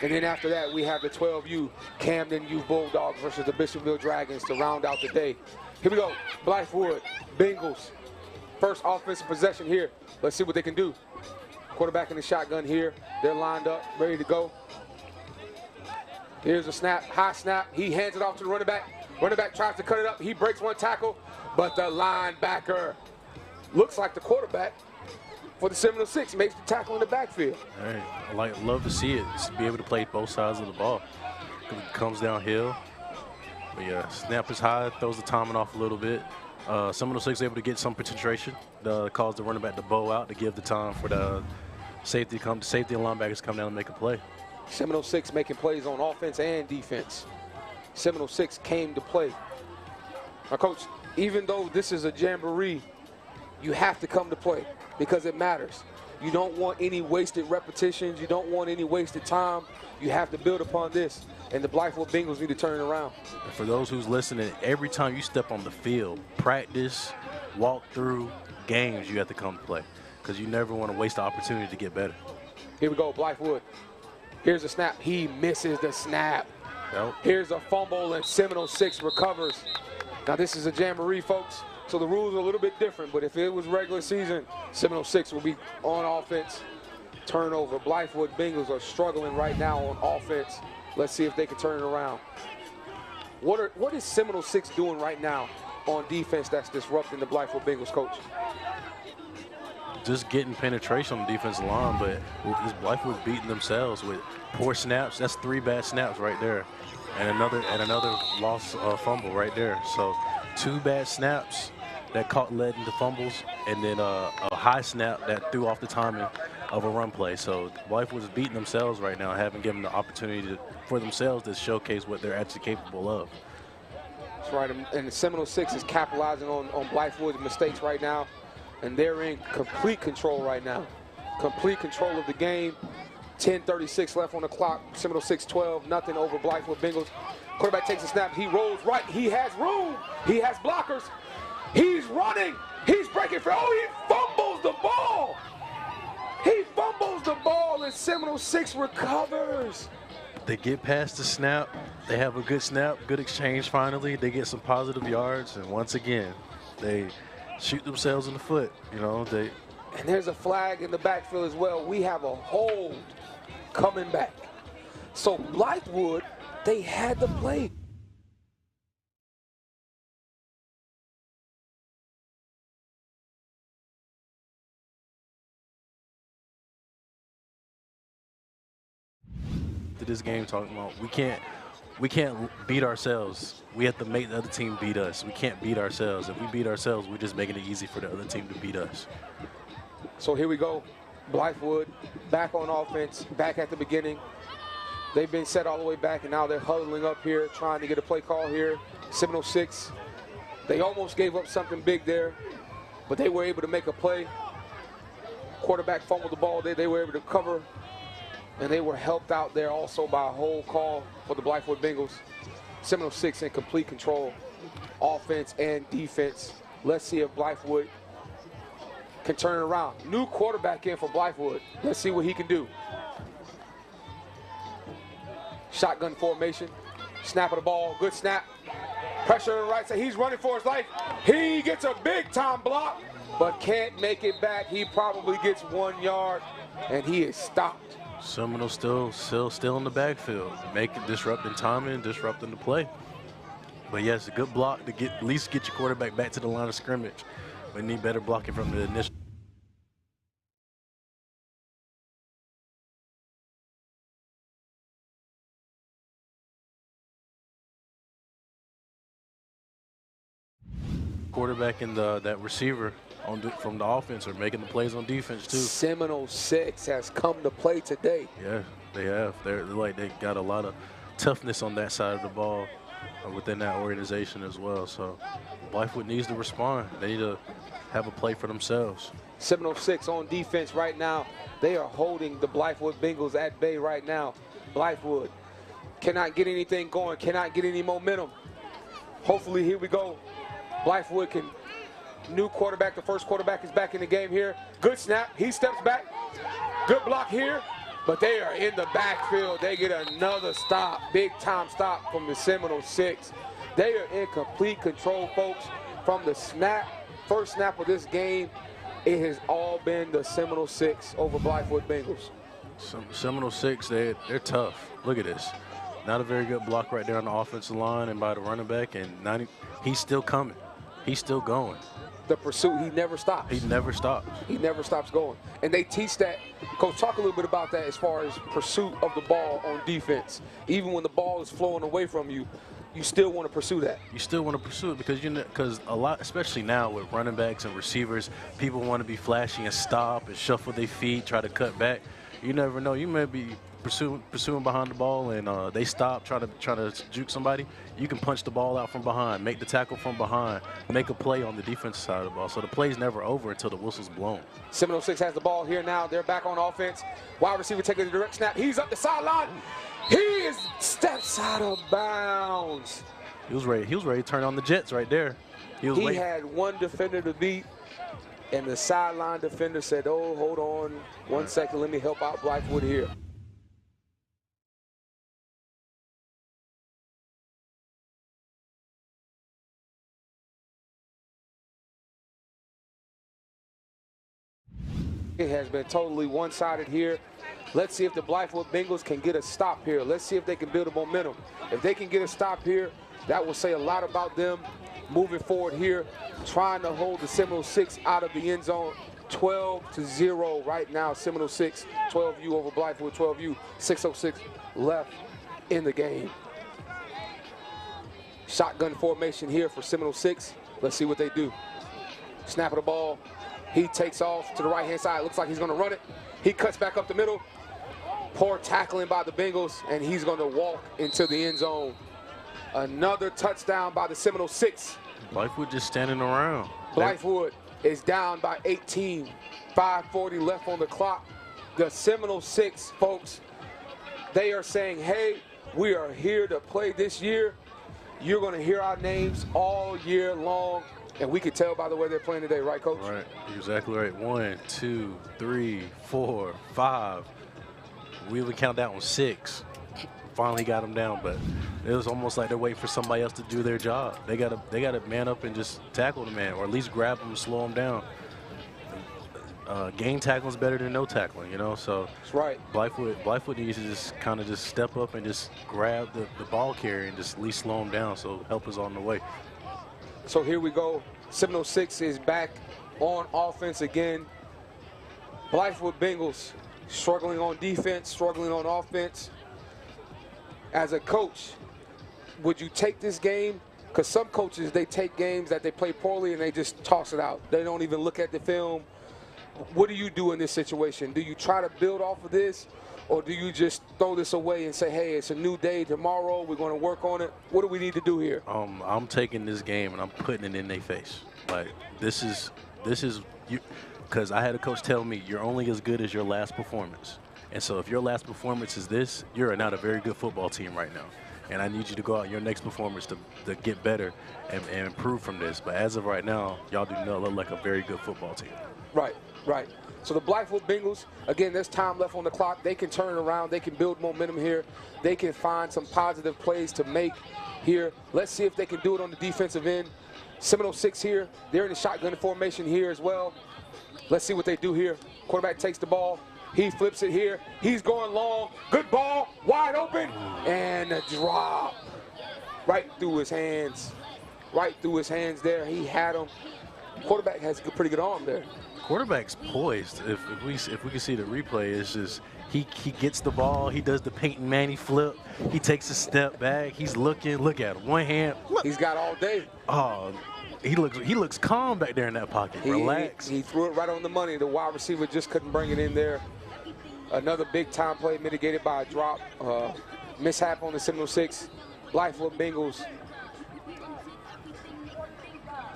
And then after that, we have the 12U Camden U Bulldogs versus the Bishopville Dragons to round out the day. Here we go. Blythewood Bengals. First offensive possession here. Let's see what they can do. Quarterback in the shotgun here. They're lined up, ready to go. Here's a snap, high snap. He hands it off to the running back. Running back tries to cut it up. He breaks one tackle, but the linebacker looks like the quarterback for the Seminole 6 makes the tackle in the backfield. All right, love to see it. Just to be able to play both sides of the ball. It comes downhill. But yeah, snap is high, throws the timing off a little bit. Seminole 6 able to get some penetration, cause the running back to bow out to give the time for the safety and linebackers come down and make a play. Seminole 6 making plays on offense and defense. Seminole 6 came to play. Now, Coach, even though this is a jamboree, you have to come to play because it matters. You don't want any wasted repetitions. You don't want any wasted time. You have to build upon this. And the Blythewood Bengals need to turn it around. And for those who's listening, every time you step on the field, practice, walk through, games, you have to come to play because you never want to waste the opportunity to get better. Here we go, Blythewood. Here's a snap. He misses the snap. Yep. Here's a fumble, and Seminole 6 recovers. Now, this is a jamboree, folks, so the rules are a little bit different, but if it was regular season, Seminole 6 will be on offense. Turnover. Blythewood Bengals are struggling right now on offense. Let's see if they can turn it around. What is Seminole 6 doing right now on defense that's disrupting the Blythewood Bengals, Coach? Just getting penetration on the defensive line, but this Blythewood beating themselves with poor snaps. That's 3 bad snaps right there, and another lost fumble right there. So 2 bad snaps that led into fumbles, and then a high snap that threw off the timing of a run play. So Blythewood's beating themselves right now, haven't given the opportunity for themselves to showcase what they're actually capable of. That's right, and the Seminole 6 is capitalizing on Blythewood's mistakes right now. And they're in complete control right now. Complete control of the game. 10:36 left on the clock. Seminole 6 12-0 over Blythewood Bengals. Quarterback takes a snap. He rolls right. He has room. He has blockers. He's running. He's breaking free. Oh, he fumbles the ball. He fumbles the ball, and Seminole 6 recovers. They get past the snap. They have a good snap, good exchange finally. They get some positive yards, and once again, They shoot themselves in the foot. You know, they. And there's a flag in the backfield as well. We have a hold coming back. So Blythewood, they had the play. To this game, talking about we can't beat ourselves. We have to make the other team beat us. We can't beat ourselves. If we beat ourselves, we're just making it easy for the other team to beat us. So here we go. Blythewood back on offense, back at the beginning. They've been set all the way back, and now they're huddling up here, trying to get a play call here. Seminole 6. They almost gave up something big there, but they were able to make a play. Quarterback fumbled the ball. They were able to cover, and they were helped out there also by a hold call for the Blythewood Bengals. Seminole 6 in complete control, offense and defense. Let's see if Blythewood can turn it around. New quarterback in for Blythewood. Let's see what he can do. Shotgun formation. Snap of the ball. Good snap. Pressure on the right side. He's running for his life. He gets a big-time block, but can't make it back. He probably gets 1 yard, and he is stopped. Seminole still in the backfield, disrupting timing, disrupting the play. But yes, a good block to at least get your quarterback back to the line of scrimmage. We need better blocking from the initial. Quarterback and that receiver from the offense are making the plays on defense too. Seminole 6 has come to play today. Yeah, they have. They're like they got a lot of toughness on that side of the ball within that organization as well. So Blythewood needs to respond. They need to have a play for themselves. Seminole 6 on defense right now. They are holding the Blythewood Bengals at bay right now. Blythewood cannot get anything going, cannot get any momentum. Hopefully, here we go. Blythewood can, new quarterback, the first quarterback is back in the game here. Good snap, he steps back. Good block here, but they are in the backfield. They get another stop, big time stop from the Seminole 6. They are in complete control, folks. From the snap, first snap of this game, it has all been the Seminole 6 over Blythewood Bengals. Seminole 6, they're tough. Look at this. Not a very good block right there on the offensive line and by the running back, and he's still coming. He's still going. The pursuit, he never stops. He never stops. He never stops going. And they teach that. Coach, talk a little bit about that as far as pursuit of the ball on defense. Even when the ball is flowing away from you, you still want to pursue that. You still want to pursue it because a lot, especially now with running backs and receivers, people want to be flashy and stop and shuffle their feet, try to cut back. You never know. You may be pursuing behind the ball and they stop trying to juke somebody. You can punch the ball out from behind, make the tackle from behind, make a play on the defensive side of the ball. So the play's never over until the whistle's blown. Seminole 6 has the ball here now. They're back on offense. Wide receiver taking the direct snap. He's up the sideline. He steps out of bounds. He was ready to turn on the Jets right there. He had one defender to beat, and the sideline defender said, "Oh, hold on 1 second. Let me help out Blythewood here." It has been totally one-sided here. Let's see if the Blythewood Bengals can get a stop here. Let's see if they can build a momentum. If they can get a stop here, that will say a lot about them moving forward here, trying to hold the Seminole 6 out of the end zone. 12-0 right now. Seminole 6, 12U over Blythewood, 12U, 6:06 left in the game. Shotgun formation here for Seminole 6. Let's see what they do. Snap of the ball. He takes off to the right-hand side. Looks like he's going to run it. He cuts back up the middle. Poor tackling by the Bengals, and he's going to walk into the end zone. Another touchdown by the Seminole 6. Blythewood just standing around. Blythewood is down by 18. 5:40 left on the clock. The Seminole 6, folks, they are saying, hey, we are here to play this year. You're going to hear our names all year long. And we can tell by the way they're playing today, right, Coach? Right, exactly right. 1, 2, 3, 4, 5. We would count down on 6. finally got them down, but it was almost like they're waiting for somebody else to do their job. They gotta man up and just tackle the man, or at least grab him and slow him down. Game tackling is better than no tackling, you know. So That's right. Blythewood needs to just kind of just step up and just grab the ball carrier and just at least slow him down, so help is on the way. So here we go. Seminole 6 is back on offense again. Blythewood Bengals struggling on defense, struggling on offense. As a coach, would you take this game? Because some coaches, they take games that they play poorly and they just toss it out. They don't even look at the film. What do you do in this situation? Do you try to build off of this, or do you just throw this away and say, hey, it's a new day tomorrow, we're going to work on it? What do we need to do here? I'm taking this game and I'm putting it in their face. Like, this is you, because I had a coach tell me you're only as good as your last performance. And so if your last performance is this, you're not a very good football team right now. And I need you to go out your next performance to get better and improve from this. But as of right now, y'all do not look like a very good football team. Right, right. So the Blythewood Bengals, again, there's time left on the clock. They can turn it around. They can build momentum here. They can find some positive plays to make here. Let's see if they can do it on the defensive end. Seminole 6 here. They're in the shotgun formation here as well. Let's see what they do here. Quarterback takes the ball. He flips it here. He's going long. Good ball. Wide open. And a drop. Right through his hands. Right through his hands there. He had him. Quarterback has a pretty good arm there. Quarterback's poised. If we can see the replay, it's just he gets the ball. He does the Peyton Manning flip. He takes a step back. He's looking. Look at him. One hand. Look. He's got all day. Oh, he looks calm back there in that pocket. Relax. He threw it right on the money. The wide receiver just couldn't bring it in there. Another big time play mitigated by a drop. Mishap on the Seminole 6. Blythewood Bengals.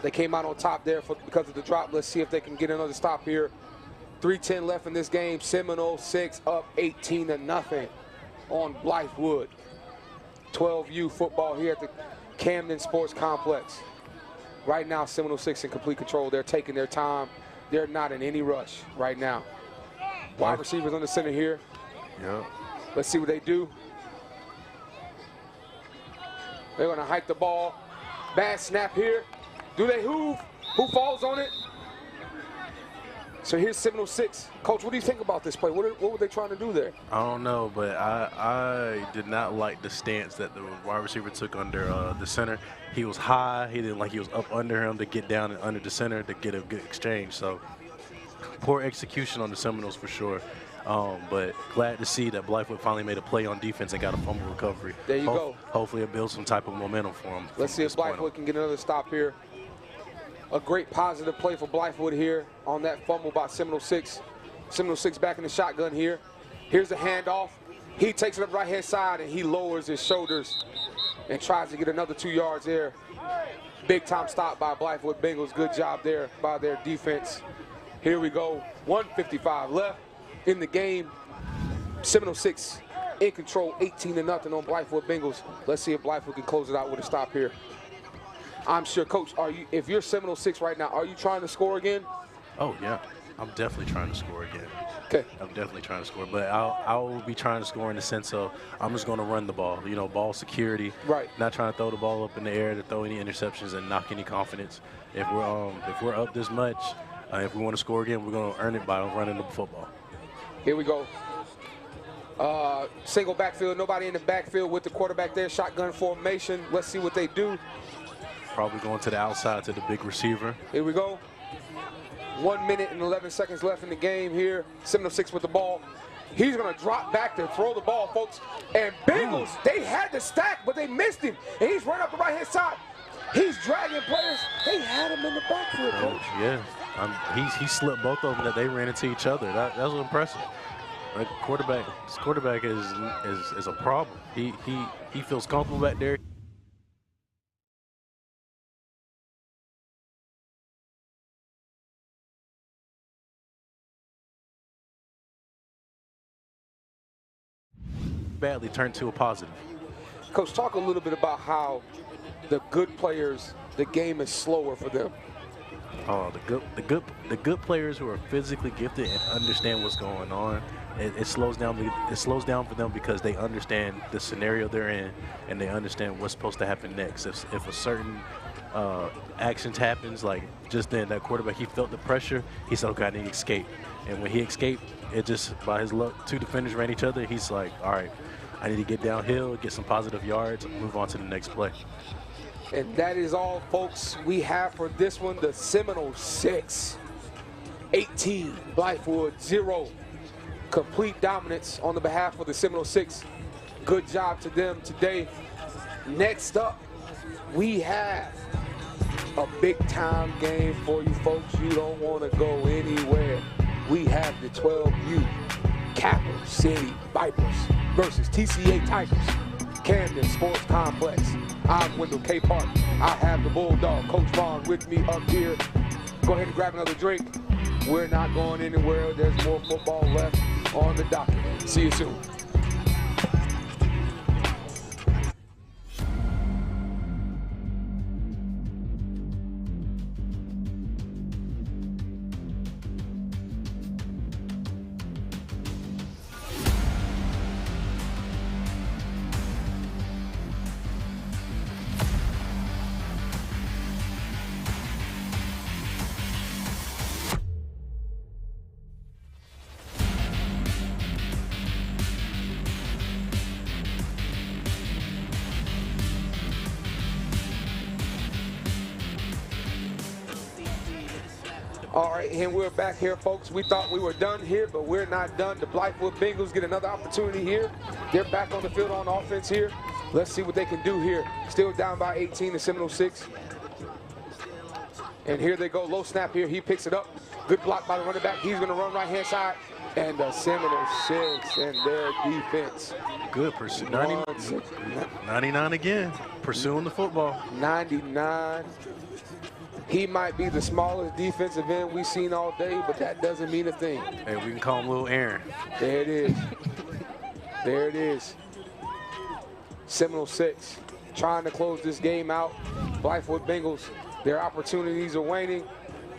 They came out on top there because of the drop. Let's see if they can get another stop here. 3:10 left in this game. Seminole 6 up 18-0 on Blythewood. 12U football here at the Camden Sports Complex. Right now, Seminole 6 in complete control. They're taking their time. They're not in any rush right now. Wide receivers on the center here. Yeah. Let's see what they do. They're going to hike the ball. Bad snap here. Do they hoove? Who falls on it? So here's Seminole 6. Coach, what do you think about this play? What were they trying to do there? I don't know, but I did not like the stance that the wide receiver took under the center. He was high. He didn't like he was up under him to get down and under the center to get a good exchange. So poor execution on the Seminoles for sure. But glad to see that Blythewood finally made a play on defense and got a fumble recovery. There you go. Hopefully it builds some type of momentum for him. Let's see if Blythewood can get another stop here. A great positive play for Blythewood here on that fumble by Seminole 6. Seminole 6 back in the shotgun here. Here's the handoff. He takes it up right-hand side, and he lowers his shoulders and tries to get another 2 yards there. Big-time stop by Blythewood Bengals. Good job there by their defense. Here we go. 1:55 left in the game. Seminole 6 in control, 18-0 on Blythewood Bengals. Let's see if Blythewood can close it out with a stop here. I'm sure, Coach, if you're Seminole 6 right now, are you trying to score again? Oh, yeah. I'm definitely trying to score again. Okay. I'm definitely trying to score. But I'll be trying to score in the sense of I'm just going to run the ball. You know, ball security. Right. Not trying to throw the ball up in the air to throw any interceptions and knock any confidence. If we're up this much, if we want to score again, we're going to earn it by running the football. Here we go. Single backfield. Nobody in the backfield with the quarterback there. Shotgun formation. Let's see what they do. Probably going to the outside to the big receiver. Here we go. 1 minute and 11 seconds left in the game here. Seminole 6 with the ball. He's going to drop back to throw the ball, folks. And Bengals, they had the stack, but they missed him. And he's right up the right-hand side. He's dragging players. They had him in the backfield, Coach. Yeah. He slipped both of them that they ran into each other. That was impressive. Like this quarterback is a problem. He feels comfortable back there. Badly turned to a positive. Coach, talk a little bit about how the good players, the game is slower for them. Oh, the good players who are physically gifted and understand what's going on it slows down. It slows down for them because they understand the scenario they're in, and they understand what's supposed to happen next. If a certain actions happens, like just then, that quarterback, he felt the pressure. He said, "Okay, I need to escape." And when he escaped, it just by his luck, 2 defenders ran each other. He's like, "All right, I need to get downhill, get some positive yards, and move on to the next play." And that is all, folks, we have for this one. The Seminole 6, 18, Blythewood 0. Complete dominance on the behalf of the Seminole 6. Good job to them today. Next up, we have a big-time game for you folks. You don't want to go anywhere. We have the 12U Capital City Vipers versus TCA Tigers, Camden Sports Complex. I'm Wendell K. Park. I have the Bulldog, Coach Vaughn, with me up here. Go ahead and grab another drink. We're not going anywhere. There's more football left on the docket. See you soon. All right, and we're back here, folks. We thought we were done here, but we're not done. The Blythewood Bengals get another opportunity here. They're back on the field on offense here. Let's see what they can do here. Still down by 18, the Seminole 6. And here they go, low snap here. He picks it up. Good block by the running back. He's going to run right-hand side. And the Seminole 6 and their defense. Good pursuit. 99 again, pursuing the football. 99. He might be the smallest defensive end we've seen all day, but that doesn't mean a thing. Hey, we can call him Little Aaron. There it is. There it is. Seminole 6 trying to close this game out. Blythewood Bengals, their opportunities are waning.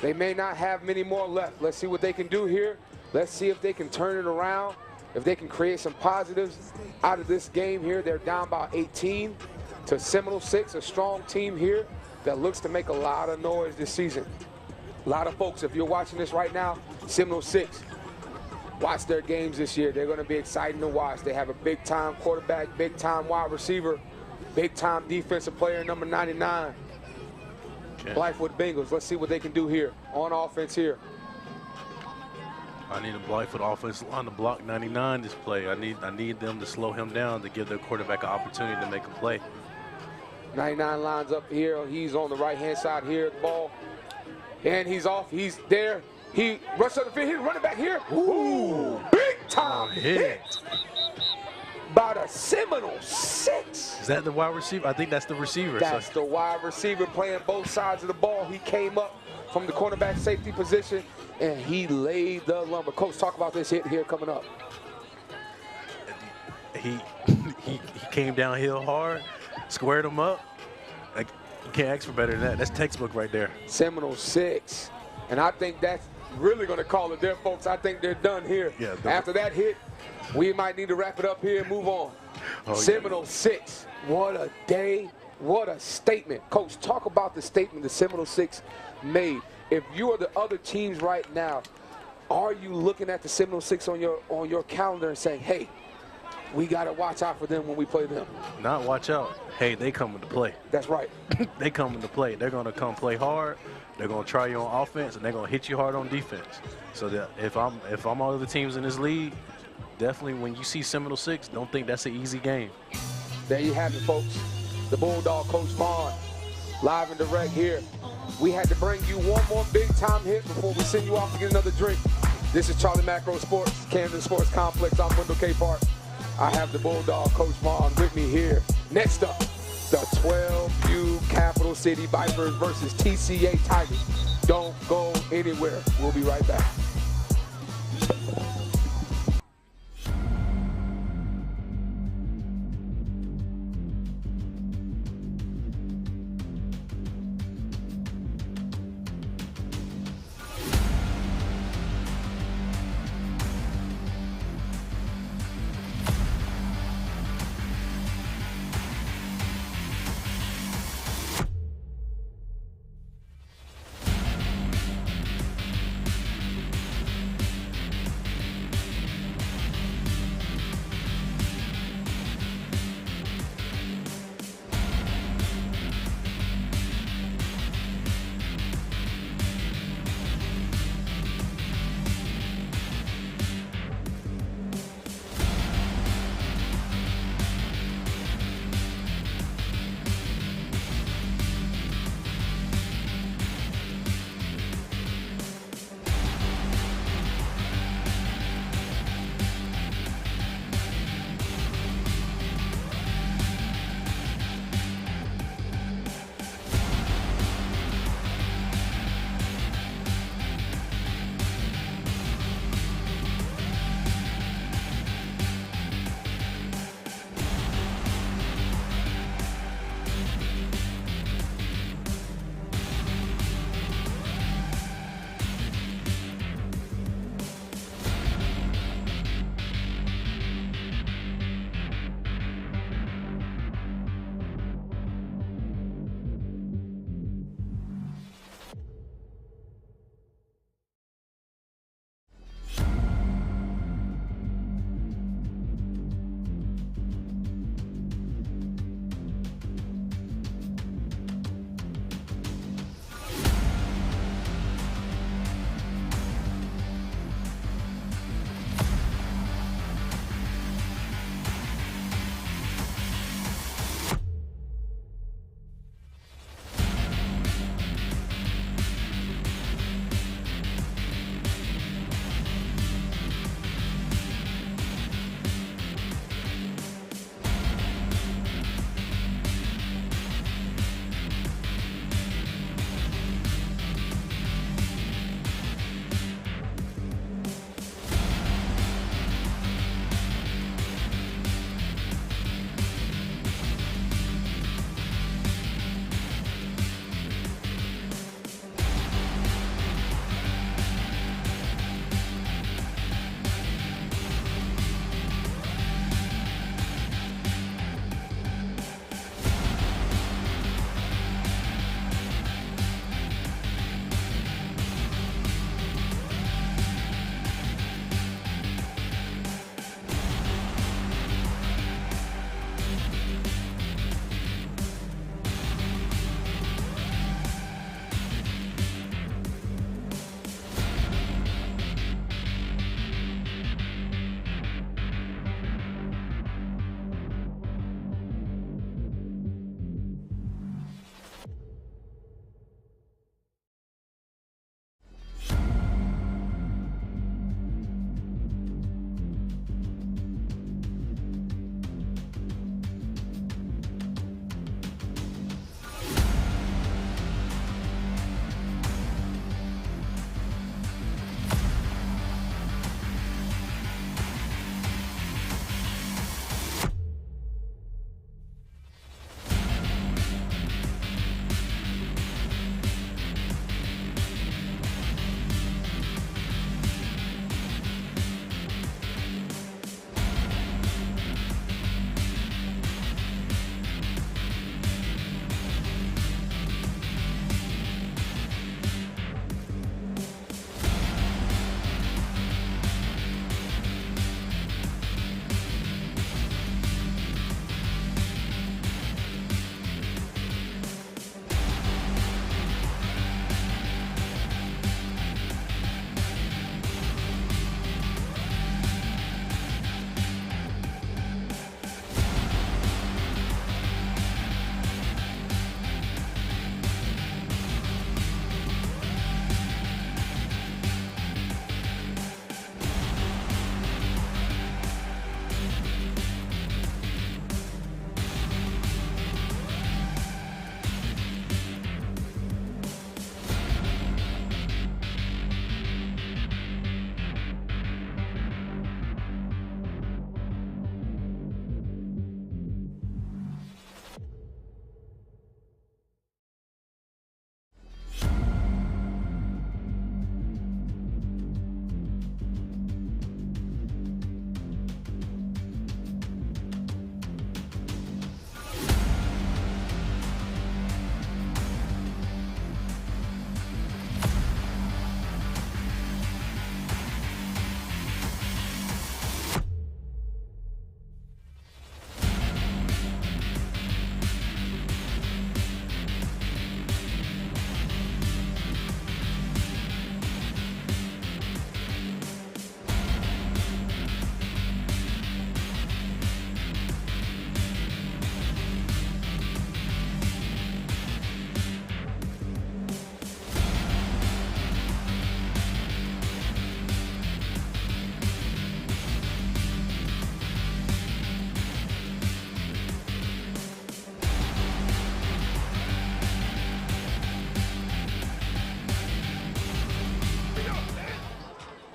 They may not have many more left. Let's see what they can do here. Let's see if they can turn it around, if they can create some positives out of this game here. They're down by 18 to Seminole 6, a strong team here that looks to make a lot of noise this season. A lot of folks, if you're watching this right now, Seminole 6, watch their games this year. They're going to be exciting to watch. They have a big-time quarterback, big-time wide receiver, big-time defensive player, number 99. Okay. Blythewood Bengals, let's see what they can do here on offense here. I need a Blythewood offensive line to block 99 this play. I need them to slow him down to give their quarterback an opportunity to make a play. 99 lines up here. He's on the right-hand side here at the ball. And he's off. He's there. He rushes up the field. He's running back here. Ooh, big-time hit by the Seminole 6. Is that the wide receiver? I think that's the receiver. That's the wide receiver playing both sides of the ball. He came up from the cornerback safety position, and he laid the lumber. Coach, talk about this hit here coming up. He came downhill hard, squared him up. Like, you can't ask for better than that. That's textbook right there. Seminole 6. And I think that's really going to call it there, folks. I think they're done here. Yeah, after that hit, we might need to wrap it up here and move on. Oh, Seminole 6. What a day. What a statement. Coach, talk about the statement the Seminole 6 made. If you are the other teams right now, are you looking at the Seminole 6 on your calendar and saying, hey, we got to watch out for them when we play them? Not watch out. Hey, they coming to play. That's right. They coming to play. They're going to come play hard. They're going to try you on offense, and they're going to hit you hard on defense. So that if I'm all of the teams in this league, definitely when you see Seminole 6, don't think that's an easy game. There you have it, folks. The Bulldog, Coach Vaughn, live and direct here. We had to bring you one more big-time hit before we send you off to get another drink. This is Charlie Macro Sports, Camden Sports Complex. I'm Wendell K. Park. I have the Bulldog, Coach Vaughn, with me here. Next up, the 12U Capital City Vipers versus TCA Tigers. Don't go anywhere. We'll be right back.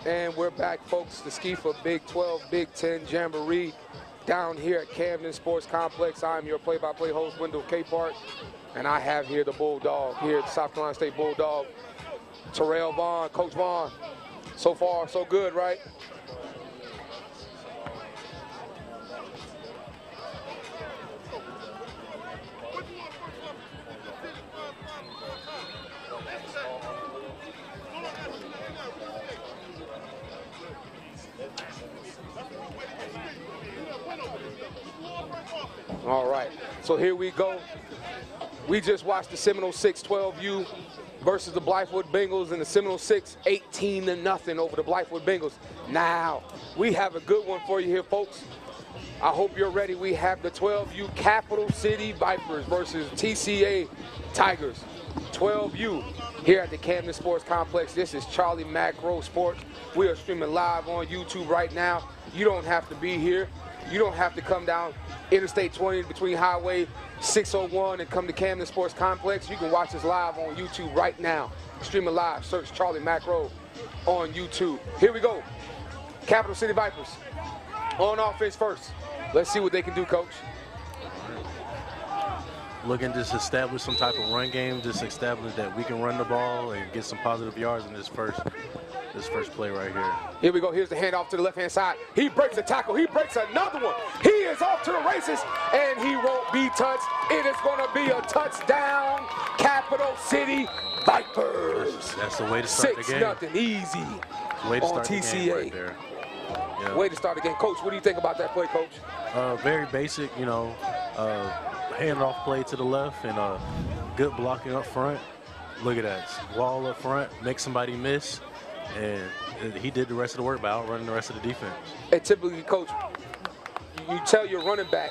And we're back, folks. The SCYFA Big XII, Big X Jamboree down here at Camden Sports Complex. I'm your play-by-play host, Wendell Capehart, and I have here the Bulldog, here at South Carolina State Bulldog, Terrell Vaughn. Coach Vaughn, so far, so good, right? All right, so here we go. We just watched the Seminole 6-12U versus the Blythewood Bengals, and the Seminole 6 18-0 over the Blythewood Bengals. Now, we have a good one for you here, folks. I hope you're ready. We have the 12U Capital City Vipers versus TCA Tigers. 12U here at the Camden Sports Complex. This is Charlie Macro Sports. We are streaming live on YouTube right now. You don't have to be here. You don't have to come down Interstate 20 between Highway 601 and come to Camden Sports Complex. You can watch us live on YouTube right now. Streaming live, search Charlie Macro on YouTube. Here we go. Capital City Vipers on offense first. Let's see what they can do, Coach. Looking to just establish some type of run game, just establish that we can run the ball and get some positive yards in this first play right here. Here we go. Here's the handoff to the left-hand side. He breaks a tackle. He breaks another one. He is off to the races, and he won't be touched. It is going to be a touchdown, Capital City Vipers. That's the way to start the game. 6-0 easy Way to on start TCA. the game right there. Yeah. Way to start the game. Coach, what do you think about that play, Coach? Very basic, you know, handoff play to the left and good blocking up front. Look at that. Wall up front, make somebody miss. And he did the rest of the work by outrunning the rest of the defense. And typically, Coach, you tell your running back,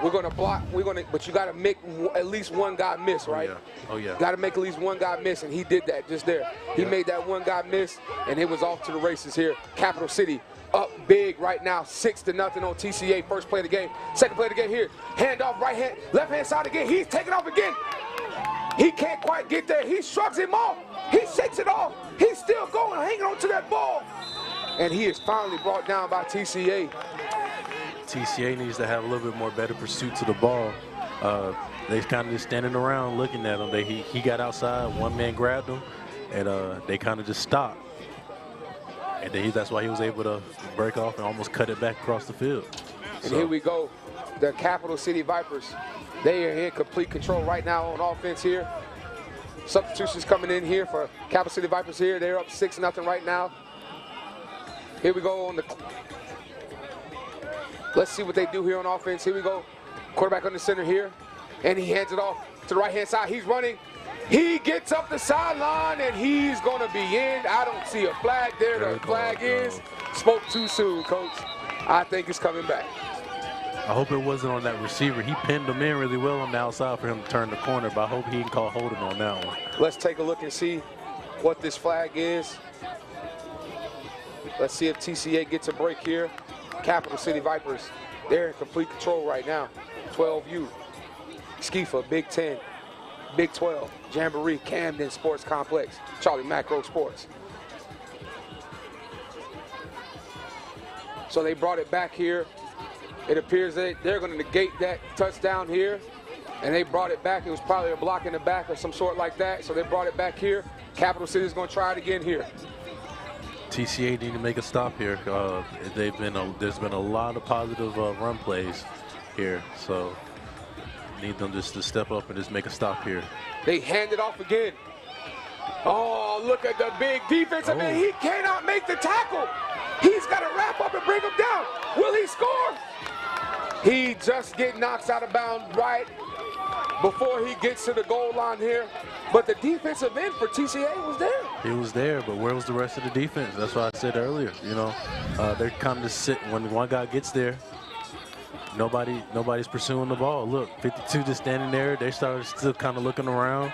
we're going to block, but you got to make at least one guy miss, right? Oh, yeah. Got to make at least one guy miss, and he did that just there. He made that one guy miss, and it was off to the races here. Capital City up big right now, 6-0 on TCA. First play of the game. Second play of the game here. Hand off right hand, left hand side again. He's taking off again. He can't quite get there. He shrugs him off. He shakes it off. He's still going, hanging on to that ball. And he is finally brought down by TCA. TCA needs to have a little bit more better pursuit to the ball. They kind of just standing around looking at him. He got outside, one man grabbed him, and they kind of just stopped. And then that's why he was able to break off and almost cut it back across the field. And here we go, the Capital City Vipers. They are in complete control right now on offense here. Substitutions coming in here for Capital City Vipers here. They're up 6-0 right now. Here we go on the. Let's see what they do here on offense. Here we go. Quarterback on the center here. And he hands it off to the right-hand side. He's running. He gets up the sideline, and he's going to be in. I don't see a flag there. The flag is. Spoke too soon, Coach. I think it's coming back. I hope it wasn't on that receiver. He pinned him in really well on the outside for him to turn the corner, but I hope he can call holding on that one. Let's take a look and see what this flag is. Let's see if TCA gets a break here. Capital City Vipers, they're in complete control right now. 12U, SCYFA, Big X, Big XII, Jamboree, Camden Sports Complex, Charlie Macro Sports. So they brought it back here. It appears that they're going to negate that touchdown here. And they brought it back. It was probably a block in the back or some sort like that. So they brought it back here. Capital City is going to try it again here. TCA need to make a stop here. There's been a lot of positive run plays here. So need them just to step up and just make a stop here. They hand it off again. Oh, look at the big defensive end. He cannot make the tackle. He's got to wrap up and bring him down. Will he score? He just get knocked out of bounds right before he gets to the goal line here. But the defensive end for TCA was there. He was there, but where was the rest of the defense? That's what I said earlier. You know, they're kind of just sitting. When one guy gets there, nobody's pursuing the ball. Look, 52 just standing there. They started still kind of looking around.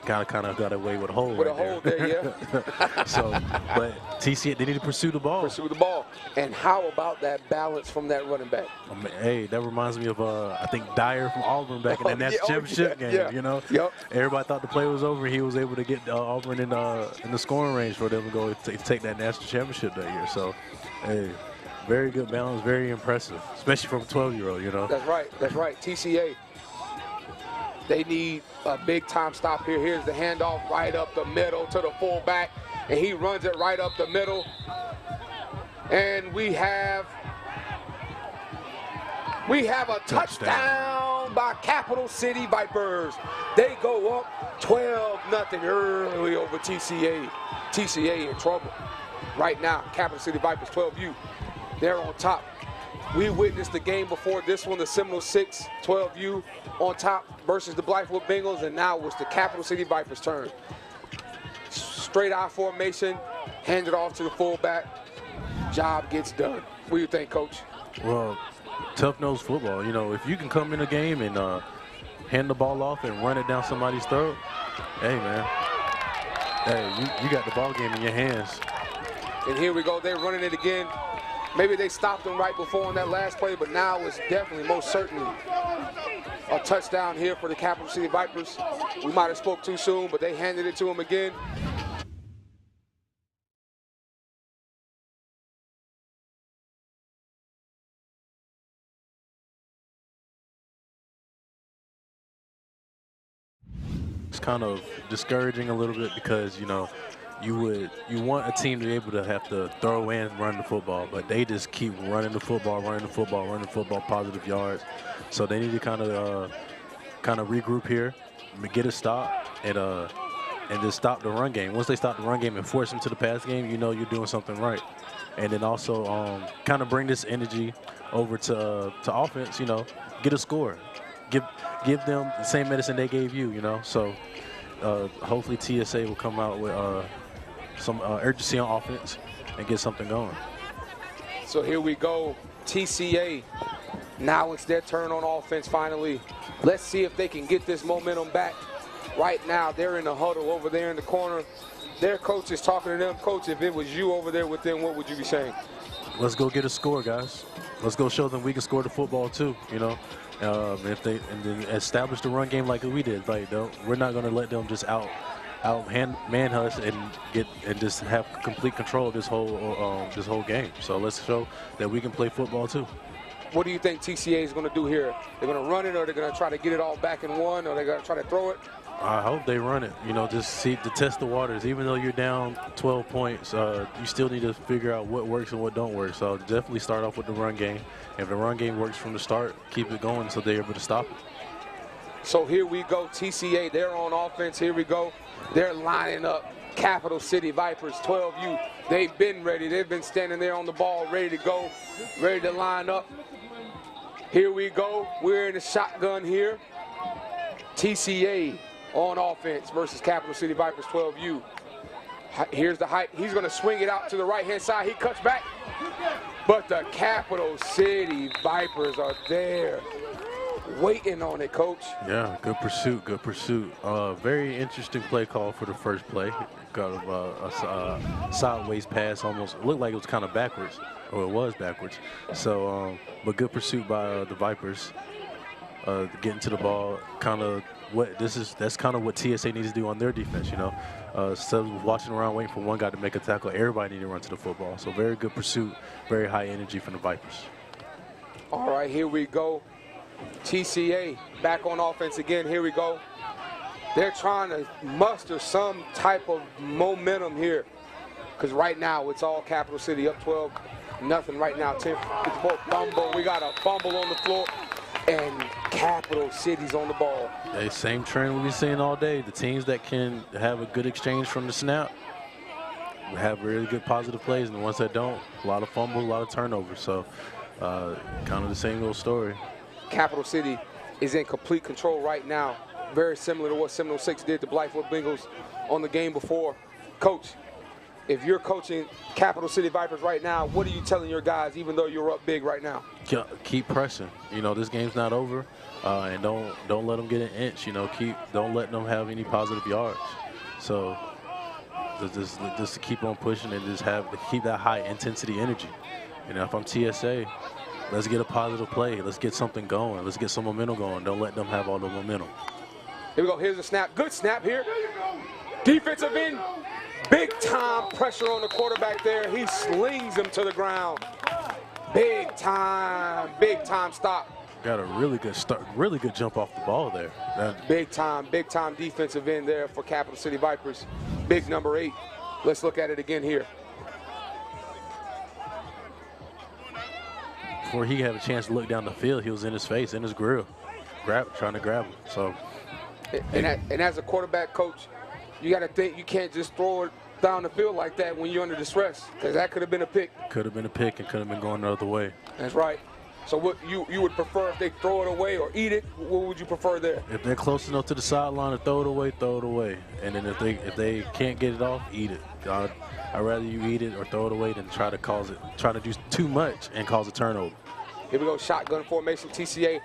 kind of got away with a hole. With right a hole there, yeah. So, but TCA, they need to pursue the ball. Pursue the ball. And how about that balance from that running back? Hey, that reminds me of I think Dyer from Auburn back in that national championship game. Yeah. You know, Yep. Everybody thought the play was over. He was able to get Auburn in the scoring range for them to go take that national championship that year. So, hey, very good balance, very impressive, especially from a 12-year-old. You know. That's right. That's right. TCA. They need a big-time stop here. Here's the handoff right up the middle to the fullback, and he runs it right up the middle. And we have a touchdown by Capital City Vipers. They go up 12-0 early over TCA. TCA in trouble. Right now, Capital City Vipers 12U. They're on top. We witnessed the game before this one, the Seminole 6, 12U on top versus the Blythewood Bengals, and now it's the Capital City Vipers' turn. Straight out formation, hand it off to the fullback. Job gets done. What do you think, Coach? Well, tough-nosed football. You know, if you can come in a game and hand the ball off and run it down somebody's throat, hey, man. Hey, you got the ball game in your hands. And here we go. They're running it again. Maybe they stopped them right before on that last play, but now it's definitely, most certainly, a touchdown here for the Capital City Vipers. We might have spoke too soon, but they handed it to them again. It's kind of discouraging a little bit because, you know, you want a team to be able to have to throw and run the football, but they just keep running the football, positive yards. So they need to kind of regroup here, get a stop, and just stop the run game. Once they stop the run game and force them to the pass game, you know you're doing something right. And then also kind of bring this energy over to offense. You know, get a score, give them the same medicine they gave you. You know, so hopefully TSA will come out with some urgency on offense and get something going. So here we go, TCA. Now it's their turn on offense finally. Let's see if they can get this momentum back. Right now, they're in the huddle over there in the corner. Their coach is talking to them. Coach, if it was you over there with them, what would you be saying? Let's go get a score, guys. Let's go show them we can score the football too, you know. And then establish the run game like we did. Like, we're not going to let them just man us and just have complete control of this whole game. So let's show that we can play football too. What do you think TCA is going to do here? They're going to run it, or they're going to try to get it all back in one, or they're going to try to throw it? I hope they run it. You know, just to test the waters. Even though you're down 12 points, you still need to figure out what works and what don't work. So definitely start off with the run game. If the run game works from the start, keep it going so they're able to stop it. So here we go, TCA, they're on offense. Here we go. They're lining up Capital City Vipers, 12U. They've been ready. They've been standing there on the ball, ready to go, ready to line up. Here we go. We're in the shotgun here. TCA on offense versus Capital City Vipers, 12U. Here's the height. He's going to swing it out to the right-hand side. He cuts back. But the Capital City Vipers are there, waiting on it, Coach. Yeah, good pursuit, good pursuit. Very interesting play call for the first play. Got a sideways pass, almost looked like it was kind of backwards, or it was backwards. So, but good pursuit by the Vipers. Getting to the ball, that's kind of what TSA needs to do on their defense, you know. Instead of watching around waiting for one guy to make a tackle, everybody needs to run to the football. So very good pursuit, very high energy from the Vipers. All right, here we go. TCA back on offense again. Here we go. They're trying to muster some type of momentum here, because right now it's all Capital City up 12-0 right now. 10 fumble. We got a fumble on the floor, and Capital City's on the ball. Hey, same trend we've been seeing all day. The teams that can have a good exchange from the snap have really good positive plays, and the ones that don't, a lot of fumbles, a lot of turnovers. So kind of the same old story. Capital City is in complete control right now, very similar to what Seminole 6 did to Blythewood Bengals on the game before. Coach, if you're coaching Capital City Vipers right now, what are you telling your guys, even though you're up big right now? Keep pressing. You know, this game's not over, and don't let them get an inch. You know, don't let them have any positive yards. So just to keep on pushing and just keep that high intensity energy. You know, if I'm TSA, let's get a positive play. Let's get something going. Let's get some momentum going. Don't let them have all the momentum. Here we go. Here's a snap. Good snap here. Defensive end. Big time pressure on the quarterback there. He slings him to the ground. Big time stop. Got a really good start, really good jump off the ball there. Big time defensive end there for Capital City Vipers. Big number 8. Let's look at it again here. Before he had a chance to look down the field, he was in his face, in his grill, trying to grab him. So, and as a quarterback coach, you got to think you can't just throw it down the field like that when you're under distress, because that could have been a pick. Could have been a pick and could have been going the other way. That's right. So what you would prefer, if they throw it away or eat it, what would you prefer there? If they're close enough to the sideline to throw it away, throw it away. And then if they can't get it off, eat it. I'd rather you eat it or throw it away than try to do too much and cause a turnover. Here we go, shotgun formation, TCA.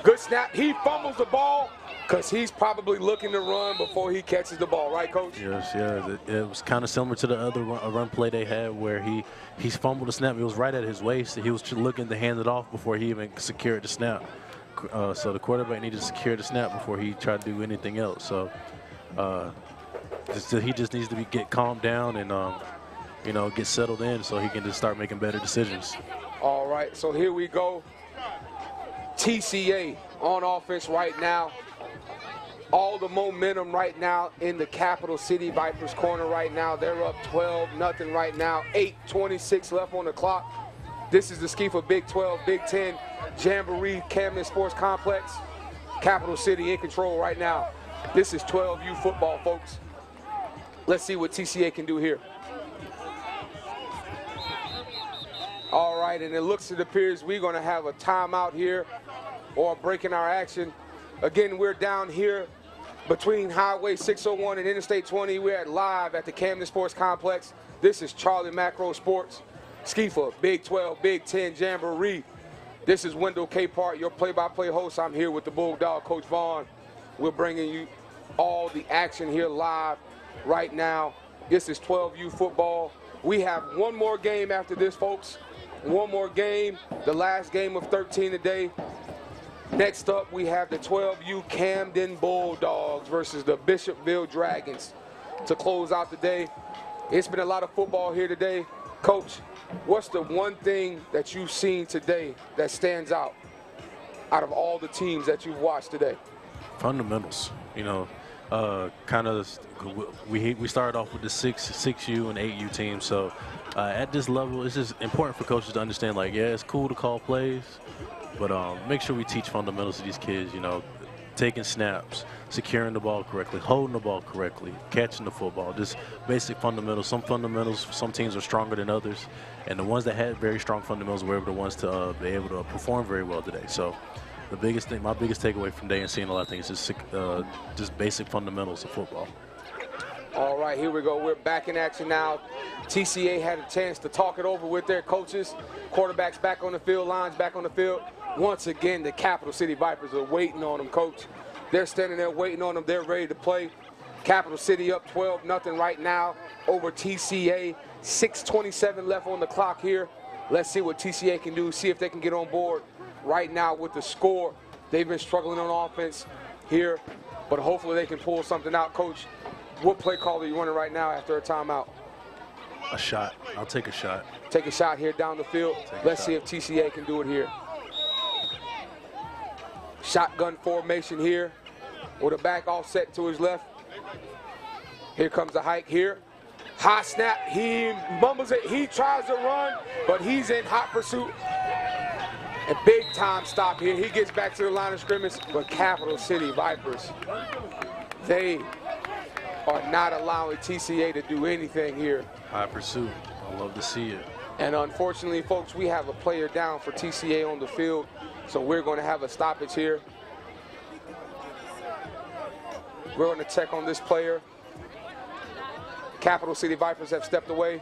Good snap. He fumbles the ball because he's probably looking to run before he catches the ball, right, Coach? Yes. It was kind of similar to the other run play they had where he fumbled the snap. It was right at his waist. He was looking to hand it off before he even secured the snap. So the quarterback needed to secure the snap before he tried to do anything else. So he just needs to get calmed down and get settled in so he can just start making better decisions. All right, so here we go. TCA on offense right now. All the momentum right now in the Capital City Vipers corner right now. They're up 12-0 right now. 8:26 left on the clock. This is the SCYFA Big XII, Big X Jamboree Camden Sports Complex. Capital City in control right now. This is 12U football, folks. Let's see what TCA can do here. All right, and it appears we're going to have a timeout here or a break in our action. Again, we're down here between Highway 601 and Interstate 20. We're live at the Camden Sports Complex. This is Charlie Macro Sports, SCYFA Big XII, Big X Jamboree. This is Wendell Capehart, your play-by-play host. I'm here with the Bulldog, Coach Vaughn. We're bringing you all the action here live right now. This is 12U football. We have one more game after this, folks. One more game, the last game of 13 today. Next up, we have the 12U Camden Bulldogs versus the Bishopville Dragons to close out the day. It's been a lot of football here today. Coach, what's the one thing that you've seen today that stands out of all the teams that you've watched today? Fundamentals, we started off with the 6U and 8U team, so at this level, it's just important for coaches to understand, it's cool to call plays, but make sure we teach fundamentals to these kids, taking snaps, securing the ball correctly, holding the ball correctly, catching the football, just basic fundamentals. Some teams are stronger than others, and the ones that had very strong fundamentals were the ones to be able to perform very well today. So my biggest takeaway from today and seeing a lot of things is just basic fundamentals of football. All right, here we go. We're back in action now. TCA had a chance to talk it over with their coaches. Quarterbacks back on the field, lines back on the field. Once again, the Capital City Vipers are waiting on them, Coach. They're standing there waiting on them. They're ready to play. Capital City up 12-0 right now over TCA. 6:27 left on the clock here. Let's see what TCA can do, see if they can get on board right now with the score. They've been struggling on offense here, but hopefully they can pull something out. Coach, what play call are you running right now after a timeout? A shot. I'll take a shot. Take a shot here down the field. Let's see if TCA can do it here. Shotgun formation here with a back offset to his left. Here comes the hike here. High snap. He mumbles it. He tries to run, but he's in hot pursuit. A big time stop here. He gets back to the line of scrimmage, but Capital City Vipers, they are not allowing TCA to do anything here. High pursuit. I love to see it. And unfortunately, folks, we have a player down for TCA on the field, so we're going to have a stoppage here. We're going to check on this player. Capital City Vipers have stepped away.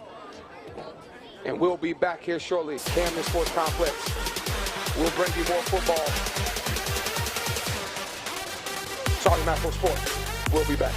And we'll be back here shortly. Camden Sports Complex. We'll bring you more football. Charlie Macro Sports. We'll be back.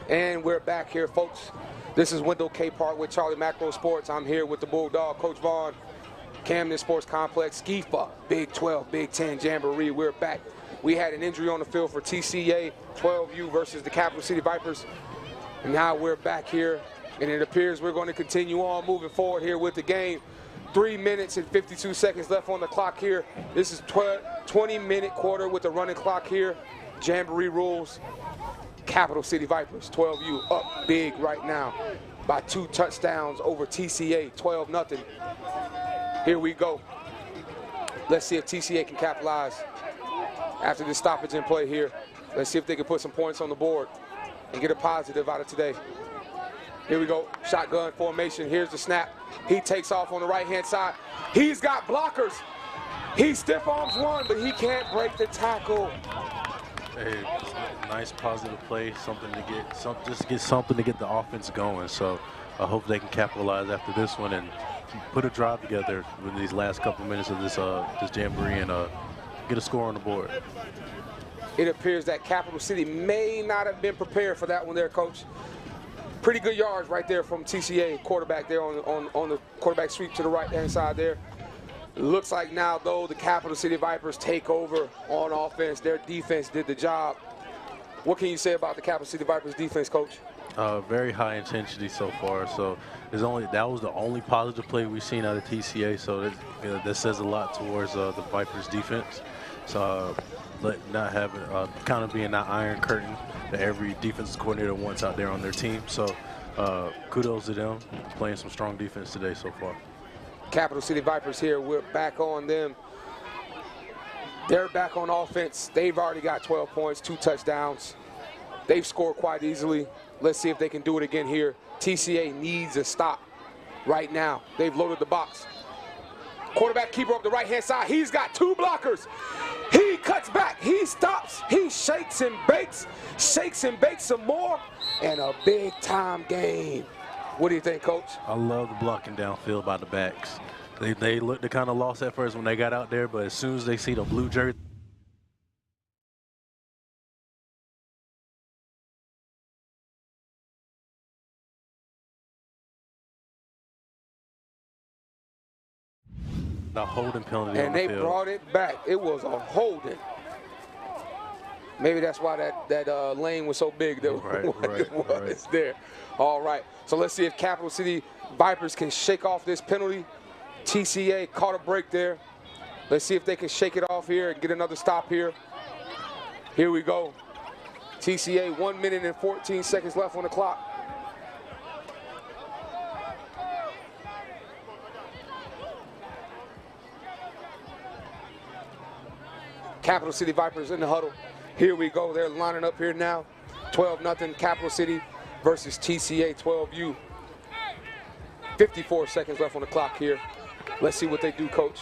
And we're back here, folks. This is Wendell K. Park with Charlie Macro Sports. I'm here with the Bulldog, Coach Vaughn, Camden Sports Complex, SCYFA Big 12, Big 10 Jamboree. We're back. We had an injury on the field for TCA 12U versus the Capital City Vipers. And now we're back here, and it appears we're going to continue on moving forward here with the game. 3 minutes and 52 seconds left on the clock here. This is 20-minute quarter with the running clock here. Jamboree rules. Capital City Vipers, 12U, up big right now by 2 touchdowns over TCA, 12-0. Here we go. Let's see if TCA can capitalize after this stoppage in play here. Let's see if they can put some points on the board and get a positive out of today. Here we go, shotgun formation. Here's the snap. He takes off on the right-hand side. He's got blockers. He stiff arms one, but he can't break the tackle. Hey, nice positive play, something to get something to get the offense going. So I hope they can capitalize after this one and put a drive together with these last couple minutes of this Jamboree and get a score on the board. It appears that Capital City may not have been prepared for that one there, Coach. Pretty good yards right there from TCA quarterback there on the quarterback sweep to the right-hand side there. Looks like now, though, the Capital City Vipers take over on offense. Their defense did the job. What can you say about the Capital City Vipers defense, Coach? Very high intensity so far. So that was the only positive play we've seen out of TCA. So that says a lot towards the Vipers defense. So not having kind of being that iron curtain that every defensive coordinator wants out there on their team. So kudos to them playing some strong defense today so far. Capital City Vipers here, we're back on them. They're back on offense. They've already got 12 points, 2 touchdowns. They've scored quite easily. Let's see if they can do it again here. TCA needs a stop right now. They've loaded the box. Quarterback keeper up the right-hand side. He's got 2 blockers. He cuts back. He stops. He shakes and bakes some more, and a big-time game. What do you think, Coach? I love the blocking downfield by the backs. They looked kind of lost at first when they got out there, but as soon as they see the blue jersey, the holding penalty and on the they field. brought it back. It was a holding. Maybe that's why that lane was so big that was there. All right, so let's see if Capital City Vipers can shake off this penalty. TCA caught a break there. Let's see if they can shake it off here and get another stop here. Here we go. TCA, 1 minute and 14 seconds left on the clock. Capital City Vipers in the huddle. Here we go. They're lining up here now. 12-0 Capital City versus TCA 12U. 54 seconds left on the clock here. Let's see what they do, Coach.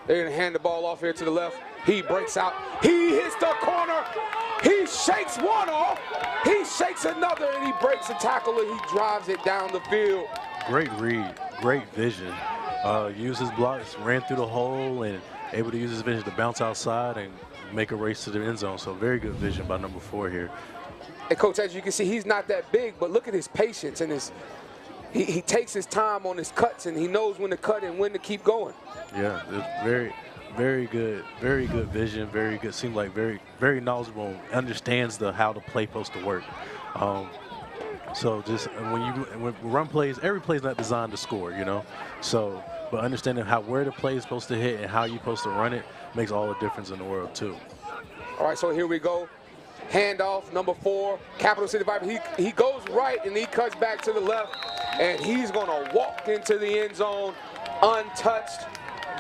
They're going to hand the ball off here to the left. He breaks out. He hits the corner. He shakes one off. He shakes another, and he breaks the tackle, and he drives it down the field. Great read, great vision. Used his blocks, ran through the hole, and able to use his vision to bounce outside and make a race to the end zone. So very good vision by number 4 here. And Coach, as you can see, he's not that big, but look at his patience and he takes his time on his cuts, and he knows when to cut and when to keep going. Yeah, it's very good vision, very good. Seems like very knowledgeable, understands how the play supposed to work. So just when run plays, every play is not designed to score, you know. So, but understanding where the play is supposed to hit and how you're supposed to run it makes all the difference in the world too. All right, so here we go. Handoff, number 4, Capital City Viper. He goes right and he cuts back to the left, and he's gonna walk into the end zone untouched,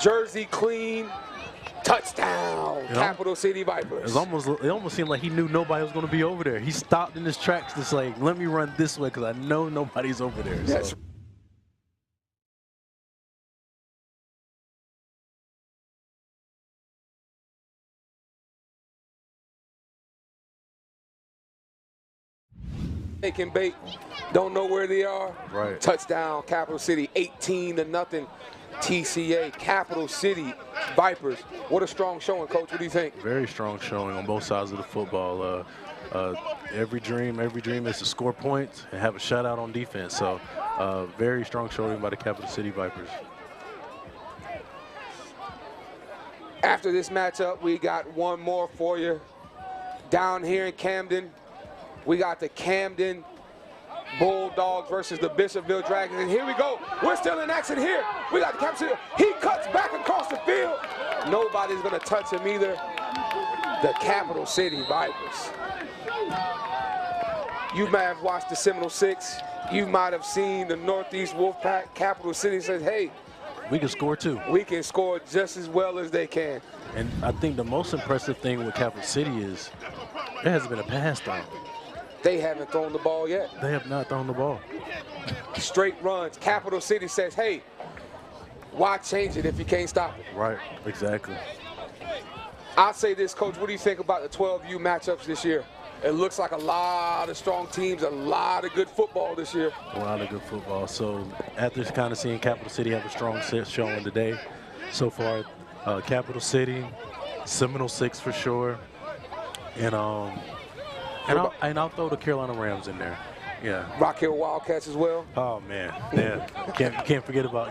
jersey clean, touchdown, Capital City Vipers. It almost seemed like he knew nobody was going to be over there. He stopped in his tracks, just like, let me run this way because I know nobody's over there. That's so. They can bait, don't know where they are. Right. Touchdown, Capital City, 18-0. TCA, Capital City Vipers. What a strong showing, Coach. What do you think? Very strong showing on both sides of the football. Every dream is to score points and have a shutout on defense. So very strong showing by the Capital City Vipers. After this matchup, we got one more for you. Down here in Camden, we got the Camden Bulldogs versus the Bishopville Dragons. And here we go. We're still in action here. We got the Capital City. He cuts back across the field. Nobody's going to touch him either. The Capital City Vipers. You might have watched the Seminole 6. You might have seen the Northeast Wolfpack. Capital City says, hey, we can score too. We can score just as well as they can. And I think the most impressive thing with Capital City is there hasn't been a pass down. They haven't thrown the ball yet. They have not thrown the ball. Straight runs. Capital City says, hey, why change it if you can't stop it? Right, exactly. I'll say this, Coach, what do you think about the 12U matchups this year? It looks like a lot of strong teams, a lot of good football this year. A lot of good football. So after kind of seeing Capital City have a strong showing today, so far, Capital City, Seminole 6 for sure, and I'll throw the Carolina Rams in there. Yeah. Rock Hill Wildcats as well. Oh man, yeah. You can't forget about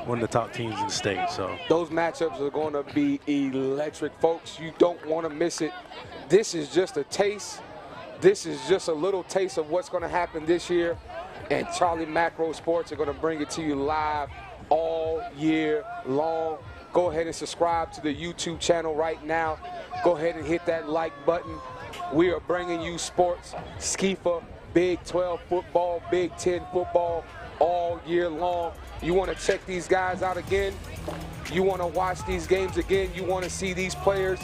one of the top teams in the state. So those matchups are going to be electric, folks. You don't want to miss it. This is just a taste. This is just a little taste of what's going to happen this year, and Charlie Macro Sports are going to bring it to you live all year long. Go ahead and subscribe to the YouTube channel right now. Go ahead and hit that like button. We are bringing you sports, SCYFA, Big 12 football, Big 10 football all year long. You want to check these guys out again? You want to watch these games again? You want to see these players?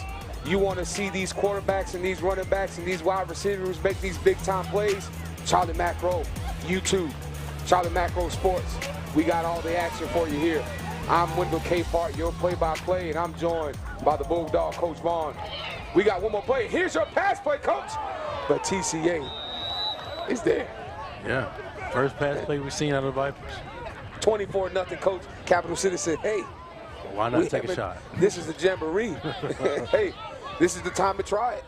You want to see these quarterbacks and these running backs and these wide receivers make these big-time plays? Charlie Macro, YouTube, Charlie Macro Sports. We got all the action for you here. I'm Wendell Capehart, your play-by-play, and I'm joined by the Bulldog, Coach Vaughn. We got one more play. Here's your pass play, Coach. But TCA is there. Yeah, first pass play we've seen out of the Vipers. 24-0, Coach. Capital City said, hey. Why not take a shot? This is the Jamboree. Hey, this is the time to try it.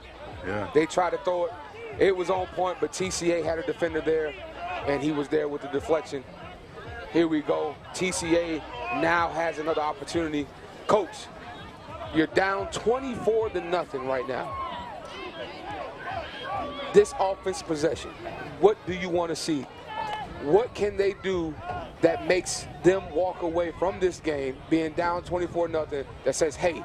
Yeah. They tried to throw it. It was on point, but TCA had a defender there, and he was there with the deflection. Here we go. TCA now has another opportunity. Coach, you're down 24-0 right now. This offense possession, what do you want to see? What can they do that makes them walk away from this game being down 24-0 that says, hey,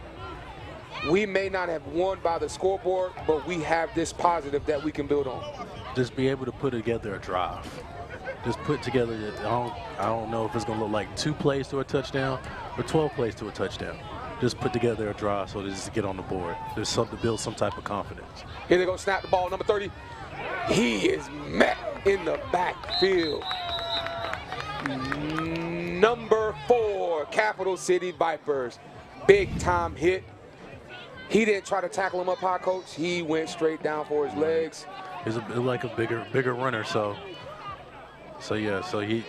we may not have won by the scoreboard, but we have this positive that we can build on? Just be able to put together a drive. Just put together, I don't know if it's going to look like 2 plays to a touchdown or 12 plays to a touchdown. Just put together a drive so just to get on the board. There's something to build some type of confidence. Here they go, snap the ball, number 30. He is met in the backfield. Number 4, Capital City Vipers. Big time hit. He didn't try to tackle him up high, Coach. He went straight down for his legs. He's like a bigger runner, so So yeah, so you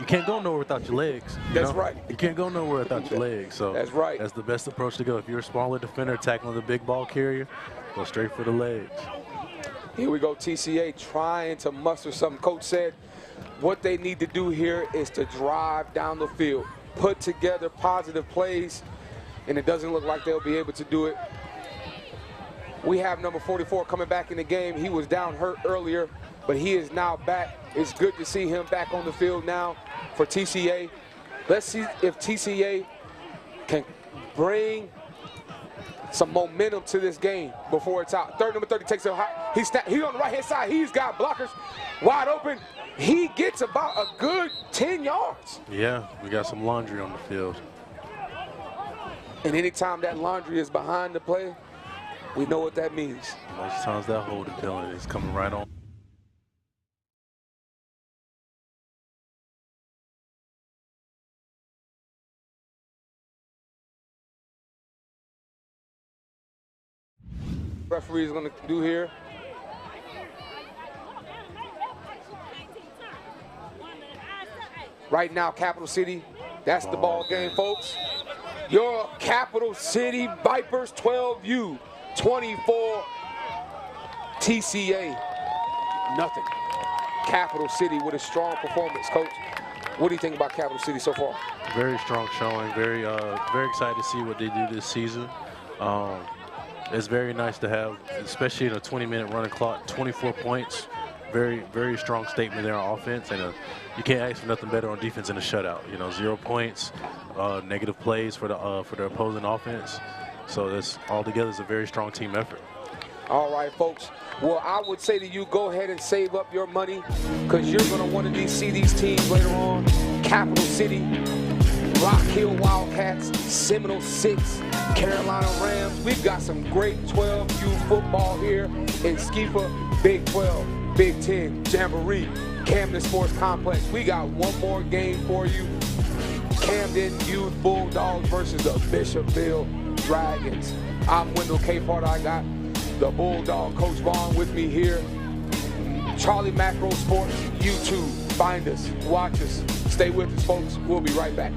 can't go nowhere without your legs. That's right. You can't go nowhere without your legs. So That's right. That's the best approach to go. If you're a smaller defender tackling the big ball carrier, go straight for the legs. Here we go, TCA trying to muster something. Coach said what they need to do here is to drive down the field, put together positive plays, and it doesn't look like they'll be able to do it. We have number 44 coming back in the game. He was down hurt earlier, but he is now back. It's good to see him back on the field now for TCA. Let's see if TCA can bring some momentum to this game before it's out. Number 30 takes it high. He's on the right-hand side. He's got blockers wide open. He gets about a good 10 yards. Yeah, we got some laundry on the field. And anytime that laundry is behind the play, we know what that means. Most times that holding penalty is coming right on. Referee is going to do here. Right now, Capital City, that's the ball game, folks. Your Capital City Vipers 12U, 24 TCA, nothing. Capital City with a strong performance, Coach. What do you think about Capital City so far? Very strong showing. Very excited to see what they do this season. It's very nice to have, especially in a 20-minute running clock, 24 points. Very strong statement there on offense, and you can't ask for nothing better on defense in a shutout. 0 points, negative plays for the opposing offense. So this altogether is a very strong team effort. All right, folks. Well, I would say to you, go ahead and save up your money because you're going to want to see these teams later on. Capital City, Rock Hill Wildcats, Seminole 6, Carolina Rams. We've got some great 12U football here in SCYFA Big 12, Big 10, Jamboree, Camden Sports Complex. We got one more game for you. Camden Youth Bulldogs versus the Bishopville Dragons. I'm Wendell Capehart. I got the Bulldog Coach Vaughn with me here. Charlie Macro Sports, YouTube. Find us, watch us, stay with us, folks. We'll be right back.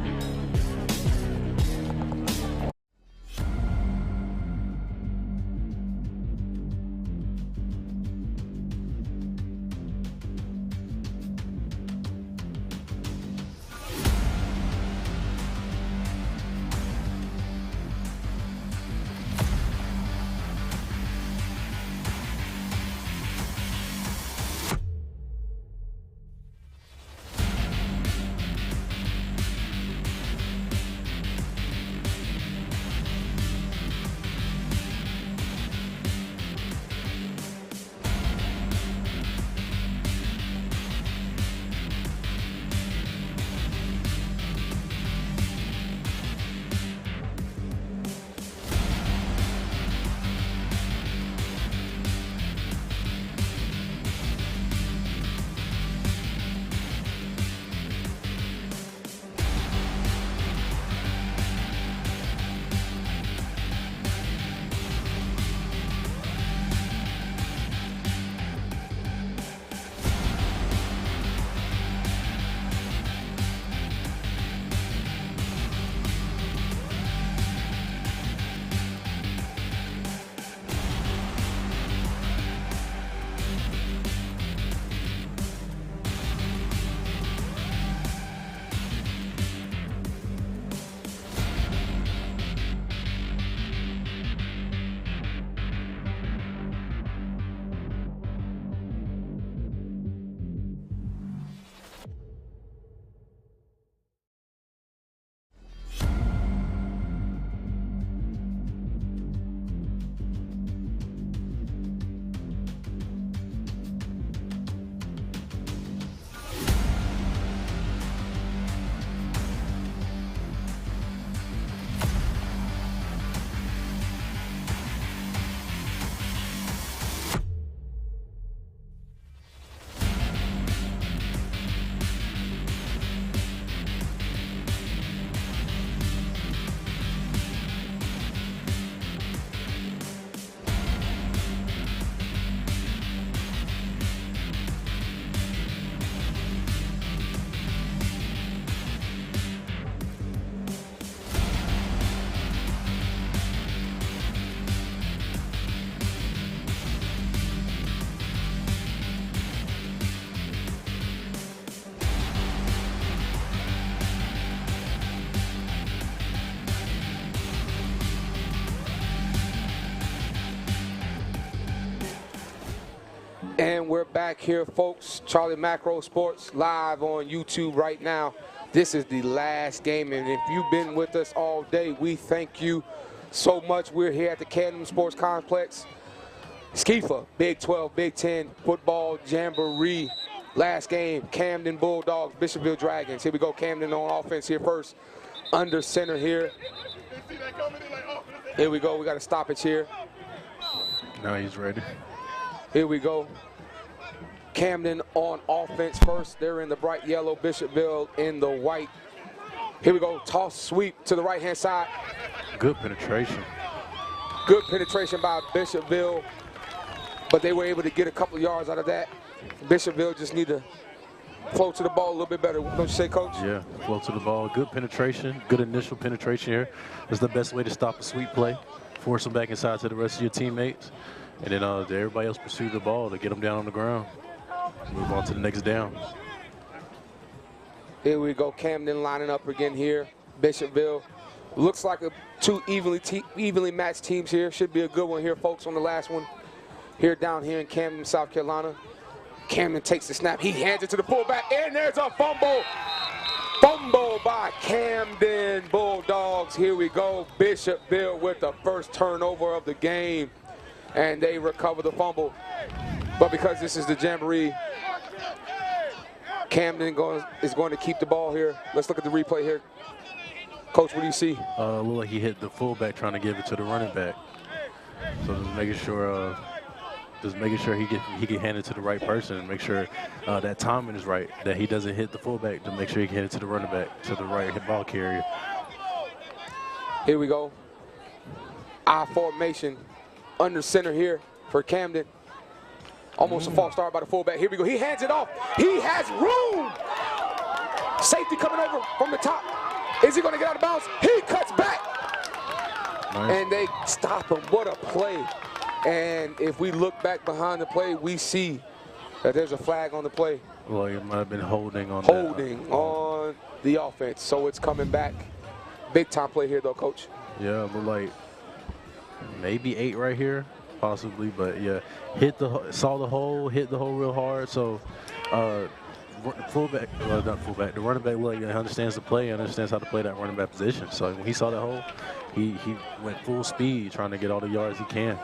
And we're back here, folks. Charlie Macro Sports live on YouTube right now. This is the last game, and if you've been with us all day, we thank you so much. We're here at the Camden Sports Complex. SCYFA Big 12, Big 10 football jamboree. Last game, Camden Bulldogs, Bishopville Dragons. Here we go, Camden on offense here first. Under center here. Here we go, we got a stoppage here. Now he's ready. Here we go. Camden on offense first. They're in the bright yellow, Bishopville in the white. Here we go, toss sweep to the right-hand side. Good penetration. Good penetration by Bishopville, but they were able to get a couple yards out of that. Bishopville just need to flow to the ball a little bit better. Don't you say, Coach? Yeah, flow to the ball. Good penetration, good initial penetration here. That's the best way to stop a sweep play. Force them back inside to the rest of your teammates. And then everybody else pursue the ball to get them down on the ground. Move on to the next down. Here we go, Camden lining up again here. Bishopville. Looks like two evenly matched teams here. Should be a good one here, folks, on the last one. Here down here in Camden, South Carolina. Camden takes the snap. He hands it to the fullback, and there's a fumble. Fumble by Camden Bulldogs. Here we go. Bishopville with the first turnover of the game, and they recover the fumble. But because this is the Jamboree, Camden is going to keep the ball here. Let's look at the replay here. Coach, what do you see? Look like he hit the fullback trying to give it to the running back. So just making sure he can hand it to the right person and make sure that timing is right, that he doesn't hit the fullback, to make sure he can hand it to the running back, to the right ball carrier. Here we go. I formation under center here for Camden. Almost a false start by the fullback. Here we go. He hands it off. He has room. Safety coming over from the top. Is he going to get out of bounds? He cuts back. Nice. And they stop him. What a play. And if we look back behind the play, we see that there's a flag on the play. Well, it might have been holding on on the offense. So it's coming back. Big time play here, though, Coach. Yeah, look like maybe 8 right here, possibly. But yeah, saw the hole, hit the hole real hard. So fullback, well, not fullback, the running back look like he understands the play, understands how to play that running back position. So when he saw that hole, he went full speed trying to get all the yards he can.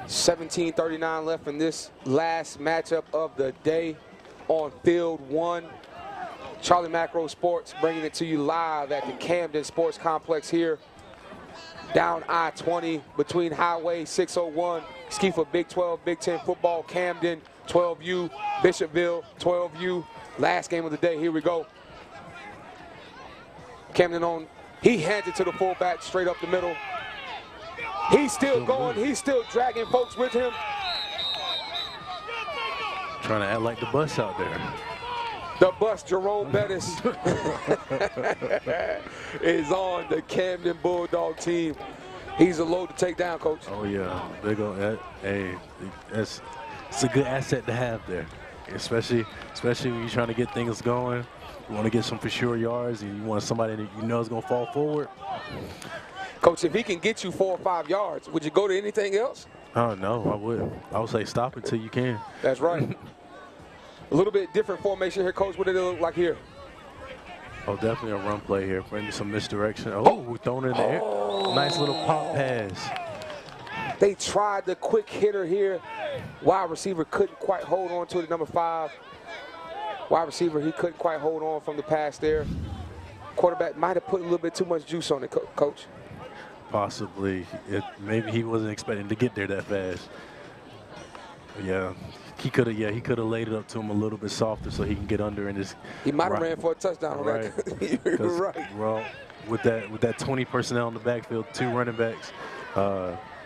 17:39 left in this last matchup of the day on field 1. Charlie Macro Sports bringing it to you live at the Camden Sports Complex here. Down I-20 between Highway 601, SCYFA Big 12, Big 10 football, Camden 12U, Bishopville 12U. Last game of the day, here we go. Camden on, he hands it to the fullback straight up the middle. He's still going, he's still dragging folks with him. Trying to act like the bus out there. The bus, Jerome Bettis, is on the Camden Bulldog team. He's a load to take down, Coach. Oh yeah, big on that. Hey, it's a good asset to have there, especially when you're trying to get things going. You want to get some for sure yards, and you want somebody that you know is going to fall forward. Coach, if he can get you 4 or 5 yards, would you go to anything else? Oh no, I wouldn't. I would say stop it till you can. That's right. A little bit different formation here, Coach. What did it look like here? Oh, definitely a run play here. Maybe some misdirection. Oh, we're throwing it in the air. Nice little pop pass. They tried the quick hitter here. Wide receiver couldn't quite hold on to it, number 5. Wide receiver, he couldn't quite hold on from the pass there. Quarterback might have put a little bit too much juice on it, Coach. Possibly. Maybe he wasn't expecting to get there that fast. But yeah, he could have laid it up to him a little bit softer so he can get under and just. He might have ran for a touchdown on that. You're right. Well, with that 20 personnel in the backfield, 2 running backs,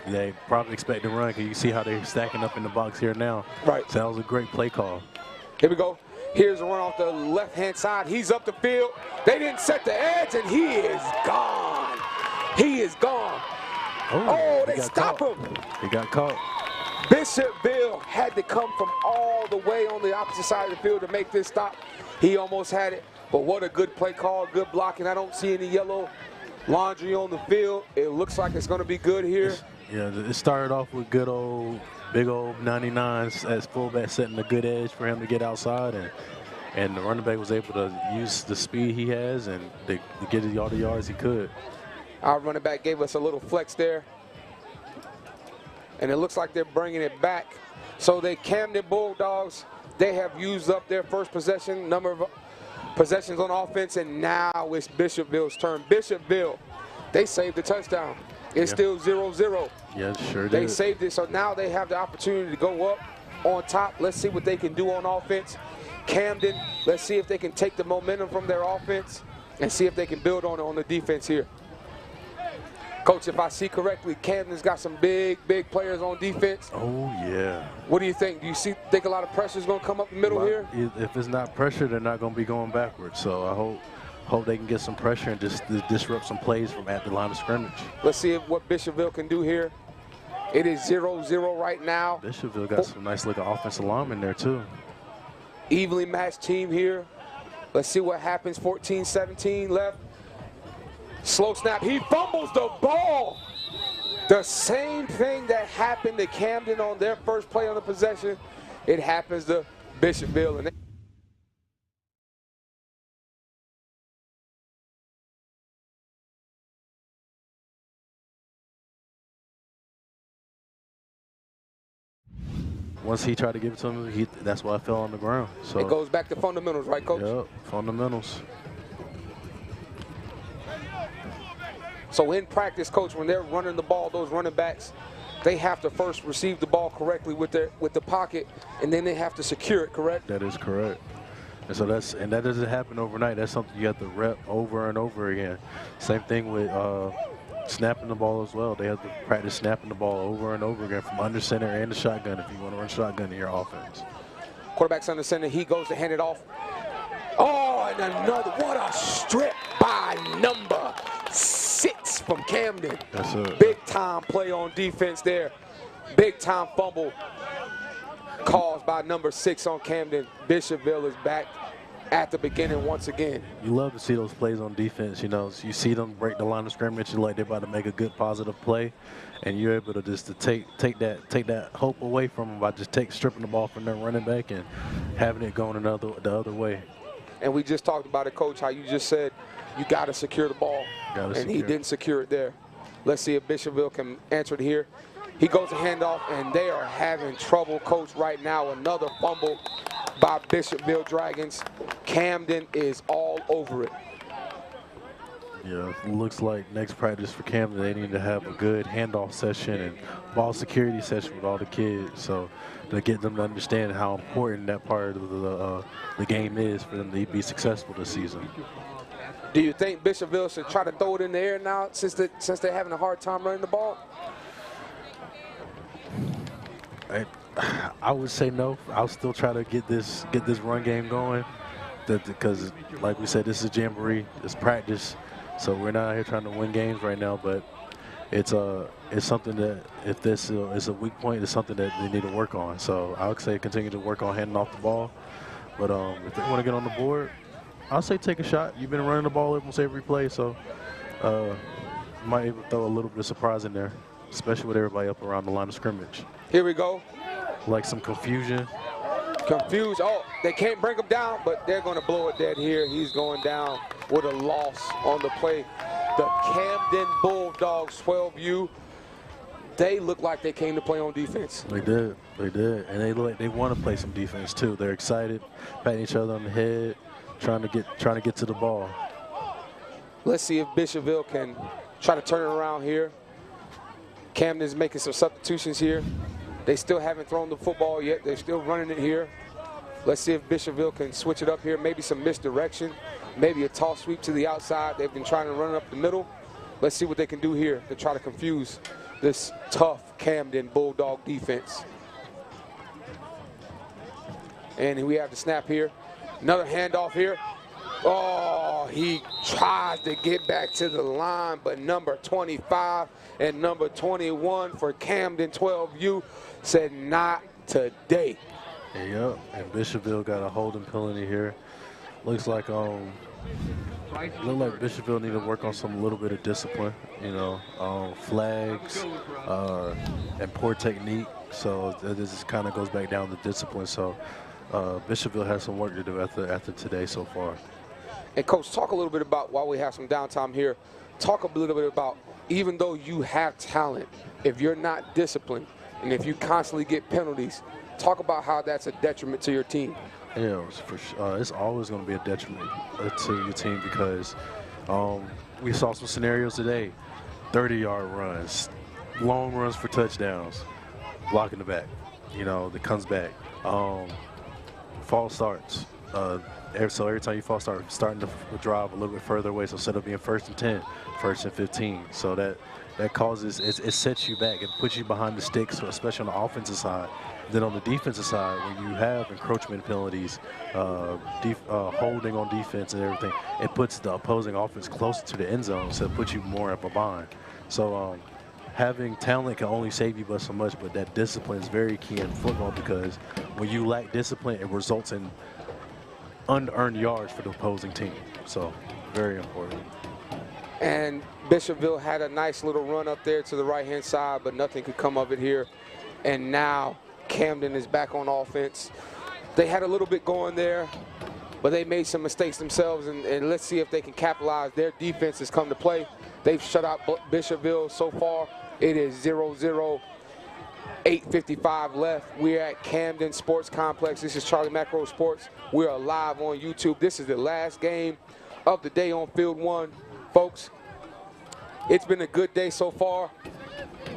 they probably expect to run because you see how they're stacking up in the box here now. Right. So that was a great play call. Here we go. Here's a run off the left-hand side. He's up the field. They didn't set the edge, and he is gone. He is gone. Oh, they stop him. He got caught. Bishopville had to come from all the way on the opposite side of the field to make this stop. He almost had it, but what a good play call, good blocking. I don't see any yellow laundry on the field. It looks like it's going to be good here. Yeah, it started off with big old 99s as fullback, setting a good edge for him to get outside, and the running back was able to use the speed he has and to get all the yards he could. Our running back gave us a little flex there. And it looks like they're bringing it back. So the Camden Bulldogs, they have used up their first possession, number of possessions on offense, and now it's Bishopville's turn. Bishopville, they saved the touchdown. It's still 0-0. Yeah, sure They did. saved it, so now they have the opportunity to go up on top. Let's see what they can do on offense. Camden, let's see if they can take the momentum from their offense and see if they can build on the defense here. Coach, if I see correctly, Camden's got some big players on defense. Oh, yeah. What do you think? Do you think a lot of pressure is going to come up the middle here? If it's not pressure, they're not going to be going backwards. So I hope they can get some pressure and just disrupt some plays from at the line of scrimmage. Let's see what Bishopville can do here. It is 0-0 right now. Bishopville got some nice looking offensive linemen there too. Evenly matched team here. Let's see what happens. 14-17 left. Slow snap. He fumbles the ball. The same thing that happened to Camden on their first play on the possession, it happens to Bishopville. And Once he tried to give it to him, that's why I fell on the ground. So it goes back to fundamentals, right, Coach? Yep, fundamentals. So in practice, Coach, when they're running the ball, those running backs, they have to first receive the ball correctly with the pocket, and then they have to secure it, correct? That is correct. And so that doesn't happen overnight. That's something you have to rep over and over again. Same thing with snapping the ball as well. They have to practice snapping the ball over and over again from under center and the shotgun if you want to run shotgun in your offense. Quarterback's under center. He goes to hand it off. Oh, and another. What a strip by number 6 from Camden. That's a big time play on defense there. Big time fumble caused by number 6 on Camden. Bishopville is back at the beginning once again. You love to see those plays on defense. You know, you see them break the line of scrimmage. You're like they're about to make a good positive play, and you're able to just take that hope away from them by just stripping the ball from their running back and having it going the other way. And we just talked about it, Coach, how you just said you got to secure the ball, and he didn't secure it there. Let's see if Bishopville can answer it here. He goes to handoff, and they are having trouble, Coach, right now. Another fumble by Bishopville Dragons. Camden is all over it. Yeah, it looks like next practice for Camden, they need to have a good handoff session and ball security session with all the kids, so to get them to understand how important that part of the game is for them to be successful this season. Do you think Bishopville should try to throw it in the air now since they're having a hard time running the ball? I would say no. I'll still try to get this run game going, because like we said, this is Jamboree, it's practice, so we're not out here trying to win games right now. But it's something that if this is a weak point, it's something that they need to work on. So I would say continue to work on handing off the ball. But if they want to get on the board, I'll say take a shot. You've been running the ball almost every play, so might even throw a little bit of surprise in there, especially with everybody up around the line of scrimmage. Here we go. Like some confusion. Confused. Oh, they can't bring him down, but they're going to blow it dead here. He's going down with a loss on the play. The Camden Bulldogs 12U, they look like they came to play on defense. They did. They did. And they look like they want to play some defense too. They're excited, patting each other on the head, trying to get to the ball. Let's see if Bishopville can try to turn it around here. Camden's making some substitutions here. They still haven't thrown the football yet. They're still running it here. Let's see if Bishopville can switch it up here. Maybe some misdirection, maybe a toss sweep to the outside. They've been trying to run it up the middle. Let's see what they can do here to try to confuse this tough Camden Bulldog defense. And we have the snap here. Another handoff here. Oh, he tries to get back to the line, but number 25 and number 21 for Camden 12U said not today. Yep, and Bishopville got a holding penalty here. Looks like Look like Bishopville need to work on some little bit of discipline, you know, flags and poor technique. So this kind of goes back down to discipline. So Bishopville has some work to do after today so far. And Coach, talk a little bit about, while we have some downtime here, talk a little bit about, even though you have talent, if you're not disciplined and if you constantly get penalties, talk about how that's a detriment to your team. Yeah, for sure. It's always going to be a detriment to your team because we saw some scenarios today, 30-yard runs, long runs for touchdowns, blocking the back, you know, that comes back. False starts. So every time you false start, starting to drive a little bit further away. So instead of being 1st and 10, 1st and 15. So that causes, it sets you back. It puts you behind the sticks, especially on the offensive side. Then on the defensive side, when you have encroachment penalties, holding on defense and everything, it puts the opposing offense closer to the end zone, so it puts you more up a bind. So having talent can only save you but so much, but that discipline is very key in football because when you lack discipline, it results in unearned yards for the opposing team. So very important. And Bishopville had a nice little run up there to the right-hand side, but nothing could come of it here. And now Camden is back on offense. They had a little bit going there, but they made some mistakes themselves, and let's see if they can capitalize. Their defense has come to play. They've shut out Bishopville so far. It is 0-0, 8:55 left. We're at Camden Sports Complex. This is Charlie Macro Sports. We are live on YouTube. This is the last game of the day on Field 1. Folks, it's been a good day so far,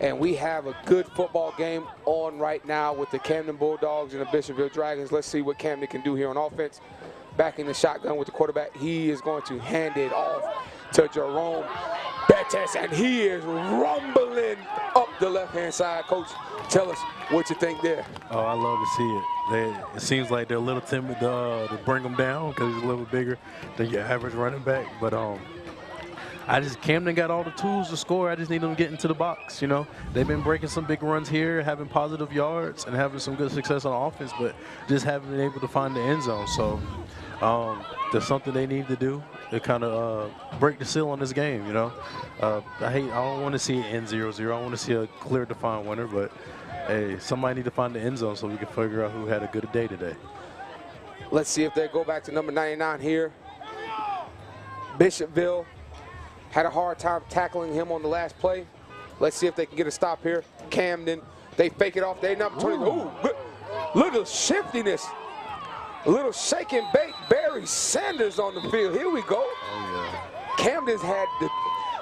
and we have a good football game on right now with the Camden Bulldogs and the Bishopville Dragons. Let's see what Camden can do here on offense. Back in the shotgun with the quarterback. He is going to hand it off to Jerome Bettis, and he is rumbling up the left-hand side. Coach, tell us what you think there. Oh, I love to see it. It seems like they're a little timid to bring him down because he's a little bigger than your average running back. But Camden got all the tools to score. I just need them to get into the box, you know. They've been breaking some big runs here, having positive yards and having some good success on offense, but just haven't been able to find the end zone. So there's something they need to do to kind of break the seal on this game, you know. I don't want to see it end 0-0. I want to see a clear, defined winner, but hey, somebody need to find the end zone so we can figure out who had a good day today. Let's see if they go back to number 99 here. Bishopville had a hard time tackling him on the last play. Let's see if they can get a stop here. Camden, they fake it off. They number 20. Ooh, little shiftiness. A little shake and bake. Barry Sanders on the field. Here we go. Oh, yeah. Camden's had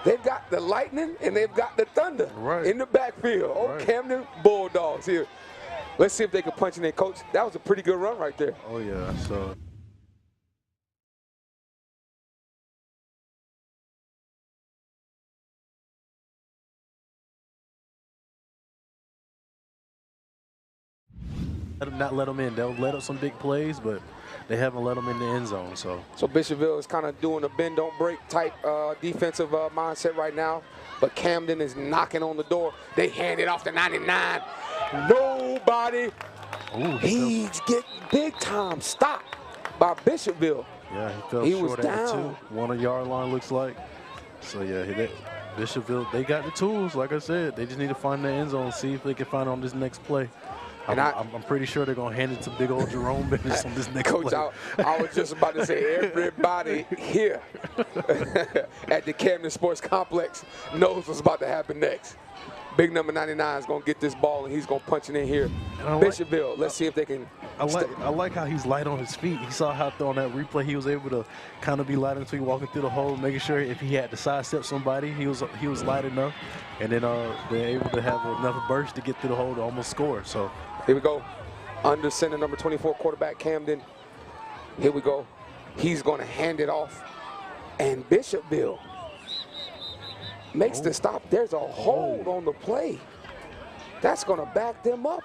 they've got the lightning and they've got the thunder in the backfield. Oh, right. Camden Bulldogs here. Let's see if they can punch in their coach. That was a pretty good run right there. Oh, yeah. So. Not let them in. They'll let up some big plays, but they haven't let them in the end zone. So Bishopville is kind of doing a bend don't break type defensive mindset right now, but Camden is knocking on the door. They hand it off to 99. Nobody. Ooh, he's getting big time stopped by Bishopville. Yeah, he fell short at the 2. 1 yard line looks like. So yeah, Bishopville, they got the tools. Like I said, they just need to find the end zone and see if they can find it on this next play. And I'm pretty sure they're going to hand it to big old Jerome Bettis on this next Coach, play. I was just about to say everybody here at the Camden Sports Complex knows what's about to happen next. Big number 99 is going to get this ball, and he's going to punch it in here. Bishopville, let's see if they can. I like how he's light on his feet. He saw how on that replay he was able to kind of be light until he walking through the hole, making sure if he had to sidestep somebody, he was light enough, and then they're able to have enough burst to get through the hole to almost score. So here we go. Under center, number 24 quarterback Camden. Here we go. He's going to hand it off, and Bishopville makes the stop. There's a hold on the play. That's going to back them up.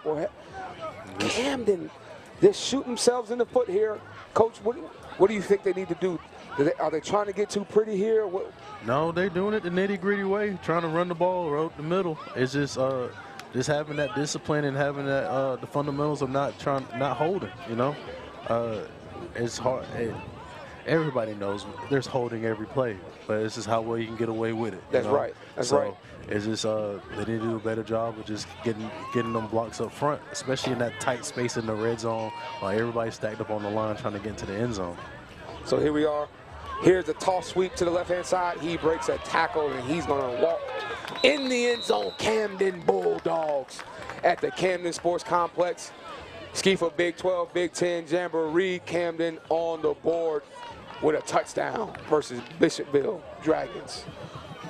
Camden, they shoot themselves in the foot here. Coach, what do you think they need to do? Are they trying to get too pretty here? No, they're doing it the nitty-gritty way, trying to run the ball right the middle. It's just having that discipline and having that the fundamentals of not holding. You know, it's hard. everybody knows there's holding every play, but it's just how well you can get away with it. That's right. That's so right. It's just they need to do a better job of just getting them blocks up front, especially in that tight space in the red zone while everybody's stacked up on the line trying to get into the end zone. So here we are. Here's a toss sweep to the left-hand side. He breaks a tackle, and he's going to walk in the end zone. Camden Bulldogs at the Camden Sports Complex. SCYFA Big 12, Big 10, Jamboree, Camden on the board with a touchdown versus Bishopville Dragons.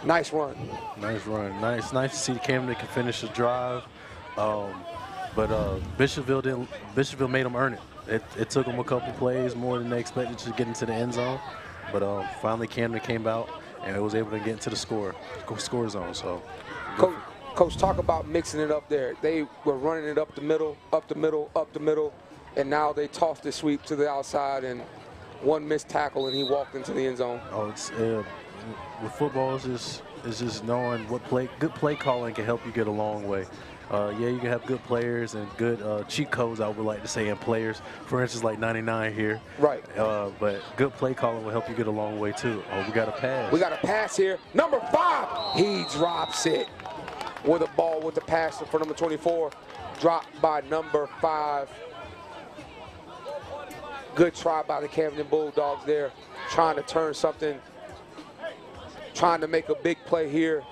Nice run. Nice run. Nice to see Camden can finish the drive. But Bishopville made them earn it. It took them a couple plays more than they expected to get into the end zone. But finally Camden came out and it was able to get into the score zone. So, Coach, talk about mixing it up there. They were running it up the middle, and now they tossed the sweep to the outside and one missed tackle and he walked into the end zone. Oh, it's with football it's just knowing what good play calling can help you get a long way. Yeah, you can have good players and good cheat codes, I would like to say, in players. For instance, like 99 here. Right. But good play calling will help you get a long way, too. Oh, we got a pass. We got a pass here. Number 5, he drops it with a ball with the pass for number 24. Dropped by number 5. Good try by the Camden Bulldogs there. Trying to turn something. Trying to make a big play here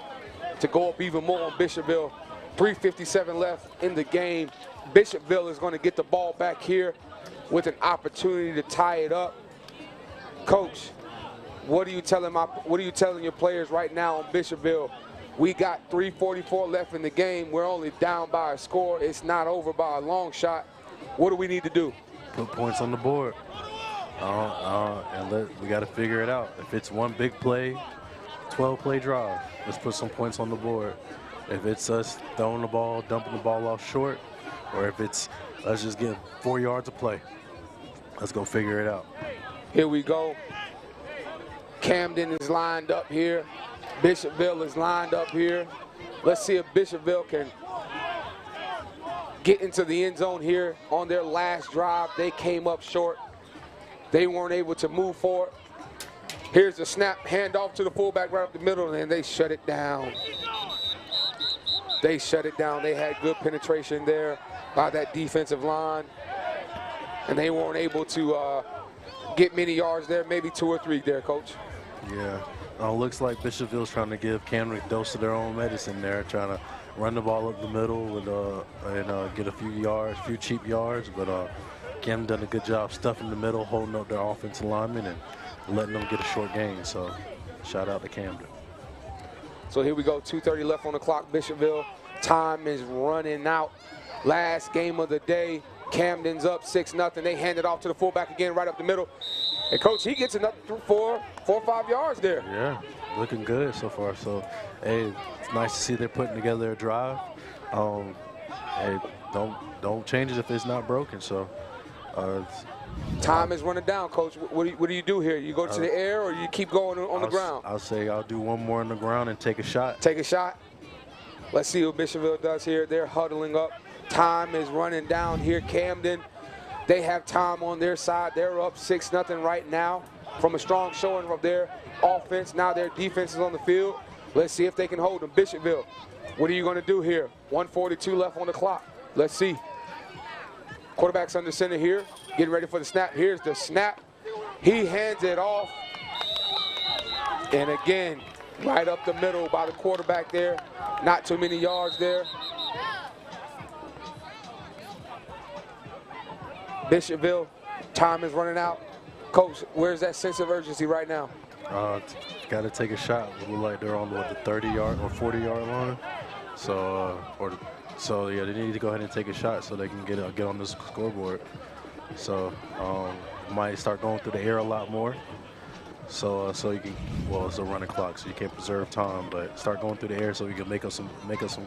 to go up even more on Bishopville. 3:57 left in the game. Bishopville is going to get the ball back here with an opportunity to tie it up. Coach, what are you telling your players right now on Bishopville? We got 3:44 left in the game. We're only down by a score. It's not over by a long shot. What do we need to do? Put points on the board. And we got to figure it out. If it's one big play, 12-play drive, let's put some points on the board. If it's us throwing the ball, dumping the ball off short, or if it's us just getting 4 yards of play, let's go figure it out. Here we go. Camden is lined up here. Bishopville is lined up here. Let's see if Bishopville can get into the end zone here on their last drive. They came up short. They weren't able to move forward. Here's the snap, handoff to the fullback right up the middle, and they shut it down. They shut it down. They had good penetration there by that defensive line, and they weren't able to get many yards there, maybe 2 or 3 there, Coach. Yeah, looks like Bishopville's trying to give Camden a dose of their own medicine there, trying to run the ball up the middle and get a few yards, few cheap yards, but Camden done a good job stuffing the middle, holding up their offensive linemen, and letting them get a short gain. So, shout out to Camden. So here we go, 2:30 left on the clock, Bishopville. Time is running out. Last game of the day. Camden's up 6-0. They hand it off to the fullback again, right up the middle. And Coach, he gets another 4 or 5 yards there. Yeah, looking good so far. So, hey, it's nice to see they're putting together a drive. Hey, don't change it if it's not broken. So, time is running down, Coach. What do you do here? You go to the air or you keep going on the ground? I'll say I'll do one more on the ground and take a shot. Take a shot. Let's see what Bishopville does here. They're huddling up. Time is running down here. Camden, they have time on their side. They're up 6-0 right now from a strong showing of their offense. Now their defense is on the field. Let's see if they can hold them. Bishopville, what are you going to do here? 1:42 left on the clock. Let's see. Quarterback's under center here, getting ready for the snap. Here's the snap. He hands it off. And again, right up the middle by the quarterback there. Not too many yards there. Bishopville, time is running out. Coach, where's that sense of urgency right now? Got to take a shot. It look like they're on the 30-yard or 40-yard line. So yeah, they need to go ahead and take a shot so they can get on the scoreboard. So might start going through the air a lot more. So you can, well, it's a running clock, so you can't preserve time, but start going through the air so you can make up some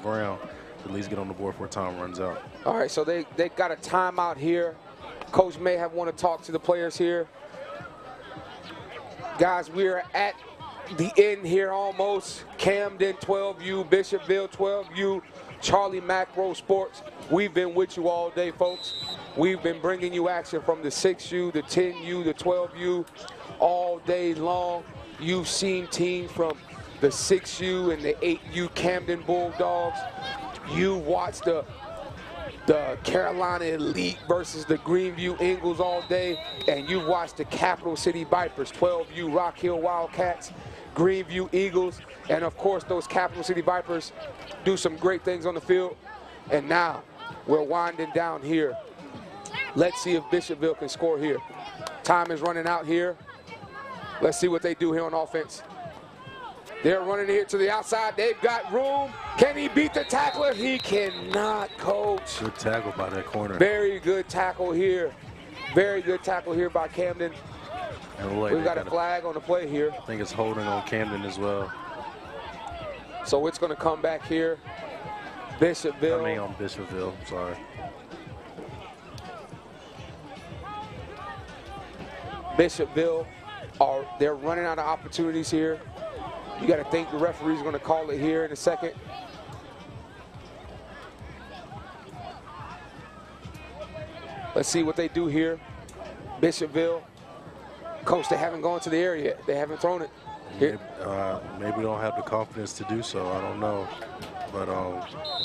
ground, at least get on the board before time runs out. All right, so they got a timeout here. Coach may have want to talk to the players here. Guys, we are at the end here almost. Camden 12U, Bishopville 12U, Charlie Macro Sports. We've been with you all day, folks. We've been bringing you action from the 6U, the 10U, the 12U. all day long. You've seen teams from the 6U and the 8U Camden Bulldogs. You watched the Carolina Elite versus the Greenview Eagles all day, and you watched the Capital City Vipers, 12U Rock Hill Wildcats, Greenview Eagles, and of course those Capital City Vipers do some great things on the field. And now we're winding down here. Let's see if Bishopville can score here. Time is running out here. Let's see what they do here on offense. They're running here to the outside. They've got room. Can he beat the tackler? He cannot, Coach. Good tackle by that corner. Very good tackle here. Very good tackle here by Camden. And like We've got a flag on the play here. I think it's holding on Camden as well. So it's going to come back here. Bishopville. I mean on Bishopville, sorry. Bishopville, they're running out of opportunities here. You got to think the referee's going to call it here in a second. Let's see what they do here. Bishopville. Coach, they haven't gone to the area yet. They haven't thrown it. Here. Maybe we don't have the confidence to do so. I don't know. But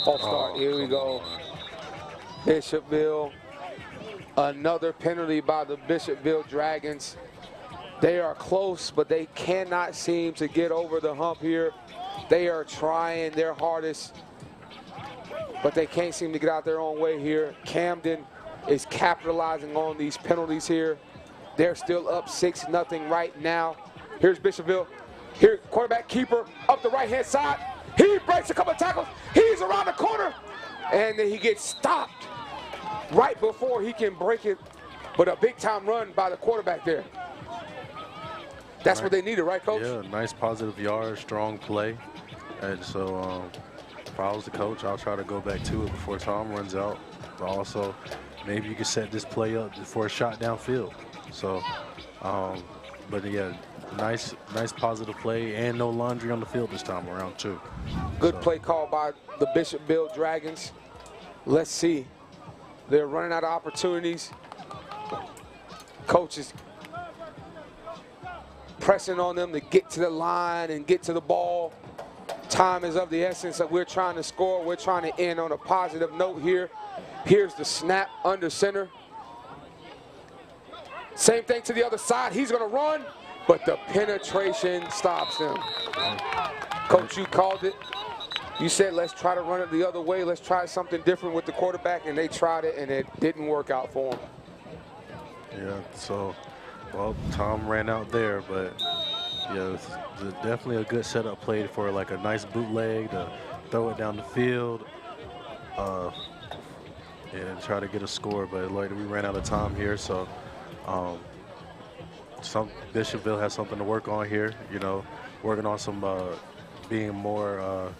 false start. Here we go. Bishopville. Another penalty by the Bishopville Dragons. They are close, but they cannot seem to get over the hump here. They are trying their hardest, but they can't seem to get out their own way here. Camden is capitalizing on these penalties here. They're still up 6-0 right now. Here's Bishopville. Here, quarterback keeper up the right-hand side. He breaks a couple of tackles. He's around the corner, and then he gets stopped right before he can break it, but a big-time run by the quarterback there. That's what they needed, right, Coach? Yeah, nice positive yard, strong play. And so if I was the coach, I'll try to go back to it before Tom runs out. But also, maybe you can set this play up for a shot downfield. So, but yeah, nice positive play, and no laundry on the field this time around too. Good play call by the Bishopville Dragons. Let's see. They're running out of opportunities. Coach is pressing on them to get to the line and get to the ball. Time is of the essence. That we're trying to score. We're trying to end on a positive note here. Here's the snap under center. Same thing to the other side. He's going to run, but the penetration stops him. Coach, you called it. You said, let's try to run it the other way. Let's try something different with the quarterback, and they tried it, and it didn't work out for them. Yeah, so, well, Tom ran out there, but, yeah, it's definitely a good setup play for, like, a nice bootleg to throw it down the field and try to get a score. But, like, we ran out of time here, so Bishopville has something to work on here, you know, working on some being more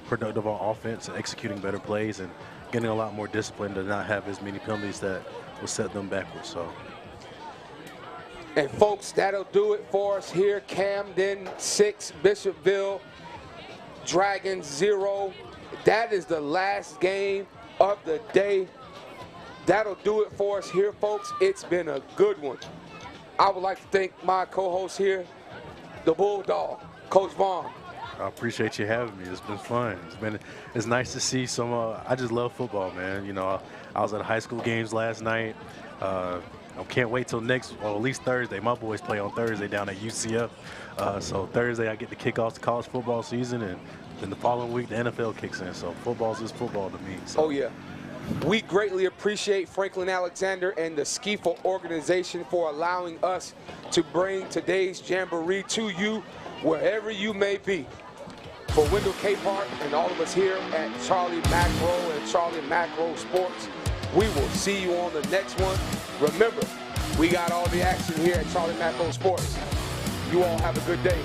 productive on offense and executing better plays and getting a lot more discipline to not have as many penalties that will set them backwards. So. And folks, that'll do it for us here. Camden 6, Bishopville Dragons 0. That is the last game of the day. That'll do it for us here, folks. It's been a good one. I would like to thank my co-host here, the Bulldog, Coach Vaughn. I appreciate you having me. It's been fun. It's nice to see some. I just love football, man. You know, I was at high school games last night. I can't wait till at least Thursday. My boys play on Thursday down at UCF. So Thursday I get to kick off the college football season, and then the following week the NFL kicks in. So football's just football to me. So. Oh yeah. We greatly appreciate Franklin Alexander and the SCYFA organization for allowing us to bring today's Jamboree to you wherever you may be. For Wendell Capehart and all of us here at Charlie Macro and Charlie Macro Sports, we will see you on the next one. Remember, we got all the action here at Charlie Macro Sports. You all have a good day.